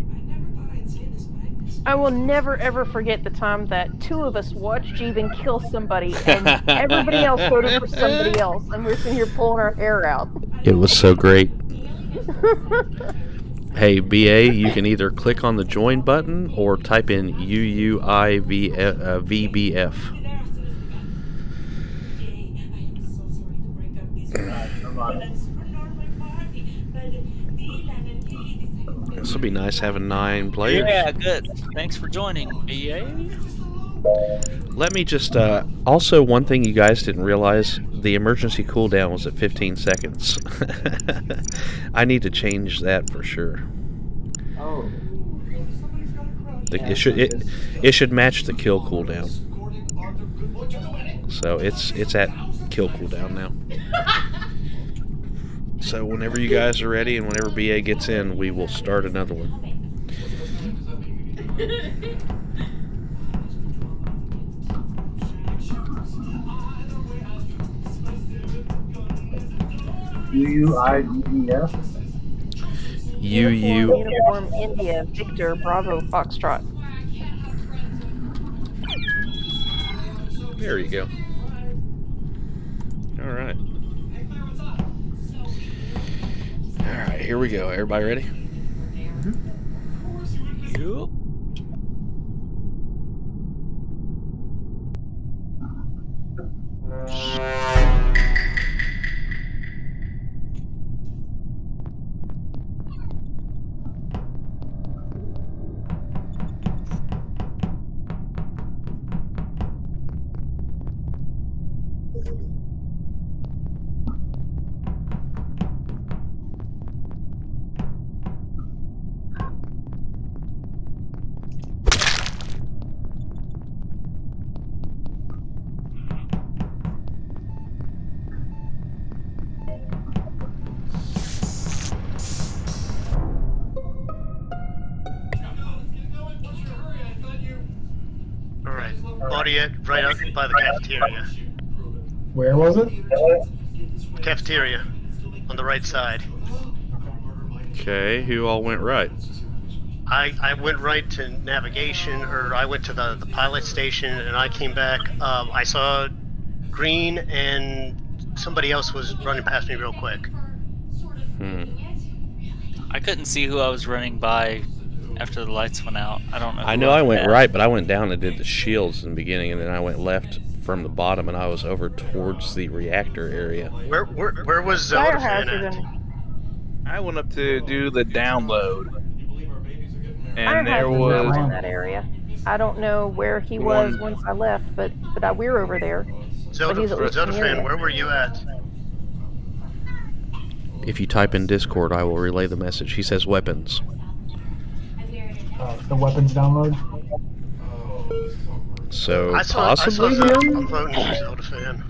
I will never ever forget the time that two of us watched Jeevan kill somebody and everybody else voted for somebody else, and we're sitting here pulling our hair out. It was so great. Hey, BA, you can either click on the join button or type in VBF. This will be nice having 9 players. Yeah, good. Thanks for joining, BA. Let me just, also one thing you guys didn't realize, the emergency cooldown was at 15 seconds. I need to change that for sure. Oh. It should match the kill cooldown. So it's at kill cooldown now. So whenever you guys are ready and whenever BA gets in, we will start another one. UUIVF? Uniform India Victor Bravo Foxtrot. There you go. All right. All right, here we go. Everybody ready? Yup. Alright, body it right out by the cafeteria. Where was it? Cafeteria. On the right side. Okay, who all went right? I went right to navigation, or I went to the pilot station, and I came back. I saw green, and somebody else was running past me real quick. I couldn't see who I was running by after the lights went out. I don't know. I know I went right, but I went down and did the shields in the beginning, and then I went left from the bottom, and I was over towards the reactor area. Where was Fire Zelda hazard at? I went up to do the download, Fire and there hazard was was in that area. I don't know where he was once I left, but we're over there. But he's at least in the area. Fan, where were you at? If you type in Discord, I will relay the message. He says weapons. The weapons download. So I possibly saw him? I'm voting for Zelda fan.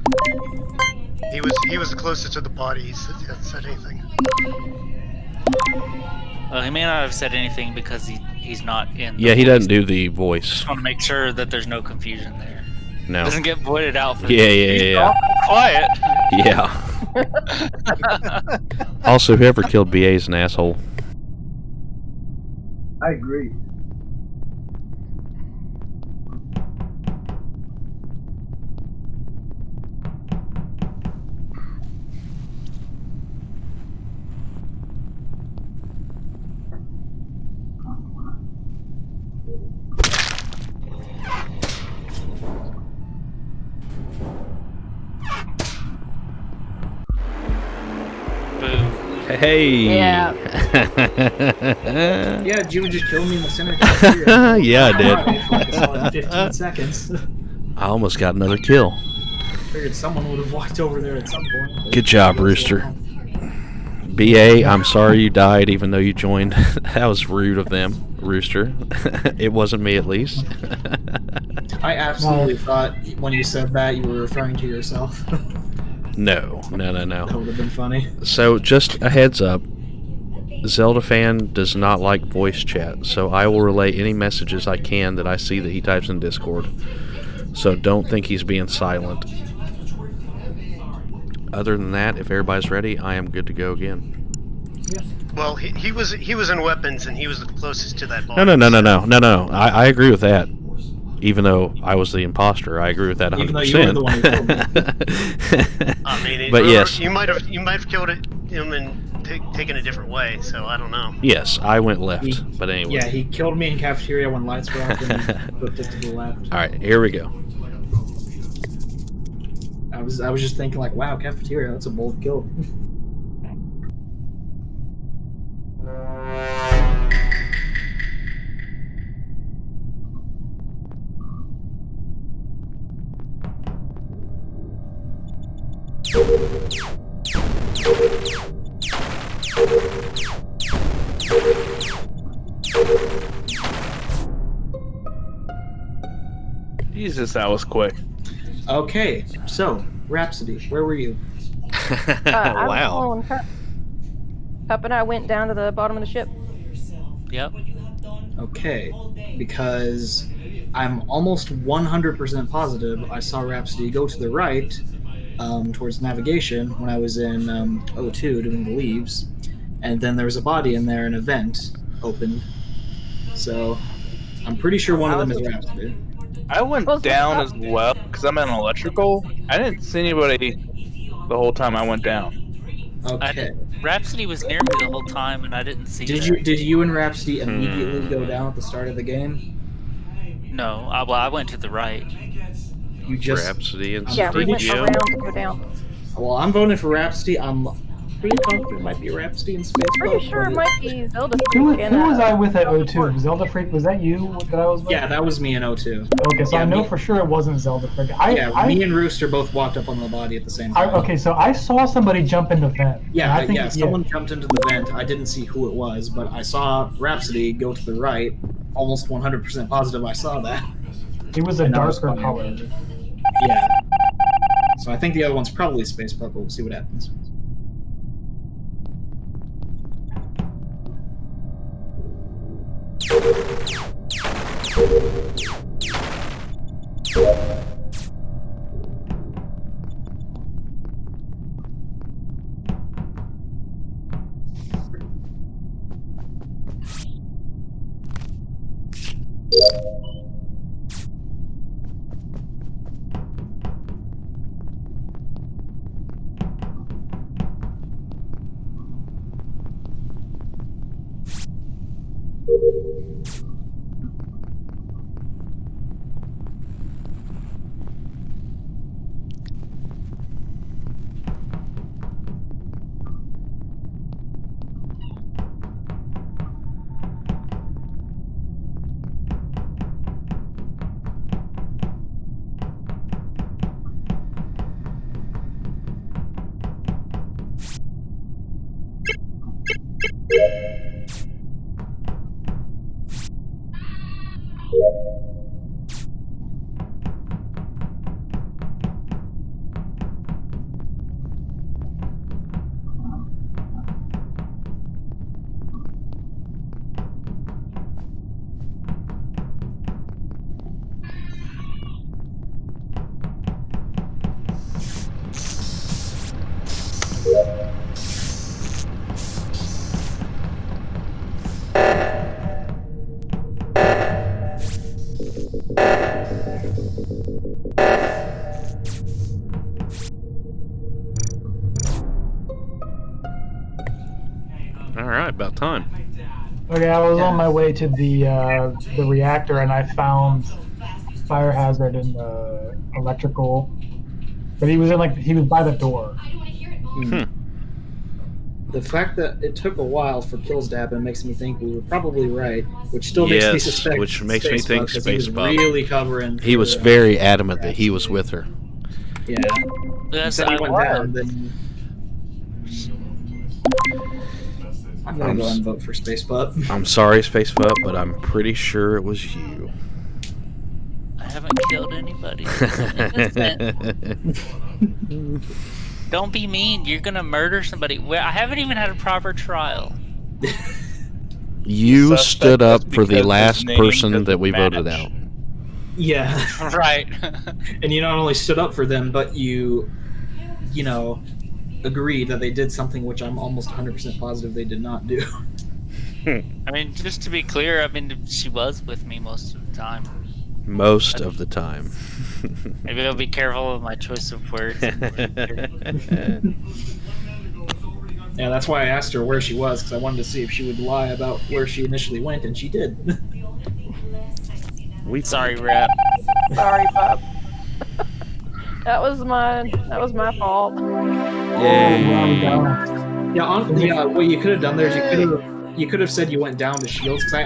He was the closest to the body. He hasn't said anything. Well, he may not have said anything because he's not in. Yeah, he doesn't do the voice. Just want to make sure that there's no confusion there. No. Doesn't get voided out for. Yeah. Quiet. Yeah. Also, whoever killed BA is an asshole. I agree. Hey. Yeah. Yeah, Jimmy just killed me in the center cafeteria. Yeah, I did. For like a solid 15 seconds. I almost got another kill. Figured someone would have walked over there at some point. Good job, Rooster. BA, I'm sorry you died even though you joined. That was rude of them, Rooster. It wasn't me, at least. I absolutely thought when you said that you were referring to yourself. No. That would have been funny. So, just a heads up. Zelda fan does not like voice chat, so I will relay any messages I can that I see that he types in Discord. So don't think he's being silent. Other than that, if everybody's ready, I am good to go again. Well, he was in weapons, and he was the closest to that boss. No. I agree with that. Even though I was the imposter, I agree with that 100%. Even though you were the one who killed me. I mean, but yes, you might have killed him and taken a different way. So I don't know. Yes, I went left. But anyway. Yeah, he killed me in cafeteria when lights were off and flipped it to the left. All right, here we go. I was just thinking like, wow, cafeteria, that's a bold kill. Jesus, that was quick. Okay, so Rhapsody, where were you? I was following Cup. Cup and I went down to the bottom of the ship. Yep. Okay, because I'm almost 100% positive I saw Rhapsody go to the right towards navigation when I was in O2 doing the leaves, and then there was a body in there, an event opened. So I'm pretty sure one of them is Rhapsody. I went down as well because I'm in electrical. I didn't see anybody the whole time I went down. Okay. Rhapsody was near me the whole time, and I didn't see. Did you and Rhapsody immediately go down at the start of the game? No, I went to the right. You just Rhapsody and Yeah, we went around to go down. Well, I'm voting for Rhapsody. I'm pretty confident it might be Rhapsody in Space. Pretty sure it might be Zelda Who Freak and was I with at O2? Zelda Freak, was that you that I was with? Yeah, that was me in O2. Okay, so Yeah, I know me- for sure it wasn't Zelda Freak. Me and Rooster both walked up on the body at the same time. Okay, so I saw somebody jump into vent. Yeah, I think, someone jumped into the vent. I didn't see who it was, but I saw Rhapsody go to the right. Almost 100% positive I saw that. It was a And I was darker fine. color. Yeah. So I think the other one's probably Space Purple. We'll see what happens. All right, about time. Okay, I was on my way to the reactor and I found Fire Hazard in the electrical, but he was by the door. the fact that it took a while for kills to happen makes me think we were probably right, which still makes me suspect. Which makes me think because he was Space Bub. really covering. He was very adamant that he was with her. Yeah. Yes, Until he I went was. down, then I'm gonna go and vote for Space Pup. I'm sorry, Space Pup, but I'm pretty sure it was you. I haven't killed anybody. Don't be mean. You're gonna murder somebody. I haven't even had a proper trial. You stood up for the because last his name person doesn't that we voted match. out. Yeah. Right. And you not only stood up for them, but you agreed that they did something which I'm almost 100% positive they did not do. I mean, just to be clear, I mean, she was with me most of the time. Most of the time. Maybe I'll be careful with my choice of words. Yeah, that's why I asked her where she was, because I wanted to see if she would lie about where she initially went, and she did. Sorry, Rap. Sorry, Bob. That was my fault. Yeah, what you could have done there is you could have said you went down to shields, because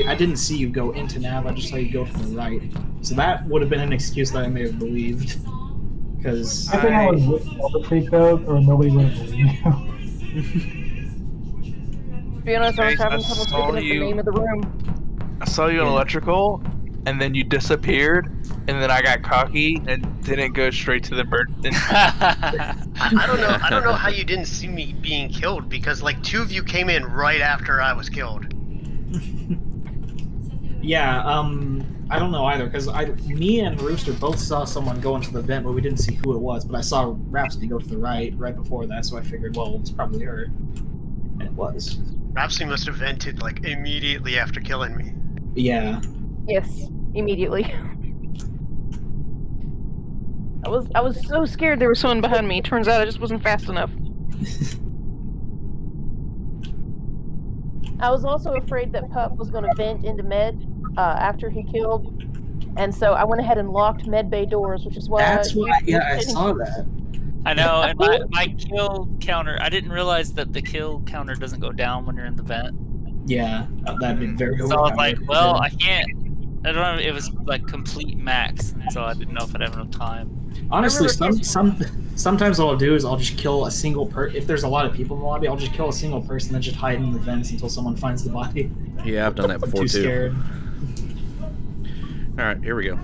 I didn't see you go into nav, I just saw you go to the right. So that would have been an excuse that I may have believed. Because I think I was with Elder Freak though, or nobody would have believed you. To be honest, I was having I trouble saw picking up the you- name of the room. I saw you in electrical, and then you disappeared, and then I got cocky and didn't go straight to the bird. I don't know how you didn't see me being killed, because like 2 of you came in right after I was killed. Yeah, I don't know either, because me and Rooster both saw someone go into the vent, but we didn't see who it was. But I saw Rhapsody go to the right before that, so I figured, well, it was probably her. And it was. Rhapsody must have vented like immediately after killing me. Yeah. Yes, immediately. I was so scared there was someone behind me. Turns out I just wasn't fast enough. I was also afraid that Pup was going to vent into med after he killed, and so I went ahead and locked med bay doors, which is why. That's why. Yeah, I saw that. I know, and my kill counter. I didn't realize that the kill counter doesn't go down when you're in the vent. Yeah, that'd be very. So I was like, well, I can't. I don't know. It was like complete max, and so I didn't know if I'd have enough time. Honestly, sometimes what I'll do is I'll just kill a single if there's a lot of people in the lobby, I'll just kill a single person and just hide in the vents until someone finds the body. Yeah, I've done that before too too. Scared. All right, here we go.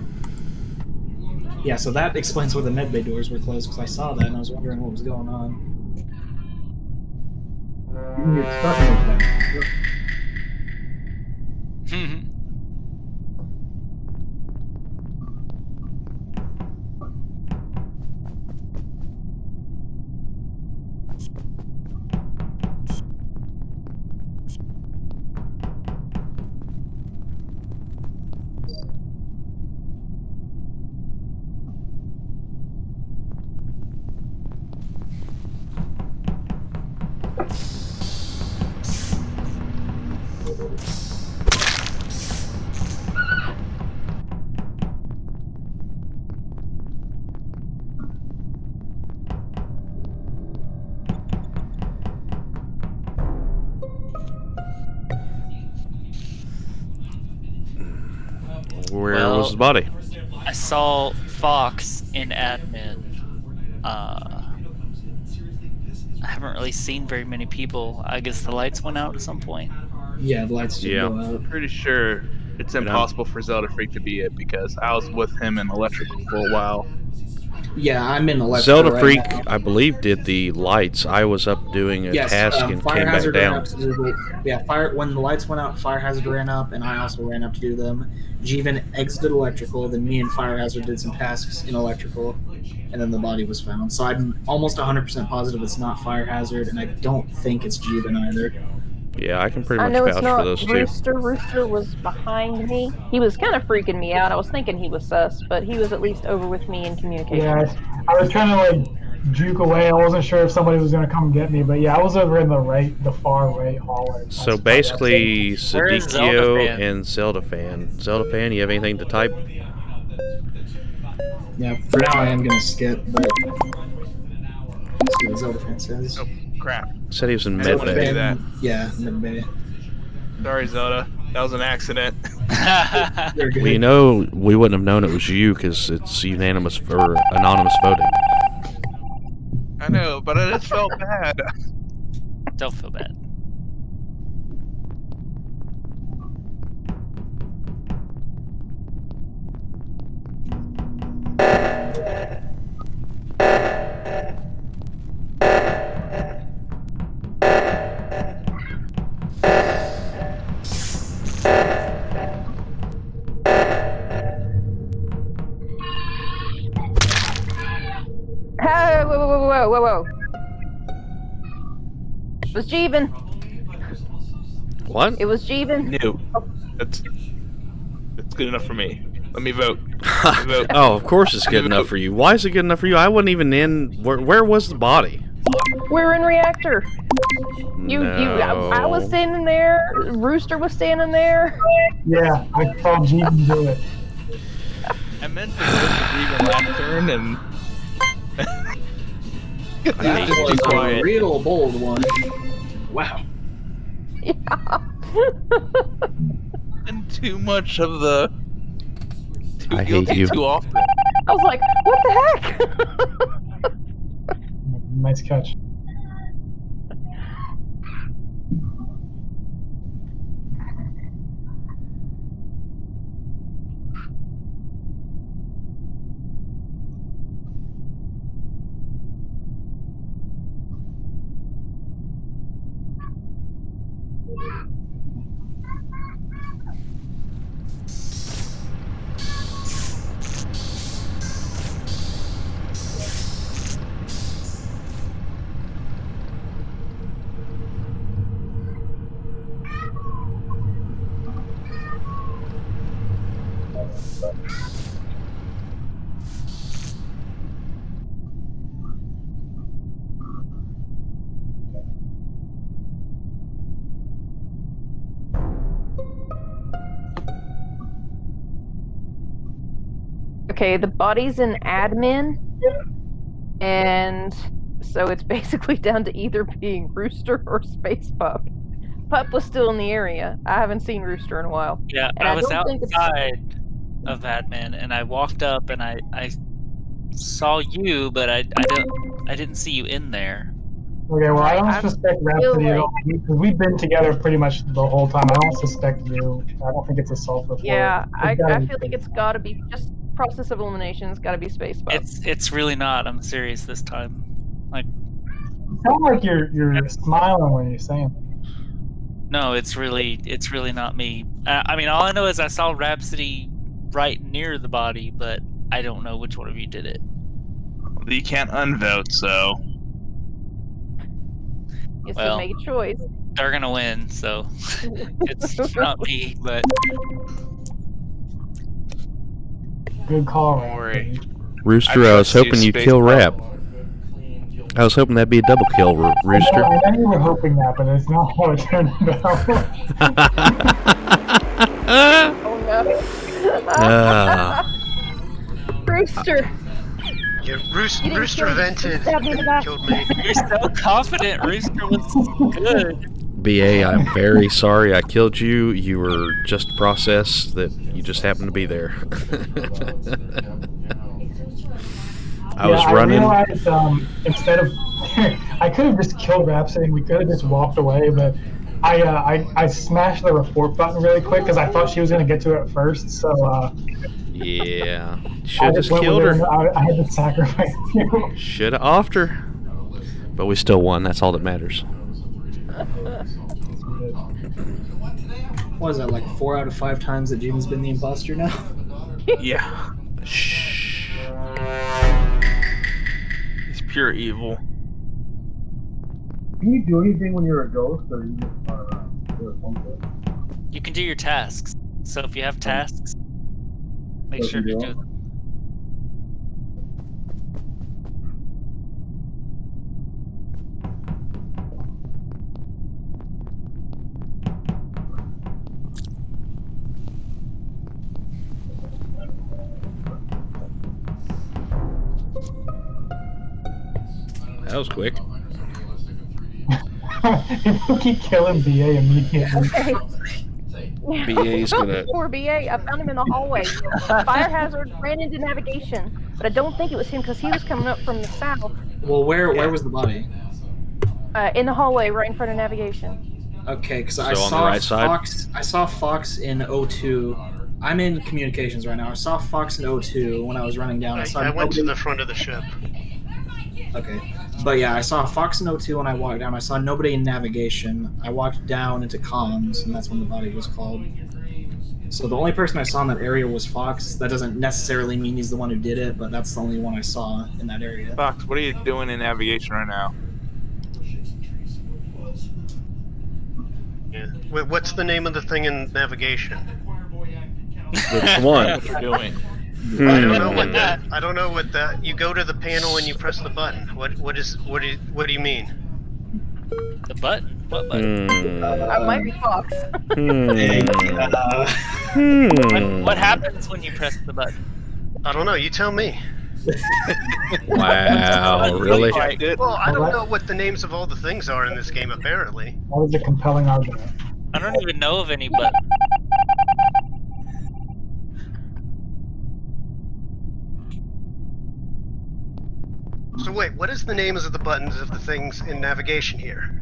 Yeah, so that explains why the medbay doors were closed, because I saw that and I was wondering what was going on. Where was his body? I saw Fox in admin. I haven't really seen very many people. I guess the lights went out at some point. Yeah, the lights did go out. Pretty sure it's impossible for Zelda Freak to be it, because I was with him in electrical for a while. Yeah, I'm in electrical Zelda right Freak, now. I believe, did the lights. I was up doing a task and Fire came back hazard ran down. up to do when the lights went out, Fire Hazard ran up, and I also ran up to do them. Jeevan exited electrical, then me and Fire Hazard did some tasks in electrical, and then the body was found. So I'm almost 100% positive it's not Fire Hazard, and I don't think it's Jeevan either. Yeah, I can pretty I much know it's vouch not for those two. Rooster. Rooster was behind me. He was kind of freaking me out. I was thinking he was sus, but he was at least over with me in communication. Yeah, I was trying to like juke away. I wasn't sure if somebody was gonna come get me, but yeah, I was over in the far right hallway. So basically, Where is Sadikio Zelda and Zelda Fan. Zelda Fan, you have anything to type? Yeah, for now I am gonna skip, but let's see what Zelda fan says. crap. Said he was in I didn't want to do medbay. that. Yeah, medbay. Sorry, Zelda. That was an accident. Well, you know, we wouldn't have known it was you because it's unanimous or anonymous voting. I know, but I just felt bad. Don't feel bad. Hey, whoa. It was Jeevan. What? It was Jeevan. No. That's good enough for me. Let me vote. Let me vote. Oh, of course it's good enough for you. Why is it good enough for you? I wasn't even in. Where was the body? We're in reactor. I was No. standing there. Rooster was standing there. Yeah, I saw Jeevan do it. I meant to vote for Jeevan last turn, and That just was too a quiet. real bold one. Wow. And too much of the. Too I hate guilty you. too often. I was like, what the heck? Nice catch. Okay, the body's in admin, and so it's basically down to either being Rooster or Space Pup. Pup was still in the area. I haven't seen Rooster in a while. Yeah, and I was don't think it's outside of admin, and I walked up and I saw you, but I didn't see you in there. Okay, well, I don't I suspect feel Rhapsody at like- all, because we've been together pretty much the whole time. I don't suspect you. I don't think it's a self-report. Yeah, I It's gotta be feel like it's got to be just process of elimination. It's got to be Space Pup. It's really not. I'm serious this time. Like, You sound like you're smiling when you're saying it. no, it's really not me. I mean, all I know is I saw Rhapsody right near the body, but I don't know which one of you did it. You can't unvote, so. You Well, make a choice. They're gonna win, so it's not me. But Good call, Don't worry. Rooster, I was hoping you'd kill Rap. I was hoping that'd be a double kill, Rooster. I know you were hoping that, but it's not how it turned out. Oh no. Rooster. Yeah, You didn't Rooster kill- vented stab me in the back. and killed me. you're so confident. Rooster was good. BA, I'm very sorry I killed you. You were just a process that you just happened to be there. I was running. I realized instead of I could have just killed Rhapsody. We could have just walked away, but I smashed the report button really quick because I thought she was gonna get to it first. So Yeah. I Should have just went killed with her. I had to sacrifice you. Should have offed her. But we still won. That's all that matters. What is that, like 4 out of 5 times that Jimmy's been the imposter now? Yeah. Shh. He's pure evil. Can you do anything when you're a ghost, or you just You can do your tasks. So if you have tasks, make sure to do them. That was quick. People keep killing BA immediately. Okay. BA's gonna. Poor BA. I found him in the hallway. Fire hazard ran into navigation, but I don't think it was him because he was coming up from the south. Well, where was the body? In the hallway, right in front of navigation. Okay, because So I on the saw right side? Fox. I saw Fox in O2. I'm in communications right now. I saw Fox in O2 when I was running down. I went to the front of the ship. Okay, but yeah, I saw Fox in O2 when I walked down. I saw nobody in navigation. I walked down into comms, and that's when the body was called. So the only person I saw in that area was Fox. That doesn't necessarily mean he's the one who did it, but that's the only one I saw in that area. Fox, what are you doing in navigation right now? Yeah. Wait, what's the name of the thing in navigation? Which one? What you're doing? I don't know what that. I don't know what that. You go to the panel and you press the button. What do you mean? The button? What button? I might be Fox. What happens when you press the button? I don't know. You tell me. Wow, really? Well, I don't know what the names of all the things are in this game. Apparently. That was a compelling argument. I don't even know of any buttons. So wait, what is the names of the buttons of the things in navigation here?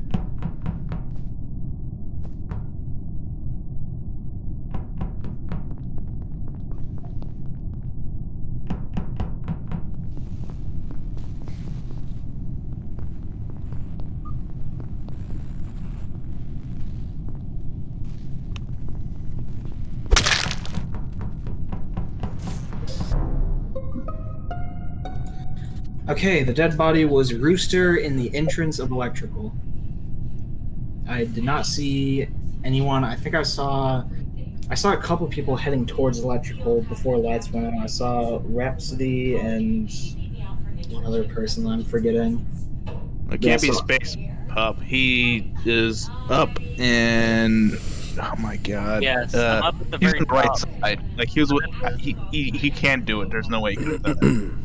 Okay, the dead body was Rooster in the entrance of electrical. I did not see anyone. I think I saw a couple people heading towards electrical before lights went on. I saw Rhapsody and one other person that I'm forgetting. It can't be Space Pup. He is up in. Oh my god. Yes, I'm up at the he's very on the right top. side. Like he can't do it. There's no way he could have done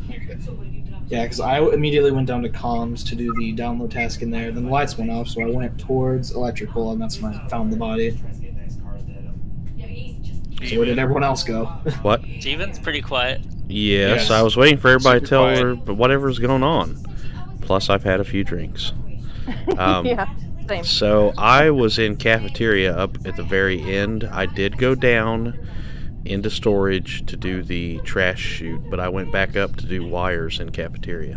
Yeah, because I immediately went down to comms to do the download task in there. Then the lights went off, so I went towards electrical, and that's when I found the body. So where did everyone else go? What? Steven's pretty quiet. Yes, I was waiting for everybody to tell her whatever's going on. Plus, I've had a few drinks. Yeah, same. So I was in cafeteria up at the very end. I did go down into storage to do the trash chute, but I went back up to do wires in cafeteria.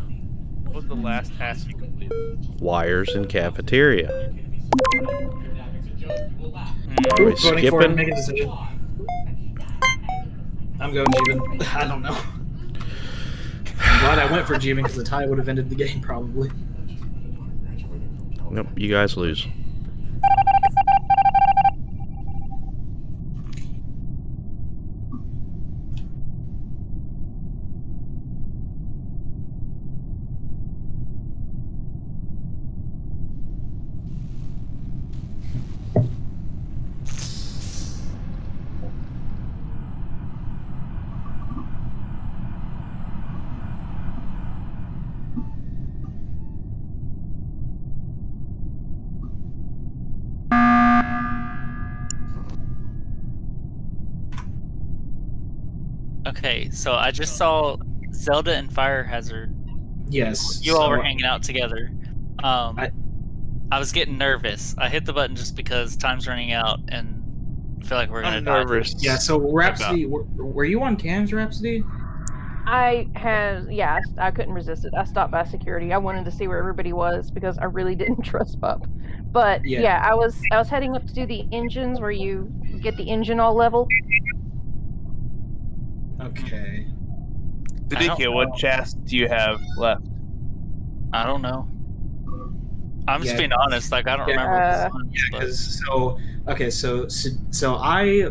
What was the last task you completed? Wires in cafeteria. Are we Voting for it, skipping? make a decision. I'm going Jeevan. I don't know. I'm glad I went for Jeevan because the tie would have ended the game probably. Nope, you guys lose. Okay, so I just saw Zelda and Fire Hazard. Yes. You all so- were hanging out together. I was getting nervous. I hit the button just because time's running out and I feel like we're gonna die. Yeah, so Rhapsody, were you on cams, Rhapsody? I couldn't resist it. I stopped by security. I wanted to see where everybody was because I really didn't trust Pup. But Yeah. I was heading up to do the engines where you get the engine all level. Okay. Didika, what chest do you have left? I don't know. I'm just Yeah. being honest. Like I don't remember. So I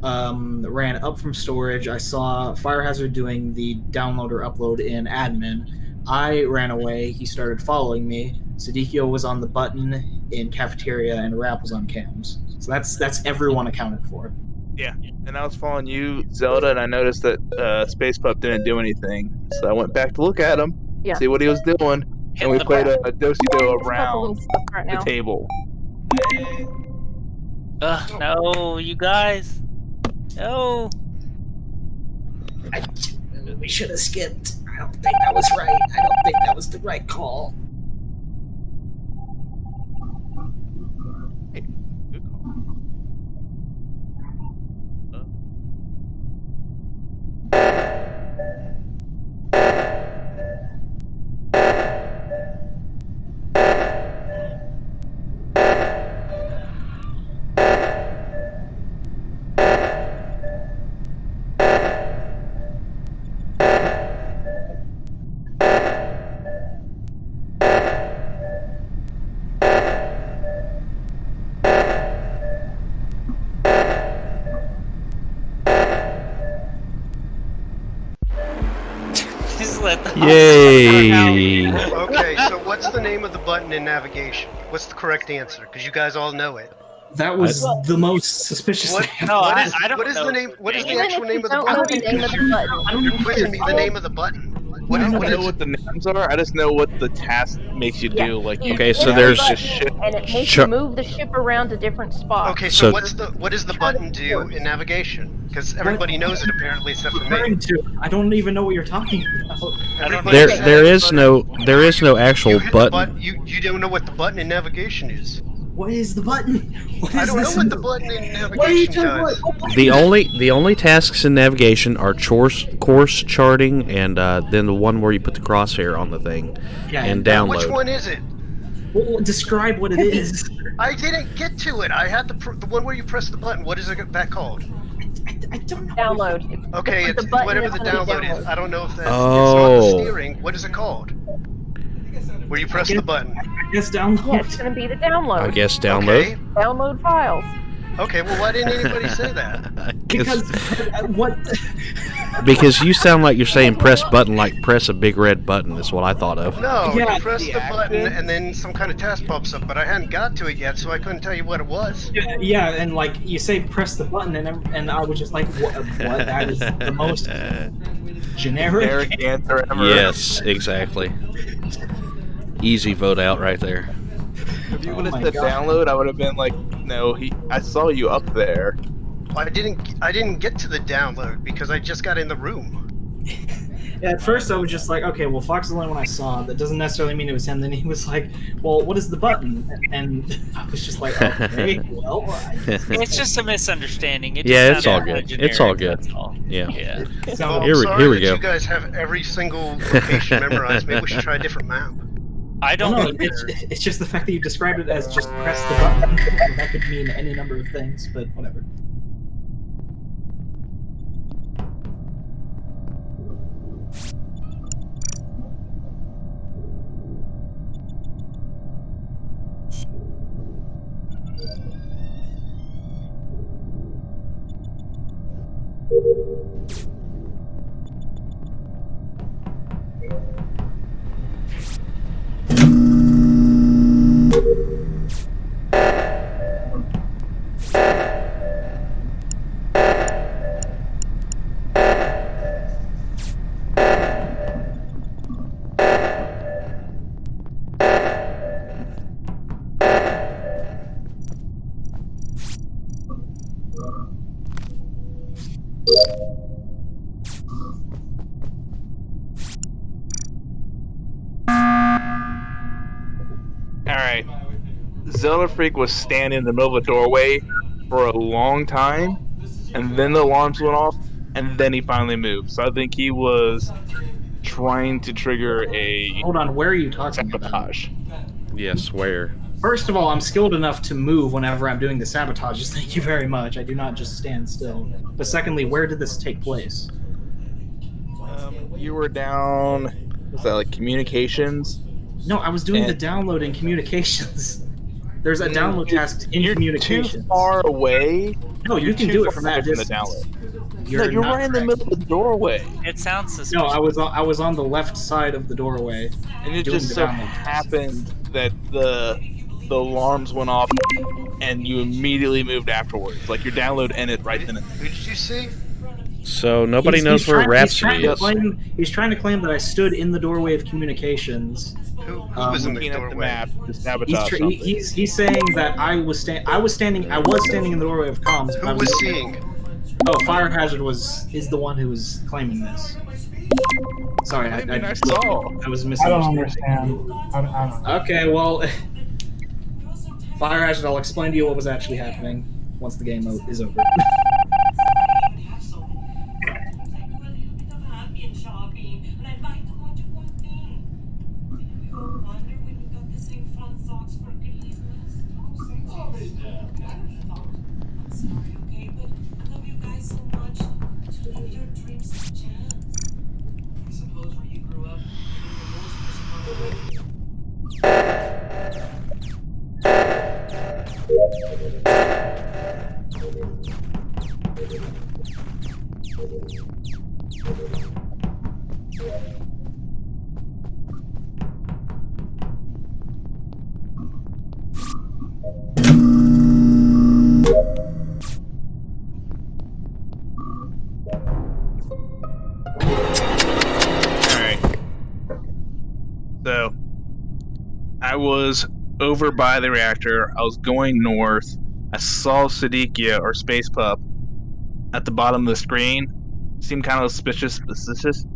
ran up from storage. I saw Fire Hazard doing the download or upload in admin. I ran away. He started following me. Sadikio was on the button in cafeteria, and Rap was on cams. So that's everyone accounted for. Yeah, and I was following you, Zelda, and I noticed that Space Pup didn't do anything. So I went back to look at him, Yeah. see what he was doing, and we played a do-si-do around right the now. table. Ugh, no, you guys. No. We should have skipped. I don't think that was right. I don't think that was the right call. Just let the Yay! Okay, so what's the name of the button in navigation? What's the correct answer? Because you guys all know it. That was the most suspicious What, thing. what is, what is the name? What is the Even actual if you name of the don't know button? the name of the button. You're quizzing me the name of the button. What I is, don't what know is what the names are. I just know what the task makes you do. Like, you Okay, so navigate there's the ship. And it makes Sure. you move the ship around to different spots. Okay, so So- what does the button do in navigation? Because everybody knows it apparently, except for me. Referring to, I don't even know what you're talking about. Everybody There, says there is no actual you hit the button. You don't know what the button in navigation is. What is the button? What is I don't know this? what the button in What are you navigation talking does. about? The only tasks in navigation are course charting and then the one where you put the crosshair on the thing and download. Which one is it? Well, describe what it is. I didn't get to it. I had the one where you press the button. What is that called? I don't know. Download. Okay, The it's button whatever is the gonna be download is. I don't know if that's it's Oh. not the steering. What is it called? Where you press the button. I guess download. Yeah, it's going to be the download. I guess download. Okay. Download files. Okay, well, why didn't anybody say that? Because what? Because you sound like you're saying press button like press a big red button is what I thought of. No, Yeah, you press the button and then some kind of task pops up, but I hadn't got to it yet, so I couldn't tell you what it was. Yeah, and like you say, press the button, and I was just like, what? That is the most generic answer ever. Yes, exactly. Easy vote out right there. If you would have my said God. download, I would have been like, no, I saw you up there. I didn't get to the download because I just got in the room. Yeah, at first I was just like, okay, well, Fox is the only one I saw. That doesn't necessarily mean it was him. Then he was like, well, what is the button? And I was just like, okay, well, It's just a misunderstanding. It Yeah, just it's all sounded good. kinda It's all generic, good. that's all. Yeah. Yeah. So Here we- I'm sorry here we that go. you guys have every single location memorized. Maybe we should try a different map. I don't no, know. it's just the fact that you described it as just press the button. That could mean any number of things, but whatever. Alright. Zelda Freak was standing in the middle of a doorway for a long time, and then the alarms went off, and then he finally moved. So I think he was trying to trigger a Hold on, where are you talking sabotage. Yes, where? First of all, I'm skilled enough to move whenever I'm doing the sabotages. Thank you very much. I do not just stand still. But secondly, where did this take place? You were down. Was that like communications? No, I was doing And- the download in communications. There's a download task in You're communications. too far away. No, you You're can too do it far from away that from the distance. download. You're You're not right in the middle of the doorway. It sounds suspicious. No, I was on the left side of the doorway. And it doing just the so download. happened that the alarms went off, and you immediately moved afterwards. Like your download ended right then and there. Who did you see? So nobody He's knows where trying- Rhapsody is. He's trying to claim that I stood in the doorway of communications. Who was in the Looking at the doorway? map to sabotage He's, something. he's saying that I was standing in the doorway of comms. But Who I was seeing? Oh, Fire Hazard is the one who was claiming this. Sorry, I was missing. I don't understand. I don't know. Okay, well, Fire Hazard, I'll explain to you what was actually happening once the game is over. So, I was over by the reactor. I was going north. I saw Sadikia or Space Pup at the bottom of the screen. Seemed kind of suspicious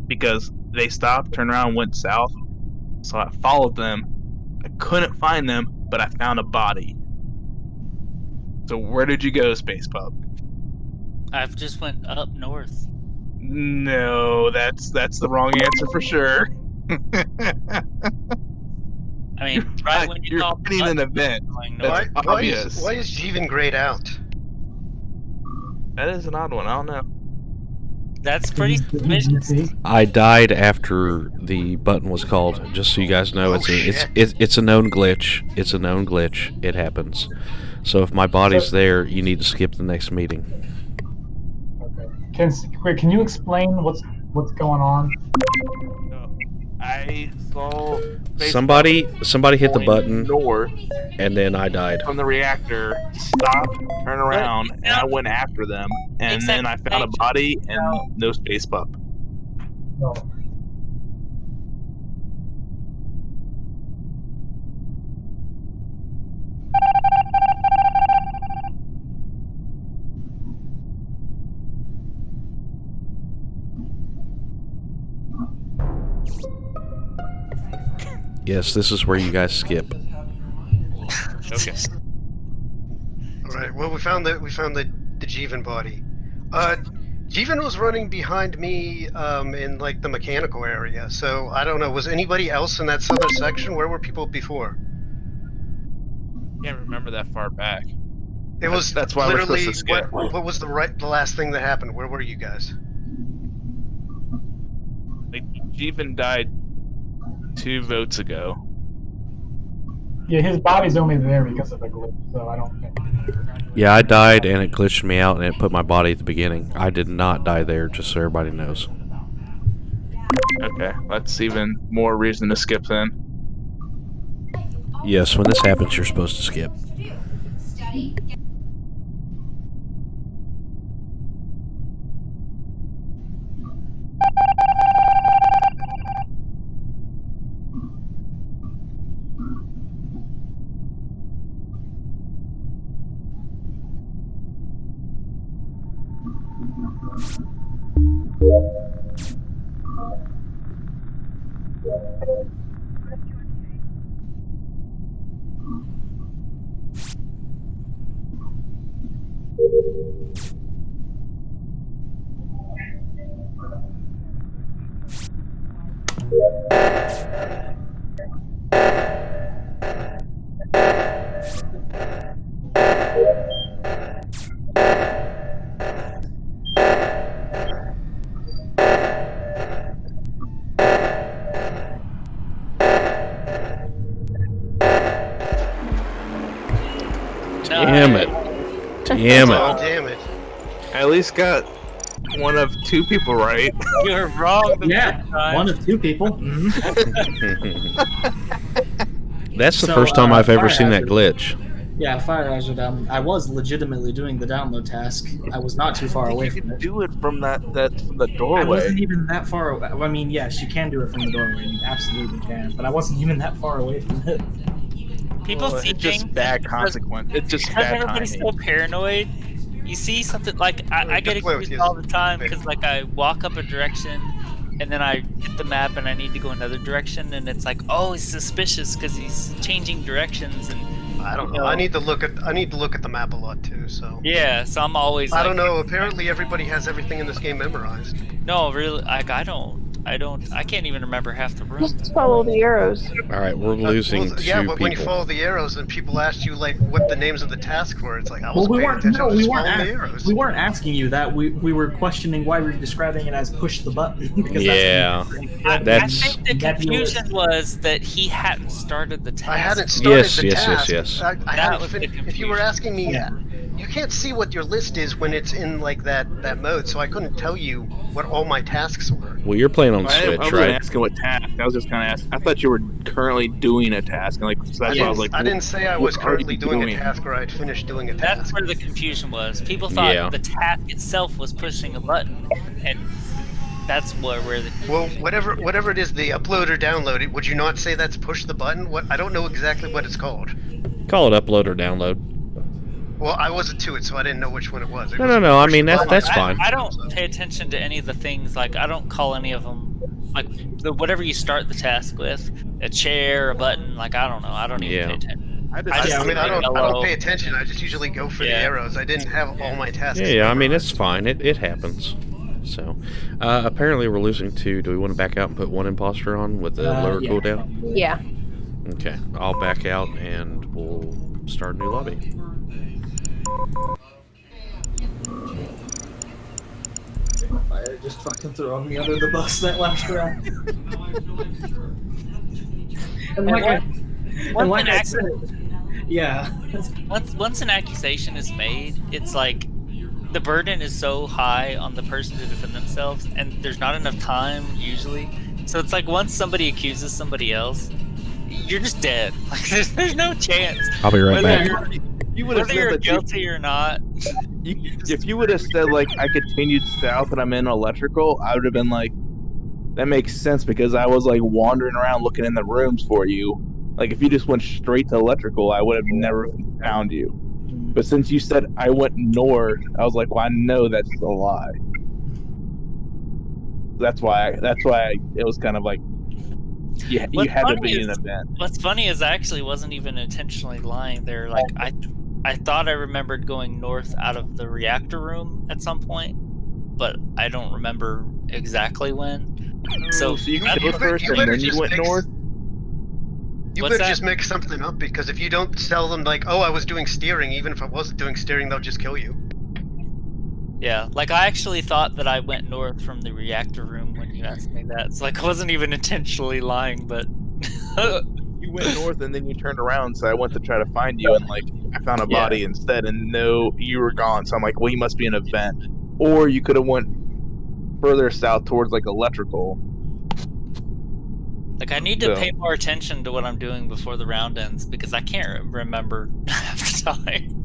because they stopped, turned around, and went south. So I followed them. I couldn't find them, but I found a body. So where did you go, Space Pup? I've just went up north. No, that's the wrong answer for sure. I mean, right when you You're finding an event. That's obvious. Why is Jeevan grayed out? That is an odd one. I don't know. That's pretty suspicious. I died after the button was called. Just so you guys know, it's a known glitch. It's a known glitch. It happens. So if my body's there, you need to skip the next meeting. Can you explain what's going on? I saw Somebody hit the button, north, and then I died. from the reactor, stopped, turned around, and I went after them. And then I found a body and no Space Pup. No. Yes, this is where you guys skip. Okay. All right. Well, we found the Jeevan body. Jeevan was running behind me in like the mechanical area. So I don't know. Was anybody else in that southern section? Where were people before? Can't remember that far back. It was that's why we're literally supposed to skip. what was the last thing that happened? Where were you guys? Like, Jeevan died 2 votes ago. Yeah, his body's only there because of the glitch, so I don't think. Yeah, I died and it glitched me out and it put my body at the beginning. I did not die there, just so everybody knows. Okay, that's even more reason to skip then. Yes, when this happens, you're supposed to skip. Damn it. Damn Oh, it. damn it. I at least got one of 2 people right. You're wrong. Yeah, one of 2 people. That's the So, first time I've ever Fire seen that Hazard. glitch. Yeah, Fire Hazard. I was legitimately doing the download task. I was not too far away from it. Do it from from the I doorway. wasn't even that far away. I mean, yes, you can do it from the doorway. You absolutely can. But I wasn't even that far away from it. People see it's just things bad because- consequence. It's just because bad everybody's timing. so paranoid. You see something like I get accused all the time because like I walk up a direction and then I hit the map and I need to go another direction and it's like, oh, he's suspicious because he's changing directions and I don't know. I need to look at the map a lot too. So yeah, so I'm always. I like, don't know. Apparently, everybody has everything in this game memorized. No, really, like I don't. I can't even remember half the room. Just follow the arrows. All right, we're losing two Yeah, but when you people. follow the arrows and people ask you like what the names of the tasks were, it's like I Well, wasn't we paying weren't. attention. No, I was we just weren't. following the arrows. We weren't asking you that. We were questioning why we were describing it as push the button. Because Yeah, I that's. think the confusion was that he hadn't started the task. I hadn't started the Yes. task. I hadn't if you were asking me, you can't see what your list is when it's in like that mode, so I couldn't tell you what all my tasks were. Well, you're playing on I Switch, wasn't right? asking what task. I was just kind of asking. I thought you were currently doing a task, and like so that's why I was like. I didn't say I was what are currently you doing a task or I'd finished doing a task. That's where the confusion was. People thought Yeah. the task itself was pushing a button, and that's where the Well, whatever it is, the upload or download it. Would you not say that's push the button? What I don't know exactly what it's called. Call it upload or download. Well, I wasn't to it, so I didn't know which one it was. No. I mean that's fine. I don't pay attention to any of the things. Like I don't call any of them like whatever you start the task with, a chair, a button. Like I don't know. I don't even pay attention. I don't pay attention. I just usually go for the arrows. I didn't have all my tasks. Yeah. I mean it's fine. It happens. So, apparently we're losing two. Do we want to back out and put one imposter on with the lower cooldown? Yeah. Okay, I'll back out and we'll start a new lobby. Fire just fucking throwing me under the bus that last round. And like I said, yeah. Once an accusation is made, it's like the burden is so high on the person to defend themselves, and there's not enough time usually. So it's like once somebody accuses somebody else, you're just dead. Like there's no chance. I'll be right back. Whether you're guilty or not. If you would have said like I continued south and I'm in electrical, I would have been like, that makes sense because I was like wandering around looking in the rooms for you. Like if you just went straight to electrical, I would have never found you. But since you said I went north, I was like, well, I know that's a lie. That's why it was kind of like you had to be an event. What's funny is I actually wasn't even intentionally lying there. Like I thought I remembered going north out of the reactor room at some point, but I don't remember exactly when. So you killed first and then you went north? You better just make something up because if you don't tell them like, oh, I was doing steering, even if I wasn't doing steering, they'll just kill you. Yeah, like I actually thought that I went north from the reactor room when you asked me that. It's like I wasn't even intentionally lying, but you went north and then you turned around, so I went to try to find you and like I found a body instead, and no, you were gone. So I'm like, well, you must be an event, or you could have went further south towards like electrical. Like I need to pay more attention to what I'm doing before the round ends because I can't remember half the time.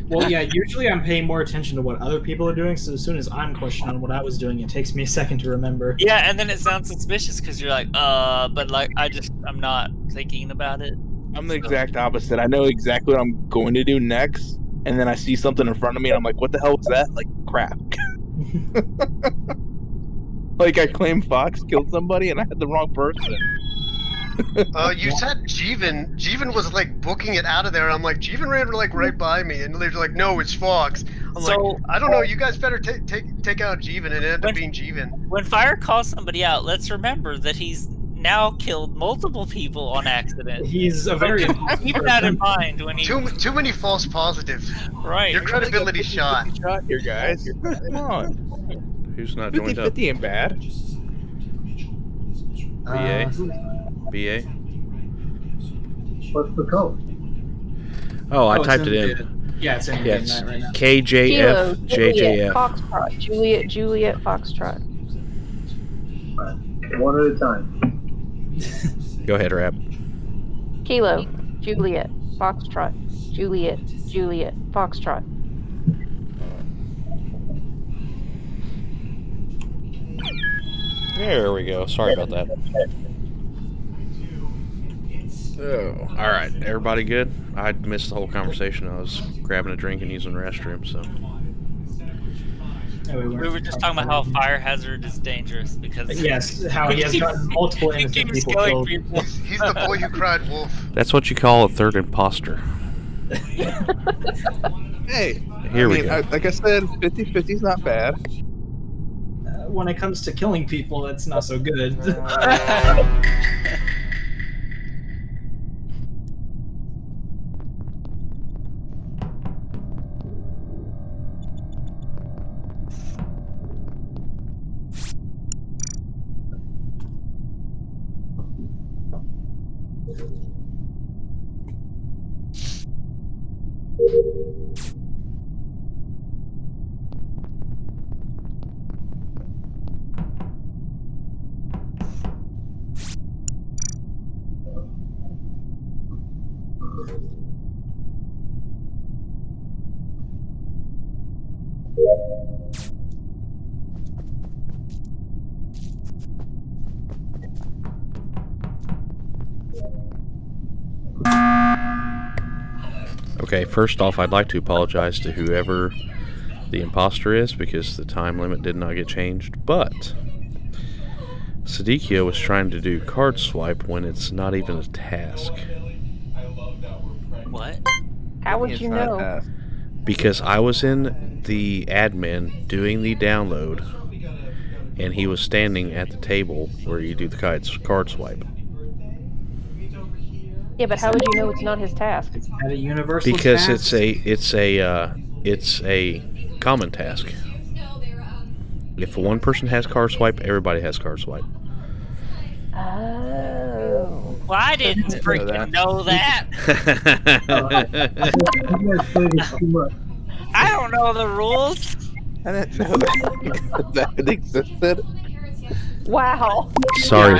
Well, yeah, usually I'm paying more attention to what other people are doing, so as soon as I'm questioning what I was doing, it takes me a second to remember. Yeah, and then it sounds suspicious because you're like, but like I'm not thinking about it. I'm the exact opposite. I know exactly what I'm going to do next, and then I see something in front of me, and I'm like, what the hell was that? Like, crap. Like, I claimed Fox killed somebody, and I had the wrong person. You said Jeevan. Jeevan was like booking it out of there. I'm like, Jeevan ran like right by me, and they're like, no, it's Fox. I'm like, I don't know. You guys better take out Jeevan, and it ended up being Jeevan. When Fire calls somebody out, let's remember that he's now killed multiple people on accident. He's a very keep that in mind when he too many false positives. Right, your credibility's shot. Shot here, guys. Come on. Who's not joined up? 50-50 ain't bad. BA. What's the code? Oh, I typed it in. Yeah, it's in Game Night right now. KJF Juliet, JJF. Foxtrot. Juliet, Foxtrot. One at a time. Go ahead, Rap. Kilo, Juliet. Foxtrot, Juliet, Juliet, Foxtrot. There we go. Sorry about that. Oh, all right. Everybody good? I missed the whole conversation. I was grabbing a drink and using the restroom, so. Yeah, We were just talking about how fire hazard is dangerous because Yes, how he has gotten multiple innocent people killed. He's the boy who cried wolf. That's what you call a third imposter. Hey, Here we go. like I said, 50-50 is not bad. When it comes to killing people, it's not so good. Okay, first off, I'd like to apologize to whoever the imposter is because the time limit did not get changed, but Sadikio was trying to do card swipe when it's not even a task. What? How would you know? Because I was in the admin doing the download, and he was standing at the table where you do the card swipe. Yeah, but how would you know it's not his task? At a universal Because task? it's a common task. If one person has card swipe, everybody has card swipe. Oh. Well, I didn't freaking know that. I don't know the rules. I didn't know that existed. Wow. Sorry,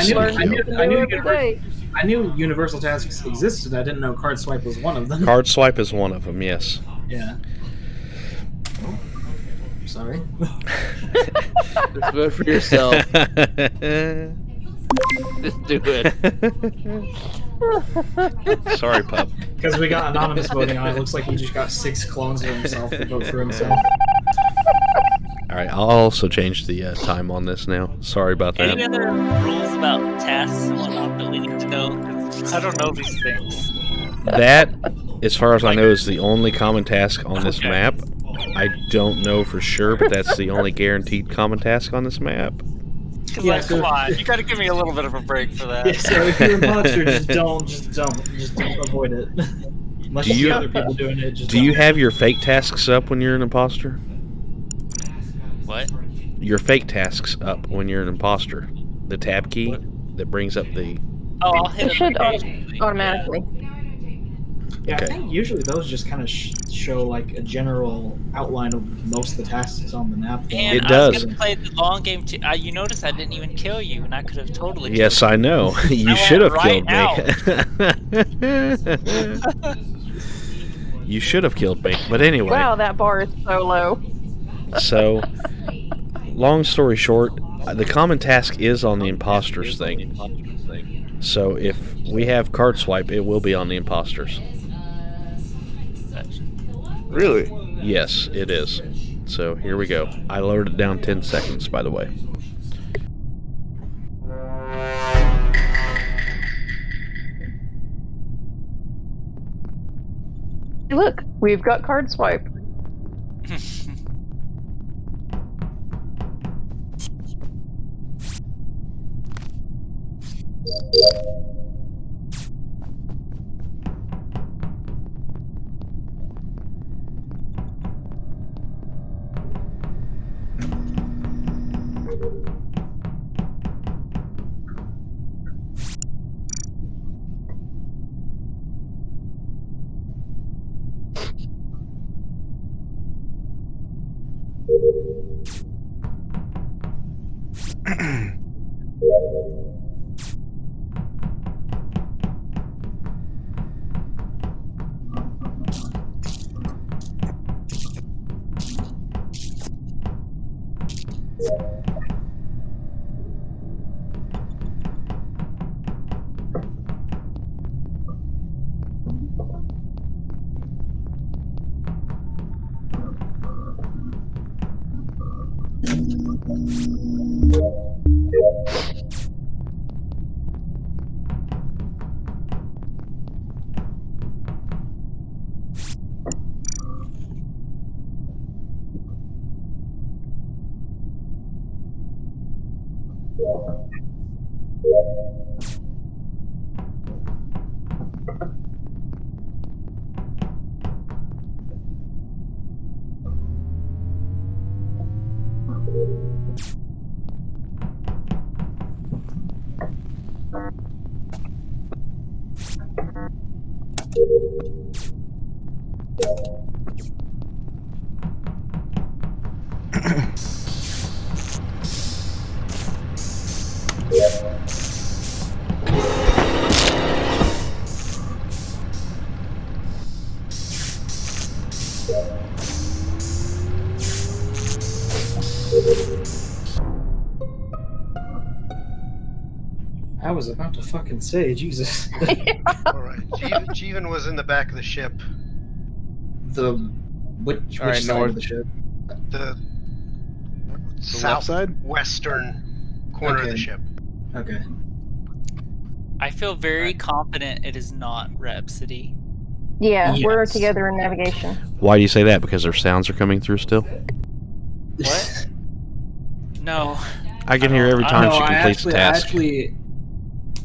I knew universal tasks existed. I didn't know card swipe was one of them. Card swipe is one of them, yes. Yeah. Oh, sorry. Just vote for yourself. Just do it. Sorry, pup. Because we got anonymous voting on it. Looks like he just got 6 clones of himself to vote for himself. Alright, I'll also change the time on this now. Sorry about that. Any other rules about tasks and whatnot that we need to know? 'Cause I don't know these things. That, as far as I know, is the only common task on this map. I don't know for sure, but that's the only guaranteed common task on this map. Cause like, come on, you gotta give me a little bit of a break for that. Yeah, so if you're a monster, just don't avoid it. Unless you see other people doing it, just do you have your fake tasks up when you're an imposter? What? Your fake tasks up when you're an imposter. The tab key that brings up the... Oh, I'll hit it. Should automatically. Yeah, Okay. I think usually those just kind of show like a general outline of most of the tasks on the map. Though. And It I does. was gonna play the long game too. You notice I didn't even kill you, and I could have totally. Yes, killed I know. You I should have went killed me. You should have killed me. But anyway. Wow, that bar is so low. So, long story short, the common task is on the imposters thing. So if we have card swipe, it will be on the imposters. Really? Yes, it is. So here we go. I lowered it down 10 seconds, by the way. Hey, look, we've got card swipe. I was about to fucking say, Jesus. Alright, Jeevan was in the back of the ship. Which Alright, side north. of the ship? The left side? southwestern corner of Okay. the ship. Okay. I feel very confident it is not Rhapsody. Yeah, we're Yes. together in navigation. Why do you say that? Because their sounds are coming through still? What? No. I can hear every time No, she completes a task.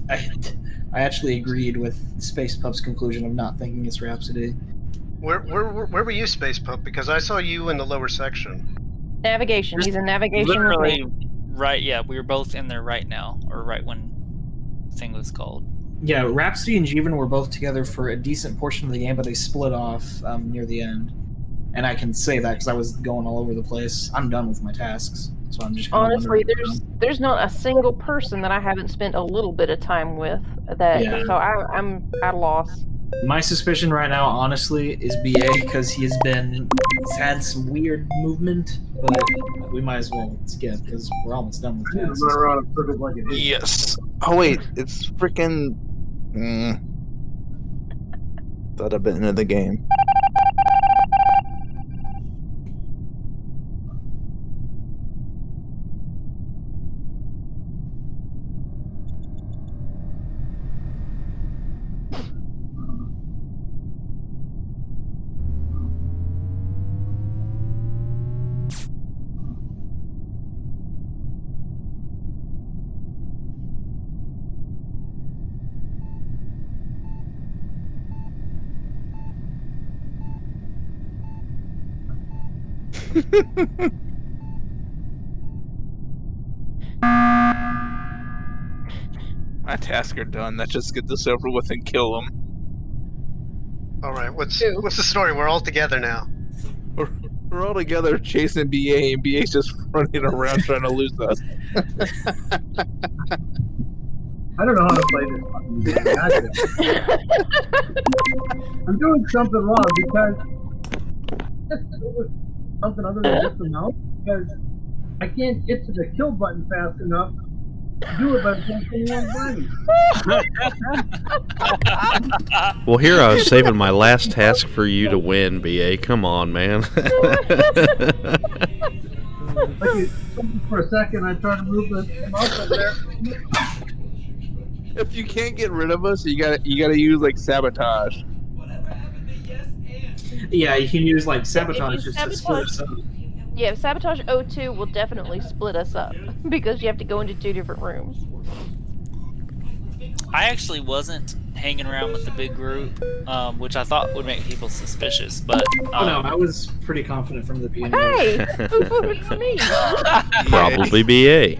I actually agreed with Space Pup's conclusion of not thinking it's Rhapsody. Where were you, Space Pup? Because I saw you in the lower section. Navigation. He's in navigation with Literally, me. right, yeah, we were both in there right now, or right when the thing was called. Yeah, Rhapsody and Jeevan were both together for a decent portion of the game, but they split off near the end. And I can say that because I was going all over the place. I'm done with my tasks, so I'm just kind of Honestly, wondering. there's not a single person that I haven't spent a little bit of time with. Yeah. So I'm at a loss. My suspicion right now, honestly, is BA because he's had some weird movement, but we might as well skip because we're almost done with tasks. Yes. Oh wait, it's freaking. Thought I'd been into the game. My tasks are done. Let's just get this over with and kill them. Alright, what's the story? We're all together now. We're all together chasing BA, and BA's just running around trying to lose us. I don't know how to play this fucking game. I'm doing something wrong because something other than just a mouse because I can't get to the kill button fast enough to do it by pressing one button. Well, here I was saving my last task for you to win, BA. Come on, man. For a second, I tried to move the mouse over there. If you can't get rid of us, you gotta use like sabotage. Yeah, you can use like If sabotage you just to split us up. Yeah, sabotage O2 will definitely split us up because you have to go into 2 different rooms. I actually wasn't hanging around with the big group, which I thought would make people suspicious, but... Oh no, I was pretty confident from the beginning. Hey! Who voted for me? Probably BA.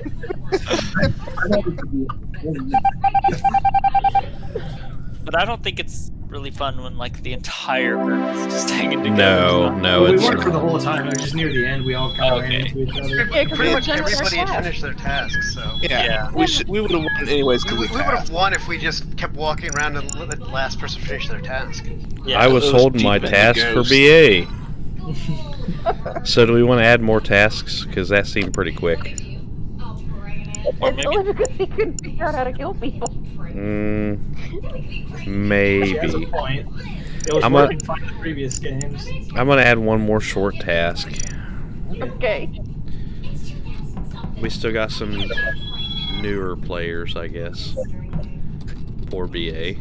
But I don't think it's really fun when, like, the entire group is just hanging together. No, we it's weren't for the not. whole time. It was just near the end. We all kind of ran into each other. Pretty much everybody had finished their tasks, so. Yeah. We would have won anyways because We would have won if we just kept walking around and let the last person finish their task. I was holding my task for BA. So do we want to add more tasks? Because that seemed pretty quick. It's only because he couldn't figure out how to kill people. Maybe. She has a point. It was I'm working fine in the previous games. I'm gonna add one more short task. Okay. We still got some newer players, I guess. Poor BA.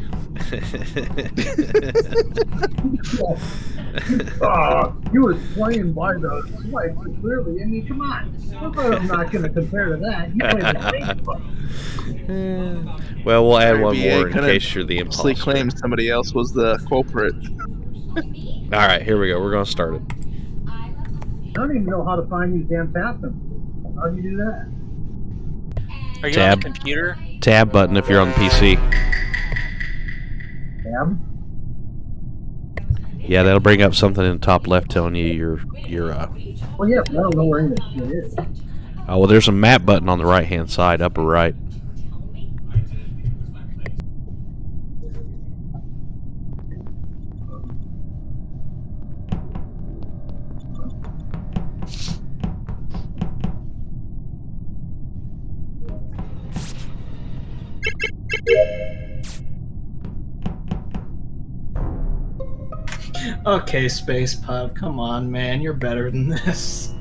You was playing by the swipes, clearly. I mean, come on. I'm not going to compare to that. You played the Well, we'll add Sorry, one BA, more in kinda case you're the falsely imposter. claimed somebody else was the culprit. Alright, here we go. We're gonna start it. I don't even know how to find these damn passwords. How do you do that? Are you Tab. on the computer? Tab button if you're on the PC. Tab? Yeah, that'll bring up something in the top left telling you your Well, yeah, but I don't know where any of this shit is. Oh, well, there's a map button on the right-hand side, upper right. Okay, Space Pub, come on, man, you're better than this.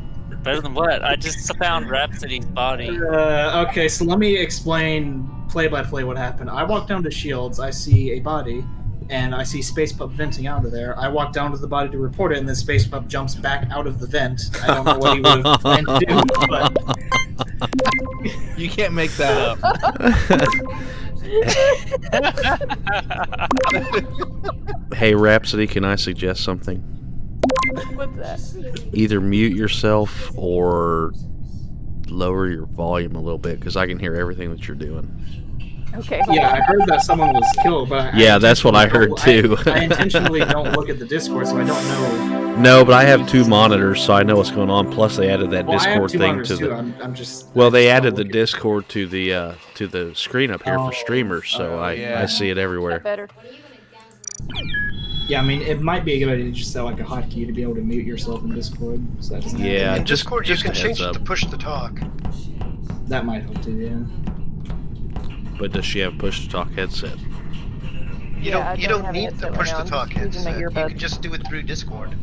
Better than what? I just found Rhapsody's body. Okay, so let me explain play by play what happened. I walk down to Shields, I see a body, and I see Space Pup venting out of there. I walk down to the body to report it, and then Space Pup jumps back out of the vent. I don't know what he would have planned to do, but You can't make that up. Hey, Rhapsody, can I suggest something? What's that? Either mute yourself or lower your volume a little bit, because I can hear everything that you're doing. Okay. yeah, I heard that someone was killed, but Yeah, that's what I heard too. I intentionally don't look at the Discord, so I don't know. No, but I have two monitors, so I know what's going on. Plus, they added that Well, I have Discord two thing monitors to the. too, I'm just. Well, they added the Discord to the screen up here Oh, for streamers, so yeah. I see it everywhere. Better. Yeah, I mean, it might be a good idea to just set like a hotkey to be able to mute yourself in Discord, so that doesn't Yeah, happen. In just Discord, just you a can heads change it up. to push to talk. That might help too, yeah. But does she have push to talk headset? You Yeah, I don't don't have a need headset the right push now. to I'm talk just using my headset. You earbuds. can just do it through Discord.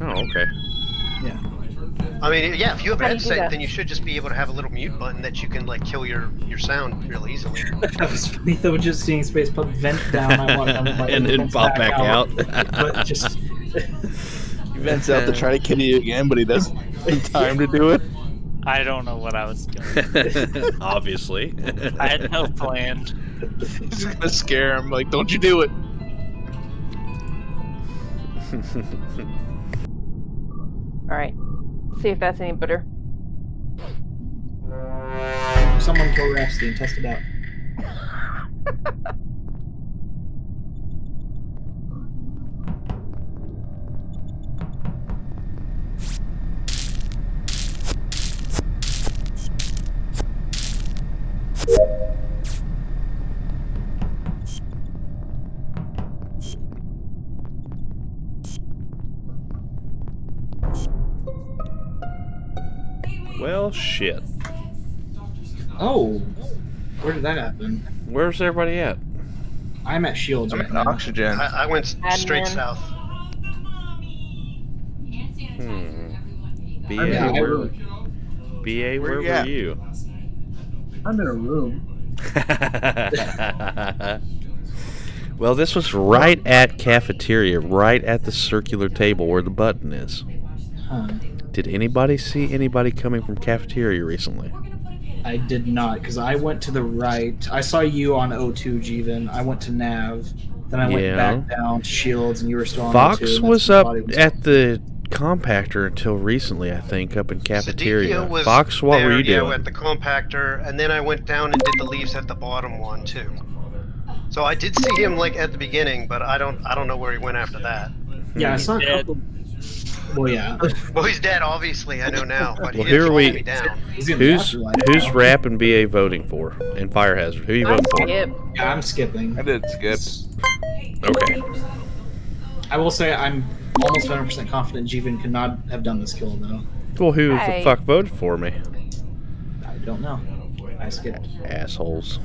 Oh, okay. Yeah. I mean, yeah, if you have a How do you do headset, that? then you should just be able to have a little mute button that you can like kill your sound real easily. That was funny though, just seeing Space Pub vent down. I walked down the bike And then vents pop back out. But just He vents out to try to kill you again, but he doesn't have time to do it. I don't know what I was doing. Obviously. I had no plan. He's gonna scare him, like, don't you do it. Alright. See if that's any better. someone kill Rhapsody and test it out. Well, shit. Oh, where did that happen? Where's everybody at? I'm at Shields right in now. Oxygen. I went straight Admin. south. BA, Yeah, I where, will. BA, where Where you were at? you? I'm in a room. Well, this was right at cafeteria, right at the circular table where the button is. Huh. Did anybody see anybody coming from cafeteria recently? I did not, because I went to the right. I saw you on O2, Jeevan. I went to Nav. Then I went Yeah. back down to Shields, and you were still on Fox O2. and was that's up when the body was- at the compactor until recently, I think, up in cafeteria. Sadikio was Fox, what there, were you yeah, doing? at the compactor, and then I went down and did the leaves at the bottom one too. So I did see him like at the beginning, but I don't know where he went after that. Yeah, I saw a Dead. couple. Well, yeah. Well, he's dead, obviously. I know now, but Well, he here did are follow we. me down. He's in the Who's afterlife who's now. Rap and BA voting for? And Fire Hazard. Who you I voting for? skip. Yeah, I'm skipping. I did skip. Okay. I will say I'm almost 100% confident Jeevan could not have done this kill, though. Well, who the Hey. fuck voted for me? I don't know. I skipped. Assholes.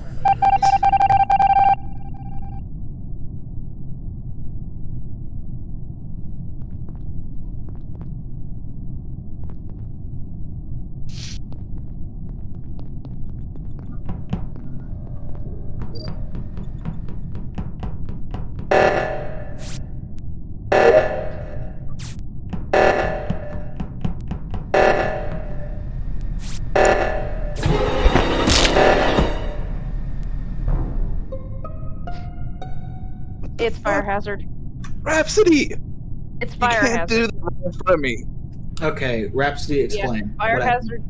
It's fire hazard. Rhapsody! It's You fire can't hazard. do that right in front of me. Okay, Rhapsody, explain. Yeah, fire What happened? hazard.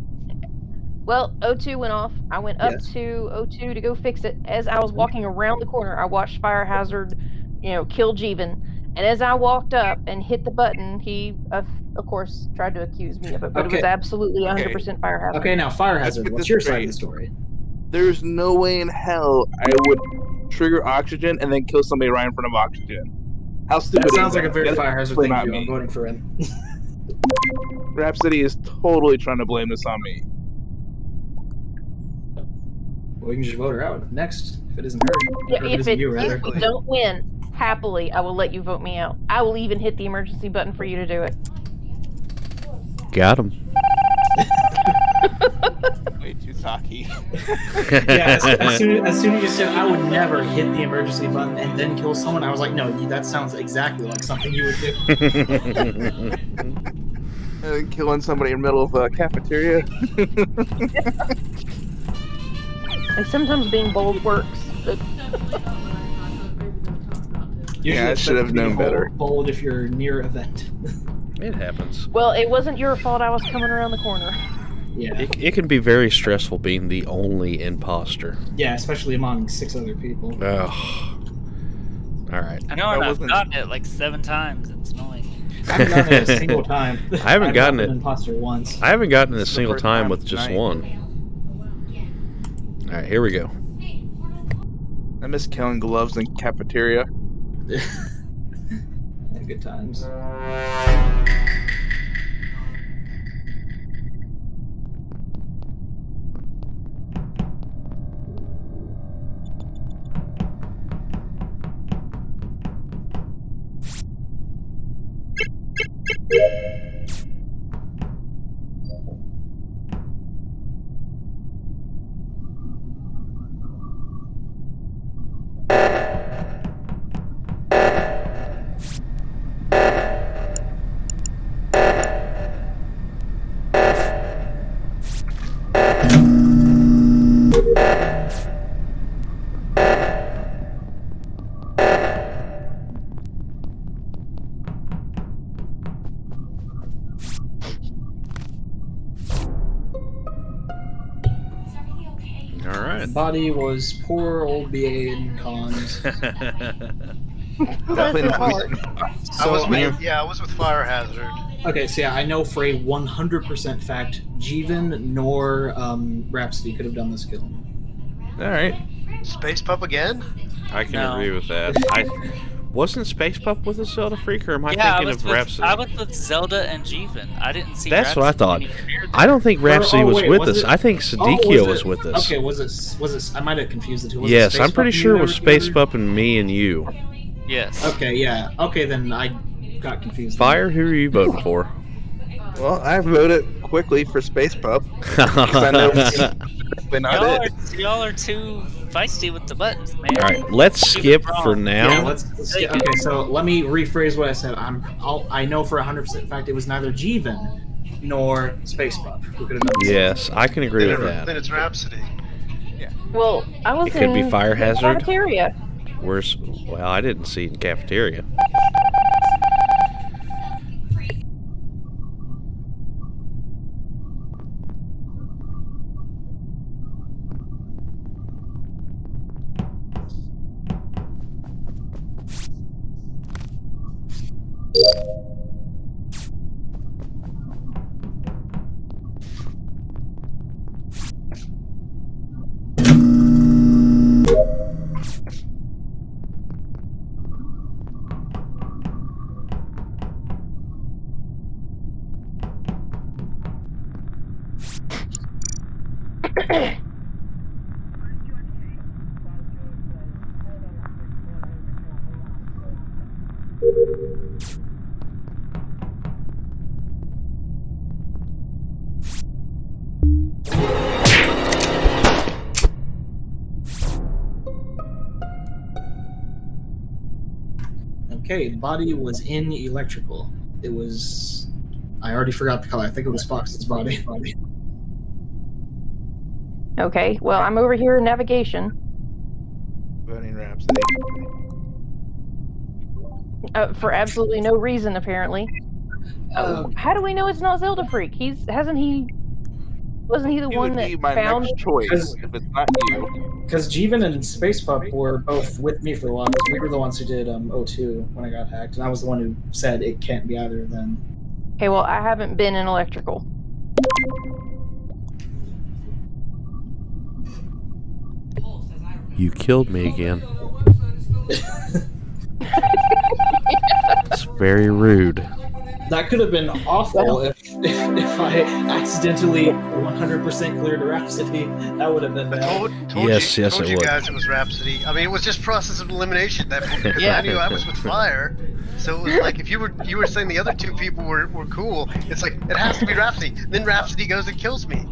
Well, O2 went off. I went up Yes. to O2 to go fix it. As I was walking around the corner, I watched fire hazard, kill Jeevan, And as I walked up and hit the button, he, of course, tried to accuse me of it, but it was Okay. absolutely 100% Fire Hazard. Okay, now Fire Let's Hazard. get What's this your side straight. of the story? There's no way in hell I would trigger oxygen and then kill somebody right in front of oxygen. How stupid That is sounds that? like a very That's Fire Hazard definitely thing to not do. me. I'm voting for him. Rhapsody is totally trying to blame this on me. Well, we can just vote her out next if it isn't her. Yeah, Or if it isn't you, rather. if we don't win, happily, I will let you vote me out. I will even hit the emergency button for you to do it. Got him. Way too cocky. Yeah, as soon as you said I would never hit the emergency button and then kill someone, I was like, no, that sounds exactly like something you would do. Killing somebody in the middle of a cafeteria. Like sometimes being bold works. But... Usually I it's should have better to be known better. Bold if you're near event. It happens. Well, it wasn't your fault. I was coming around the corner. Yeah. It can be very stressful being the only imposter. Yeah, especially among 6 other people. Ugh. All right. I know, and I've gotten it like 7 times. It's annoying. I haven't gotten it a single time. I haven't gotten an it. imposter once. I haven't gotten it a This is the single first time time with just tonight. one. All right, here we go. I miss killing gloves in cafeteria. Yeah, good times. All right. Body was poor old BA in cons. Definitely not me. I was with Fire Hazard. Okay, so yeah, I know for a 100% fact, Jeevan nor Rhapsody could have done this kill. All right. Space Pup again? I can No. agree with that. I wasn't Space Pup with a Zelda Freak, or am I Yeah, thinking of Rhapsody? I was with Zelda and Jeevan. I didn't see. That's what I thought. Rhapsody near I don't think Rhapsody was wait, with was us. it- I think Sadikio was with us. Okay, was it? I might have confused the two. Was it Yes, Space I'm pretty Pup and sure you it was that were Space together? Pup and me and you. Yes. Okay, yeah. Okay, then I got confused. Fire, who are you voting for? Well, I voted quickly for Space Pup. Because I know it's definitely not it. Y'all are too feisty with the buttons, man. All right, let's skip for now. Yeah, let's skip. Okay, so let me rephrase what I said. I know for 100% fact it was neither Jeevan nor Space Pup who could have done this. Yes, I can agree with that. Then it's Rhapsody. Well, I was It could be in Fire the Hazard. cafeteria. Where's? Well, I didn't see it in cafeteria. Okay, body was in electrical. It was. I already forgot the color. I think it was Fox's body. Okay, well, I'm over here in navigation. Voting Rhapsody. For absolutely no reason, apparently. How do we know it's not Zelda Freak? Wasn't he the He one would that be my found? next choice if it's not you. Because Jeevan and Space Pup were both with me for a while. Because we were the ones who did O2 when I got hacked, and I was the one who said it can't be either of them. Okay, well, I haven't been in electrical. You killed me again. It's very rude. That could have been awful if I accidentally 100% cleared Rhapsody. That would have been bad. Told Yes, you, yes, told it you would. guys it was Rhapsody. I mean, it was just process of elimination at that point because Yeah. I knew I was with Fire. So it was like if you were saying the other two people were cool, it's like it has to be Rhapsody. Then Rhapsody goes and kills me.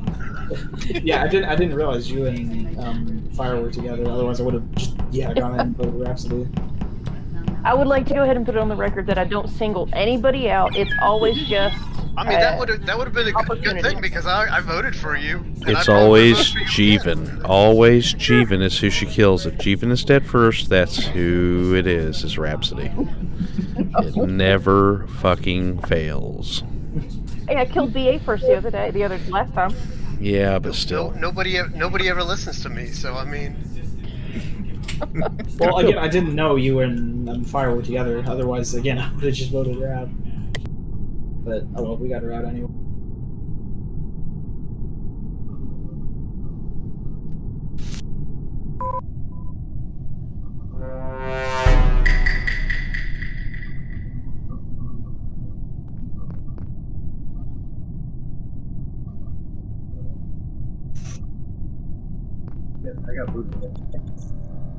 Yeah, I didn't realize you and Fire were together. Otherwise, I would have just gone in and put Rhapsody. I would like to go ahead and put it on the record that I don't single anybody out. It's always just. I mean, that would have been a good thing because I voted for you. and It's I'd probably always vote for you again. Jeevan. Always Jeevan is who she kills. If Jeevan is dead first, that's who it is Rhapsody. It never fucking fails. Hey, I killed BA first last time. Yeah, but still. Nobody ever listens to me, so I mean. Well, again, I didn't know you and Fire were together. Otherwise, again, I would have just voted her out. But oh well, we got her out anyway. I got booted.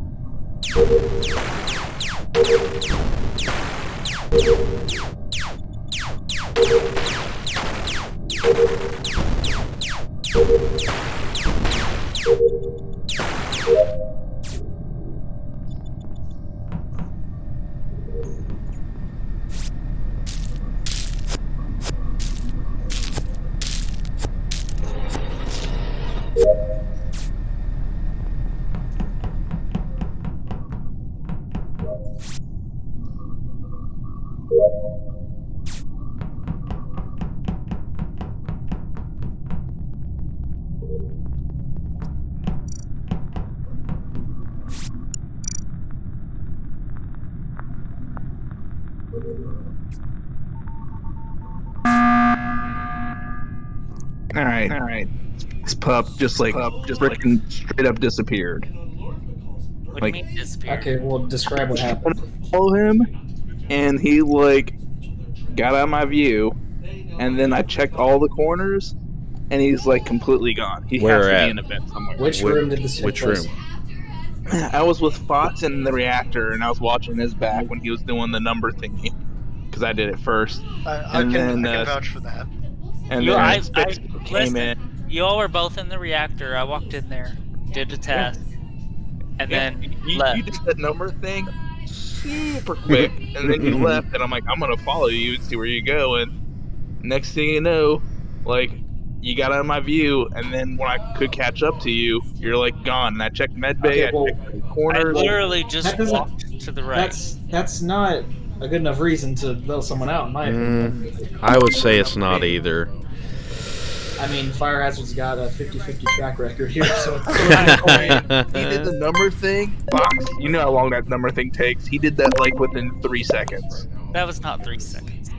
All right. This pup just freaking straight up disappeared. What do you mean disappeared? Okay, well, describe what happened. Follow him, and he got out of my view, and then I checked all the corners, and he's completely gone. He Where has to at? be in a vent somewhere. Which room did this take Which place? room? I was with Fox in the reactor, and I was watching his back when he was doing the number thingy, because I did it first. I can vouch for that. And You- then I- Space came listen, in. You all were both in the reactor. I walked in there, did a test, and then you left. did that number thing super quick, and then you left, and I'm like, I'm gonna follow you and see where you go. And next thing you know, you got out of my view, and then when I could catch up to you, you're gone. And I checked medbay, Okay, well, I checked the I corners. literally just that doesn't- walked to the right. That's not a good enough reason to vote someone out, in my opinion. I would say it's not either. I mean, Fire Hazard's got a 50-50 track record here, so it's He did the number thing. Fox, you know how long that number thing takes. He did that within 3 seconds. That was not 3 seconds.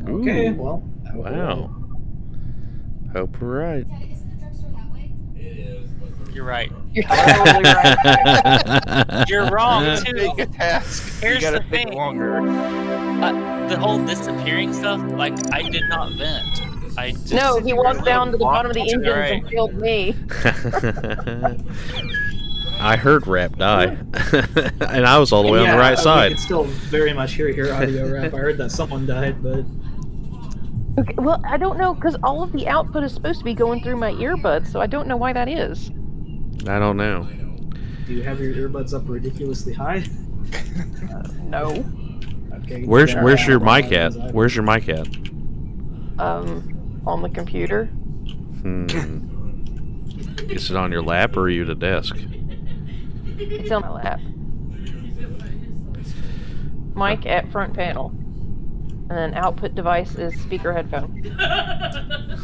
Okay, Ooh. well. Wow. Hope we're right. You're right. You're totally right. You're wrong too. Make a task. Here's you gotta the take thing. longer. The whole disappearing stuff, I did not vent. I just No, he walked down to the bottom of the engines Right. and killed me. I heard Rap die, and I was all the way on the right We side. can still very much hear your audio rap. I heard that someone died, but Okay, well, I don't know, because all of the output is supposed to be going through my earbuds, so I don't know why that is. I don't know. do you have your earbuds up ridiculously high? No. Okay. Where's then your I mic at? don't know. Where's your mic at? On the computer. Is it on your lap or are you at a desk? It's on my lap. Mic at front panel. And then output device is speaker headphone.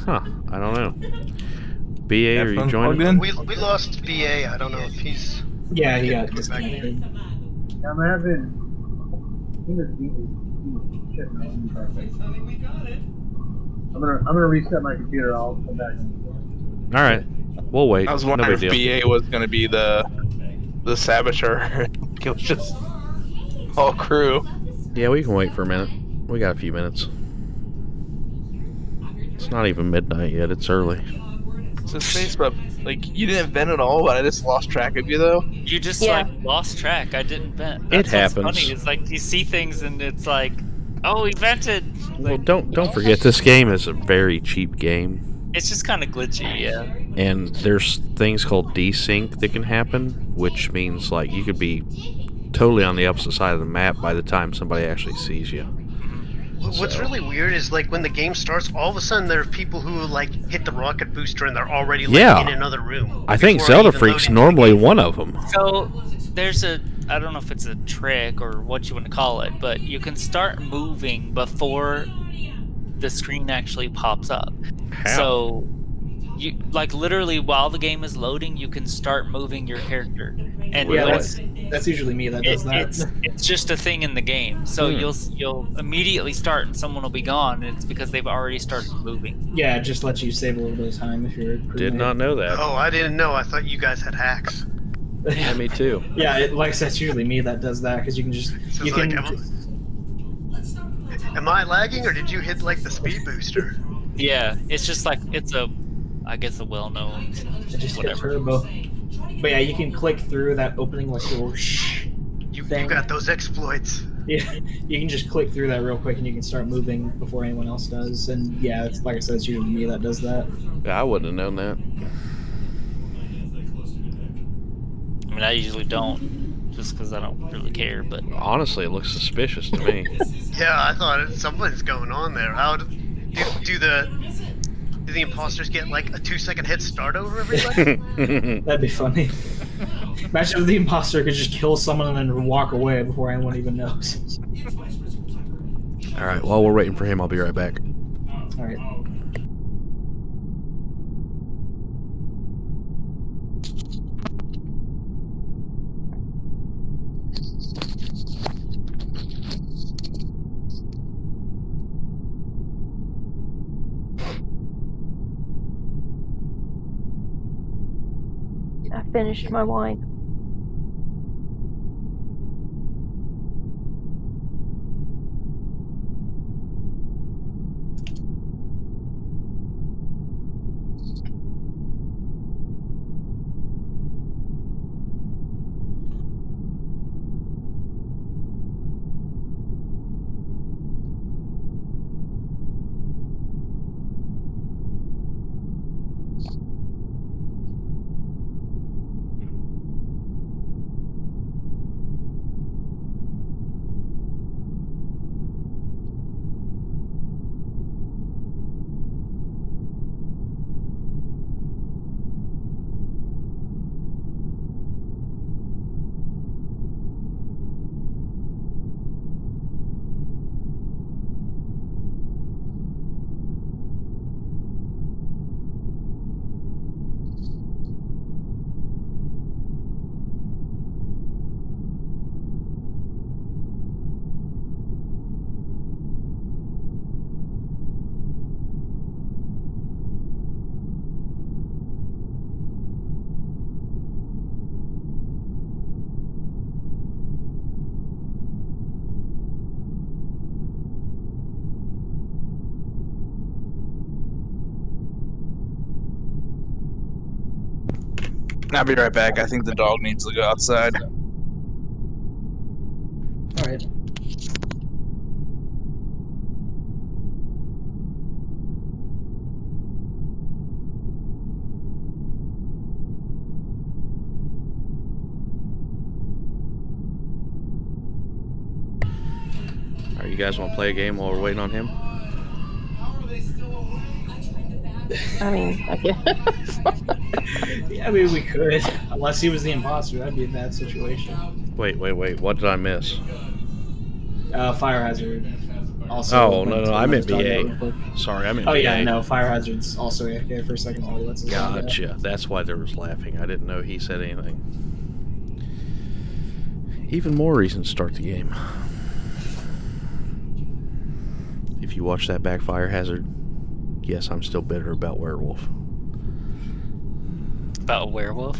Huh? I don't know. BA, are you joining? We lost BA. I don't know if he's. Yeah, he got back in. disconnected. I'm having. Shit, no, I'm perfect. I'm gonna reset my computer. I'll come back. All right, we'll wait. I was No wondering big deal. if BA was going to be the saboteur. It was just all crew. Yeah, we can wait for a minute. We got a few minutes. It's not even midnight yet. It's early. So space, but like you didn't vent at all, but I just lost track of you though. You just like lost track. I didn't vent. It That's what's happens. funny. It's like you see things and it's like, oh, he vented. Well, don't forget this game is a very cheap game, It's just kind of glitchy, yeah. and there's things called desync that can happen, which means like you could be totally on the opposite side of the map by the time somebody actually sees you. What's really weird is like when the game starts, all of a sudden there are people who like hit the rocket booster and they're already like in another room. I think before I Zelda even Freak's load normally one of them. So there's I don't know if it's a trick or what you want to call it, but you can start moving before the screen actually pops up. How? So you like literally while the game is loading, you can start moving your character. And Yeah, that's usually me that does that. It's just a thing in the game. So you'll immediately start and someone will be gone, and it's because they've already started moving. Yeah, it just lets you save a little bit of time if you're. Did not know that. Oh, I didn't know. I thought you guys had hacks. Yeah, me too. Yeah, like I said, it's usually me that does that because you can just. So You it's can. like, am I lagging or did you hit like the speed booster? Yeah, it's just like it's a, I guess a well-known. It just hit whatever. turbo. But yeah, you can click through that opening like little You thing. got those exploits. Yeah, you can just click through that real quick and you can start moving before anyone else does. And yeah, it's, like I said, it's usually me that does that. Yeah, I wouldn't have known that. I mean, I usually don't, just because I don't really care. But Honestly, it looks suspicious to me. Yeah, I thought something's going on there. How do the imposters get like a 2-second head start over everybody? That'd be funny. Imagine if the imposter could just kill someone and then walk away before anyone even knows. All right, while we're waiting for him, I'll be right back. All right. I finished my wine. I'll be right back. I think the dog needs to go outside. All right. All right, you guys want to play a game while we're waiting on him? I mean, I guess. Yeah, I mean, we could. Unless he was the imposter, that'd be a bad situation. Wait. What did I miss? Fire hazard. Also, Oh, went no, to I meant talk about BA. real quick. Sorry, I meant Oh BA. yeah, no, Fire Hazard's also AFK for a second while he lets his line go. Gotcha. That's why there was laughing. I didn't know he said anything. Even more reason to start the game. If you watch that back Fire Hazard, yes, I'm still bitter about Werewolf. About a werewolf?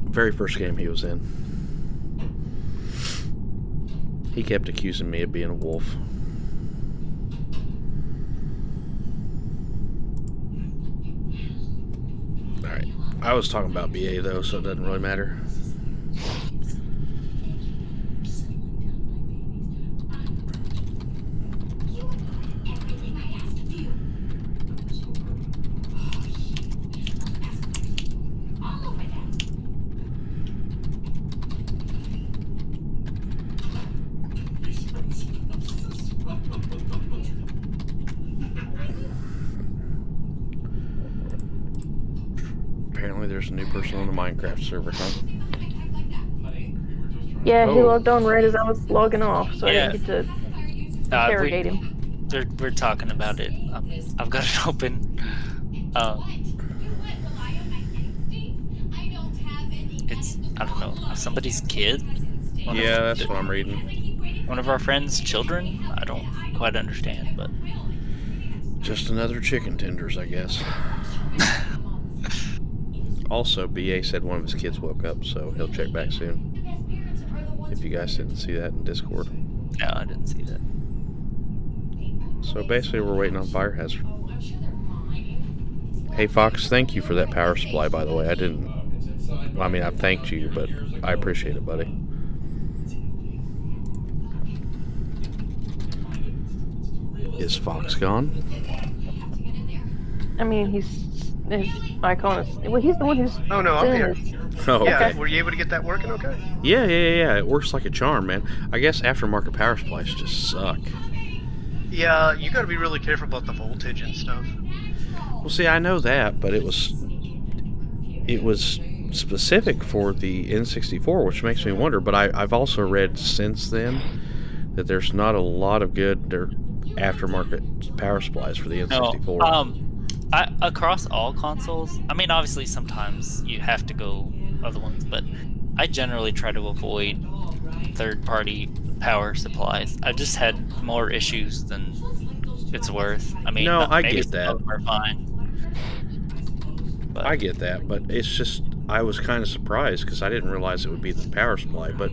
Very first game he was in. He kept accusing me of being a wolf. Alright. I was talking about BA though, so it doesn't really matter. Apparently there's a new person on the Minecraft server, huh? Yeah, he Oh. logged on right as I was logging off, so Yeah. I didn't get to interrogate him. We're talking about it. I've got it open. It's, I don't know, somebody's kid? Yeah, that's what I'm reading. One of our friends' children? I don't quite understand, but... Just another chicken tenders, I guess. Also, BA said one of his kids woke up, so he'll check back soon. If you guys didn't see that in Discord. No, I didn't see that. So basically, we're waiting on Fire Hazard. Hey, Fox, thank you for that power supply, by the way. I didn't... I mean, I thanked you, but I appreciate it, buddy. Is Fox gone? I mean, his icon is... Well, he's the one who's... Oh no, I'm doing here. this. Oh, Yeah, okay. were you able to get that working okay? Yeah. It works like a charm, man. I guess aftermarket power supplies just suck. Yeah, you gotta be really careful about the voltage and stuff. Well, see, I know that, but it was specific for the N64, which makes me wonder. But I've also read since then that there's not a lot of good aftermarket power supplies for the N64. No, across all consoles, I mean, obviously sometimes you have to go other ones, but I generally try to avoid third-party power supplies. I've just had more issues than it's worth. I mean, No, I maybe get some that. of them are fine. But I get that, but it's just, I was kind of surprised because I didn't realize it would be the power supply, but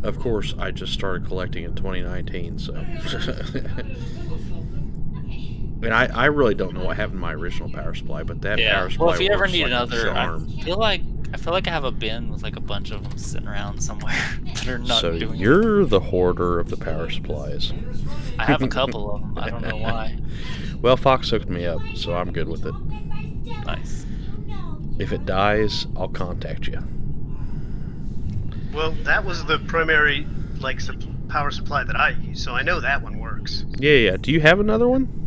of course I just started collecting in 2019, so... And I really don't know what happened to my original power supply, but that power supply well, if you ever works need like a another, charm. I feel like I have a bin with like a bunch of them sitting around somewhere that are not So doing you're the hoarder of the power supplies. I have a couple of them. I don't know why. Well, Fox hooked me up, so I'm good with it. Nice. If it dies, I'll contact you. Well, that was the primary power supply that I use, so I know that one works. Yeah. Do you have another one?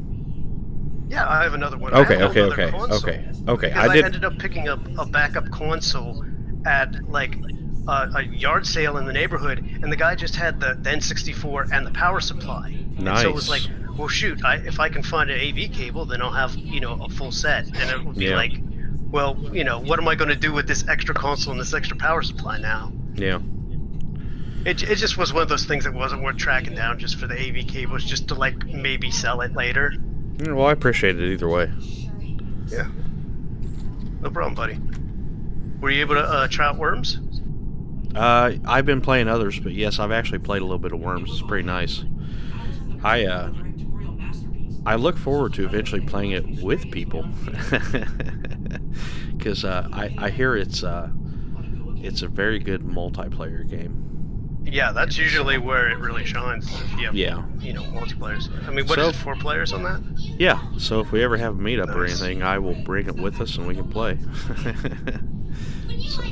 Yeah, I have another one. Okay. I have another console. Okay. Because I I did. ended up picking up a backup console at a yard sale in the neighborhood, and the guy just had the N64 and the power supply. Nice. And so it was like, well, shoot, if I can find an AV cable, then I'll have a full set, and it would be like, well, what am I going to do with this extra console and this extra power supply now? Yeah. It just was one of those things that wasn't worth tracking down just for the AV cables, just to maybe sell it later. Well, I appreciate it either way. Yeah. No problem, buddy. Were you able to try out Worms? I've been playing others, but yes, I've actually played a little bit of Worms. It's pretty nice. I look forward to eventually playing it with people, because I hear it's a very good multiplayer game. Yeah, that's usually where it really shines. If you have, Yeah. multiplayers. I mean, what is it, 4 players on that? Yeah, so if we ever have a meetup or anything, I will bring it with us and we can play. So,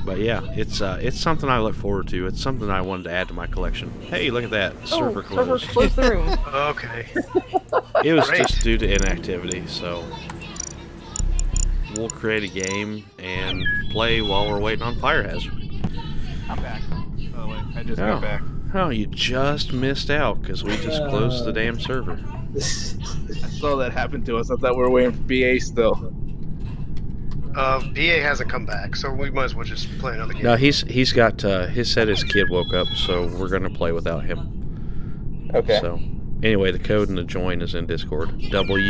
but yeah, it's something I look forward to. It's something I wanted to add to my collection. Hey, look at that. Server closed. Close the room. Okay. It was Great. just due to inactivity, so we'll create a game and play while we're waiting on Fire Hazard. I'm back. By the way, I just Oh. got back. Oh, you just missed out because we just closed the damn server. I saw that happen to us. I thought we were waiting for BA still. BA hasn't come back, so we might as well just play another game. No, he's got his kid woke up, so we're gonna play without him. Okay. So anyway, the code and the join is in Discord. WECHDF.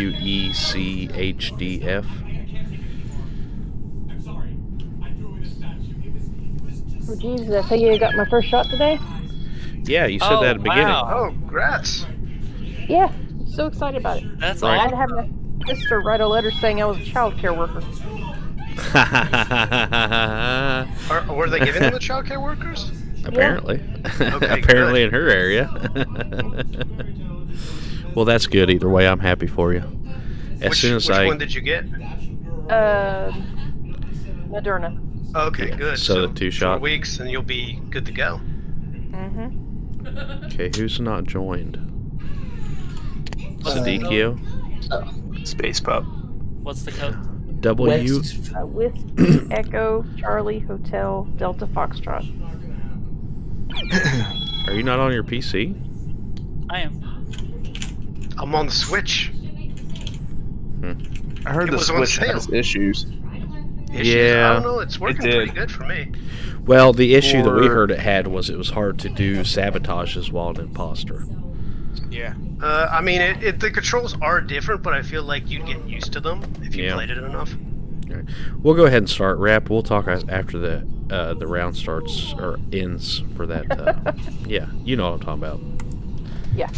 Oh, jeez, did I tell you I got my first shot today? Yeah, you said that at the beginning. Oh, congrats. Yeah, so excited about it. That's I had awesome. to have my sister write a letter saying I was a child care worker. Were they giving them the child care workers? Apparently. Okay, Apparently in her area. Well, that's good. Either way, I'm happy for you. Which one did you get? Moderna. Okay, good. So the 2-shot. 4 weeks and you'll be good to go. Mm-hmm. Okay, who's not joined? Sadikio? Space Pup. What's the code? W. Whiskey, Echo, Charlie, Hotel, Delta, Foxtrot. Are you not on your PC? I am. I'm on the Switch. I heard It the was on Switch sale. has issues. Yeah. I don't know, it's working pretty good for me. Well, the issue that we Or- heard it had was it was hard to do sabotages while an imposter. Yeah. I mean, the controls are different, but I feel like you'd get used to them if you Yeah. played it enough. Alright. We'll go ahead and start Rap. We'll talk after the round starts or ends for that. Yeah, you know what I'm talking about. Yeah.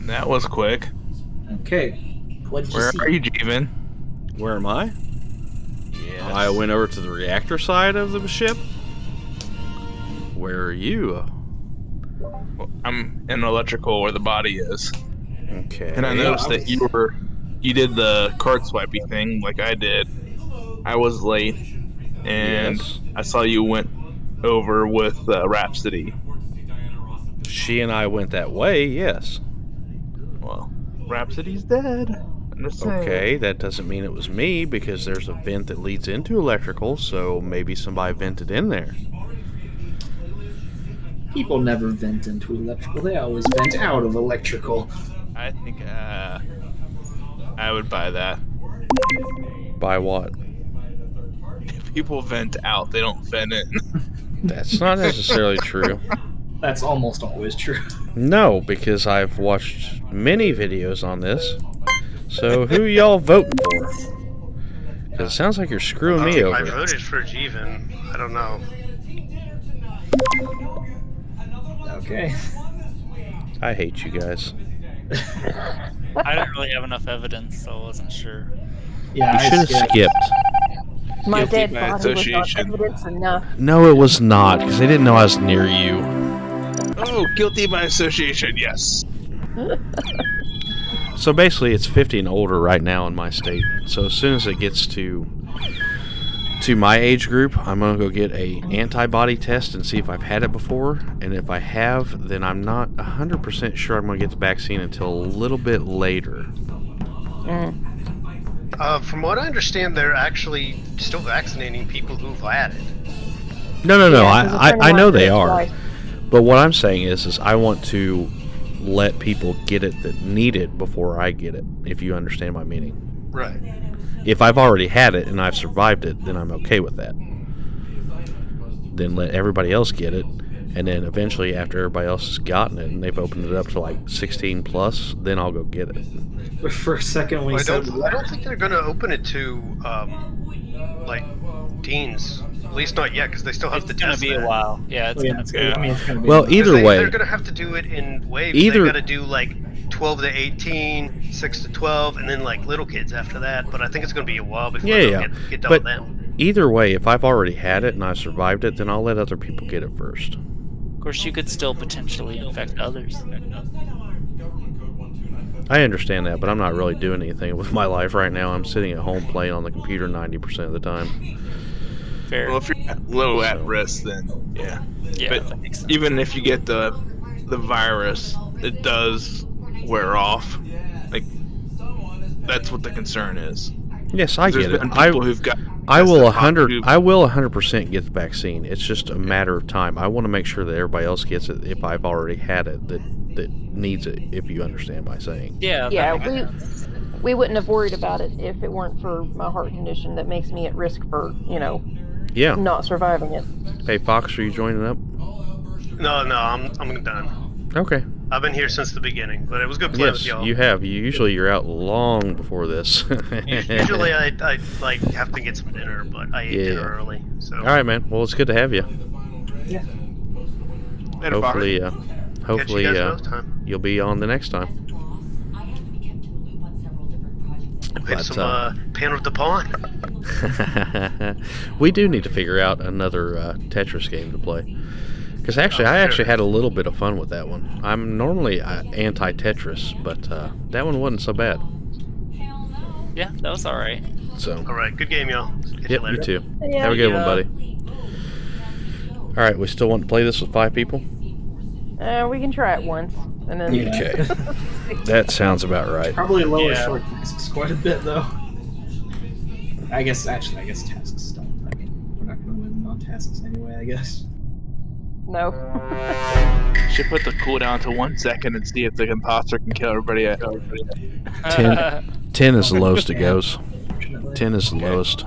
That was quick. Okay. What'd you Where see? are you, Jeevan? Where am I? Yes. I went over to the reactor side of the ship. Where are you? I'm in electrical where the body is. Okay. And I noticed that you did the card swipey thing like I did. I was late, and Yes. I saw you went over with Rhapsody. She and I went that way, yes. Well, Rhapsody's dead. I'm just saying. Okay, that doesn't mean it was me because there's a vent that leads into electrical, so maybe somebody vented in there. People never vent into electrical. They always vent out of electrical. I think I would buy that. By what? People vent out, they don't vent in. That's not necessarily true. That's almost always true. No, because I've watched many videos on this. So who y'all voting for? Because it sounds like you're screwing me I over. voted for Jeevan. I don't know. Okay. I hate you guys. I didn't really have enough evidence, so I wasn't sure. Yeah, You should have skipped. My Guilty dead by body was not association. evidence enough. No, it was not, because they didn't know I was near you. Oh, guilty by association, yes. So basically, it's 50 and older right now in my state. So as soon as it gets to my age group, I'm gonna go get a antibody test and see if I've had it before. And if I have, then I'm not 100% sure I'm gonna get the vaccine until a little bit later. From what I understand, they're actually still vaccinating people who've had it. No. Yeah, 'cause a friend of I know mine they did it are. twice. But what I'm saying is I want to let people get it that need it before I get it, if you understand my meaning. Right. If I've already had it and I've survived it, then I'm okay with that. Then let everybody else get it, and then eventually after everybody else has gotten it and they've opened it up to like 16 plus, then I'll go get it. For a second, when Well, you said I don't think they're going to open it to, like, teens. At least not yet, because they still have It's to gonna test be a that. while. Yeah, it's Oh, yeah, gonna it's be. gonna, I mean, it's gonna be Well, either way, They're going to have to do it in waves. Either- They got to do, like, 12 to 18, 6 to 12, and then like little kids after that. But I think it's going to be a while before Yeah, they'll yeah. get done But with them. either way, if I've already had it and I survived it, then I'll let other people get it first. Of course, you could still potentially infect others. I understand that, but I'm not really doing anything with my life right now. I'm sitting at home playing on the computer 90% of the time. Fair. Well, if you're a little at risk, then yeah. Yeah, But that makes sense. even if you get the virus, it does wear off. Like that's what the concern is. Yes, I There's get it. been people who've got I will tested 100% get the vaccine. It's just a matter of time. I want to make sure that everybody else gets it if I've already had it that needs it, if you understand my saying. Yeah, we wouldn't have worried about it if it weren't for my heart condition that makes me at risk for, Yeah. not surviving it. Hey, Fox, are you joining up? No, I'm done. Okay. I've been here since the beginning, but it was good playing with Yes, y'all. you have. You're out long before this. Usually I like have to get some dinner, but I ate dinner early. So. All right, man. Well, it's good to have you. Yeah. Hopefully, Catch you guys another time. you'll be on the next time. Play some Panel of the Pawn. We do need to figure out another Tetris game to play. Because I actually had a little bit of fun with that one. I'm normally anti-Tetris, but that one wasn't so bad. Yeah, that was all right. So. All right, good game, y'all. Catch Yep, you later. you too. Yeah. Have a good one, buddy. All right, we still want to play this with 5 people? We can try it once, and then. Okay. That sounds about right. Probably lower short tasks quite a bit, though. I guess tasks don't. I mean, we're not going to win on tasks anyway, I guess. No. Should put the cooldown to 1 second and see if the imposter can kill everybody. 10 is the lowest it goes. 10 is the lowest.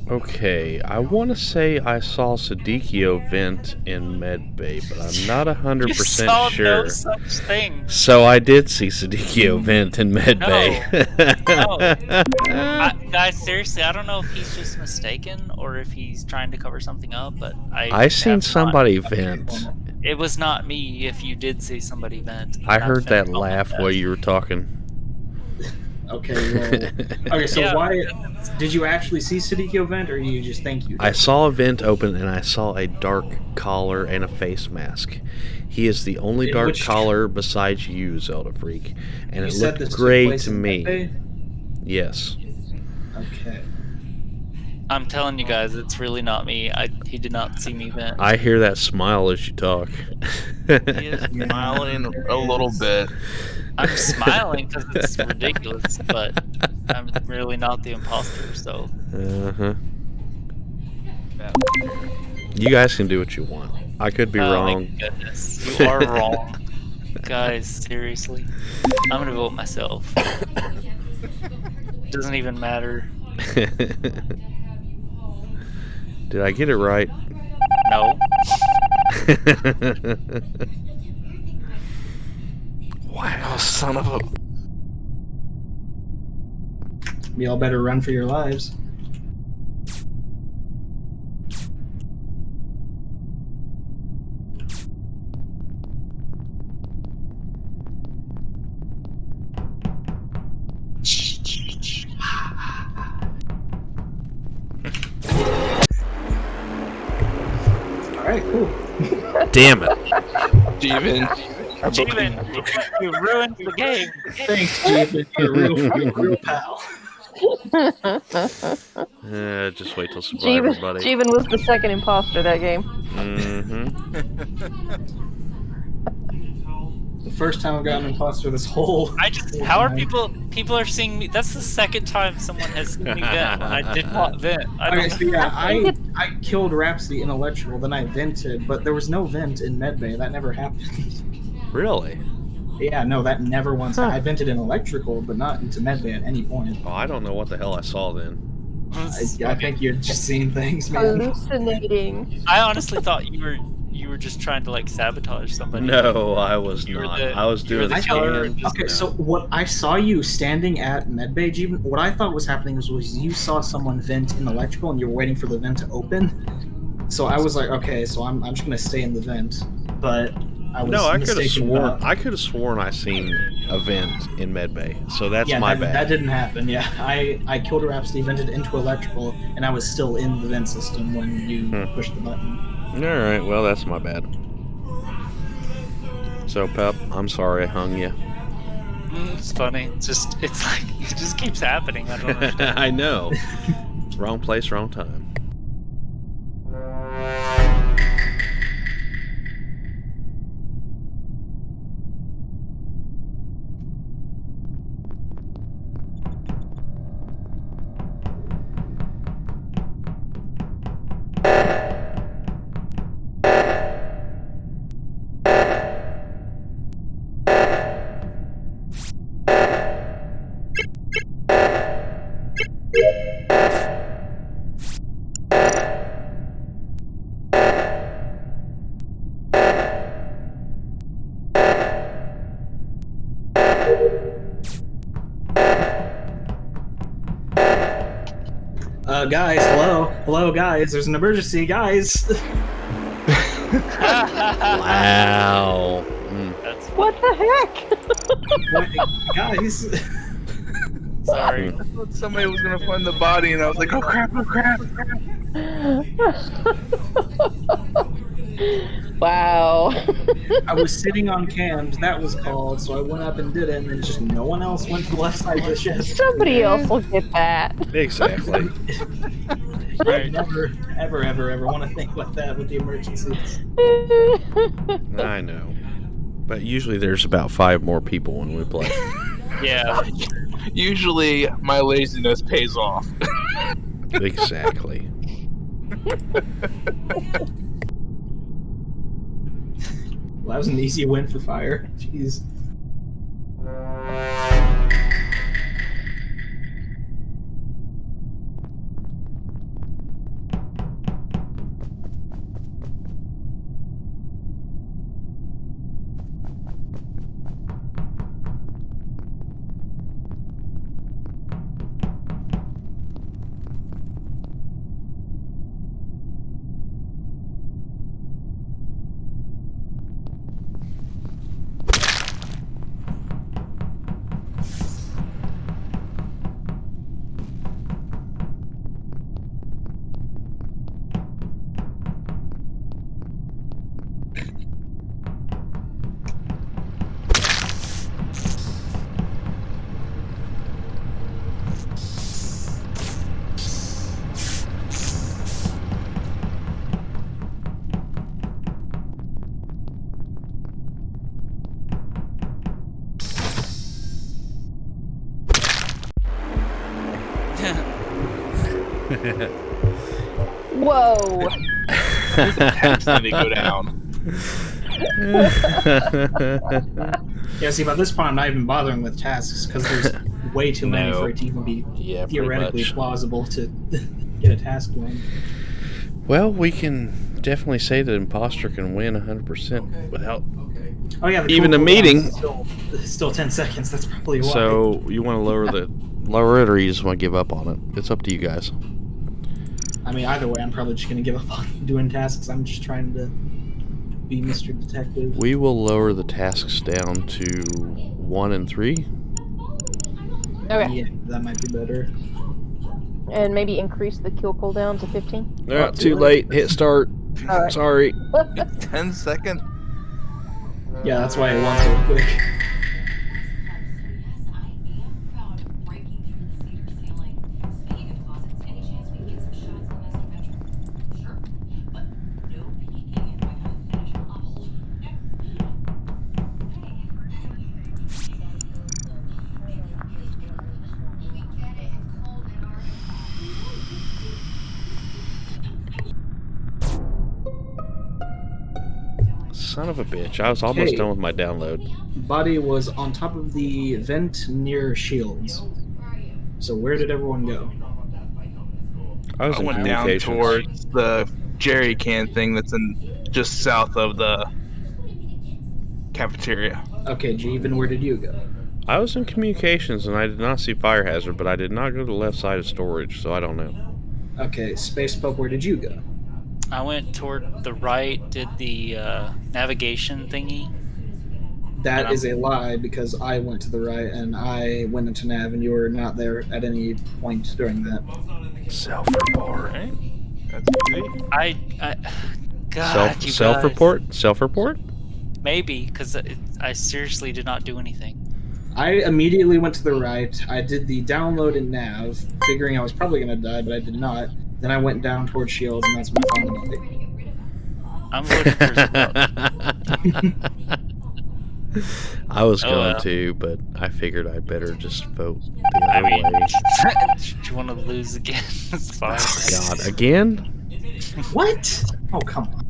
Okay, I want to say I saw Sadikio vent in Medbay, but I'm not 100% You saw sure. no such thing. So I did see Sadikio vent in Medbay. No. Guys, seriously, I don't know if he's just mistaken or if he's trying to cover something up, but I seen somebody vent. It was not me if you did see somebody vent. I heard that laugh while you were talking. Okay, well, okay. So Yeah. why did you actually see Sidikio vent, or do you just think you did? I saw a vent open and I saw a dark collar and a face mask. He is the only In dark which- collar besides you, Zelda Freak, and You it said looked this took great place to in me. Medbay? Yes. Okay. I'm telling you guys, it's really not me. He did not see me vent. I hear that smile as you talk. He is smiling a little bit. I'm smiling because it's ridiculous, but I'm really not the imposter. So Uh-huh. You guys can do what you want. I could be wrong. My goodness, you are wrong, guys. Seriously, I'm gonna vote myself. Doesn't even matter. Did I get it right? No. Wow, son of a... Y'all better run for your lives. Alright, cool. Damn it. Jeevan. You ruined the game. Thanks, Jeevan. You're a real pal. Just wait till Survivor, buddy. Jeevan was the second imposter that game. Mm-hmm. The first time I've gotten an imposter this whole. How are people are seeing me? That's the second time someone has seen me vent. I did not vent. Okay, so yeah, I killed Rhapsody in electrical, then I vented, but there was no vent in medbay. That never happened. Really? Yeah, no, that never once. I vented in electrical, but not into medbay at any point. Oh, I don't know what the hell I saw then. I think you're just seeing things, man. Hallucinating. I honestly thought you were just trying to like sabotage somebody. No, I was not. I was doing the scan. Okay, so what I saw you standing at medbay, Jeevan, what I thought was happening was you saw someone vent in electrical and you were waiting for the vent to open. So I was like, okay, so I'm just gonna stay in the vent, but I was No, I could have mistaken sworn. about- I could have sworn I seen a vent in medbay. So that's yeah, my that, bad. That didn't happen. Yeah, I killed a Rhapsody, vented into electrical, and I was still in the vent system when you pushed the button. All right. Well, that's my bad. So, Pep, I'm sorry I hung you. It's funny. It's like it just keeps happening. I don't understand. I know. Wrong place, wrong time. Guys, hello, guys. There's an emergency, guys. Wow. What the heck? Guys. Sorry. I thought somebody was gonna find the body, and I was like, oh crap, oh crap, oh crap. Wow. I was sitting on cams, that was called, so I went up and did it, and then just no one else went to the left side of the chest. Somebody else will get that. Exactly. I never, ever want to think like that with the emergencies. I know. But usually there's about 5 more people when we play. Yeah. Usually, my laziness pays off. Exactly. Well, that was an easy win for Fire. Jeez. Whoa. The tax need to go down. Yeah, see, by this point, I'm not even bothering with tasks because there's way too many No. for it to even be Yeah, pretty theoretically much. plausible to get a task done. Well, we can definitely say that imposter can win 100% without Oh yeah, the even a cooldown meeting. is still 10 seconds. That's probably why. So you want to lower it, or you just want to give up on it? It's up to you guys. I mean, either way, I'm probably just gonna give up on doing tasks. I'm just trying to be Mr. Detective. We will lower the tasks down to 1 and 3. Okay. Yeah, that might be better. And maybe increase the kill cooldown to 15. Yeah, too late. Hit start. Alright. Sorry. 10 seconds? Yeah, that's why I want so quick. Son of a bitch. I was almost Okay. done with my download. Body was on top of the vent near shields. So where did everyone go? I was in went down communications. towards the jerry can thing that's in just south of the cafeteria. Okay, Jeevan, where did you go? I was in communications and I did not see fire hazard, but I did not go to the left side of storage, so I don't know. Okay, Space Pope, where did you go? I went toward the right, did the navigation thingy. That is a lie because I went to the right and I went into nav and you were not there at any point during that. Self-report. That's easy. God, you Self-report? Self-report? Maybe, because I seriously did not do anything. I immediately went to the right. I did the download in nav, figuring I was probably going to die, but I did not. Then I went down towards shields, and that's when I found the body. I'm voting for I was Oh, going well. to, but I figured I'd better just vote the other way. Do you want to lose again? It's fine. God, again? What? Oh, come on.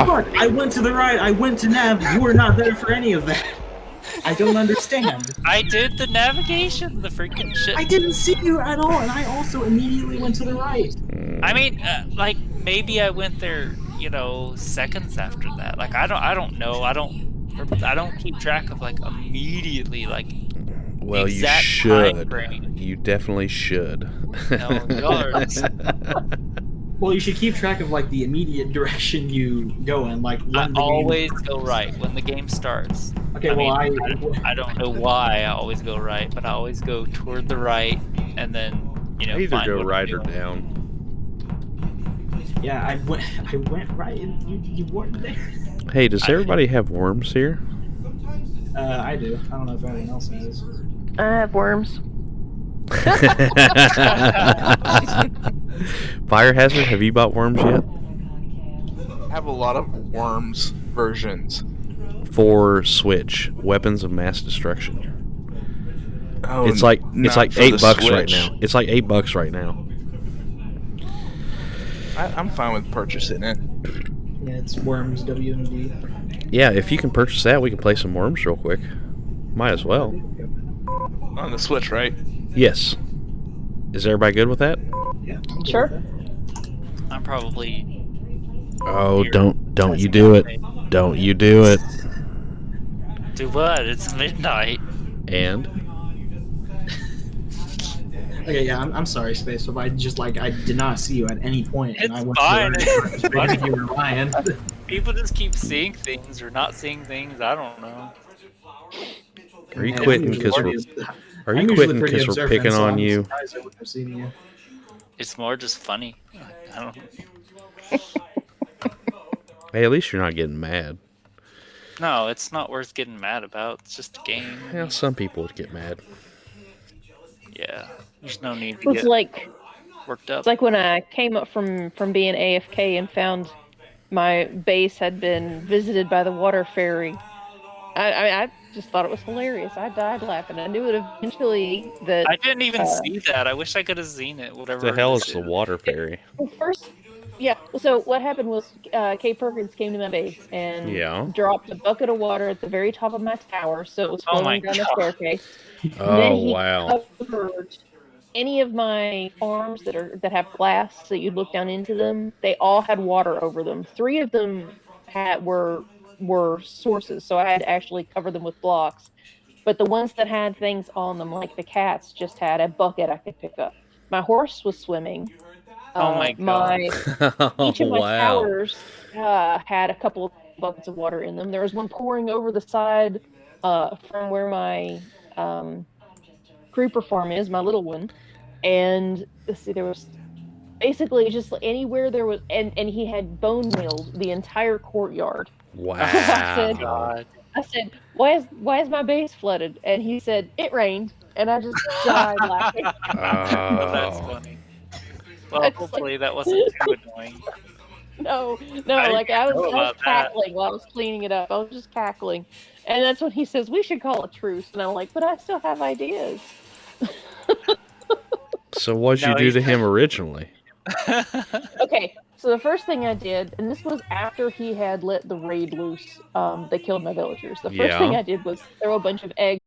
Fuck, I went to the right, I went to nav, you were not there for any of that. I don't understand. I did the navigation, the freaking shit. I didn't see you at all, and I also immediately went to the right. I mean, like maybe I went there, seconds after that. Like I don't know. I don't keep track of like immediately like. Well, you exact should. time frame. You definitely should. No, yards. Well, you should keep track of like the immediate direction you go in, like when I the always game... go right when the game starts. Okay, I don't know why I always go right, but I always go toward the right, and then Either find go what right I'm or doing. down. Yeah, I went right, and you weren't there. Hey, does everybody have worms here? I do. I don't know if anyone else does. I have worms. Fire hazard, have you bought worms yet? I have a lot of worms versions. For Switch, weapons of mass destruction. Oh, it's like not for $8 the right Switch. now. It's like $8 right now. I'm fine with purchasing it. Yeah, it's worms, WMD. Yeah, if you can purchase that, we can play some worms real quick. Might as well. On the Switch, right? Yes. Is everybody good with that? Yeah. Sure. I'm probably. Oh, don't you do it. Don't you do it. Do what? It's midnight. And? Okay, yeah, I'm sorry, Space, but I did not see you at any point, and I It's went fine. to the right. You were lying. People just keep seeing things or not seeing things. I don't know. Are you Yeah, quitting I'm because usually we're I'm usually quitting pretty because we're observant, picking so on I'm you? surprised I wouldn't have seen you. It's more just funny. I don't. Hey, at least you're not getting mad. No, it's not worth getting mad about. It's just a game. Yeah, some people would get mad. Yeah, there's no need to It's get. like worked up. It's like when I came up from being AFK and found my base had been visited by the water fairy. I just thought it was hilarious. I died laughing. I knew it eventually that. I didn't even see that. I wish I could have seen it. Whatever. The hell this is the water fairy? Well, first, yeah. So what happened was, Kay Perkins came to my base and Yeah. dropped a bucket of water at the very top of my tower, so it was Oh my flowing down the God. staircase. And then Oh he wow. covered any of my farms that have glass, so you'd look down into them. They all had water over them. 3 of them were sources, so I had to actually cover them with blocks. But the ones that had things on them, like the cats, just had a bucket I could pick up. My horse was swimming. Oh my God. Each of my Wow. towers had a couple of buckets of water in them. There was one pouring over the side from where my creeper farm is, my little one. And let's see, there was basically just anywhere there was, and he had bone milled the entire courtyard. Wow. I said, why is my base flooded? And he said, it rained, and I just died laughing. Oh, that's funny. Well, It's hopefully like- that wasn't too annoying. No, I like I didn't was know about that. cackling while I was cleaning it up. I was just cackling, and that's when he says we should call a truce, and I'm like, but I still have ideas. So what'd you No, do he's to him originally? Okay, so the first thing I did, and this was after he had let the raid loose, they killed my villagers. The first thing Yeah. I did was throw a bunch of eggs